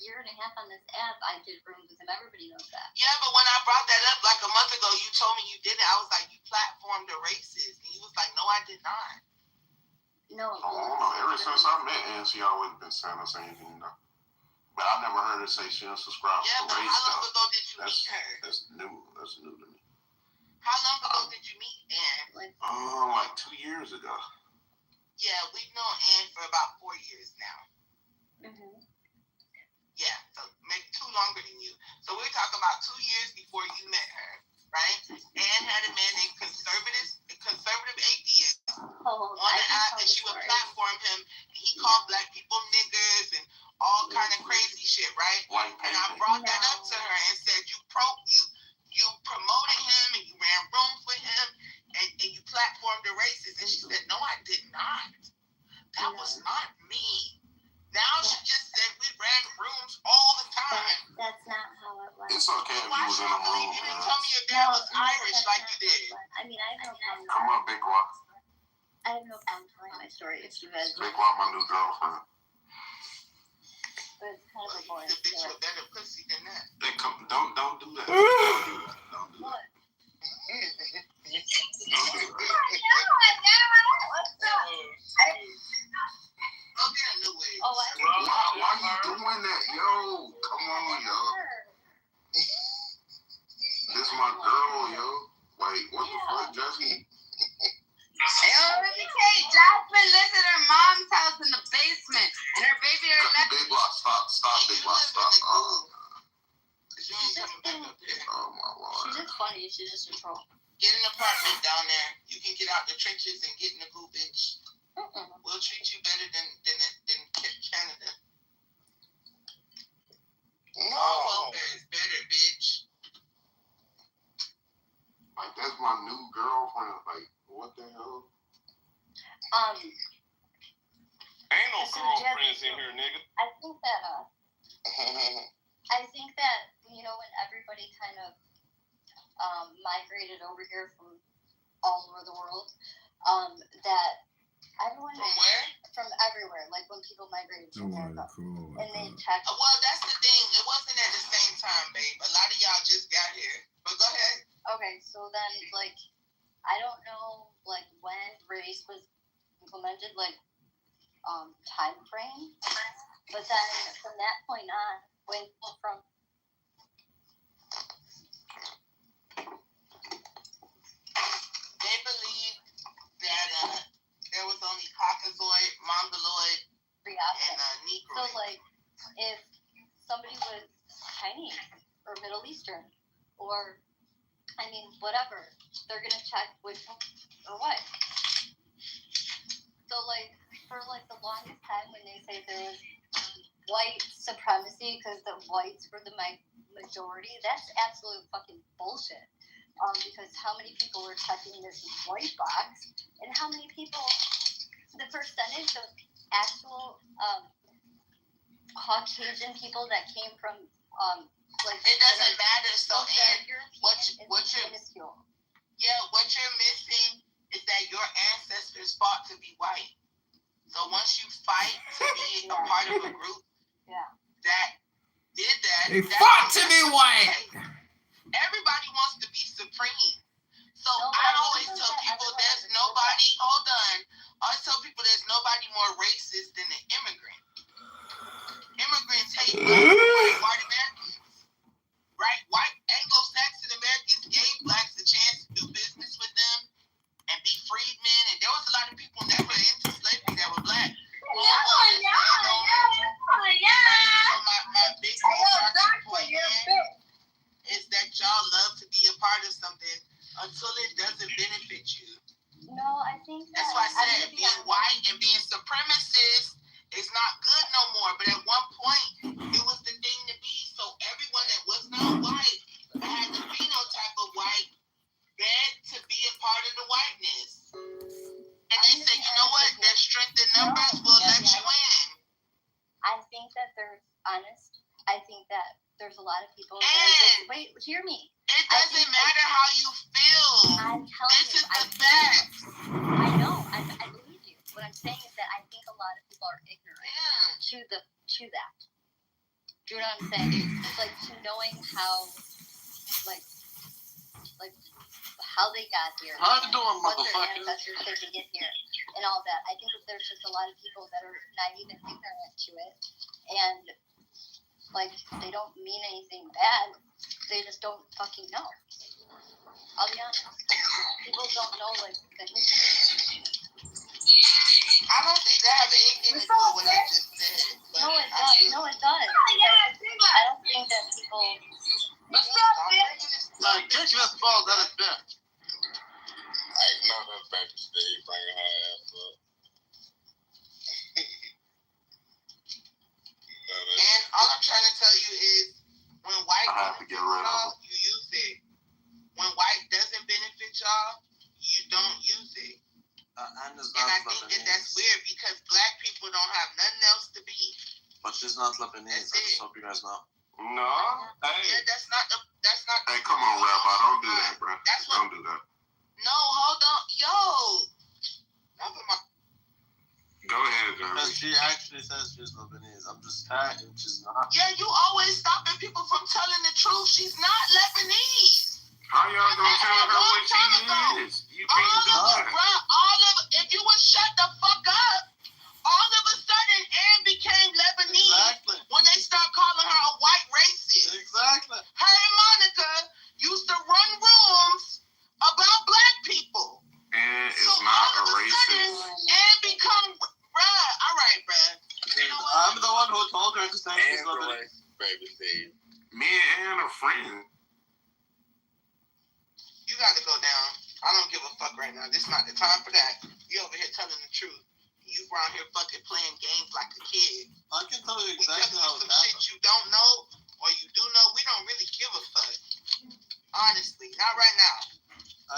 year and a half on this app, I did rooms with him. Everybody knows that. Yeah, but when I brought that up like a month ago, you told me you didn't. I was like, you platformed a racist. And he was like, no, I did not. No. I don't know. Ever since I met Ann, she always been saying the same thing, though. But I never heard her say she don't subscribe to race. How long ago did you meet her? That's new. That's new to me. How long ago did you meet Ann? Like 2 years ago. Yeah, we've known Ann for about 4 years now. Mm-hmm. Yeah, so maybe 2 longer than you. So we're talking about 2 years before you met her, right? Ann had a man named conservative atheist on the app, and she would platform him. And he called black people niggers and all kind of crazy shit, right? And I brought that up to her and said, you promoted him and you ran rooms with him and you platformed the racist. And she said, no, I did not. That was not me. Now she just said we ran rooms all the time. That's not how it was. It's okay if you was in a room. You didn't tell me your dad was Irish like you did. I mean, I have no problem. Come on, Big Rock. I have no problem telling my story if you guys. Big Rock, my new girlfriend. But it's kind of a boring story. The bitch with better pussy than that. Don't do that. Don't do that. What? Why you doing that, yo? Come on, yo. This my girl, yo. Wait, what the fuck, Jesse? Okay, Jasmine, Ain't no girlfriends in here, nigga. I think that you know when everybody kind of migrated over here from all over the world, that everyone from where? From everywhere, like when people migrated to America, cool. and they checked. Well, that's the thing. It wasn't at the same time, babe. A lot of y'all just got here. But go ahead. Okay, so then like I don't know like when race was implemented, like time frame, but then from that point on, when people from they believe that there was only Caucasoid, Mongoloid, and Negro. So like if somebody was Chinese or Middle Eastern or I mean whatever, they're gonna check which or what. So like for like the longest time when they say there was white supremacy because the whites were the majority, that's absolute fucking bullshit. Because how many people were checking this white box, and how many people, the percentage of actual Caucasian people that came from like it doesn't matter. So and what you're minuscule. Yeah, what you're missing is that your ancestors fought to be white. So once you fight to be a part of a group that did that, they fought to be white. Everybody wants to be supreme. So I always tell people there's nobody. Hold on. I always tell people there's nobody more racist than an immigrant. Immigrants hate white Americans, right? White Anglo-Saxon Americans gave blacks a chance to do business with them and be freedmen, and there was a lot of people that were into slavery that were black. So my big point is that y'all love to be a part of something until it doesn't benefit you. No, I think that's why I said being white and being supremacist is not good no more. But at one point, it was the thing to be. So everyone that was not white but had the phenotype of white begged to be a part of the whiteness. And they said, you know what? Their strength in numbers will let you in. I think that there's honest. I think that there's a lot of people that just, wait, hear me. It doesn't matter how you feel. I'm telling this is the facts. I know. I believe you. What I'm saying is that I think a lot of people are ignorant to that. Do you know what I'm saying? Like to knowing how, like how they got here. How you doing, what motherfucker? Their ancestors did to get here, and all that. I think that there's just a lot of people that are naive and ignorant to it, and like they don't mean anything bad. They just don't fucking know. I'll be honest. People don't know like the history. I don't think that has anything to do with what I just said. No, it does. No, it does. I don't think that people. What's up, bitch? Like, kick this ball out of bed. I know that baby Steve bringing her ass up. And all I'm trying to tell you is when white benefits y'all, you use it. When white doesn't benefit y'all, you don't use it. And I think that that's weird because black people don't have nothing else to be. But she's not Lebanese. I just hope you guys know. No. Hey. Yeah, that's not. Hey, come on, Rabbi. Don't do that, bro. Don't do that. No, hold on, yo. Never mind. Go ahead, Jeremy. Because she actually says she's Lebanese. I'm just tagging. She's not. Yeah, you always stopping people from telling the truth. She's not Lebanese. How y'all gonna tell her what she is? You can't do that. If you would shut the fuck up, all of a sudden Anne became Lebanese when they start calling her a white racist. Exactly. Her and Monica used to run rooms about black people. And it's not a racist. And become, bruh. All right, bruh. You know I'm the one who told her to say she's Lebanese. Baby Steve. Me and Anne are friends. You got to go down. I don't give a fuck right now. This is not the time for that. You over here telling the truth. You around here fucking playing games like a kid. I can tell you exactly how it happened. happened. Shit you don't know or you do know. We don't really give a fuck. Honestly, not right now.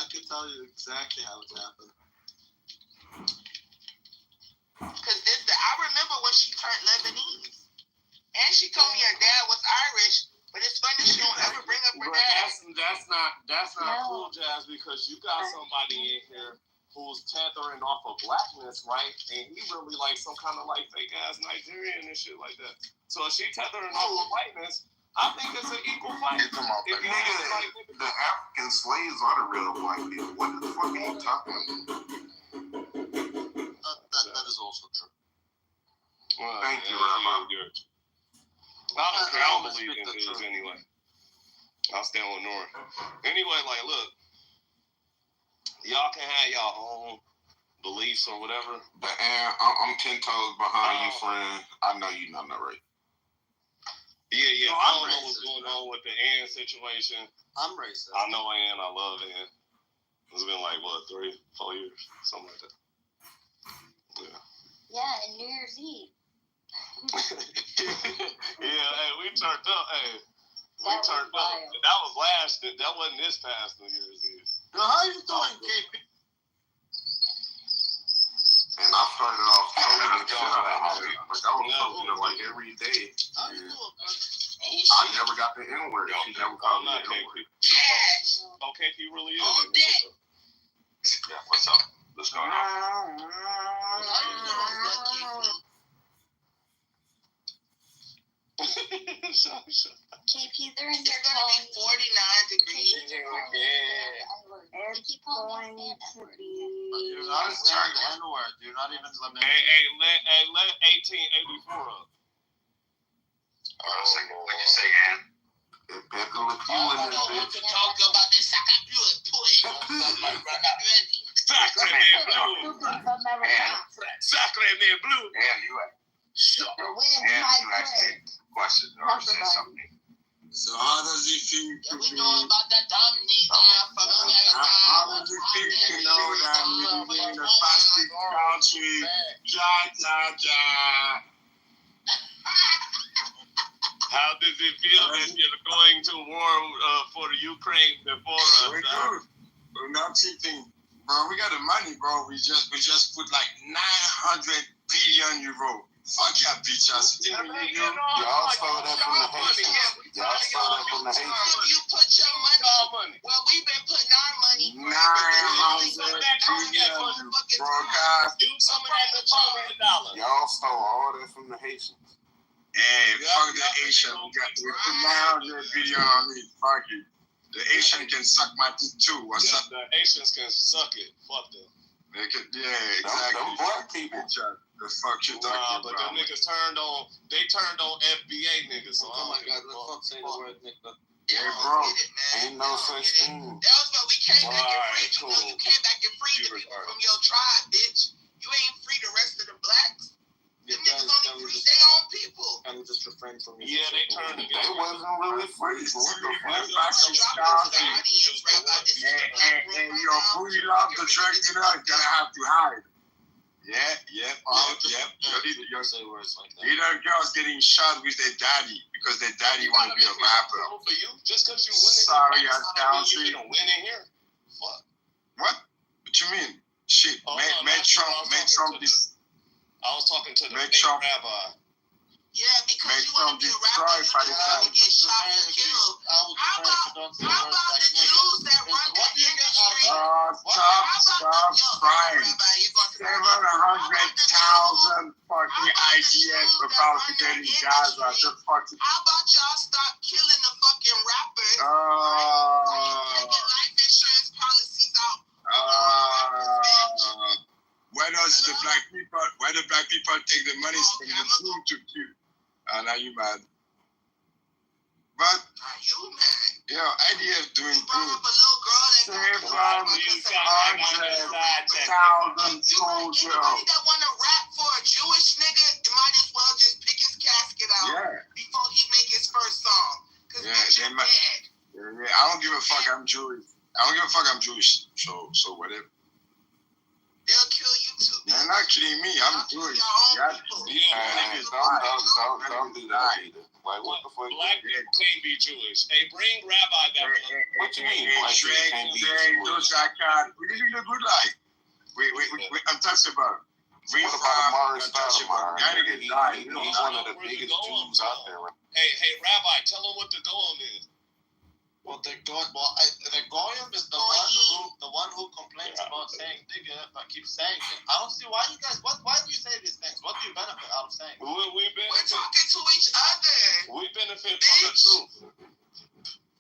I can tell you exactly how it happened. Because I remember when she turned Lebanese. And she told me her dad was Irish. But it's funny she don't ever bring up her dad. That's not cool, Jazz, because you got somebody in here who's tethering off of blackness, right? And he really like some kind of like fake ass Nigerian and shit like that. So if she tethering off of whiteness, I think it's an equal fight. The African slaves are the real white people. What the fuck are you talking about? That is also true. Well, Thank you, Rabbi. I don't believe in things anyway. I'll stand with Nora. Anyway, like, look, y'all can have y'all own beliefs or whatever. But I'm 10 toes behind you, friend. I know you know that, right? Yeah. No, I don't know racist, what's going on with the Ann situation. I'm racist. I know Ann. I love Ann. It's been like, what, 3-4 years? Something like that. Yeah, and New Year's Eve. Yeah, hey, we turned up. Hey, we turned up. That was last. That wasn't this past New Year's Eve. Yo, how you doing, KP? And I started off totally shit out of Holly. Like, I was talking to like every day. How you doing, brother? I never got the N-word. She never called me the N-word. Oh, KP really is. Yeah, what's up? What's going on? KP, they're in It's your going to be 49 degrees. It's going to be. You're not saying the N-word. You're not even limiting. Hey, let 1884 up. What'd you say, Ann? Pickle a few in this bitch. Talk about this sucker Sacre blue. Yeah, you asked a question or said something. So how does it feel to be? We know about that Dominique from America. How does it feel to know that you live in a fascist country? How does it feel that you're going to war for Ukraine before us? We're good. We're not cheating. Bro, we got the money, bro. We just put like 900 billion euro. Fuck that bitch ass. Y'all stole that from the Haitians. Y'all stole that from the Haitians. You put your money. Well, we've been putting our money. 900 billion, bro, guys. Do some of that $1 million. Y'all stole all that from the Haitians. Hey, fuck the Asian. We put 900 billion on it. Fuck it. The Asian can suck my dick too. What's up? The Asians can suck it. Fuck them. They can, yeah, exactly. Them black people. The fuck you talking about? But them niggas turned on FBA niggas. So oh my god, the fuck say the word nigga. Yeah, bro. Ain't no such thing. That was what we came back and freed. You came back and freed the people from your tribe, bitch. You ain't free the rest of the blacks. The niggas only free their own people. And just refrain from me. Yeah, they turned against They wasn't really free. What the fuck? And your booty love the drug it out, you're gonna have to hide. Yep. You know, girls getting shot with their daddy because their daddy want to be a rapper. For you, just because you win sorry, ass country. You win in here. Fuck. What you mean? Shit. Make Trump this. I was talking to the Trump rabbi. Yeah, because you want to be a rapper, you deserve to get shot and killed. How about the Jews that run the industry? Stop crying. 700,000 fucking ideas about to get in Gaza. How about y'all stop killing the fucking rappers? Taking life insurance policies out. Where the black people take the money from the food to kill? Now you mad. But yo, IDF doing good. 700,000 soldiers. Anybody that want to rap for a Jewish nigga, you might as well just pick his casket out before he make his first song. Cause you're dead. Yeah, I don't give a fuck. I'm Jewish. So whatever. They'll kill you too. They're not killing me. I'm Jewish. Don't do that either. Like, what the fuck? Black people can't be Jewish. Hey, bring Rabbi back. What you mean? Black people can't be Jewish? We live in a good life. I'm talking about What about Amari Stoudemire? He's one of the biggest Jews out there. Hey, Rabbi, tell him what the Goem is. Well, the Goyim is the one who complains about saying nigga, but keeps saying it. I don't see why you guys. Why do you say these things? What do you benefit out of saying? We're talking to each other. We benefit from the truth.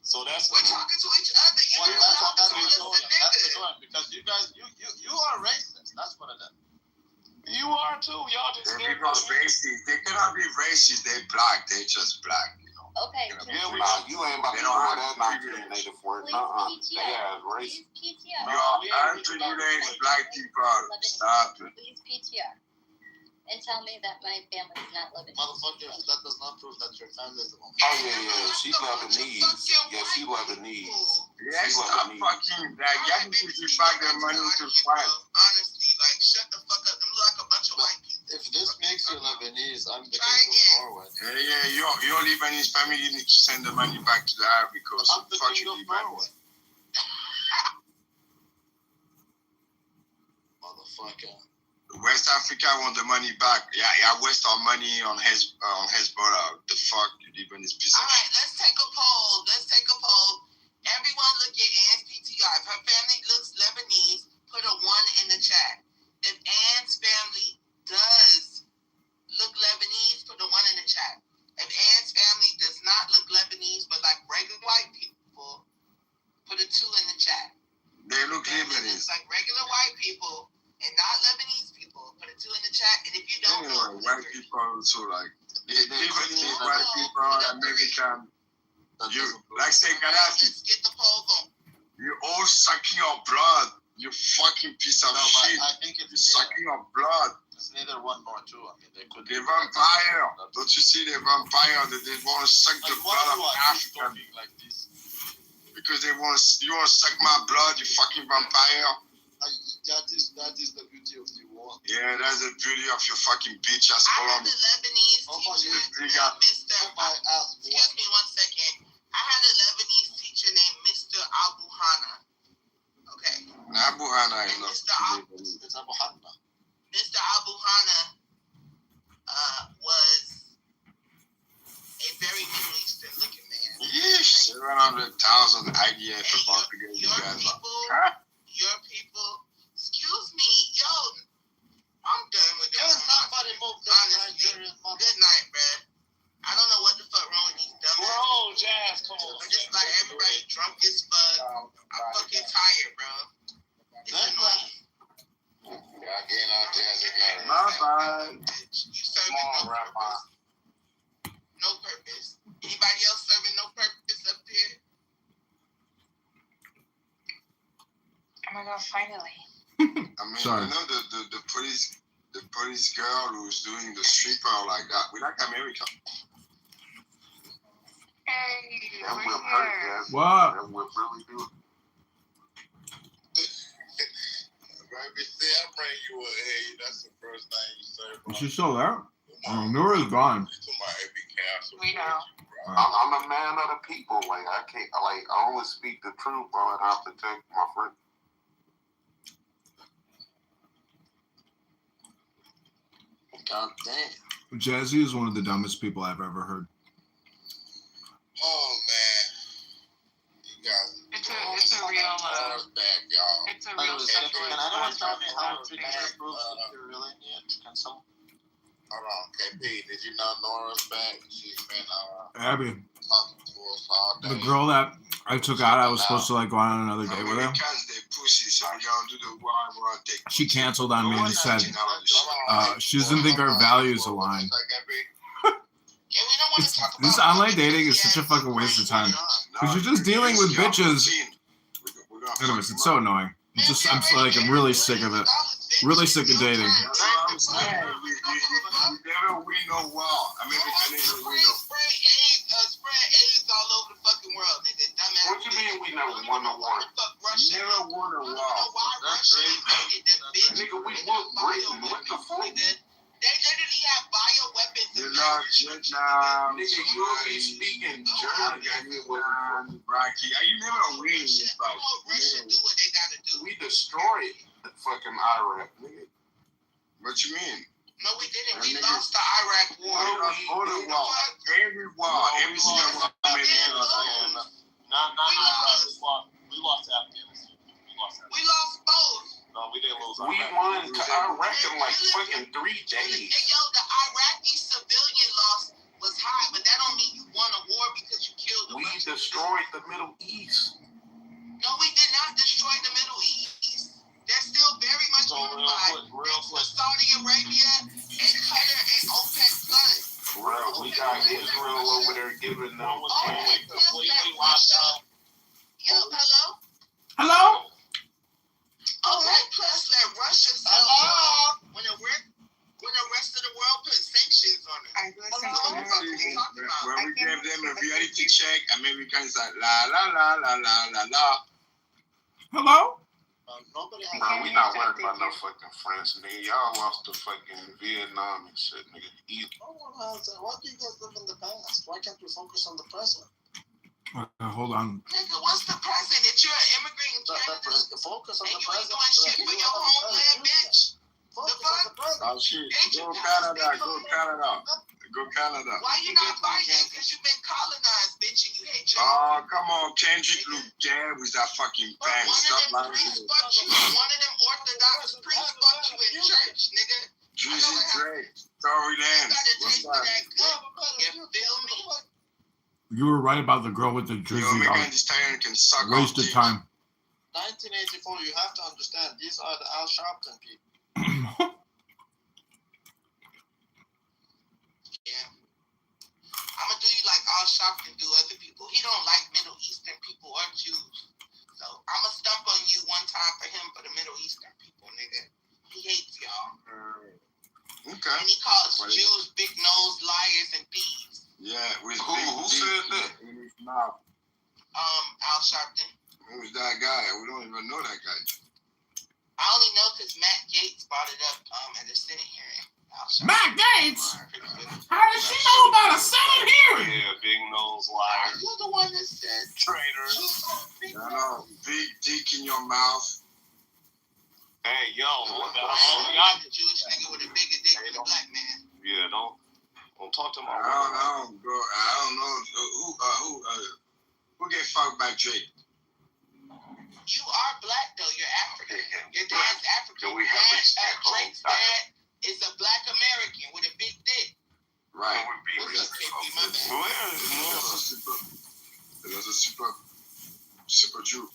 So we're talking to each other. You That's the Goyim because you guys, you are racist. That's what it is. You are too. Y'all just they become racist. They cannot be racist. They black. They just black. Okay. You ain't about to do that non-native word. They have race. Your privileged black people. Stop it. Please PTR. And tell me that my family is not Lebanese. Motherfucker, that does not prove that your family is Lebanese. Oh, yeah. She's Lebanese. Yeah, she's Lebanese. Yeah, stop fucking that. Y'all need to give back their money to fight. Honestly, like, shut the fuck up. Them look like a bunch of white people. If this makes you Lebanese, I'm the king of Norway. Yeah, your Lebanese family need to send the money back to the Ivory Coast. I'm the king of Norway. Motherfucker. West Africa want the money back. Yeah, waste our money on Hezbollah. The fuck, you Lebanese piece of shit. Alright, let's take a poll. Everyone look at Ann's PTR. If her family looks Lebanese, put a 1 in the chat. If Ann's family does look Lebanese, put a 1 in the chat. If Ann's family does not look Lebanese, but like regular white people, put a 2 in the chat. They look Lebanese. Looks like regular white people and not Lebanese people, put a 2 in the chat. And if you don't know, white people also like Lebanese white people, American. You like say Gaddafi. Let's get the poll going. You all sucking your blood. You fucking piece of shit. I think it's sucking your blood. It's neither 1 nor 2. I mean, they could. The vampire. Don't you see the vampire that they want to suck the blood of Africa? Like this? Because you want to suck my blood, you fucking vampire. That is the beauty of the war. Yeah, that's the beauty of your fucking bitch ass I had column. a Lebanese teacher, excuse me 1 second. I had a Lebanese teacher named Mr. Abu Hana. Okay. Abu Hana is not. It's Abu Hana. Mr. Abu Hana was a very Middle Eastern looking man. Yeesh. 700,000 IDF about to get you guys up. Your people, excuse me, yo, I'm done with this. Somebody move that Nigerian mother. Good night, bruh. I don't know what the fuck wrong with these dumb Bro, Jazz, come on. I'm just like everybody drunk as fuck. I'm fucking tired, bro. It's annoying. Again, bye. You serving no purpose. No purpose. Anybody else serving no purpose up here? Oh my god, finally. I mean, Sorry. you know the police girl who's doing the stripper like that. We like America. Hey, That we're will here. hurt, yes. What? That will really do. Baby, see, I bring you a hey. That's the first thing you say. Is she still there? Nora's gone. We know. I'm a man of the people. Like I can't. Like I always speak the truth, bro, and I protect my friend. God damn. Jazzy is one of the dumbest people I've ever heard. Oh man, you guys. It's a real it's a real Can anyone tell me how to picture proof if you really need? Can someone? Hold on, KP. Did you know Nora's back? She's been Abby, talking to us all day. the girl that I took out, I was supposed to like go on another date with her. She canceled on me and said she doesn't think our values align. This online dating is such a fucking waste of time because you're just dealing with bitches. Anyways, it's so annoying. I'm really sick of it. Really sick of dating. You never win no war. America never win no. Spread AIDS all over the fucking world, nigga. Dumbass. What you mean we never won no war? You never won a war. That's crazy. Nigga, we won Britain. What the fuck? They literally have bioweapons. You're not Vietnam. Nigga, you be speaking German. Rocky. You never win this fight. Russia do what they gotta do. We destroyed the fucking Iraq, nigga. What you mean? No, we didn't. We lost the Iraq war. We lost all the war. Every war. Every single war. We lost Afghanistan. We lost both. No, we didn't lose. We won Iraq in like fucking 3 days. Hey, yo, the Iraqi civilian loss was high, but that don't mean you won a war because you killed We destroyed the Middle East. No, we did not destroy the Middle East. They're still very much unified. Saudi Arabia and Qatar and OPEC Plus. Bro, we got Israel over there giving them. OPEC Plus let Russia. Yo, hello? Hello? OPEC Plus let Russia sell oil when the rest of the world put sanctions on it. When we gave them a reality check, Americans are la la la la la la la. Hello? Nobody has. Bro, we not worried about no fucking France, nigga. Y'all lost to fucking Vietnam and shit, nigga. Easy. Why do you guys live in the past? Why can't we focus on the present? Hold on. Nigga, what's the present? If you're an immigrant in Canada focus on and the you ain't present. doing shit for your homeland, bitch. Focus on the present. Oh shit. Go Canada. Go Canada. Go Canada. Why you not fighting? Because you've been colonized, bitch, and you hate your Oh, come on. Kendrick Lamar with that fucking bang. Stop lying. One of them Orthodox priests fucked you in church, nigga. Juicy Drake. Story Dance. What's that? You feel me? You were right about the girl with the drizzy dog. Can suck Wasted time. 1984, you have to understand, these are the Al Sharpton people. Yeah. I'm gonna do you like Al Sharpton do other people. He don't like Middle Eastern people or Jews. So I'm gonna stump on you one time for him for the Middle Eastern people, nigga. He hates y'all. Okay. And he calls Jews big nose liars and thieves. Yeah, who said that? In his mouth. Al Sharpton. Who's that guy? We don't even know that guy. I only know because Matt Gaetz brought it up at the Senate hearing. Matt Gaetz? How does she know about a Senate hearing? Yeah, big nose liar. You're the one that said traitor. No, big dick in your mouth. Hey, yo, y'all the Jewish nigga with a bigger dick than a black man. Yeah, don't talk to my. I don't know, bro. I don't know who get fucked by Drake. You are black though. You're African. Your dad's African. Drake's dad is a black American with a big dick. Right. What's up, KP? My bad. That's a super Jew.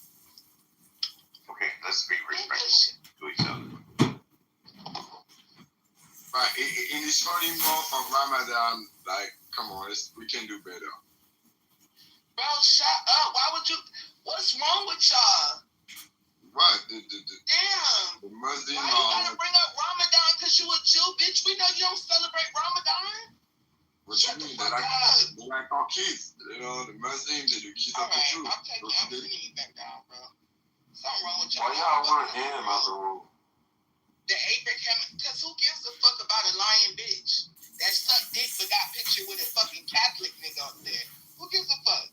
Okay, let's be respectful to each other. Right. In this holy month of Ramadan, like, come on, we can do better. Bro, shut up. Why would you? What's wrong with y'all? What? Damn. The Muslim. Why you gotta bring up Ramadan because you a Jew, bitch? We know you don't celebrate Ramadan. What you mean? They like our kids. You know, the Muslims, they do kids of the Jews. I'm sending you back down, bro. Something wrong with y'all. Why y'all want him out the room? The Abraham, because who gives a fuck about a lying bitch that sucked dick but got pictured with a fucking Catholic nigga up there? Who gives a fuck?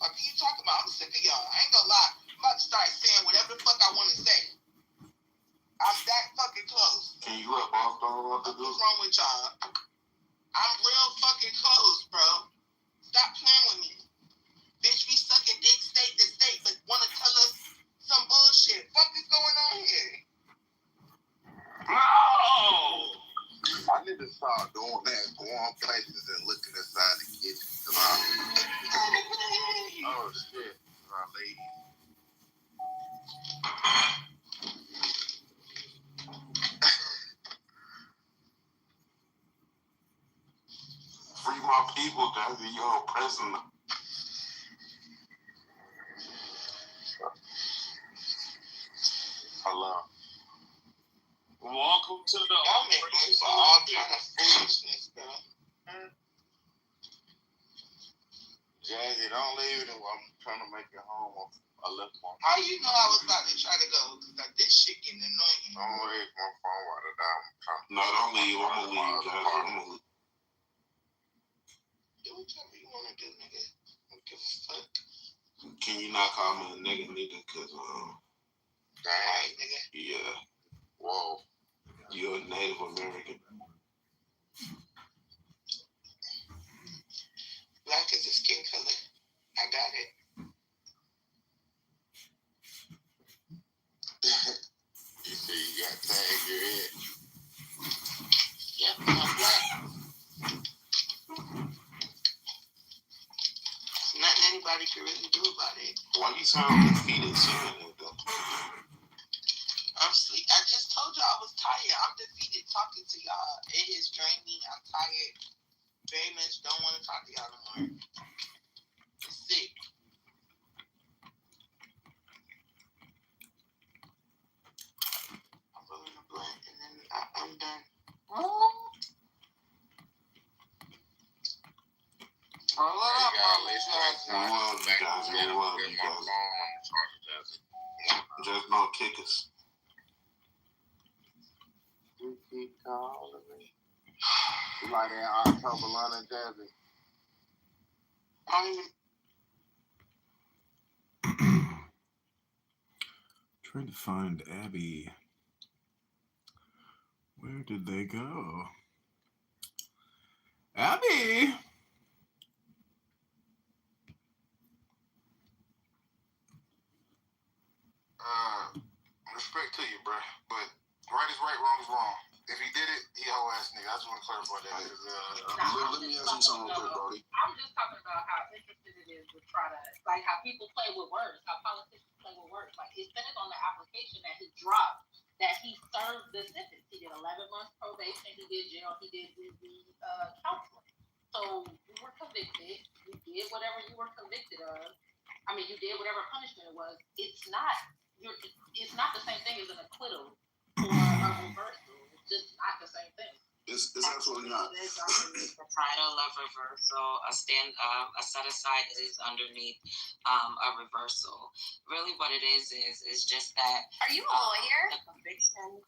Fuck are you talking about? I'm sick of y'all. I ain't gonna lie. I'm about to start saying whatever the fuck I want to say. I'm that fucking close. Can you let boss know what to do? What's wrong with y'all? I'm real fucking close, bro. Stop playing with me. Bitch, we sucking dick state to state, but want to tell us some bullshit. Fuck is going on here? No! I need to start doing that, going places and looking inside the kitchen. Oh shit, my lady. Free my people, Daddy, yo, president. Hello. Welcome to the Y'all make me for all kind of foolishness, bro. Jazzy, don't leave it. I'm trying to make it home. I left my How you know I was about to try to go? Because this shit getting annoying. Don't leave my phone right down. I'm trying to No, don't leave. I'm gonna leave, Jazzy. I'm gonna leave. Do whatever you want to do, nigga. I don't give a fuck. Can you not call me a nigga? Cause Alright, nigga. yeah. Whoa. You're a Native American. Black is a skin color. I got it. You say you got tag your head. Yep, I'm black. Nothing anybody can really do about it. Why you sound defeated saying that though? I'm sleep. I just told y'all I was tired. I'm defeated talking to y'all. It is draining. I'm tired. Very much don't want to talk to y'all no more. I'm sick. I'm rolling a blunt and then I'm done. Just no kickers. You keep calling me. You like that October London Jazzy? Trying to find Abby. Where did they go? Abby! Respect to you, bro. But right is right, wrong is wrong. If he did it, he a whole ass nigga. I just want to clarify that. Let me ask you something real quick, Brody. I'm just talking about how interested it is to try to, like, how people play with words, how politicians play with words. Like, it says on the application that he dropped that he served the sentence. He did 11 months probation, he did jail, he did the counseling. So you were convicted. You did whatever you were convicted of. I mean, you did whatever punishment it was. It's not the same thing as an acquittal or a reversal. It's just not the same thing. It's absolutely not. The title of reversal, a set aside is underneath a reversal. Really, what it is just that. Are you a lawyer? The conviction.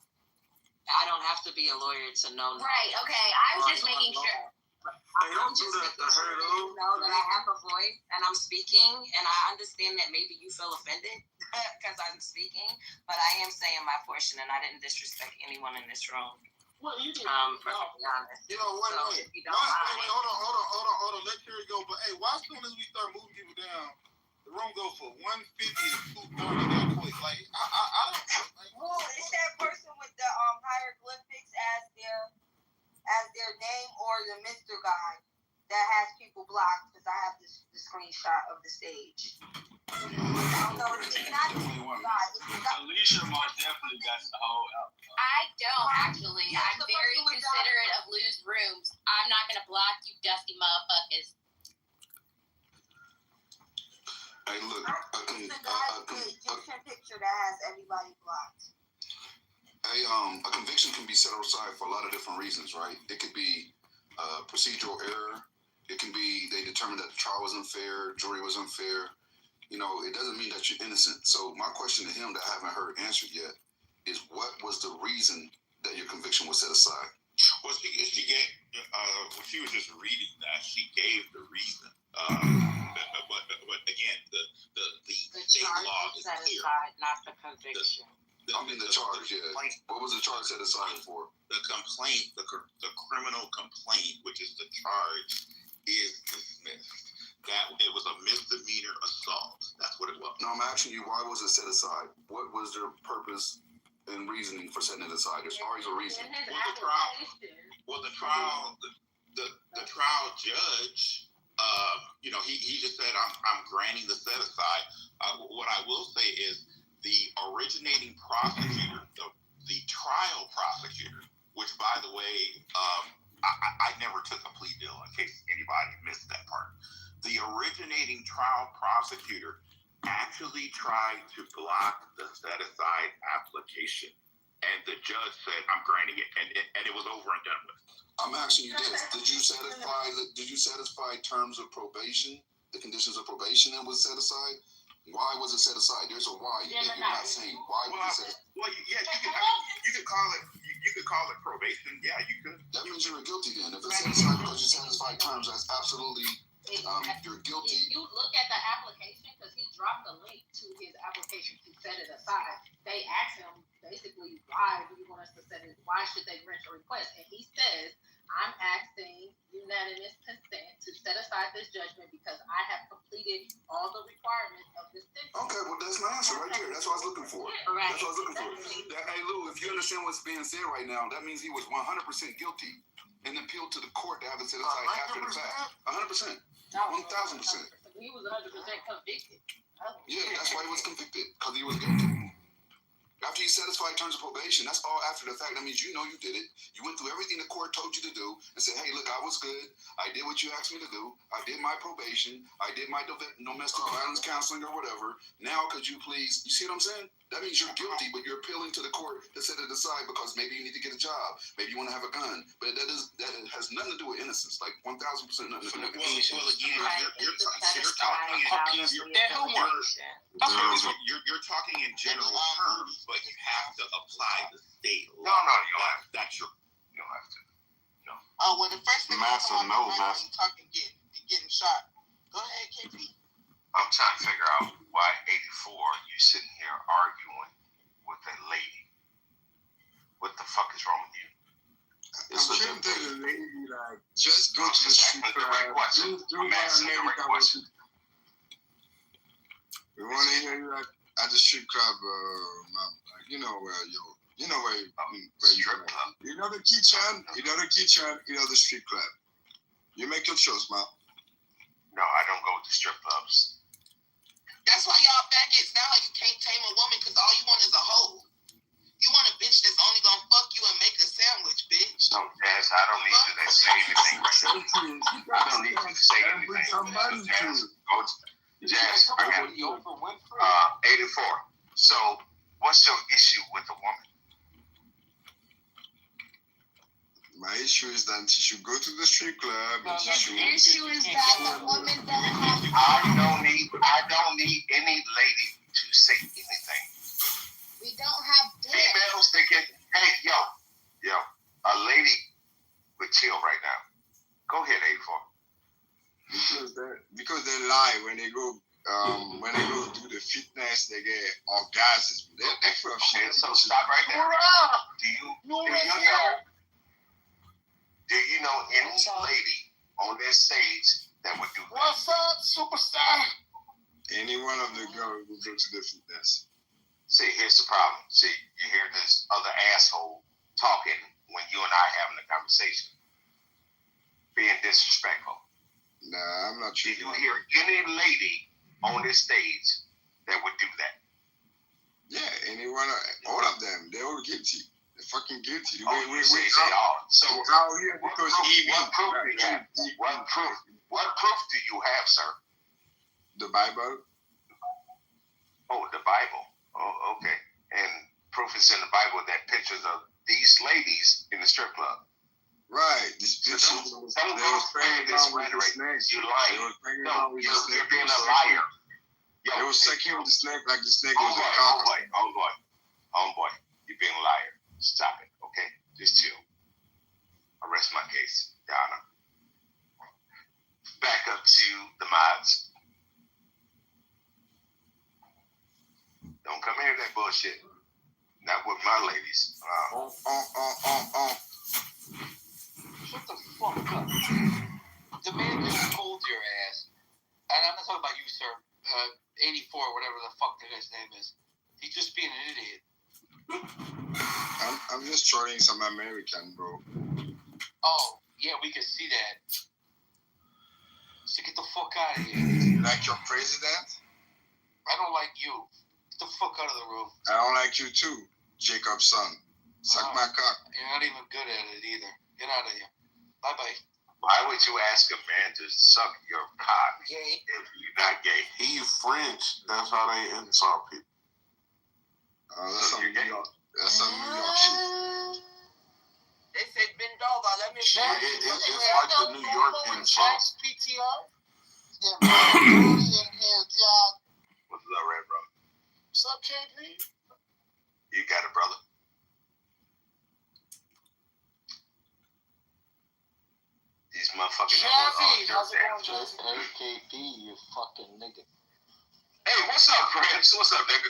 I don't have to be a lawyer to know. Right. Okay. I was just making sure. Hey, don't do that to her, though. Know that I have a voice and I'm speaking, and I understand that maybe you feel offended because I'm speaking, but I am saying my portion, and I didn't disrespect anyone in this room. Well, you did. Perfectly honest. You know, wait. If you don't mind. Hold on. Let Terry go. But hey, why as soon as we start moving people down, the room go for 150 to 230 that quick? Like, I don't. Like, Well, it's that person with the hieroglyphics as their name, or the Mr. guy that has people blocked, because I have the screenshot of the stage. I don't know. It's not the guy. Alicia most definitely got the whole outfit. I don't actually. I'm very considerate of loose rooms. I'm not gonna block you, dusty motherfuckers. Hey, look. Just a picture that has everybody blocked. A conviction can be set aside for a lot of different reasons, right? It could be procedural error. It can be they determined that the trial was unfair, jury was unfair. You know, it doesn't mean that you're innocent. So my question to him that I haven't heard answered yet is, what was the reason that your conviction was set aside? Well, she gave, when she was just reading that, she gave the reason. But again, the state law is set clear. aside, not the conviction. I mean the charge, yeah. What was the charge set aside for? The complaint, the criminal complaint, which is the charge, is dismissed. That it was a misdemeanor assault. That's what it was. No, I'm asking you, why was it set aside? What was their purpose and reasoning for setting it aside? As far as the reason. The trial judge, he just said, I'm granting the set aside. What I will say is the originating prosecutor, the trial prosecutor, which by the way, I never took a plea deal, in case anybody missed that part. The originating trial prosecutor actually tried to block the set-aside application, and the judge said, "I'm granting it," and it was over and done with. I'm asking you this: Did you satisfy terms of probation, the conditions of probation that was set aside? Why was it set aside? There's a why. You're not saying why was it set aside. Well, yes, you could call it probation. Yeah, you could. That means you were guilty then. If it's set aside because you satisfied terms, that's absolutely. You're guilty. If you look at the application, because he dropped a link to his application to set it aside, they asked him, they basically, why do you want us to set it? Why should they grant your request? And he says, I'm asking unanimous consent to set aside this judgment because I have completed all the requirements of this sentence. Okay, well, that's my answer right there. That's what I was looking for. Right. That's what I was looking for. Hey, Lou, if you understand what's being said right now, that means he was 100% guilty and appealed to the court to have it set aside after the fact. 100%. 1,000%. He was 100% convicted. Yeah, that's why he was convicted, because he was guilty. After you satisfy terms of probation, that's all after the fact. That means you know you did it. You went through everything the court told you to do and said, hey, look, I was good. I did what you asked me to do. I did my probation. I did my domestic violence counseling or whatever. Now, could you please, you see what I'm saying? That means you're guilty, but you're appealing to the court to set it aside because maybe you need to get a job. Maybe you want to have a gun. But that has nothing to do with innocence. Like 1,000% nothing to do with innocence. Well, again, you're talking in general terms, but you have to apply the state law. No, you don't have to. That's your. You don't have to. No. Oh, when the first thing Massive no, massive. talking getting shot. Go ahead, KP. I'm trying to figure out why 84 you sitting here arguing with a lady. What the fuck is wrong with you? I'm trying to tell the lady, like, just go to the street club. We want to hear you at the street club, you know where you know where you club. You know the kitchen, you know the street club. You make your choice, man. No, I don't go to strip clubs. That's why y'all faggots now you can't tame a woman because all you want is a hoe. You want a bitch that's only gonna fuck you and make a sandwich, bitch. No, Jazz, I don't need you to say anything right now. I don't need you to say anything. Jazz, I got 84. So, what's your issue with a woman? My issue is that she should go to the street club. And the issue is that the woman doesn't have. I don't need any lady to say anything. We don't have dick. Females thinking, hey, yo, a lady would chill right now. Go ahead, 84. Because they lie when they go do the fitness, they get orgasms. Okay, so stop right there. Do you know any lady on this stage that would do that? What's up, superstar? Any one of the girls will go to the fitness. See, here's the problem. See, you hear this other asshole talking when you and I having a conversation, being disrespectful. Nah, I'm not sure. Did you hear any lady on this stage that would do that? Yeah, anyone, all of them, they're all guilty. They're fucking guilty. We say all. So out here because what proof do you have, sir? The Bible. Oh, the Bible. Oh, okay. And proof is in the Bible that pictures of these ladies in the strip club. Right. These pictures. Don't spread this rhetoric. You're lying. No, you're being a liar. They were sucking with the snake like the snake was a cock. Homeboy, you're being a liar. Stop it, okay? Just chill. I'll rest my case, Your Honor. Back up to the mods. Don't come here with that bullshit. Not with my ladies. Shut the fuck up. The man just told your ass, and I'm not talking about you, sir, 84, whatever the fuck the guy's name is. He's just being an idiot. I'm just trolling some American, bro. Oh, yeah, we can see that. So get the fuck out of here. You like your president? I don't like you. Get the fuck out of the room. I don't like you too, Jacob's son. Suck my cock. You're not even good at it either. Get out of here. Bye-bye. Why would you ask a man to suck your cock if you're not gay? He's French. That's how they insult people. That's some New York. That's some New York shit. They say bend over. Let me. It's like the New York insult. PTR. What's up, Red Bro? What's up, KP? You got it, brother. These motherfucking Jazzy, how's it going, Jazzy? KP, you fucking nigga. Hey, what's up, Prince? What's up, nigga?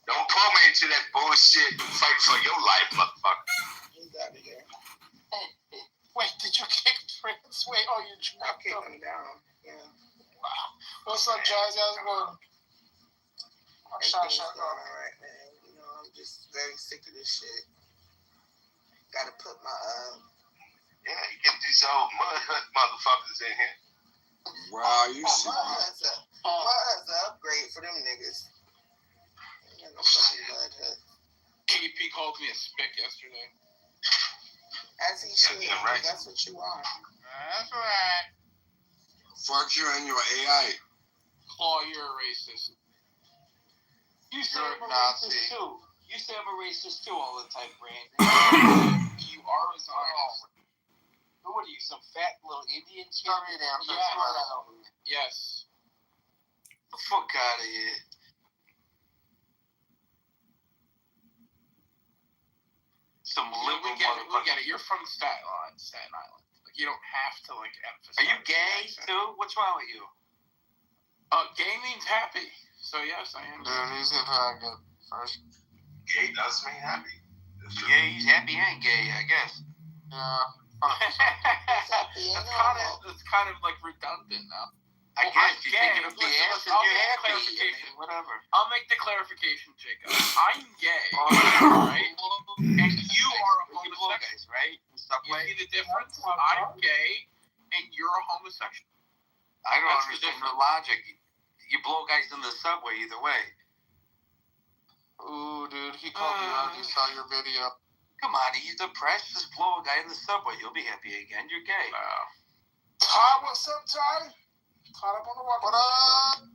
Don't pull me into that bullshit fight for your life, motherfucker. He's out of here. Wait, did you kick Prince? Wait, oh, you I kicked him down. Yeah. Wow. What's up, Jazz? How's it going? Everything's going all right, man. You know, I'm just very sick of this shit. Gotta put my Yeah, you get these old mud motherfuckers in here. Wow, you see. Mud's an upgrade for them niggas. Ain't got no fucking mud hut. KP called me a spick yesterday. As he should. Right. That's what you are. That's right. Fuck you and your AI. Claw, you're a racist. You say I'm a racist too. You say I'm a racist too all the time, Brandon. You are a Zionist. What are you, some fat little Indian kid? Yes. The fuck out of here. Some liberal we get it. You're from Staten Island. Like, you don't have to, like, emphasize. Are you gay, too? What's wrong with you? Gay means happy. So, yes, I am. Dude, he's good first. Gay does mean happy. Yeah, he's happy and gay, I guess. Yeah. It's kind of, like, redundant now. I guess you're thinking of the ass and you're happy. Whatever. I'll make the clarification, Jacob. I'm gay, right? And you are a homosexual, right? You see the difference? I'm gay, and you're a homosexual. I don't understand the logic. You blow guys in the subway either way. Ooh, dude, he called you out. He saw your video. Come on, he's depressed. Just blow a guy in the subway. You'll be happy again. You're gay. Ty, what's up, Ty? Caught up on the Walking Dead?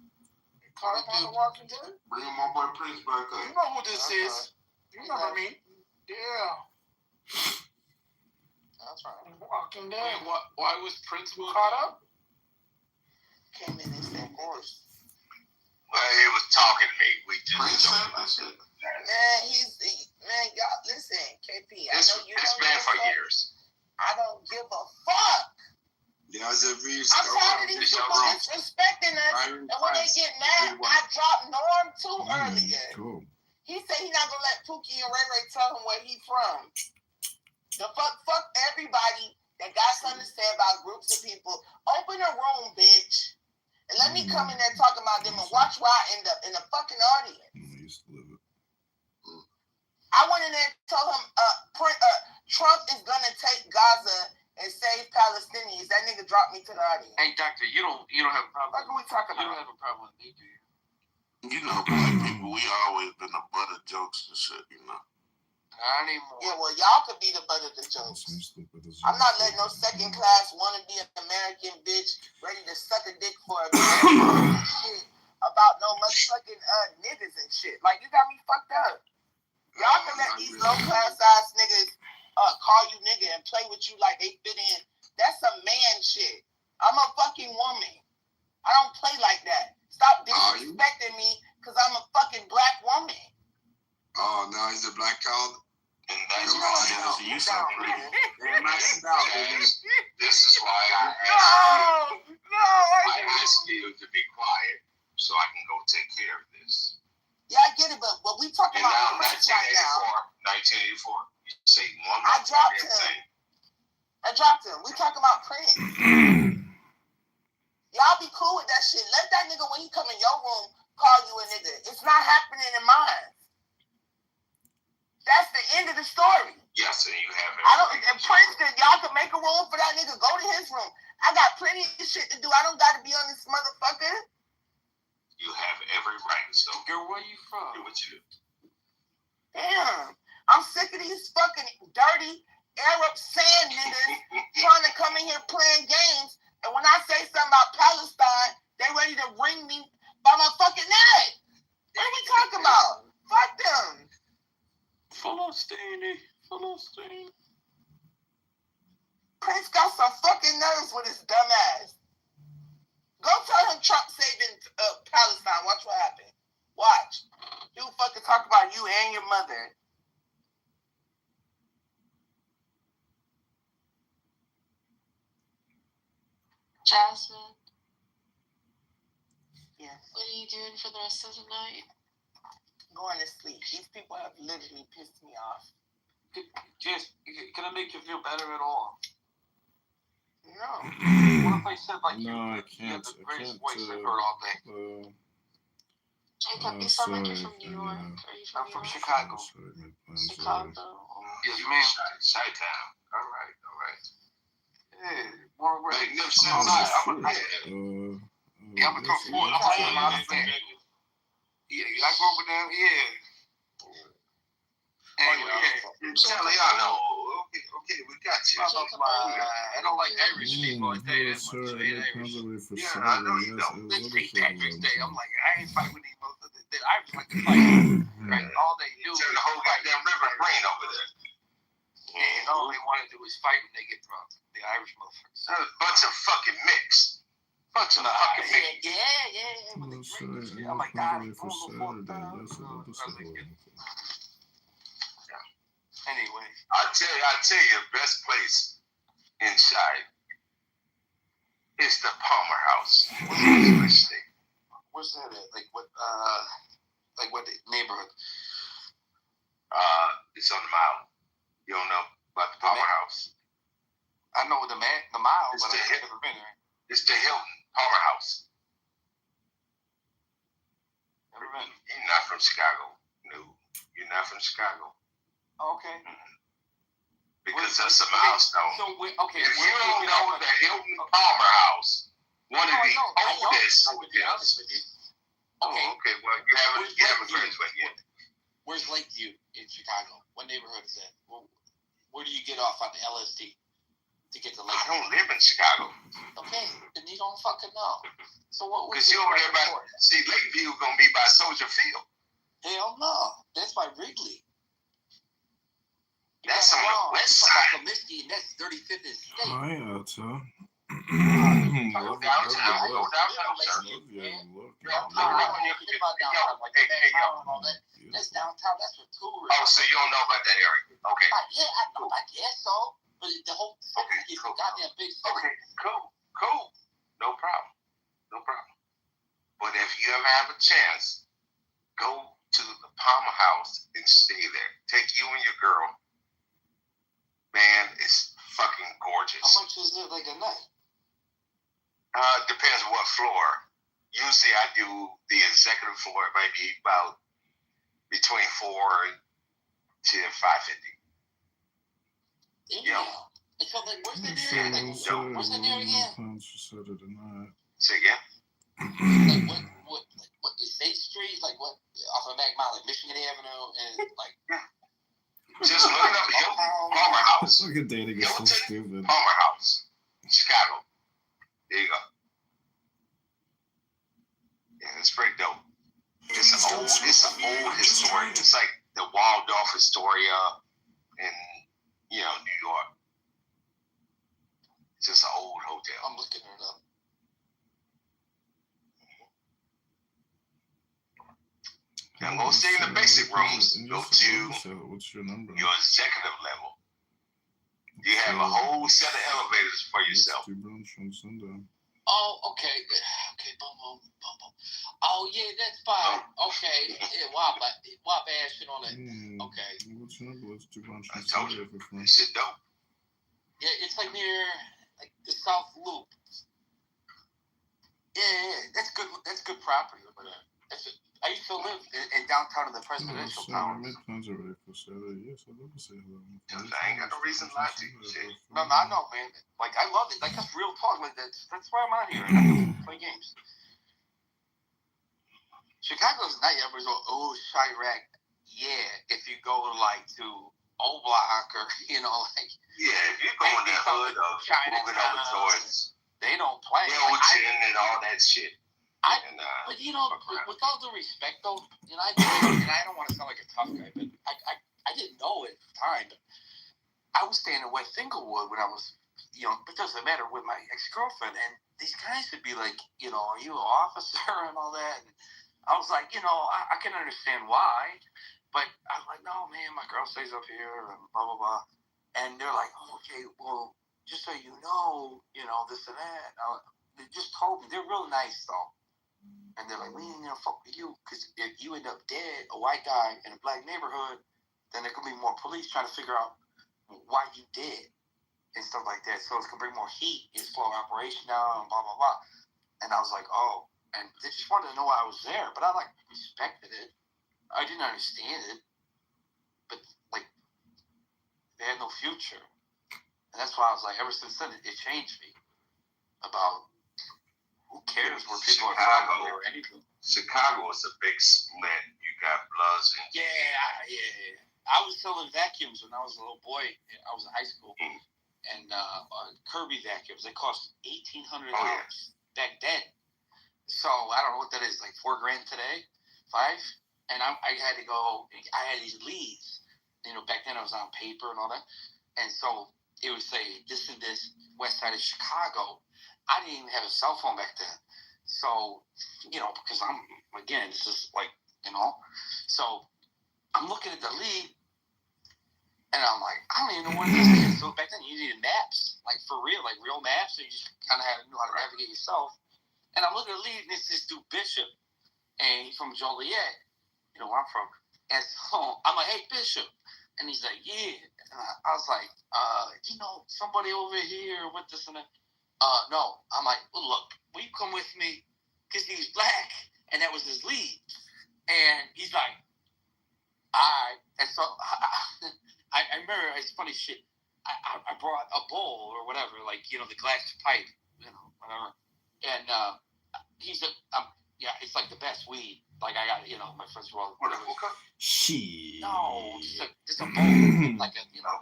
Caught up on the Walking Dead? Bring my boy Prince back up. You know who this is. You remember me. Yeah. That's right. Walking Dead. Why was Prince caught up? Came in and said, of course. Well, he was talking to me. We just Man, y'all, listen, KP, I know you it's don't been for fuck. years. I don't give a fuck. Yeah, I'm tired of these people disrespecting us, and when they get mad, I dropped Norm too earlier. Cool. He said he's not gonna let Pookie and Ray Ray tell him where he from. The fuck everybody that got something to say about groups of people. Open a room, bitch, and let me come in there talking about them and watch where I end up in the fucking audience. I went in there and told him Trump is gonna take Gaza and save Palestinians. That nigga dropped me to the audience. Hey, doctor, you don't have a problem. What are we talking about? You don't have a problem with me, do you? You know, black people, we always been the butt of jokes and shit, you know. Not anymore. Yeah, well, y'all could be the butt of the jokes. I'm not letting no second class wannabe American bitch ready to suck a dick for a shit about no motherfucking niggas and shit. Like, you got me fucked up. Y'all can let these low class ass niggas call you nigga and play with you like they fit in. That's some man shit. I'm a fucking woman. I don't play like that. Stop disrespecting me because I'm a fucking black woman. Oh, now he's a black child. And that's why you so pretty. This is why I ask you to be quiet so I can go take care of this. Yeah, I get it, but what we talking about Prince right now. 1984. You say one I dropped him. We talking about Prince. Y'all be cool with that shit. Let that nigga, when he come in your room, call you a nigga. It's not happening in mine. That's the end of the story. Yes, and you have and Princeton, y'all can make a room for that nigga. Go to his room. I got plenty of shit to do. I don't got to be on this motherfucker. You have every right. So, girl, where you from? Do what you do. Damn. I'm sick of these fucking dirty Arab sand niggas trying to come in here playing games. And when I say something about Palestine, they ready to ring me by my fucking neck. What are we talking about? Fuck them. Philistine. Prince got some fucking nerves with his dumb ass. Go tell him Trump saving Palestine. Watch what happens. Watch. He'll fucking talk about you and your mother. Jasmine. Yes. What are you doing for the rest of the night? going to sleep. These people have literally pissed me off. Just, can I make you feel better at all? No. What if I said like No, I you can't. have the I greatest can't. voice I've heard all day? Jacob, you sound Sorry, like you're from New York. Are you from I'm from New York? Chicago. Sorry, my plans are. Chicago. Yes, ma'am. Chi-town. All right. Yeah, more Magnificent. I'm I'm a come forward. I'm like, I'm out there. Yeah, I grew up with them. Yeah. Anyway, yeah. Shelly, I know. Okay, we got you. I don't like Irish people. I tell you that much. Sorry, They ain't my Irish. plans are away for Yeah, Saturday. I know you Yes, don't. They what say is that Patriots about? Day. I'm like, I ain't fighting with these motherfuckers. The Irish like to fight. Right? All they do Turn the whole goddamn river green over there. and all they want to do is fight when they get drunk. The Irish motherfuckers. A bunch of fucking mix. Bunch of fucking mix. Yeah. No, sorry, I'm my like, plans God, are away for Saturday. Yes, what is that about? Anyway. I tell you, best place inside is the Palmer House. Where's that at? Like what neighborhood? It's on the mile. You don't know about the Palmer House? I know the mile, It's but the I've never been there. It's the Hilton Palmer House. Never been. You're not from Chicago. No, you're not from Chicago. Okay. Because that's a milestone. So okay. If you don't know the Hilton Palmer House, one of the oldest hotels. Okay. Okay. Well, you haven't graduated yet. Where's Lakeview in Chicago? What neighborhood is that? Where do you get off on the LSD to get to Lakeview? I don't live in Chicago. Okay, then you don't fucking know. So what? Because you over there by Lakeview gonna be by Soldier Field. Hell no, that's by Wrigley. That's on the west side. That's 35th and State. Hi, Alta. Go downtown. Go downtown, sir. That's downtown. That's for tourists. Oh, so you don't know about that area? Okay. Yeah, I know. I guess so. But the whole city is a goddamn big city. Okay, cool. No problem. But if you ever have a chance, go to the Palmer House and stay there. Take you and your girl. Man, it's fucking gorgeous. How much is it like a night? Depends what floor. Usually I do the executive floor. It might be about between $4 to $550. Yeah. So like, where's the near? Like, where's the near again? Plans for Saturday night. Say again? Like what? State Street? Like what? Off of Mile, like Michigan Avenue, and like. Just look it up. Hilton Palmer House. Look at dating is so stupid. Palmer House, Chicago. There you go. Yeah, it's pretty dope. It's an old historic. It's like the Waldorf Astoria in New York. It's just an old hotel. I'm looking it up. Now go stay in the basic rooms. Go to what's your number? your executive level. You have a whole set of elevators for yourself. Brunch on Sunday. Oh, okay. Boom. Oh, yeah, that's fine. Okay. Yeah, Wop ashing on it. Okay. What's your number? Let's do brunch on told Sunday. you. Shit dope. Yeah, it's like near the South Loop. Yeah, that's good. That's good property over there. I used to live in downtown in the presidential town. My plans are ready for Saturday. Yes, I'd love to say hello. I ain't got no reason to lie to you. Shit. No, I know, man. Like, I love it. Like, that's real talk. Like, that's why I'm out here. I got to play games. Chicago's not everybody's going, oh, Chirac. Yeah, if you go, like, to O-Block or, like... Yeah, if you go in the hood or moving over towards... They don't play. Hilton and all that shit. But with all due respect, though, I don't want to sound like a tough guy, but I didn't know it at the time. But I was staying in West Inglewood when I was, it doesn't matter, with my ex-girlfriend, and these guys would be like, are you an officer and all that? And I was like, I can understand why, but I was like, no, man, my girl stays up here and blah blah blah, and they're like, oh, okay, well, just so you know, this and that. They just told me they're real nice though. And they're like, we ain't gonna fuck with you, because if you end up dead, a white guy in a black neighborhood, then there could be more police trying to figure out why you dead and stuff like that. So it's gonna bring more heat. It's slow operation now and blah blah blah. And I was like, oh, and they just wanted to know why I was there, but I like respected it. I didn't understand it, but like they had no future, and that's why I was like, ever since then, it changed me about who cares where people are from or anything. Chicago is a big split. You got Bloods and Yeah. I was selling vacuums when I was a little boy. I was in high school, and Kirby vacuums. They cost $1,800 back then. So I don't know what that is, like $4,000 today, $5,000. And I had to go. I had these leads. You know, back then I was on paper and all that, and so it would say this and this, west side of Chicago. I didn't even have a cell phone back then. So, you know, because I'm, again, it's just like, you know. So I'm looking at the lead, and I'm like, I don't even know what this is. So back then you needed maps, like for real, like real maps, so you just kind of had to know how to navigate yourself. And I'm looking at the lead, and it's this dude Bishop, and he's from Joliet, you know where I'm from. And so I'm like, hey, Bishop. And he's like, yeah. And I was like, you know, somebody over here with this and that. No. I'm like, well, look, will you come with me? Because he was black, and that was his lead. And he's like, all right. And so I remember, it's funny shit. I brought a bowl or whatever, like, you know, the glass pipe, you know, whatever. And he's yeah, it's like the best weed. Like, I got, you know, my friends were all. What, a hookah? Shit. No, just a bowl, like a, you know,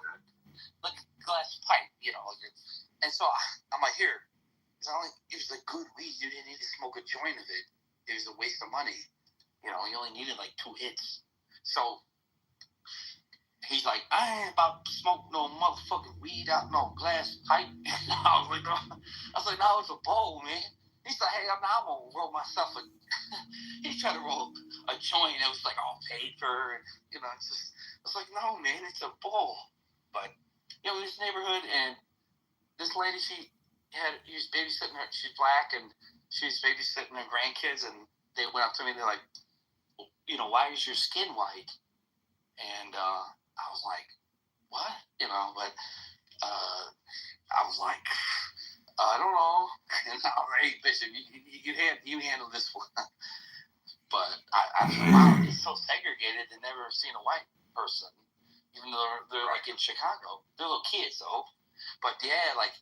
like a glass pipe, you know. And so I'm like, here. It was like good weed. You didn't need to smoke a joint of it. It was a waste of money. You know, you only needed like 2 hits. So he's like, I ain't about to smoke no motherfucking weed out no glass pipe. And I was like, no, it's a bowl, man. He's like, hey, I'm gonna roll myself a. He's trying to roll a joint. It was like all paper, and you know, it's like, no, man, it's a bowl. But you know, this neighborhood, and this lady, he was babysitting her. She's black, and she's babysitting her grandkids, and they went up to me and they're like, you know, why is your skin white? And I was like, what? You know, but I was like, I don't know. And I was like, hey, Bishop, you handle this one. But I was like, wow, it's so segregated. They've never seen a white person, even though they're like in Chicago. They're little kids, though. But yeah, like,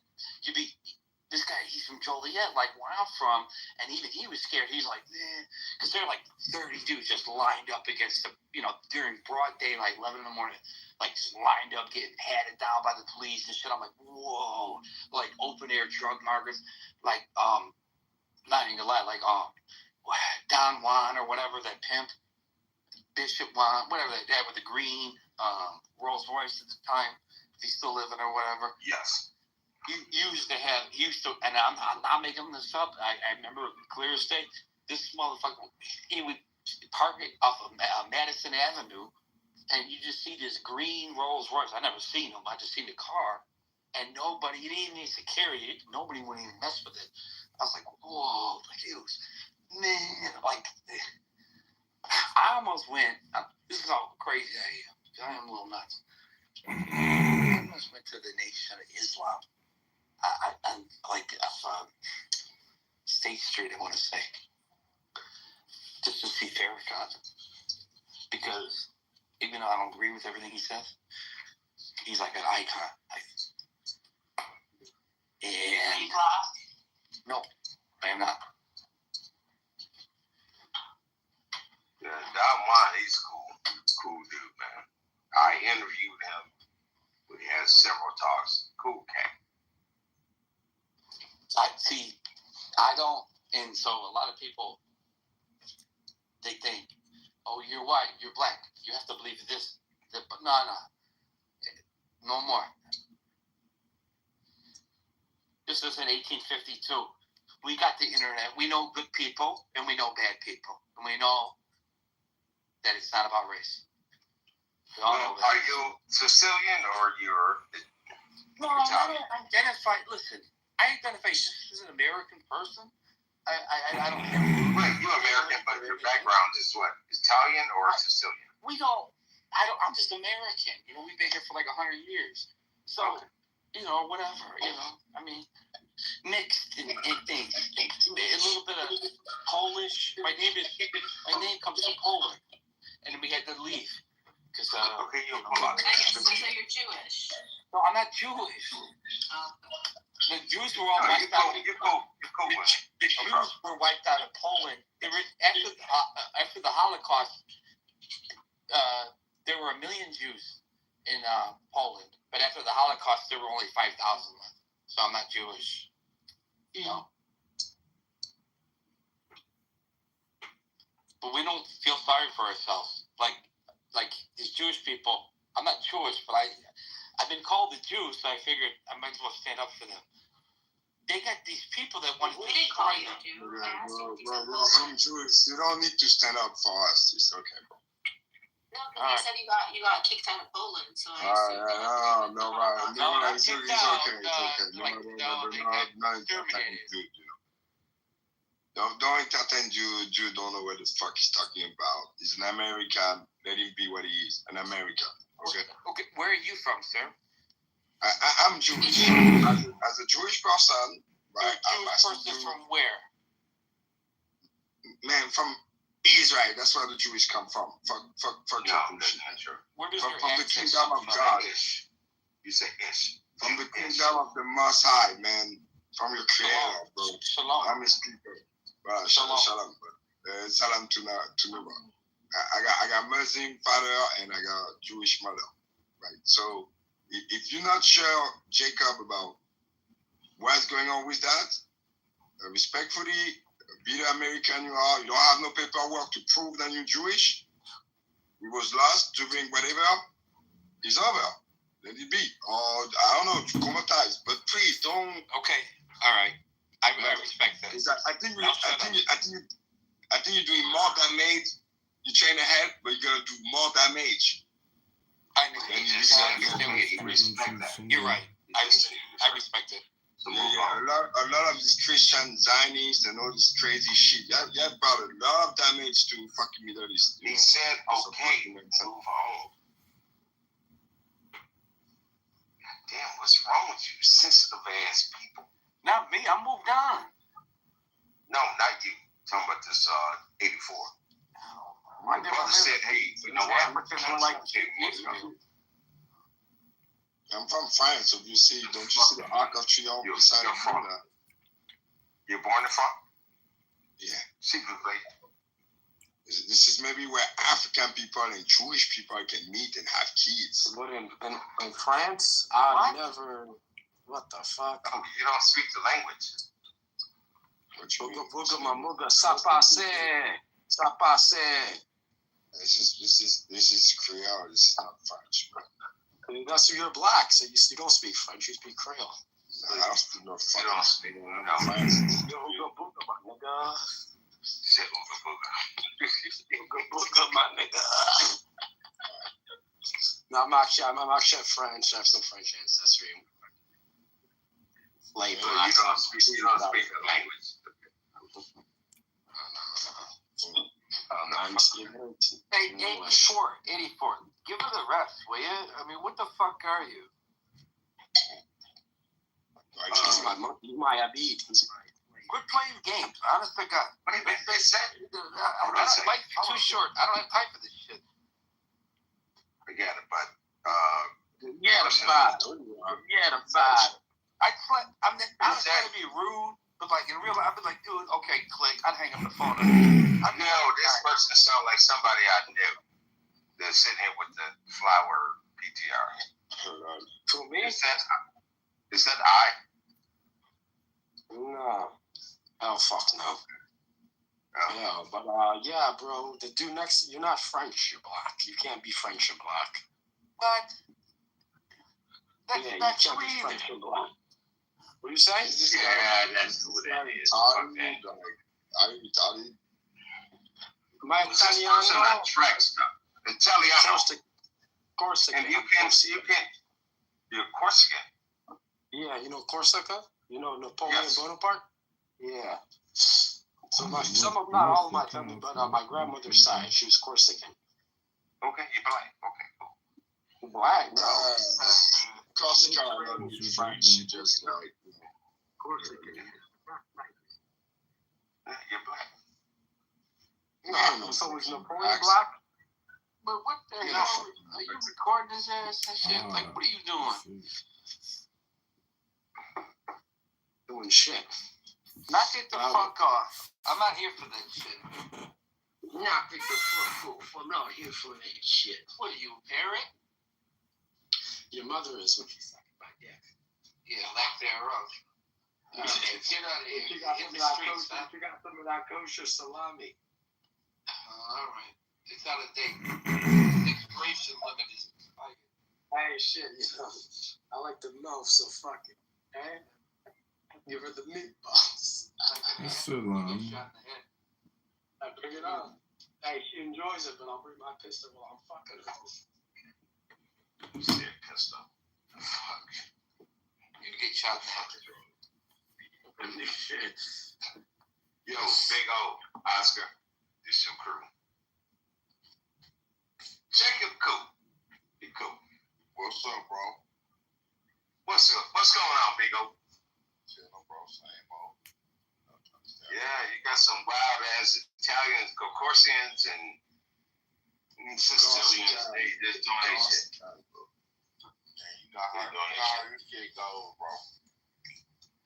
this guy, he's from Joliet, like where I'm from, and even he was scared. He's like, because they're like 30 dudes just lined up against the, you know, during broad daylight, 11 in the morning, like just lined up, getting patted down by the police and shit. I'm like, whoa, like open air drug markets, like, not even gonna lie, like, Don Juan or whatever, that pimp, Bishop Juan, whatever that guy with the green Rolls Royce at the time, if he's still living or whatever. Yes. He used to, and I'm not making this up. I remember clear as day. This motherfucker, he would park it off of Madison Avenue, and you just see this green Rolls Royce. I never seen him. I just seen the car, and nobody, he didn't even carry it. Nobody would even mess with it. I was like, whoa, like it was, man, like I almost went. This is how crazy I am. I am a little nuts. I almost went to the Nation of Islam. I like State Street, I want to say, just to see Farrakhan, because even though I don't agree with everything he says, he's like an icon. And no, I am not. Yeah, Don Juan, he's cool dude, man. I interviewed him when he had several talks. Cool cat. I don't, and so a lot of people, they think, oh, you're white, you're black, you have to believe this, but no more. This is in 1852. We got the internet. We know good people, and we know bad people, and we know that it's not about race. Are you Sicilian or you're? No, I don't identify. Listen, I identify just as an American person, I don't care. Wait, you American, but your background is what? Italian or Sicilian? I'm just American. We've been here for like 100 years. So, whatever, I mean, mixed in things. A little bit of Polish. My name comes from Poland. And then we had to leave. Because, okay, so you're Jewish. No, I'm not Jewish. The Jews were all wiped out. The Jews were wiped out of Poland. They were, after the Holocaust, there were 1 million Jews in Poland. But after the Holocaust, there were only 5,000 left. So I'm not Jewish. But we don't feel sorry for ourselves. Like these Jewish people, I'm not Jewish, but I've been called a Jew, so I figured I might as well stand up for them. They got these people that want to destroy them. Bro, I'm Jewish. You don't need to stand up for us. It's okay, bro. No, because you said you got kicked out of Poland, so I assumed it's okay. Don't entertain Jew. Don't know what the fuck he's talking about. He's an American. Let him be what he is, an American. Okay. Okay. Where are you from, sir? I'm Jewish. As a Jewish person, right? Jewish person from where? Man, from Israel. That's where the Jewish come from. Fuck your bullshit. Where does from the kingdom of God. You say ish. From the kingdom of the Most High, man. From your Creator, bro. Shalom. I'm His people. Shalom. Salam to Nuba. I got Muslim father and I got Jewish mother. Right. So if you're not sure, Jacob, about what's going on with that, respectfully, be the American you are, you don't have no paperwork to prove that you're Jewish. You was lost doing whatever. It's over. Let it be. Or I don't know, traumatized. But please don't. Okay. All right. I respect that. I think you're doing more damage. You're trying to help, but you're gonna do more damage. I respect that. You're right. I respect it. A lot of these Christian Zionists and all this crazy shit. Yeah, brought a lot of damage to fucking Middle East. He said, okay, move on. Damn, what's wrong with you, sensitive ass people? Not me. I moved on. No, not you. I'm talking about this 84. My brother said, hey, you know what? I'm from France, so don't you see the Arc of Triomphe beside the border? You're born in France? Yeah. See, this is maybe where African people and Jewish people can meet and have kids. But in France, I never. What the fuck? Oh, you don't speak the language. What you mean? Ça passe. This is Creole. This is not French, bro. That's you're black, so you don't speak French. You speak Creole. No, I don't speak no French. You don't speak no French. Ooga booga, my nigga. Say ooga booga. Ooga booga, my nigga. No, I'm actually French. I have some French ancestry. You don't speak the language. Hey, 84. Give her the rest, will you? I mean, what the fuck are you? He's my Abid. Quit playing games, honest to God. They said, life's too short. I don't have time for this shit. Forget it, but I'm not trying to be rude, but like in real life, I'd be like, dude, okay, click. I'd hang up the phone. This person sounds like somebody I knew. They're sitting here with the flower PTR. To me? Is that I? No. Oh, fuck no. Oh. Yeah, but yeah, bro. The dude next, you're not French, you're black. You can't be French and black. What? You can't be French and black. What do you say? Yeah, that's what that is. Are you Italian? My Italiano. Italiano. Corsican. And you can, you're Corsican. Yeah, you know Corsica? You know Napoleon Bonaparte? Yeah. So some of not all of my family, but my grandmother's side, she was Corsican. Okay, you're black. Okay, cool. Black, no. Corsican, French, just like Corsican. You're black. No, so was Napoleon black? But what the hell? Are you recording his ass and shit? Like, what are you doing? Doing shit. Knock it the fuck off. I'm not here for that shit. Knock it the fuck off. I'm not here for that shit. What are you, parent? Your mother is when she's sucking my dick. Yeah, lack thereof. Get out of here. She got Hit some the streets, huh? she got some of that kosher salami. All right. It's out of date. The expiration limit is expired. Hey, shit, you know, I like the milk, so fuck it. Eh? Give her the meatballs. That's so long. I bring it up. Hey, she enjoys it, but I'll bring my pistol while I'm fucking her. Shit, pistol. Fuck. You get shot now. Shit. Yo, Big O, Oscar, this your crew. Check your cool. Be cool. What's up, bro? What's up? What's going on, Big O? Shit, no, bro. Same old. Yeah, you got some wild ass Italians, Corsians, and Sicilians. They just doing that shit. You know how this shit goes, bro.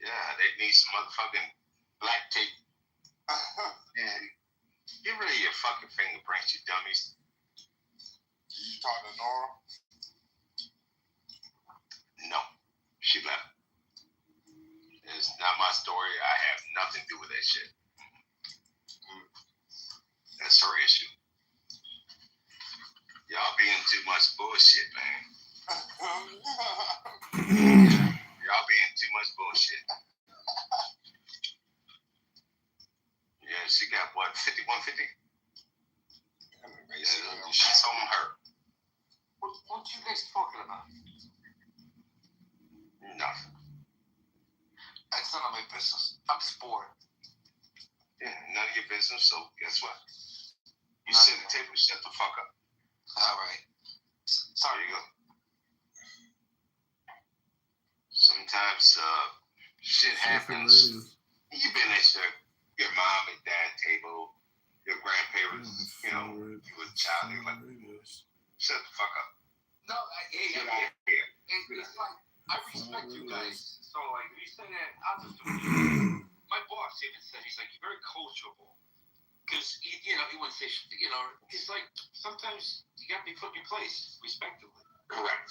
Yeah, they need some motherfucking black tape. Yeah. Get rid of your fucking fingerprints, you dummies. You talk to Nora? No, she left. It's not my story. I have nothing to do with that shit. That's her issue. Y'all being too much bullshit, man. Y'all being too much bullshit. Yeah, she got what, 5150? Yeah, she's on her. What you guys talking about? Nothing. That's none of my business. I'm just bored. Yeah, none of your business, so guess what? You sit at the table, shut the fuck up. All right. Sorry, you go. Sometimes shit happens. You've been at your mom and dad table, your grandparents, you know, you were a child, they were like, shut the fuck up. No, Get it's like, I respect you guys. So, like, you say that, I'll just do it. My boss even said, he's like, you're very coachable. Because, you know, he wouldn't say, you know, it's like, sometimes you got to be put in your place, respectively. Correct.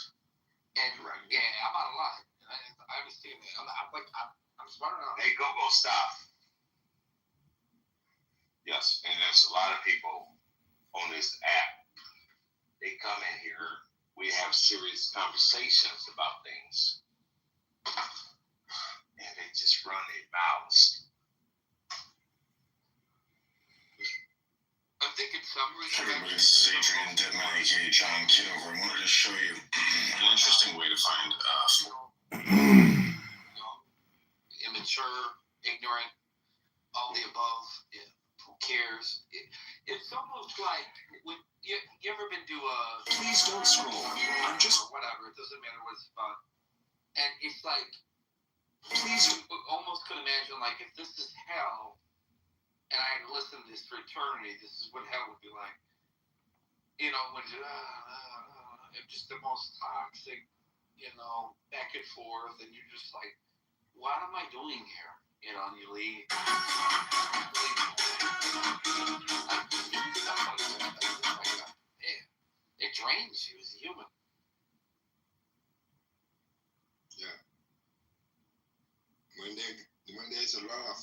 And, yeah, I'm out of line. I understand that. I'm smart enough. Hey, go, stop. Yes, and there's a lot of people on this app. They come in here, we have serious conversations about things, and they just run their mouths. I'm thinking summary. Hey everybody, this is Adrian Deadman, aka John Kitover. I wanted to show you an interesting way to find immature, ignorant, all the above. Yeah. Who cares? It's almost like when you ever been to a Please don't scroll. I'm just whatever. It doesn't matter what it's about. And it's like please you almost could imagine like if this is hell, and I had to listen to this for eternity, this is what hell would be like. You know, when it's just the most toxic, you know, back and forth, and you're just like, what am I doing here? You know, and you leave. It drains you as a human. Yeah. When there's a lot of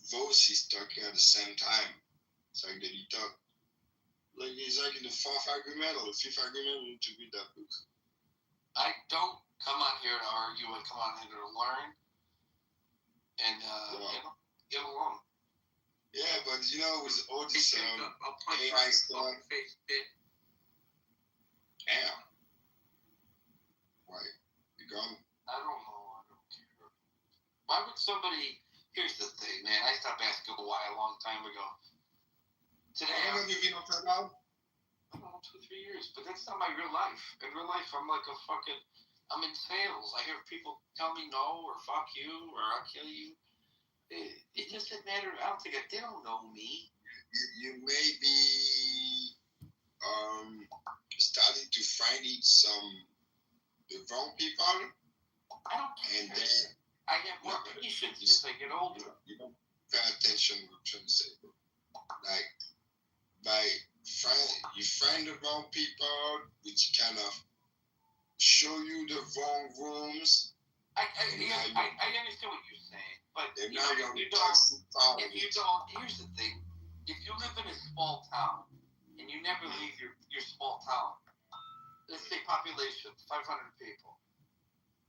voices talking at the same time, it's like that you talk. Like it's like in the fourth argument or the fifth argument, we need to read that book. I don't come on here to argue. I come on here to learn and you know, get along. Yeah, but you know, with all this AI stuff. Damn. Why? You gone? I don't know. I don't care. Why would somebody Here's the thing, man. I stopped asking why a long time ago. Today, How long have you been up there now? I don't know, 2-3 years, but that's not my real life. In real life, I'm like I'm in sales. I hear people tell me no, or fuck you, or I'll kill you. It doesn't matter. I don't think they don't know me. You may be starting to find it the wrong people. I don't care. And then I have more patience as I get older. You don't pay attention to what I'm trying to say, bro. Like, you find the wrong people, which kind of show you the wrong rooms. I understand what you're saying, but if you don't, here's the thing. If you live in a small town and you never leave your small town, let's say population 500 people.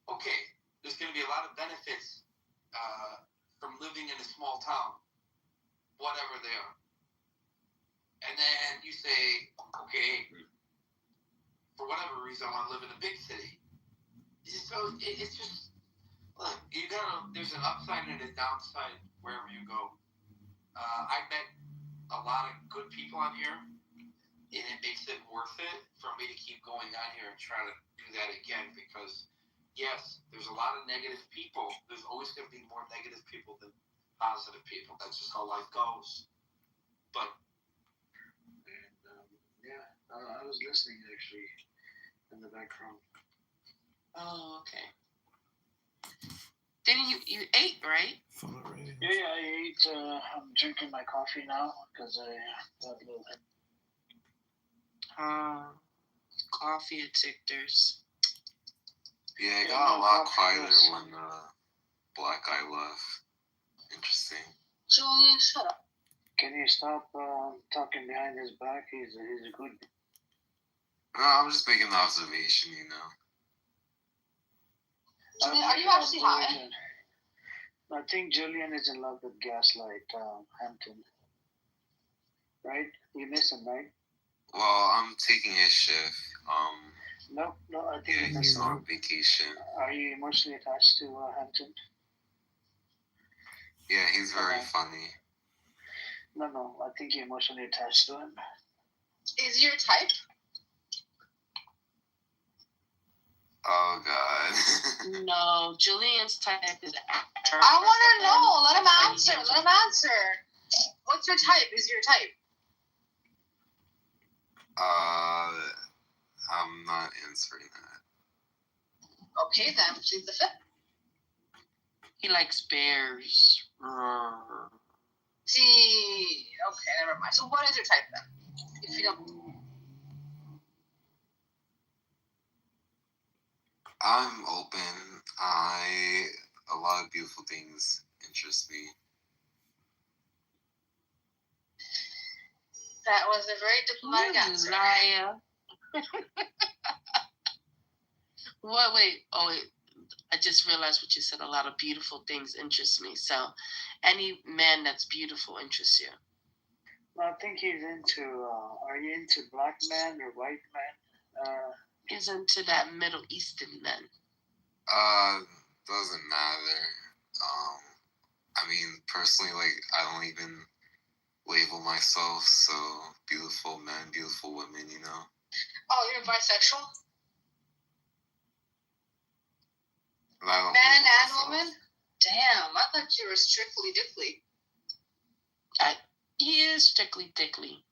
Okay, there's going to be a lot of benefits from living in a small town, whatever they are. And then you say, okay, for whatever reason, I want to live in a big city. So it's just, look, there's an upside and a downside wherever you go. I met a lot of good people on here, and it makes it worth it for me to keep going on here and try to do that again, because yes, there's a lot of negative people. There's always going to be more negative people than positive people. That's just how life goes. But I was listening actually in the background. Oh, okay. Then you ate, right? Yeah, I ate. I'm drinking my coffee now because I got a little. Coffee addictors. Yeah, it got a lot quieter when Black Guy left. Interesting. Julian, shut up. Can you stop talking behind his back? He's a good. No, I'm just making an observation, you know. Julian, are you actually high? I think Julian is in love with Gaslight Hampton. Right? You miss him, right? Well, I'm taking his shift. No, I think he's on vacation. Are you emotionally attached to Hampton? Yeah, he's very funny. No, I think you're emotionally attached to him. Is your type? Oh, God. No, Julian's type is... I want to know. Let him answer. What's your type? Is your type? I'm not answering that. Okay, then. Please the fifth. He likes bears. See, okay, never mind. So what is your type then? If you don't... I'm open. A lot of beautiful things interest me. That was a very diplomatic answer. Liar. What? Wait. Oh, wait. I just realized what you said. A lot of beautiful things interest me. So, any man that's beautiful interests you. Well, I think he's into. Are you into black man or white man? He's into that Middle Eastern men. Doesn't matter. I mean, personally, like, I don't even label myself, so beautiful men, beautiful women, you know? Oh, you're bisexual? Man and woman? Damn, I thought you were strictly dickly. He is strictly dickly.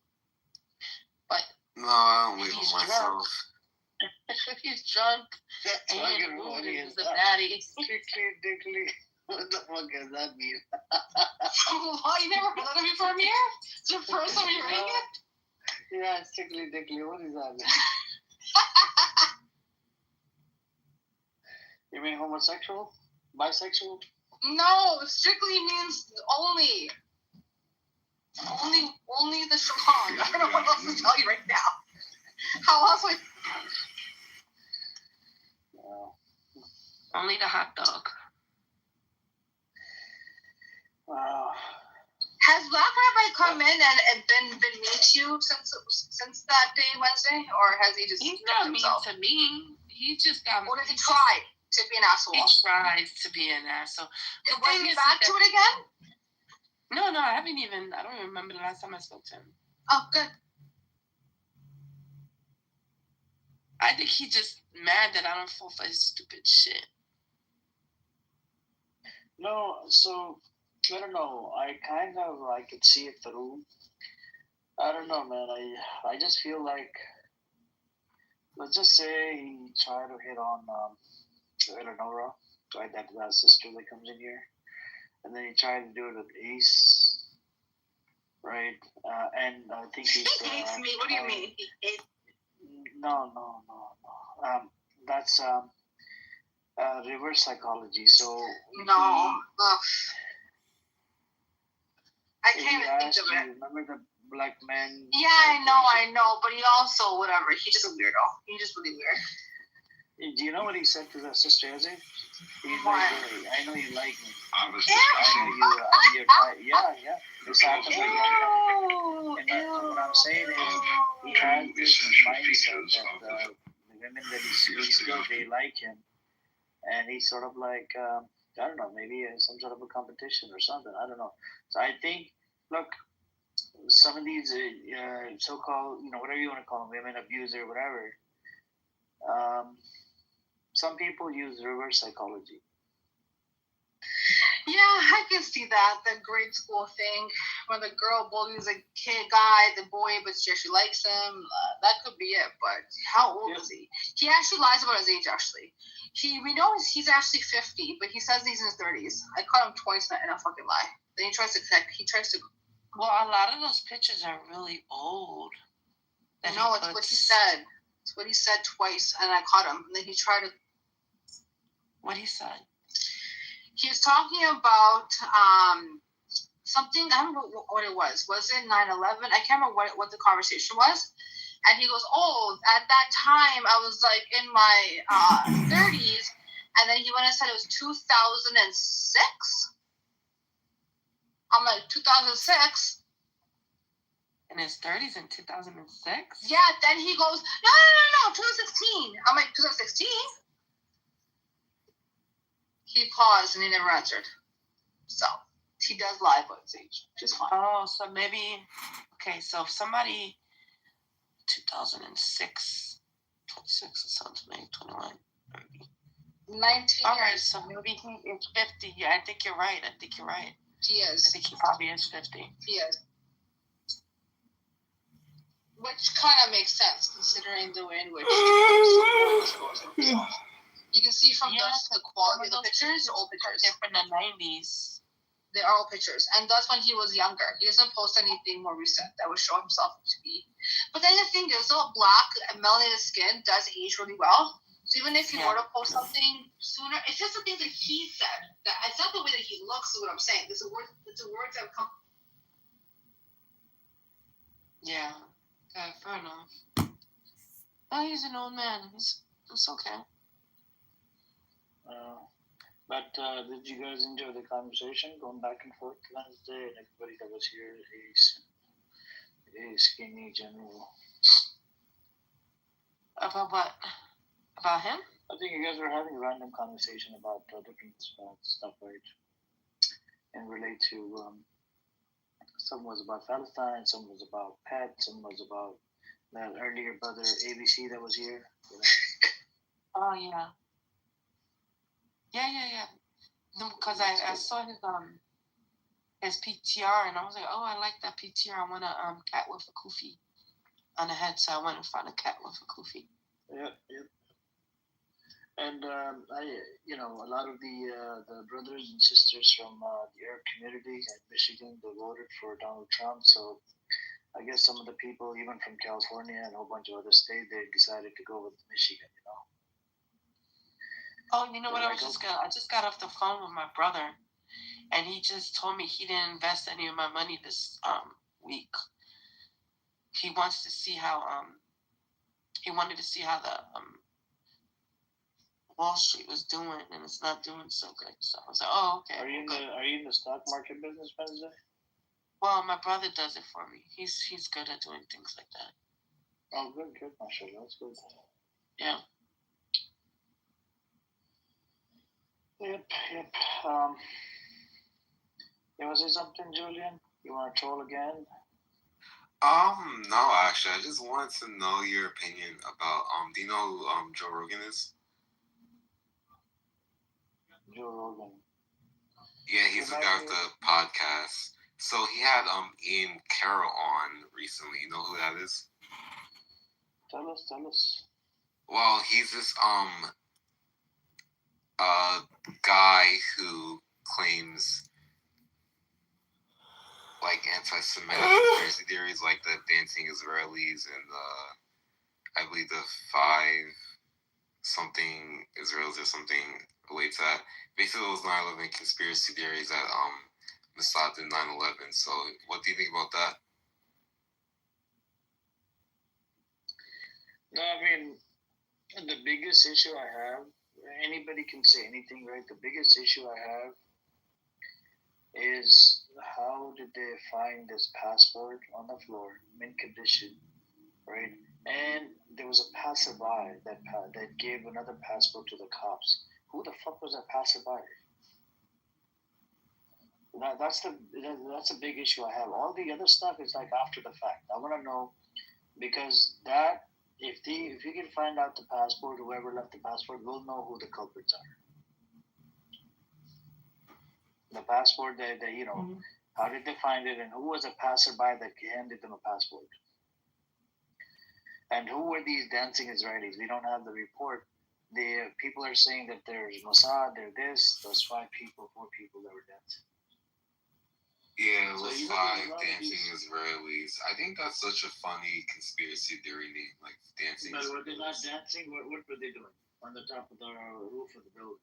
But no, I don't label myself. If he's drunk and he in the mood, he's a baddie. Strictly dickly. What the fuck does that mean? What? You never heard that before, Amir? It's your first time hearing it? Yeah, strictly dickly. What does that mean? You mean homosexual? Bisexual? No, strictly means only. Only the shalong. I don't know what else to tell you right now. How else would... Only the hot dog. Wow. Has Black Rabbi come in and been mean to you since that day Wednesday, or has he just? He's not mean to me. He just got. Or did he try? to be an asshole. He tries to be an asshole. Was he back to it again? No, I don't even remember the last time I spoke to him. Oh, good. I think he's just mad that I don't fall for his stupid shit. No, so I don't know. I could see it through. I don't know, man. I just feel like, let's just say he tried to hit on Eleonora, right? That sister that comes in here, and then he tried to do it with Ace, right? And I think he hates me. What do you mean? He hates me? No. That's reverse psychology. So no. I can't even think of it. Remember the black man? Yeah, I know, but he also whatever. He's just a weirdo. He's just really weird. Do you know what he said to the sister Eze? He's what? Like, hey, I know you like me. Obviously. I'm your type. Yeah. This happens like that. And what I'm saying is, he has this mindset that the women that he speaks to, they like him. And he's sort of like, I don't know, maybe some sort of a competition or something. I don't know. So I think, look, some of these so-called, whatever you want to call them, women abuser, whatever, some people use reverse psychology. Yeah, I can see that. The grade school thing, when the girl bullies a guy, the boy, but she actually likes him. That could be it. But how old is he? He actually lies about his age. Actually, we know he's actually 50, but he says he's in his 30s. I caught him twice in a fucking lie. Then he tries to connect. Well, a lot of those pictures are really old. No, it's what he said. It's what he said twice, and I caught him. And then he tried to. What he said? He was talking about something. I don't know what it was. Was it 9/11? I can't remember what the conversation was. And he goes, "Oh, at that time I was like in my 30s," and then he went and said it was 2006. I'm like 2006. In his 30s in 2006? Yeah. Then he goes, no, 2016. I'm like 2016. He paused and he never answered. So he does lie about his age, which is fine. Oh, so maybe, okay, so if somebody, 2006, 26, it sounds to me, 21, 19 All right, years. so maybe he is 50. Yeah, I think you're right. He is. I think he probably is 50. He is. Which kind of makes sense, considering the way in which you can see from the quality of the pictures, old pictures. They're from the 90s. They are old pictures. And that's when he was younger. He doesn't post anything more recent that would show himself to be. But then the thing is, though, black and melanated skin does age really well. So even if you were to post something sooner, it's just the things that he said. It's not the way that he looks is what I'm saying. It's the words that come. Yeah. Okay, fair enough. Oh, he's an old man. It's okay. But did you guys enjoy the conversation going back and forth Wednesday, and everybody that was here is skinny general? About what? About him? I think you guys were having a random conversation about different stuff, right? And relate to some was about Palestine, some was about Pat, some was about that earlier brother ABC that was here. You know? Oh yeah. Yeah. No, because I saw his PTR and I was like, oh, I like that PTR. I want a cat with a kufi on the head, so I went and found a cat with a kufi. Yep. And a lot of the brothers and sisters from the Arab community in Michigan, they voted for Donald Trump. So I guess some of the people, even from California and a whole bunch of other states, they decided to go with Michigan. Oh, you know what? I just got off the phone with my brother, and he just told me he didn't invest any of my money this week. He wants to see how he wanted to see how the Wall Street was doing, and it's not doing so good. So I was like, oh, okay. Are you in the stock market business, Wednesday? Well, my brother does it for me. He's good at doing things like that. Oh, good, mashallah, that's good. Yeah. Yep. You want to say something, Julian? You want to troll again? No, actually, I just wanted to know your opinion about do you know who Joe Rogan is? Joe Rogan. Yeah, he's the guy with the podcast. So he had Ian Carroll on recently. You know who that is? Tell us. Well, he's this guy who claims like anti-Semitic conspiracy theories, like the dancing Israelis and I believe the 5-something Israelis or something related to that. Basically, those 9/11 conspiracy theories that Mossad did 9/11. So, what do you think about that? No, I mean, the biggest issue I have, anybody can say anything, right? The biggest issue I have is how did they find this passport on the floor, mint condition, right? And there was a passerby that gave another passport to the cops. Who the fuck was that passerby? That's a big issue I have. All the other stuff is like after the fact. I want to know, because that if you can find out the passport, whoever left the passport, we'll know who the culprits are. The passport that how did they find it, and who was a passerby that handed them a passport? And who were these dancing Israelis? We don't have the report. The people are saying that there's Mossad, there's those 4 people that were dancing. Yeah, it was 5 dancing Israelis. I think that's such a funny conspiracy theory name, like dancing. But were they not dancing? What were they doing on the top of the roof of the building?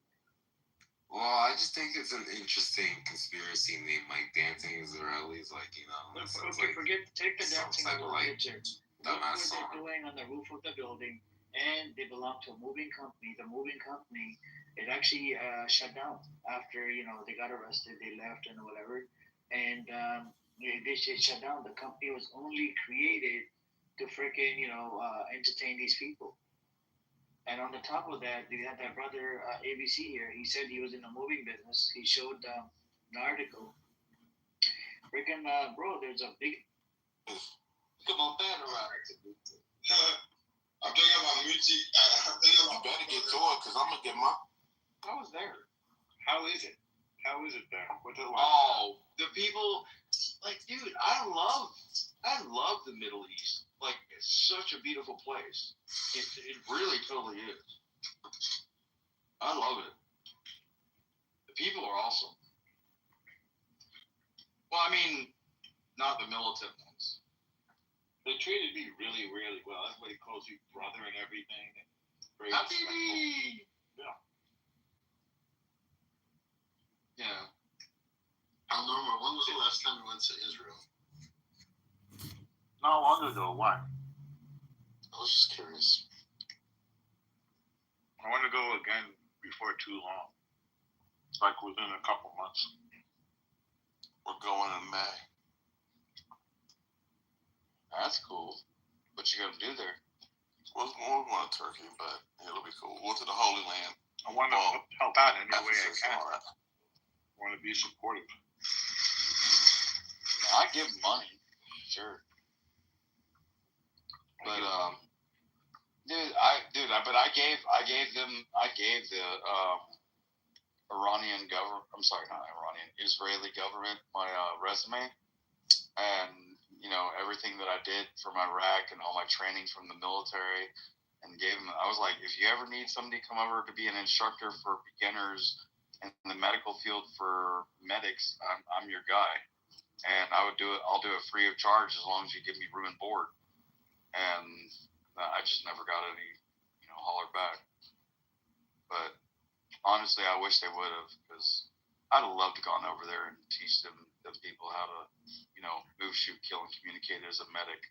Well, I just think it's an interesting conspiracy name, like dancing Israelis. Like, that sounds like take the dancing out of the picture. What were song. they doing on the roof of the building? And they belonged to a moving company. The moving company, it actually shut down after they got arrested. They left and whatever. And they shut down. The company was only created to freaking entertain these people. And on the top of that, they had that brother ABC here. He said he was in the moving business. He showed an article. Freaking bro, there's a big. Come on, man, around. I'm thinking about Mucci. You better get to it, because I'm going to get my. I was there. How is it? How is it there? What's it like? Oh, the people, like, dude, I love the Middle East. Like, it's such a beautiful place. It really totally is. I love it. The people are awesome. Well, I mean, not the militant ones. They treated me really, really well. Everybody calls you brother and everything. Very Habibi! Yeah. Yeah. Norma, when was the last time you went to Israel? Not long ago. Why? I was just curious. I want to go again before too long. Like within a couple months. We're going in May. That's cool. What you gonna do there? We're going to Turkey, but it'll be cool. We'll to the Holy Land. I want to help out any way I can. I want to be supportive. I give money, sure. But I gave the Iranian government. I'm sorry, not Iranian, Israeli government my resume, and everything that I did from Iraq and all my trainings from the military, and gave them. I was like, if you ever need somebody to come over to be an instructor for beginners in the medical field for medics, I'm your guy. And I would do it. I'll do it free of charge as long as you give me room and board. And I just never got any, holler back. But honestly, I wish they would have, because I'd have loved to gone over there and teach them people how to, move, shoot, kill, and communicate as a medic.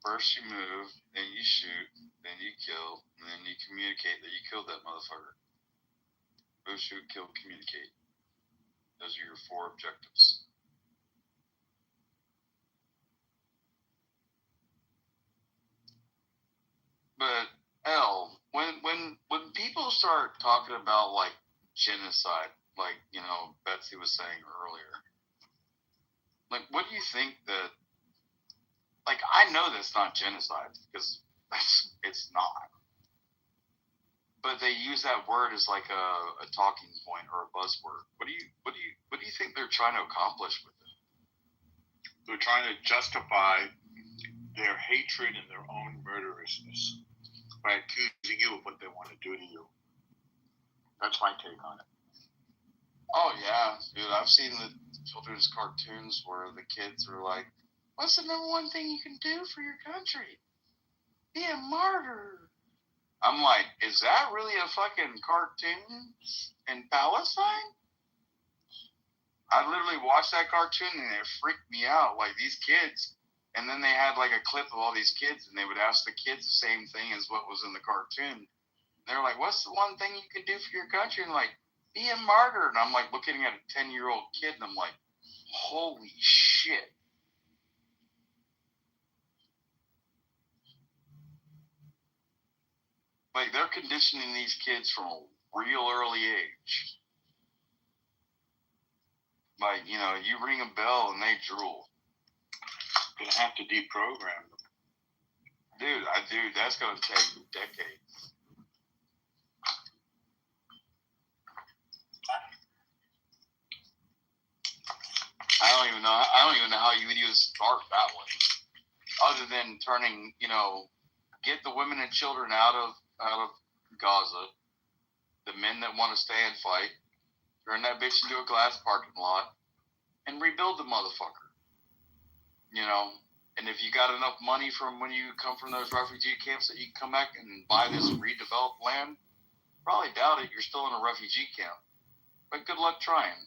First you move, then you shoot, then you kill, and then you communicate that you killed that motherfucker. Move, shoot, kill, communicate. Those are your 4 objectives. start talking about like genocide, like Betsy was saying earlier, like what do you think that? Like I know that's not genocide because it's not. But they use that word as like a talking point or a buzzword. What do you think they're trying to accomplish with it? They're trying to justify their hatred and their own murderousness by accusing you of what they want to do to you. That's my take on it. Oh yeah, dude. I've seen the children's cartoons where the kids are like, "What's the number one thing you can do for your country? Be a martyr." I'm like, is that really a fucking cartoon in Palestine? I literally watched that cartoon and it freaked me out. Like these kids, and then they had like a clip of all these kids, and they would ask the kids the same thing as what was in the cartoon. They're like, "What's the one thing you can do for your country?" And like, be a martyr. And I'm like looking at a 10-year-old kid, and I'm like, holy shit. Like they're conditioning these kids from a real early age. Like, you ring a bell and they drool. Gonna have to deprogram them. Dude, that's gonna take decades. I don't even know how you would even start that one. Other than turning, get the women and children out of Gaza, the men that want to stay and fight, turn that bitch into a glass parking lot, and rebuild the motherfucker. And if you got enough money from when you come from those refugee camps that you can come back and buy this redeveloped land, probably doubt it. You're still in a refugee camp. But good luck trying.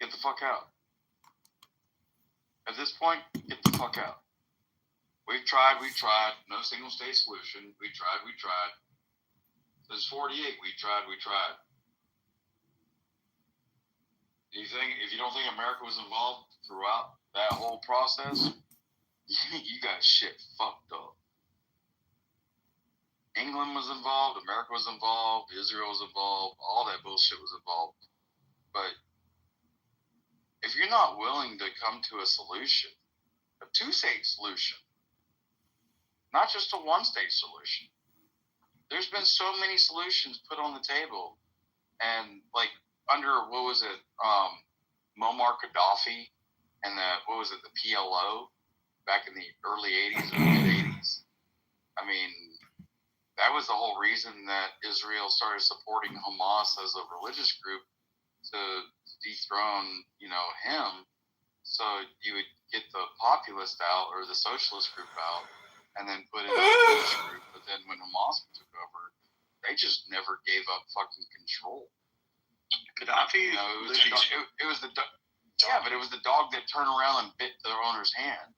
Get the fuck out. At this point, get the fuck out. We've tried. No single state solution. We tried. Since 48, we tried. If you don't think America was involved throughout that whole process, you got shit fucked up. England was involved, America was involved, Israel was involved, all that bullshit was involved. But if you're not willing to come to a solution, a two-state solution, not just a one-state solution, there's been so many solutions put on the table, and like under Muammar Gaddafi and the PLO back in the early 80s or mid-80s. I mean, that was the whole reason that Israel started supporting Hamas as a religious group to dethrone, him. So you would get the populist out or the socialist group out and then put in a religious group. But then when Hamas took over, they just never gave up fucking control. Gaddafi, it was the dog that turned around and bit the owner's hand.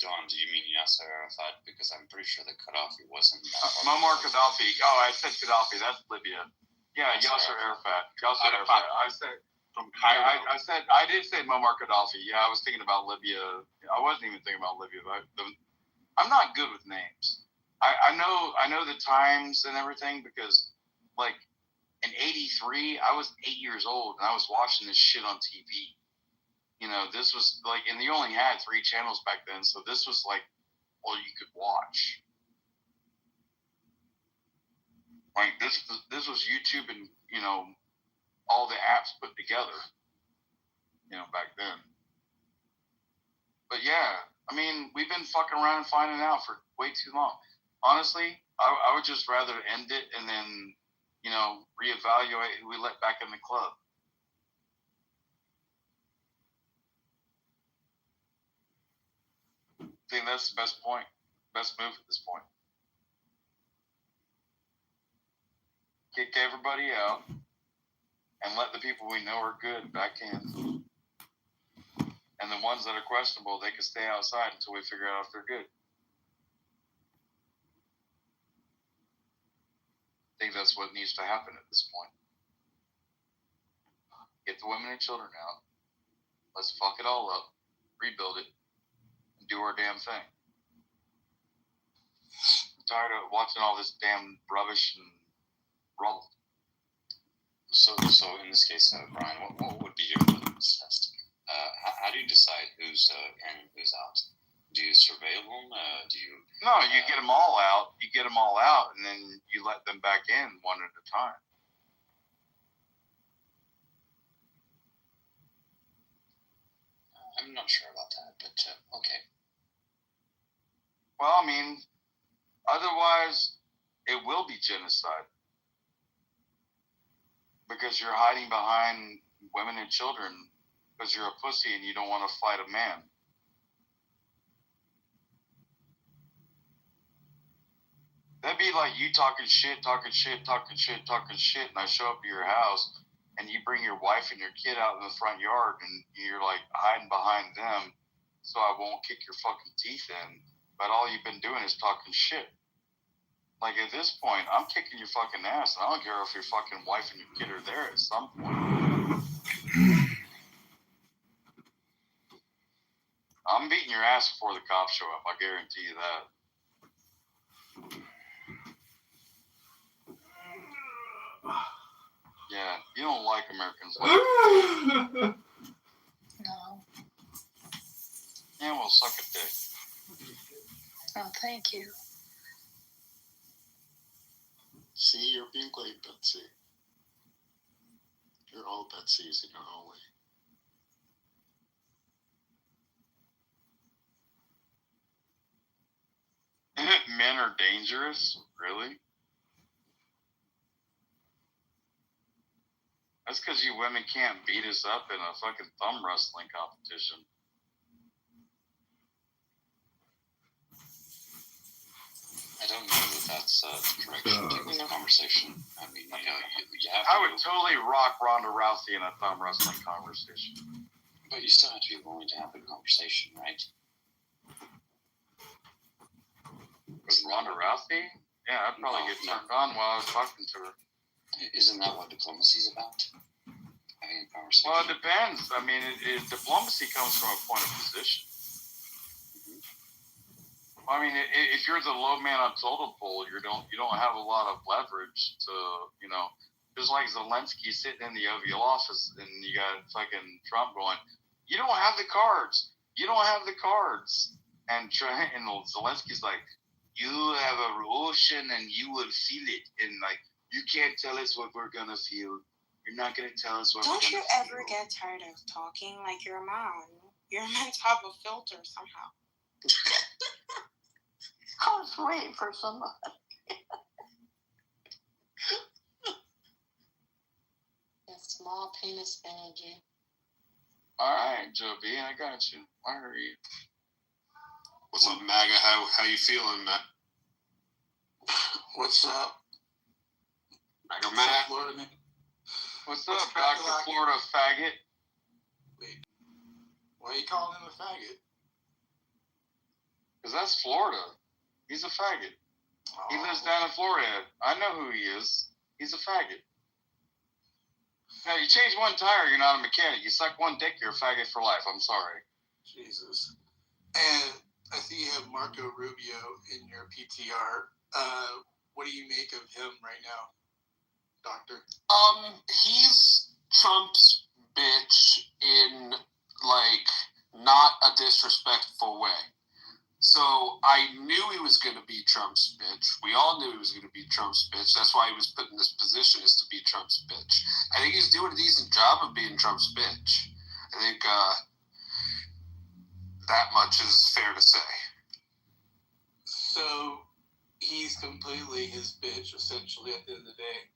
Don, do you mean Yasser Arafat? Because I'm pretty sure that Gaddafi wasn't. Muammar Gaddafi. Oh, I said Gaddafi. That's Libya. Yeah, Yasser Arafat. I said from Cairo. Yeah, I did say Muammar Gaddafi. Yeah, I was thinking about Libya. I wasn't even thinking about Libya. I'm not good with names. I know the times and everything because, like, in '83, I was 8 years old and I was watching this shit on TV. This was like, and you only had 3 channels back then, so this was like all you could watch. Like this was YouTube and all the apps put together. Back then. But yeah, I mean, we've been fucking around and finding out for way too long. Honestly, I would just rather end it and then reevaluate who we let back in the club. I think that's the best move at this point. Kick everybody out and let the people we know are good back in. And the ones that are questionable, they can stay outside until we figure out if they're good. I think that's what needs to happen at this point. Get the women and children out. Let's fuck it all up, rebuild it, and do our damn thing. tired of watching all this damn rubbish and rubble. So in this case, Brian, what would be your litmus test? How do you decide who's in and who's out? Do you surveil them? Do you? No, you get them all out. You get them all out, and then you let them back in one at a time. I'm not sure about that, but okay. Well, I mean, otherwise, it will be genocide. Because you're hiding behind women and children because you're a pussy and you don't want to fight a man. That'd be like you talking shit, and I show up at your house and you bring your wife and your kid out in the front yard and you're like hiding behind them so I won't kick your fucking teeth in. But all you've been doing is talking shit. Like, at this point, I'm kicking your fucking ass. And I don't care if your fucking wife and your kid are there at some point. I'm beating your ass before the cops show up. I guarantee you that. Yeah, you don't like Americans. No. Yeah, well, suck a dick. Oh, thank you. See, you're being played, Betsy. You're all Betsy's in your own way. Men are dangerous? Really? That's because you women can't beat us up in a fucking thumb wrestling competition. I don't know that that's the direction to take this conversation. I mean, you have to. I would totally rock Ronda Rousey in a thumb wrestling conversation. But you still have to be willing to have a conversation, right? With Ronda Rousey? Yeah, I'd probably get turned on while I was talking to her. Isn't that what diplomacy is about? Having a conversation. Well, it depends. I mean, diplomacy comes from a point of position. I mean, if you're the low man on totem pole, you don't have a lot of leverage to, just like Zelensky sitting in the Oval Office and you got fucking Trump going, you don't have the cards. You don't have the cards. And Zelensky's like, you have a ocean and you will feel it. And like, you can't tell us what we're going to feel. You're not going to tell us what we're going to feel. Don't you ever get tired of talking like you're a man? You're meant to have a filter somehow. I was waiting for somebody. That small penis energy. All right, Joe B, I got you. Why are you? What's up, MAGA? How you feeling, Matt? What's up? MAGA Matt. Florida. What's up, Dr. Florida faggot? Wait. Why are you calling him a faggot? Because that's Florida. He's a faggot. He lives down in Florida. I know who he is. He's a faggot. Now, you change one tire, you're not a mechanic. You suck one dick, you're a faggot for life. I'm sorry. Jesus. And I see you have Marco Rubio in your PTR. What do you make of him right now, Doctor? He's Trump's bitch in, like, not a disrespectful way. So I knew he was going to be Trump's bitch. We all knew he was going to be Trump's bitch. That's why he was put in this position, is to be Trump's bitch. I think he's doing a decent job of being Trump's bitch. I think that much is fair to say. So he's completely his bitch, essentially, at the end of the day.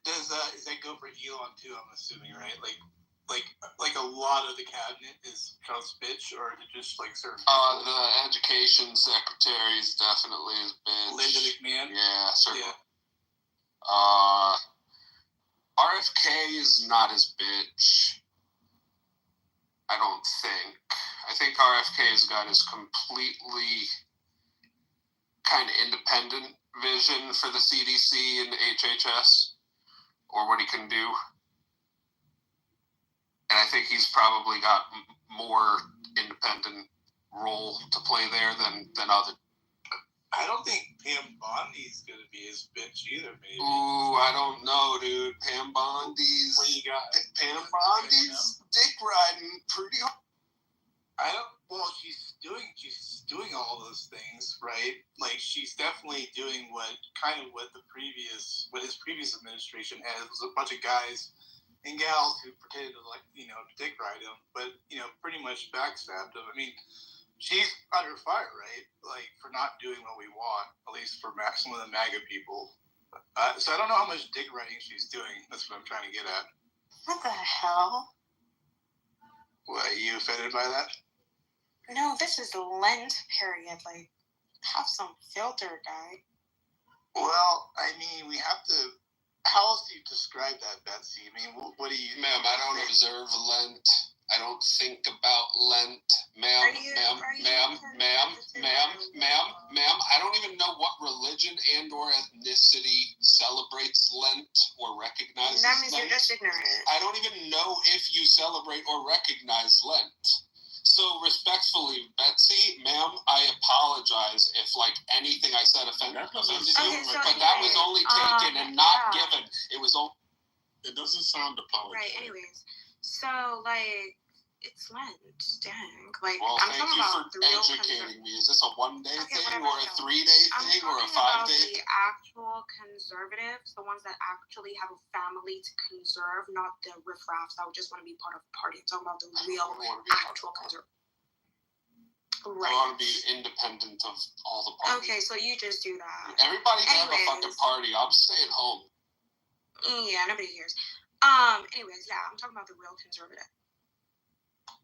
Does that go for Elon too? I'm assuming, right? Like a lot of the cabinet is Trump's bitch, or is it just like certain people? The education secretary is definitely his bitch. Linda McMahon? Yeah, certainly. Yeah. RFK is not his bitch. I don't think. I think RFK has got his completely kind of independent vision for the CDC and the HHS, or what he can do. And I think he's probably got more independent role to play there than other. I don't think Pam Bondi's gonna be his bitch either. Maybe. Ooh, I don't know, dude. Pam Bondi's. What do you got? Pam Bondi's dick riding pretty hard. I don't. Well, she's doing all those things, right? Like she's definitely doing what his previous administration had was a bunch of guys and gals who pretended to dick ride him, but pretty much backstabbed him. I mean, she's under fire, right? Like for not doing what we want, at least for some of the MAGA people. So I don't know how much dick riding she's doing. That's what I'm trying to get at. What the hell? What, are you offended by that? No, this is Lent period. Like, have some filter, guy. Well, I mean, we have to. How else do you describe that, Betsy? I mean, what do you? Ma'am, I don't observe Lent. I don't think about Lent. Ma'am, I don't even know what religion and or ethnicity celebrates Lent or recognizes That means Lent. you're just ignorant. I don't even know if you celebrate or recognize Lent. So respectfully, Betsy, ma'am, I apologize if anything I said offended you, but that was only taken and not given. It was only. It doesn't sound apologetic. Right. Anyways, so it's Lent. Dang. Well, I'm thank talking you about for the real educating me. Is this a 1-day thing whatever, or a 3-day thing or a 5-day? I'm talking about the actual conservatives, the ones that actually have a family to conserve, not the riffraffs that would just want to be part of the party. I'm talking about the real, actual conservatives. Right. I want to be independent of all the parties. Okay, so you just do that. Everybody can have a fucking party. I'm staying home. Yeah, nobody cares. Anyways, yeah, I'm talking about the real conservative.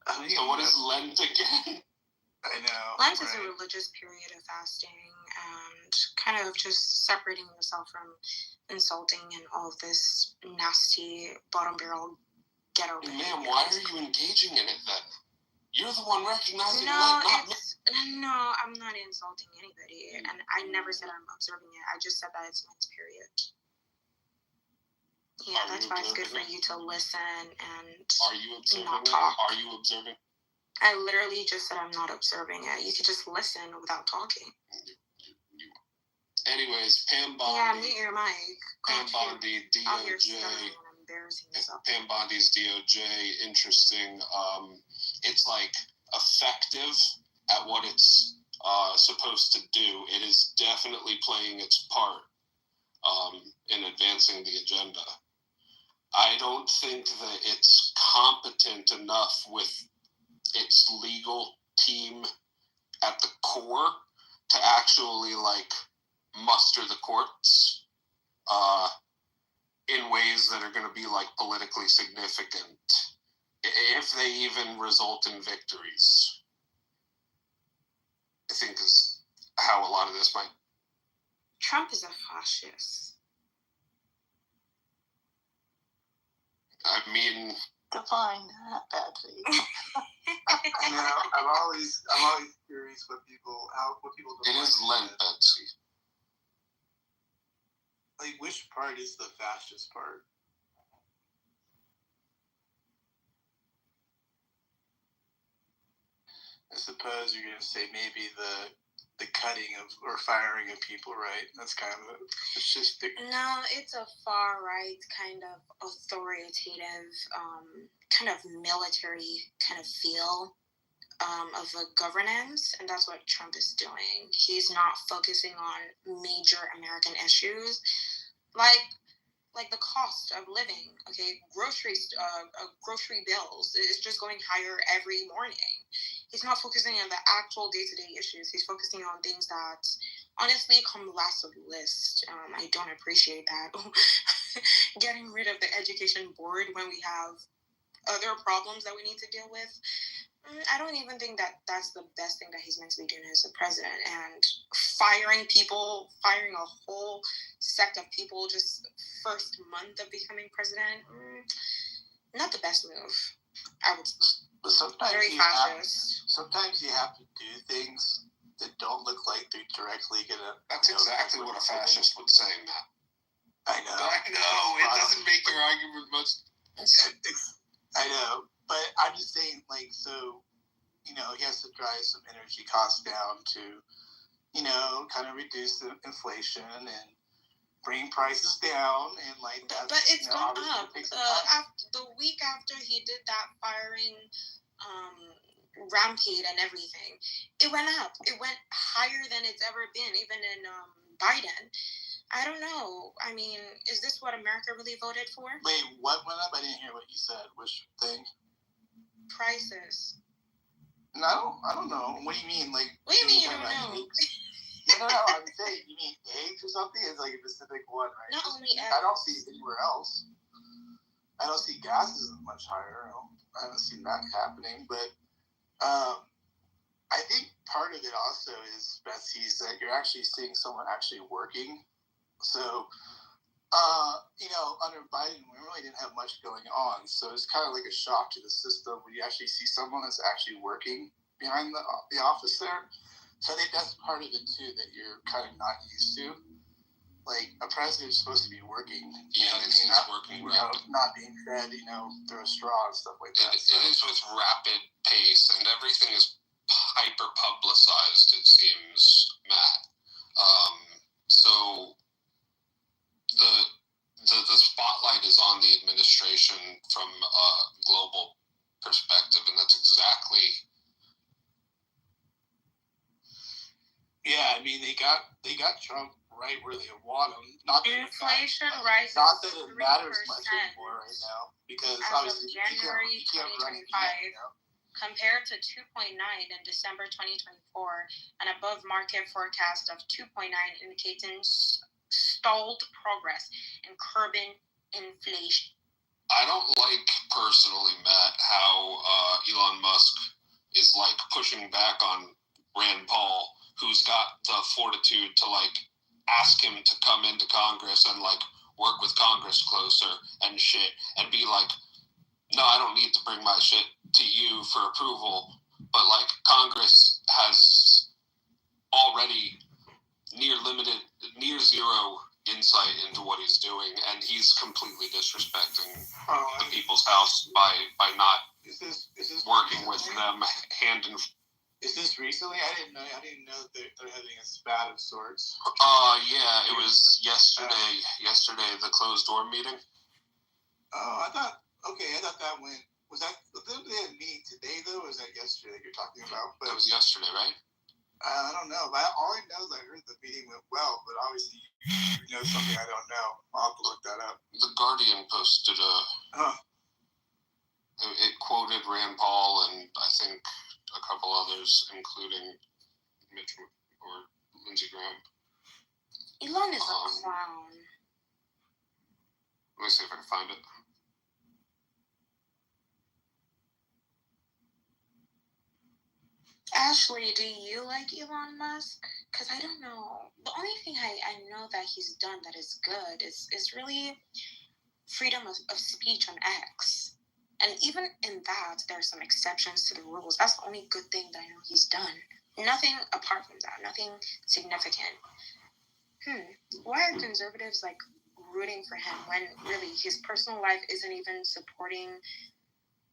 So what is Lent again? I know. Lent is a religious period of fasting and kind of just separating yourself from insulting and all of this nasty bottom barrel ghetto behavior. Ma'am, why are you engaging in it then? You're the one recognizing Lent, not me. No, I'm not insulting anybody, and I never said I'm observing it. I just said that it's Lent period. Yeah, that's why it's good for you to listen and not talk. Are you observing? I literally just said I'm not observing it. You could just listen without talking. Anyways, Pam Bondi. Yeah, mute your mic. Pam Bondi, DOJ. Pam Bondi's DOJ, interesting. It's effective at what it's supposed to do. It is definitely playing its part in advancing the agenda. I don't think that it's competent enough with its legal team at the core to actually muster the courts in ways that are going to be politically significant, if they even result in victories. I think is how a lot of this might. Trump is a fascist. I mean, define that, Betsy. I'm always curious what people It is Lent, Betsy. Which part is the fascist part? I suppose you're gonna say maybe the cutting of or firing of people, right? That's kind of a fascistic. No, it's a far right kind of authoritative, kind of military kind of feel of a governance, and that's what Trump is doing. He's not focusing on major American issues, like the cost of living. Okay, grocery bills is just going higher every morning. He's not focusing on the actual day-to-day issues. He's focusing on things that honestly come last of the list. I don't appreciate that. Getting rid of the education board when we have other problems that we need to deal with. I don't even think that that's the best thing that he's meant to be doing as a president. And firing a whole sect of people just first month of becoming president, not the best move, I would say. But sometimes sometimes you have to do things that don't look like they're directly gonna. That's exactly what a fascist would say, Matt. I know. It doesn't make your argument much. I know, but I'm just saying, so he has to drive some energy costs down to kind of reduce the inflation and bring prices down, and like that. But it's gone up. The week after he did that firing rampage and everything, it went up. It went higher than it's ever been, even in Biden. I don't know. I mean, is this what America really voted for? Wait, what went up? I didn't hear what you said. Which thing? Prices. No, I don't know. What do you mean? Like, what do you mean you don't know? No, I'm saying, you mean eggs or something? It's like a specific one, right? Not only eggs. I don't see it anywhere else. I don't see gas is much higher. I haven't seen that happening. But I think part of it also is, Betsy, is that you're actually seeing someone actually working. So, under Biden, we really didn't have much going on. So it's kind of like a shock to the system when you actually see someone that's actually working behind the office there. So I think that's part of it too that you're kind of not used to. Like, a president's supposed to be working. He's working rapid. Not being fed, through a straw and stuff like that. It is with rapid pace, and everything is hyper publicized. It seems, Matt. So the spotlight is on the administration from a global perspective, and that's exactly. Yeah, I mean, they got Trump right where they want him. Inflation rises. Not that it matters much anymore right now, because as obviously of January 2025, compared to 2.9 in December 2024, an above market forecast of 2.9 indicating stalled progress in curbing inflation. I don't like personally, Matt, how Elon Musk is like pushing back on Rand Paul, who's got the fortitude to like ask him to come into Congress and like work with Congress closer and shit, and be like, no, I don't need to bring my shit to you for approval, but like Congress has already near zero insight into what he's doing, and he's completely disrespecting the people's house by not working with them hand in. Is this recently? I didn't know that they're having a spat of sorts. Yeah, it was yesterday. Yesterday, the closed door meeting. Oh, I thought that went. Was that they had a meeting today though, or was that yesterday that you're talking about? But that was yesterday, right? I don't know. But all I know is I heard the meeting went well, but obviously you know something I don't know. I'll have to look that up. The Guardian posted it quoted Rand Paul and I think a couple others, including Mitch or Lindsey Graham. Elon is a clown. Let me see if I can find it. Ashley, do you like Elon Musk? Because I don't know. The only thing I know that he's done that is good is really freedom of speech on X. And even in that, there's some exceptions to the rules. That's the only good thing that I know he's done. Nothing apart from that. Nothing significant. Why are conservatives like rooting for him when really his personal life isn't even supporting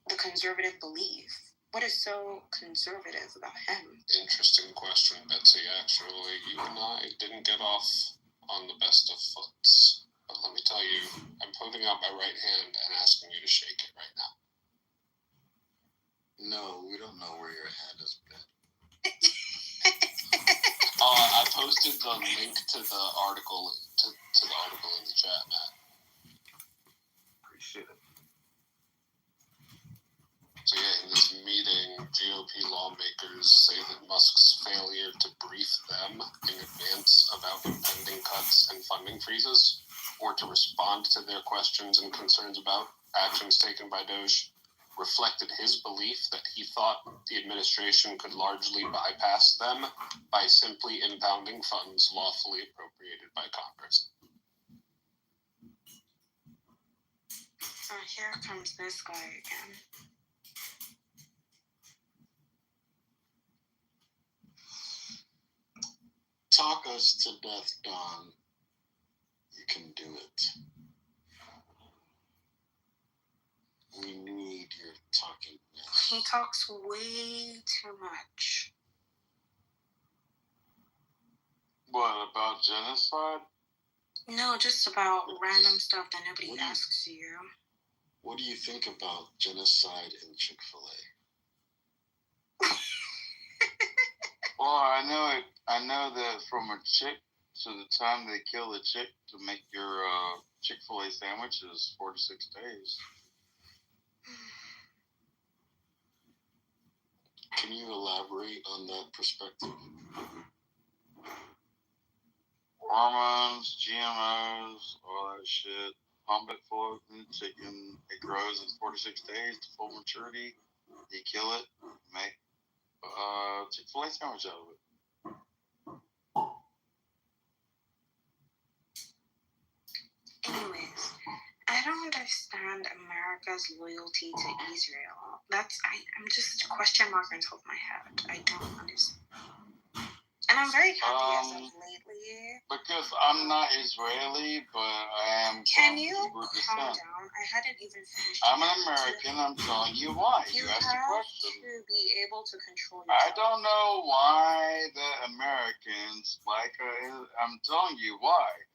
the conservative belief? What is so conservative about him? Interesting question, Betsy. Actually, you and I didn't get off on the best of foots. But let me tell you, I'm putting out my right hand and asking you to shake it right now. No, we don't know where your hand has been. I posted the link to the article to the article in the chat, Matt. Appreciate it. So yeah, in this meeting, GOP lawmakers say that Musk's failure to brief them in advance about impending cuts and funding freezes, or to respond to their questions and concerns about actions taken by DOJ, reflected his belief that he thought the administration could largely bypass them by simply impounding funds lawfully appropriated by Congress. Here comes this guy again. Talk us to death, Don. You can do it. We need your talking next. He talks way too much. What, about genocide? No, just about random stuff that nobody asks you. What do you think about genocide in Chick-fil-A? Well, I know that from a chick to the time they kill the chick to make your Chick-fil-A sandwich is 4 to 6 days. Can you elaborate on that perspective? Hormones, GMOs, all that shit. Pump it full of chicken. It grows in 4 to 6 days to full maturity. You kill it, make Chick-fil-A sandwich out of it. Anyways, I don't understand America's loyalty to Israel. I'm just question mark on top of my head. I don't understand. And I'm very happy as of lately. Because I'm not Israeli, but I am. Can you calm down? I hadn't even finished. I'm an American. I'm telling you why. You asked a question. To be able to control yourself. I don't know why the Americans like. I'm telling you why.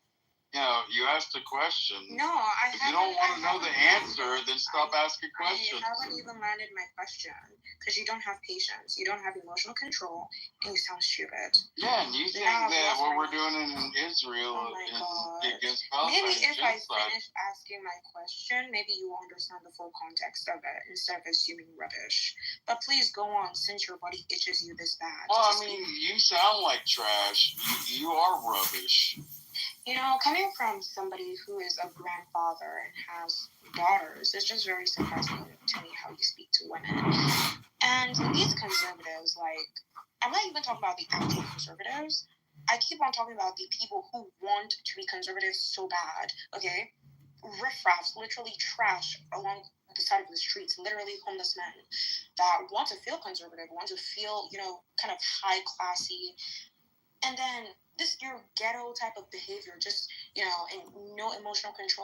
You know, you asked a question. No, If you don't want to know the answer, then stop asking questions. I haven't even landed my question because you don't have patience, you don't have emotional control, and you sound stupid. Yeah, and you think that what we're doing in Israel is against Palestine. Maybe if I finish asking my question, maybe you will understand the full context of it instead of assuming rubbish. But please go on, since your body itches you this bad. Well, I mean, you sound like trash. You are rubbish. You know, coming from somebody who is a grandfather and has daughters, it's just very surprising to me how you speak to women. And these conservatives, like, I'm not even talking about the actual conservatives. I keep on talking about the people who want to be conservatives so bad, okay? Riffraffs, literally trash along the side of the streets, literally homeless men that want to feel conservative, want to feel, you know, kind of high classy. And then this your ghetto type of behavior, just, you know, and no emotional control.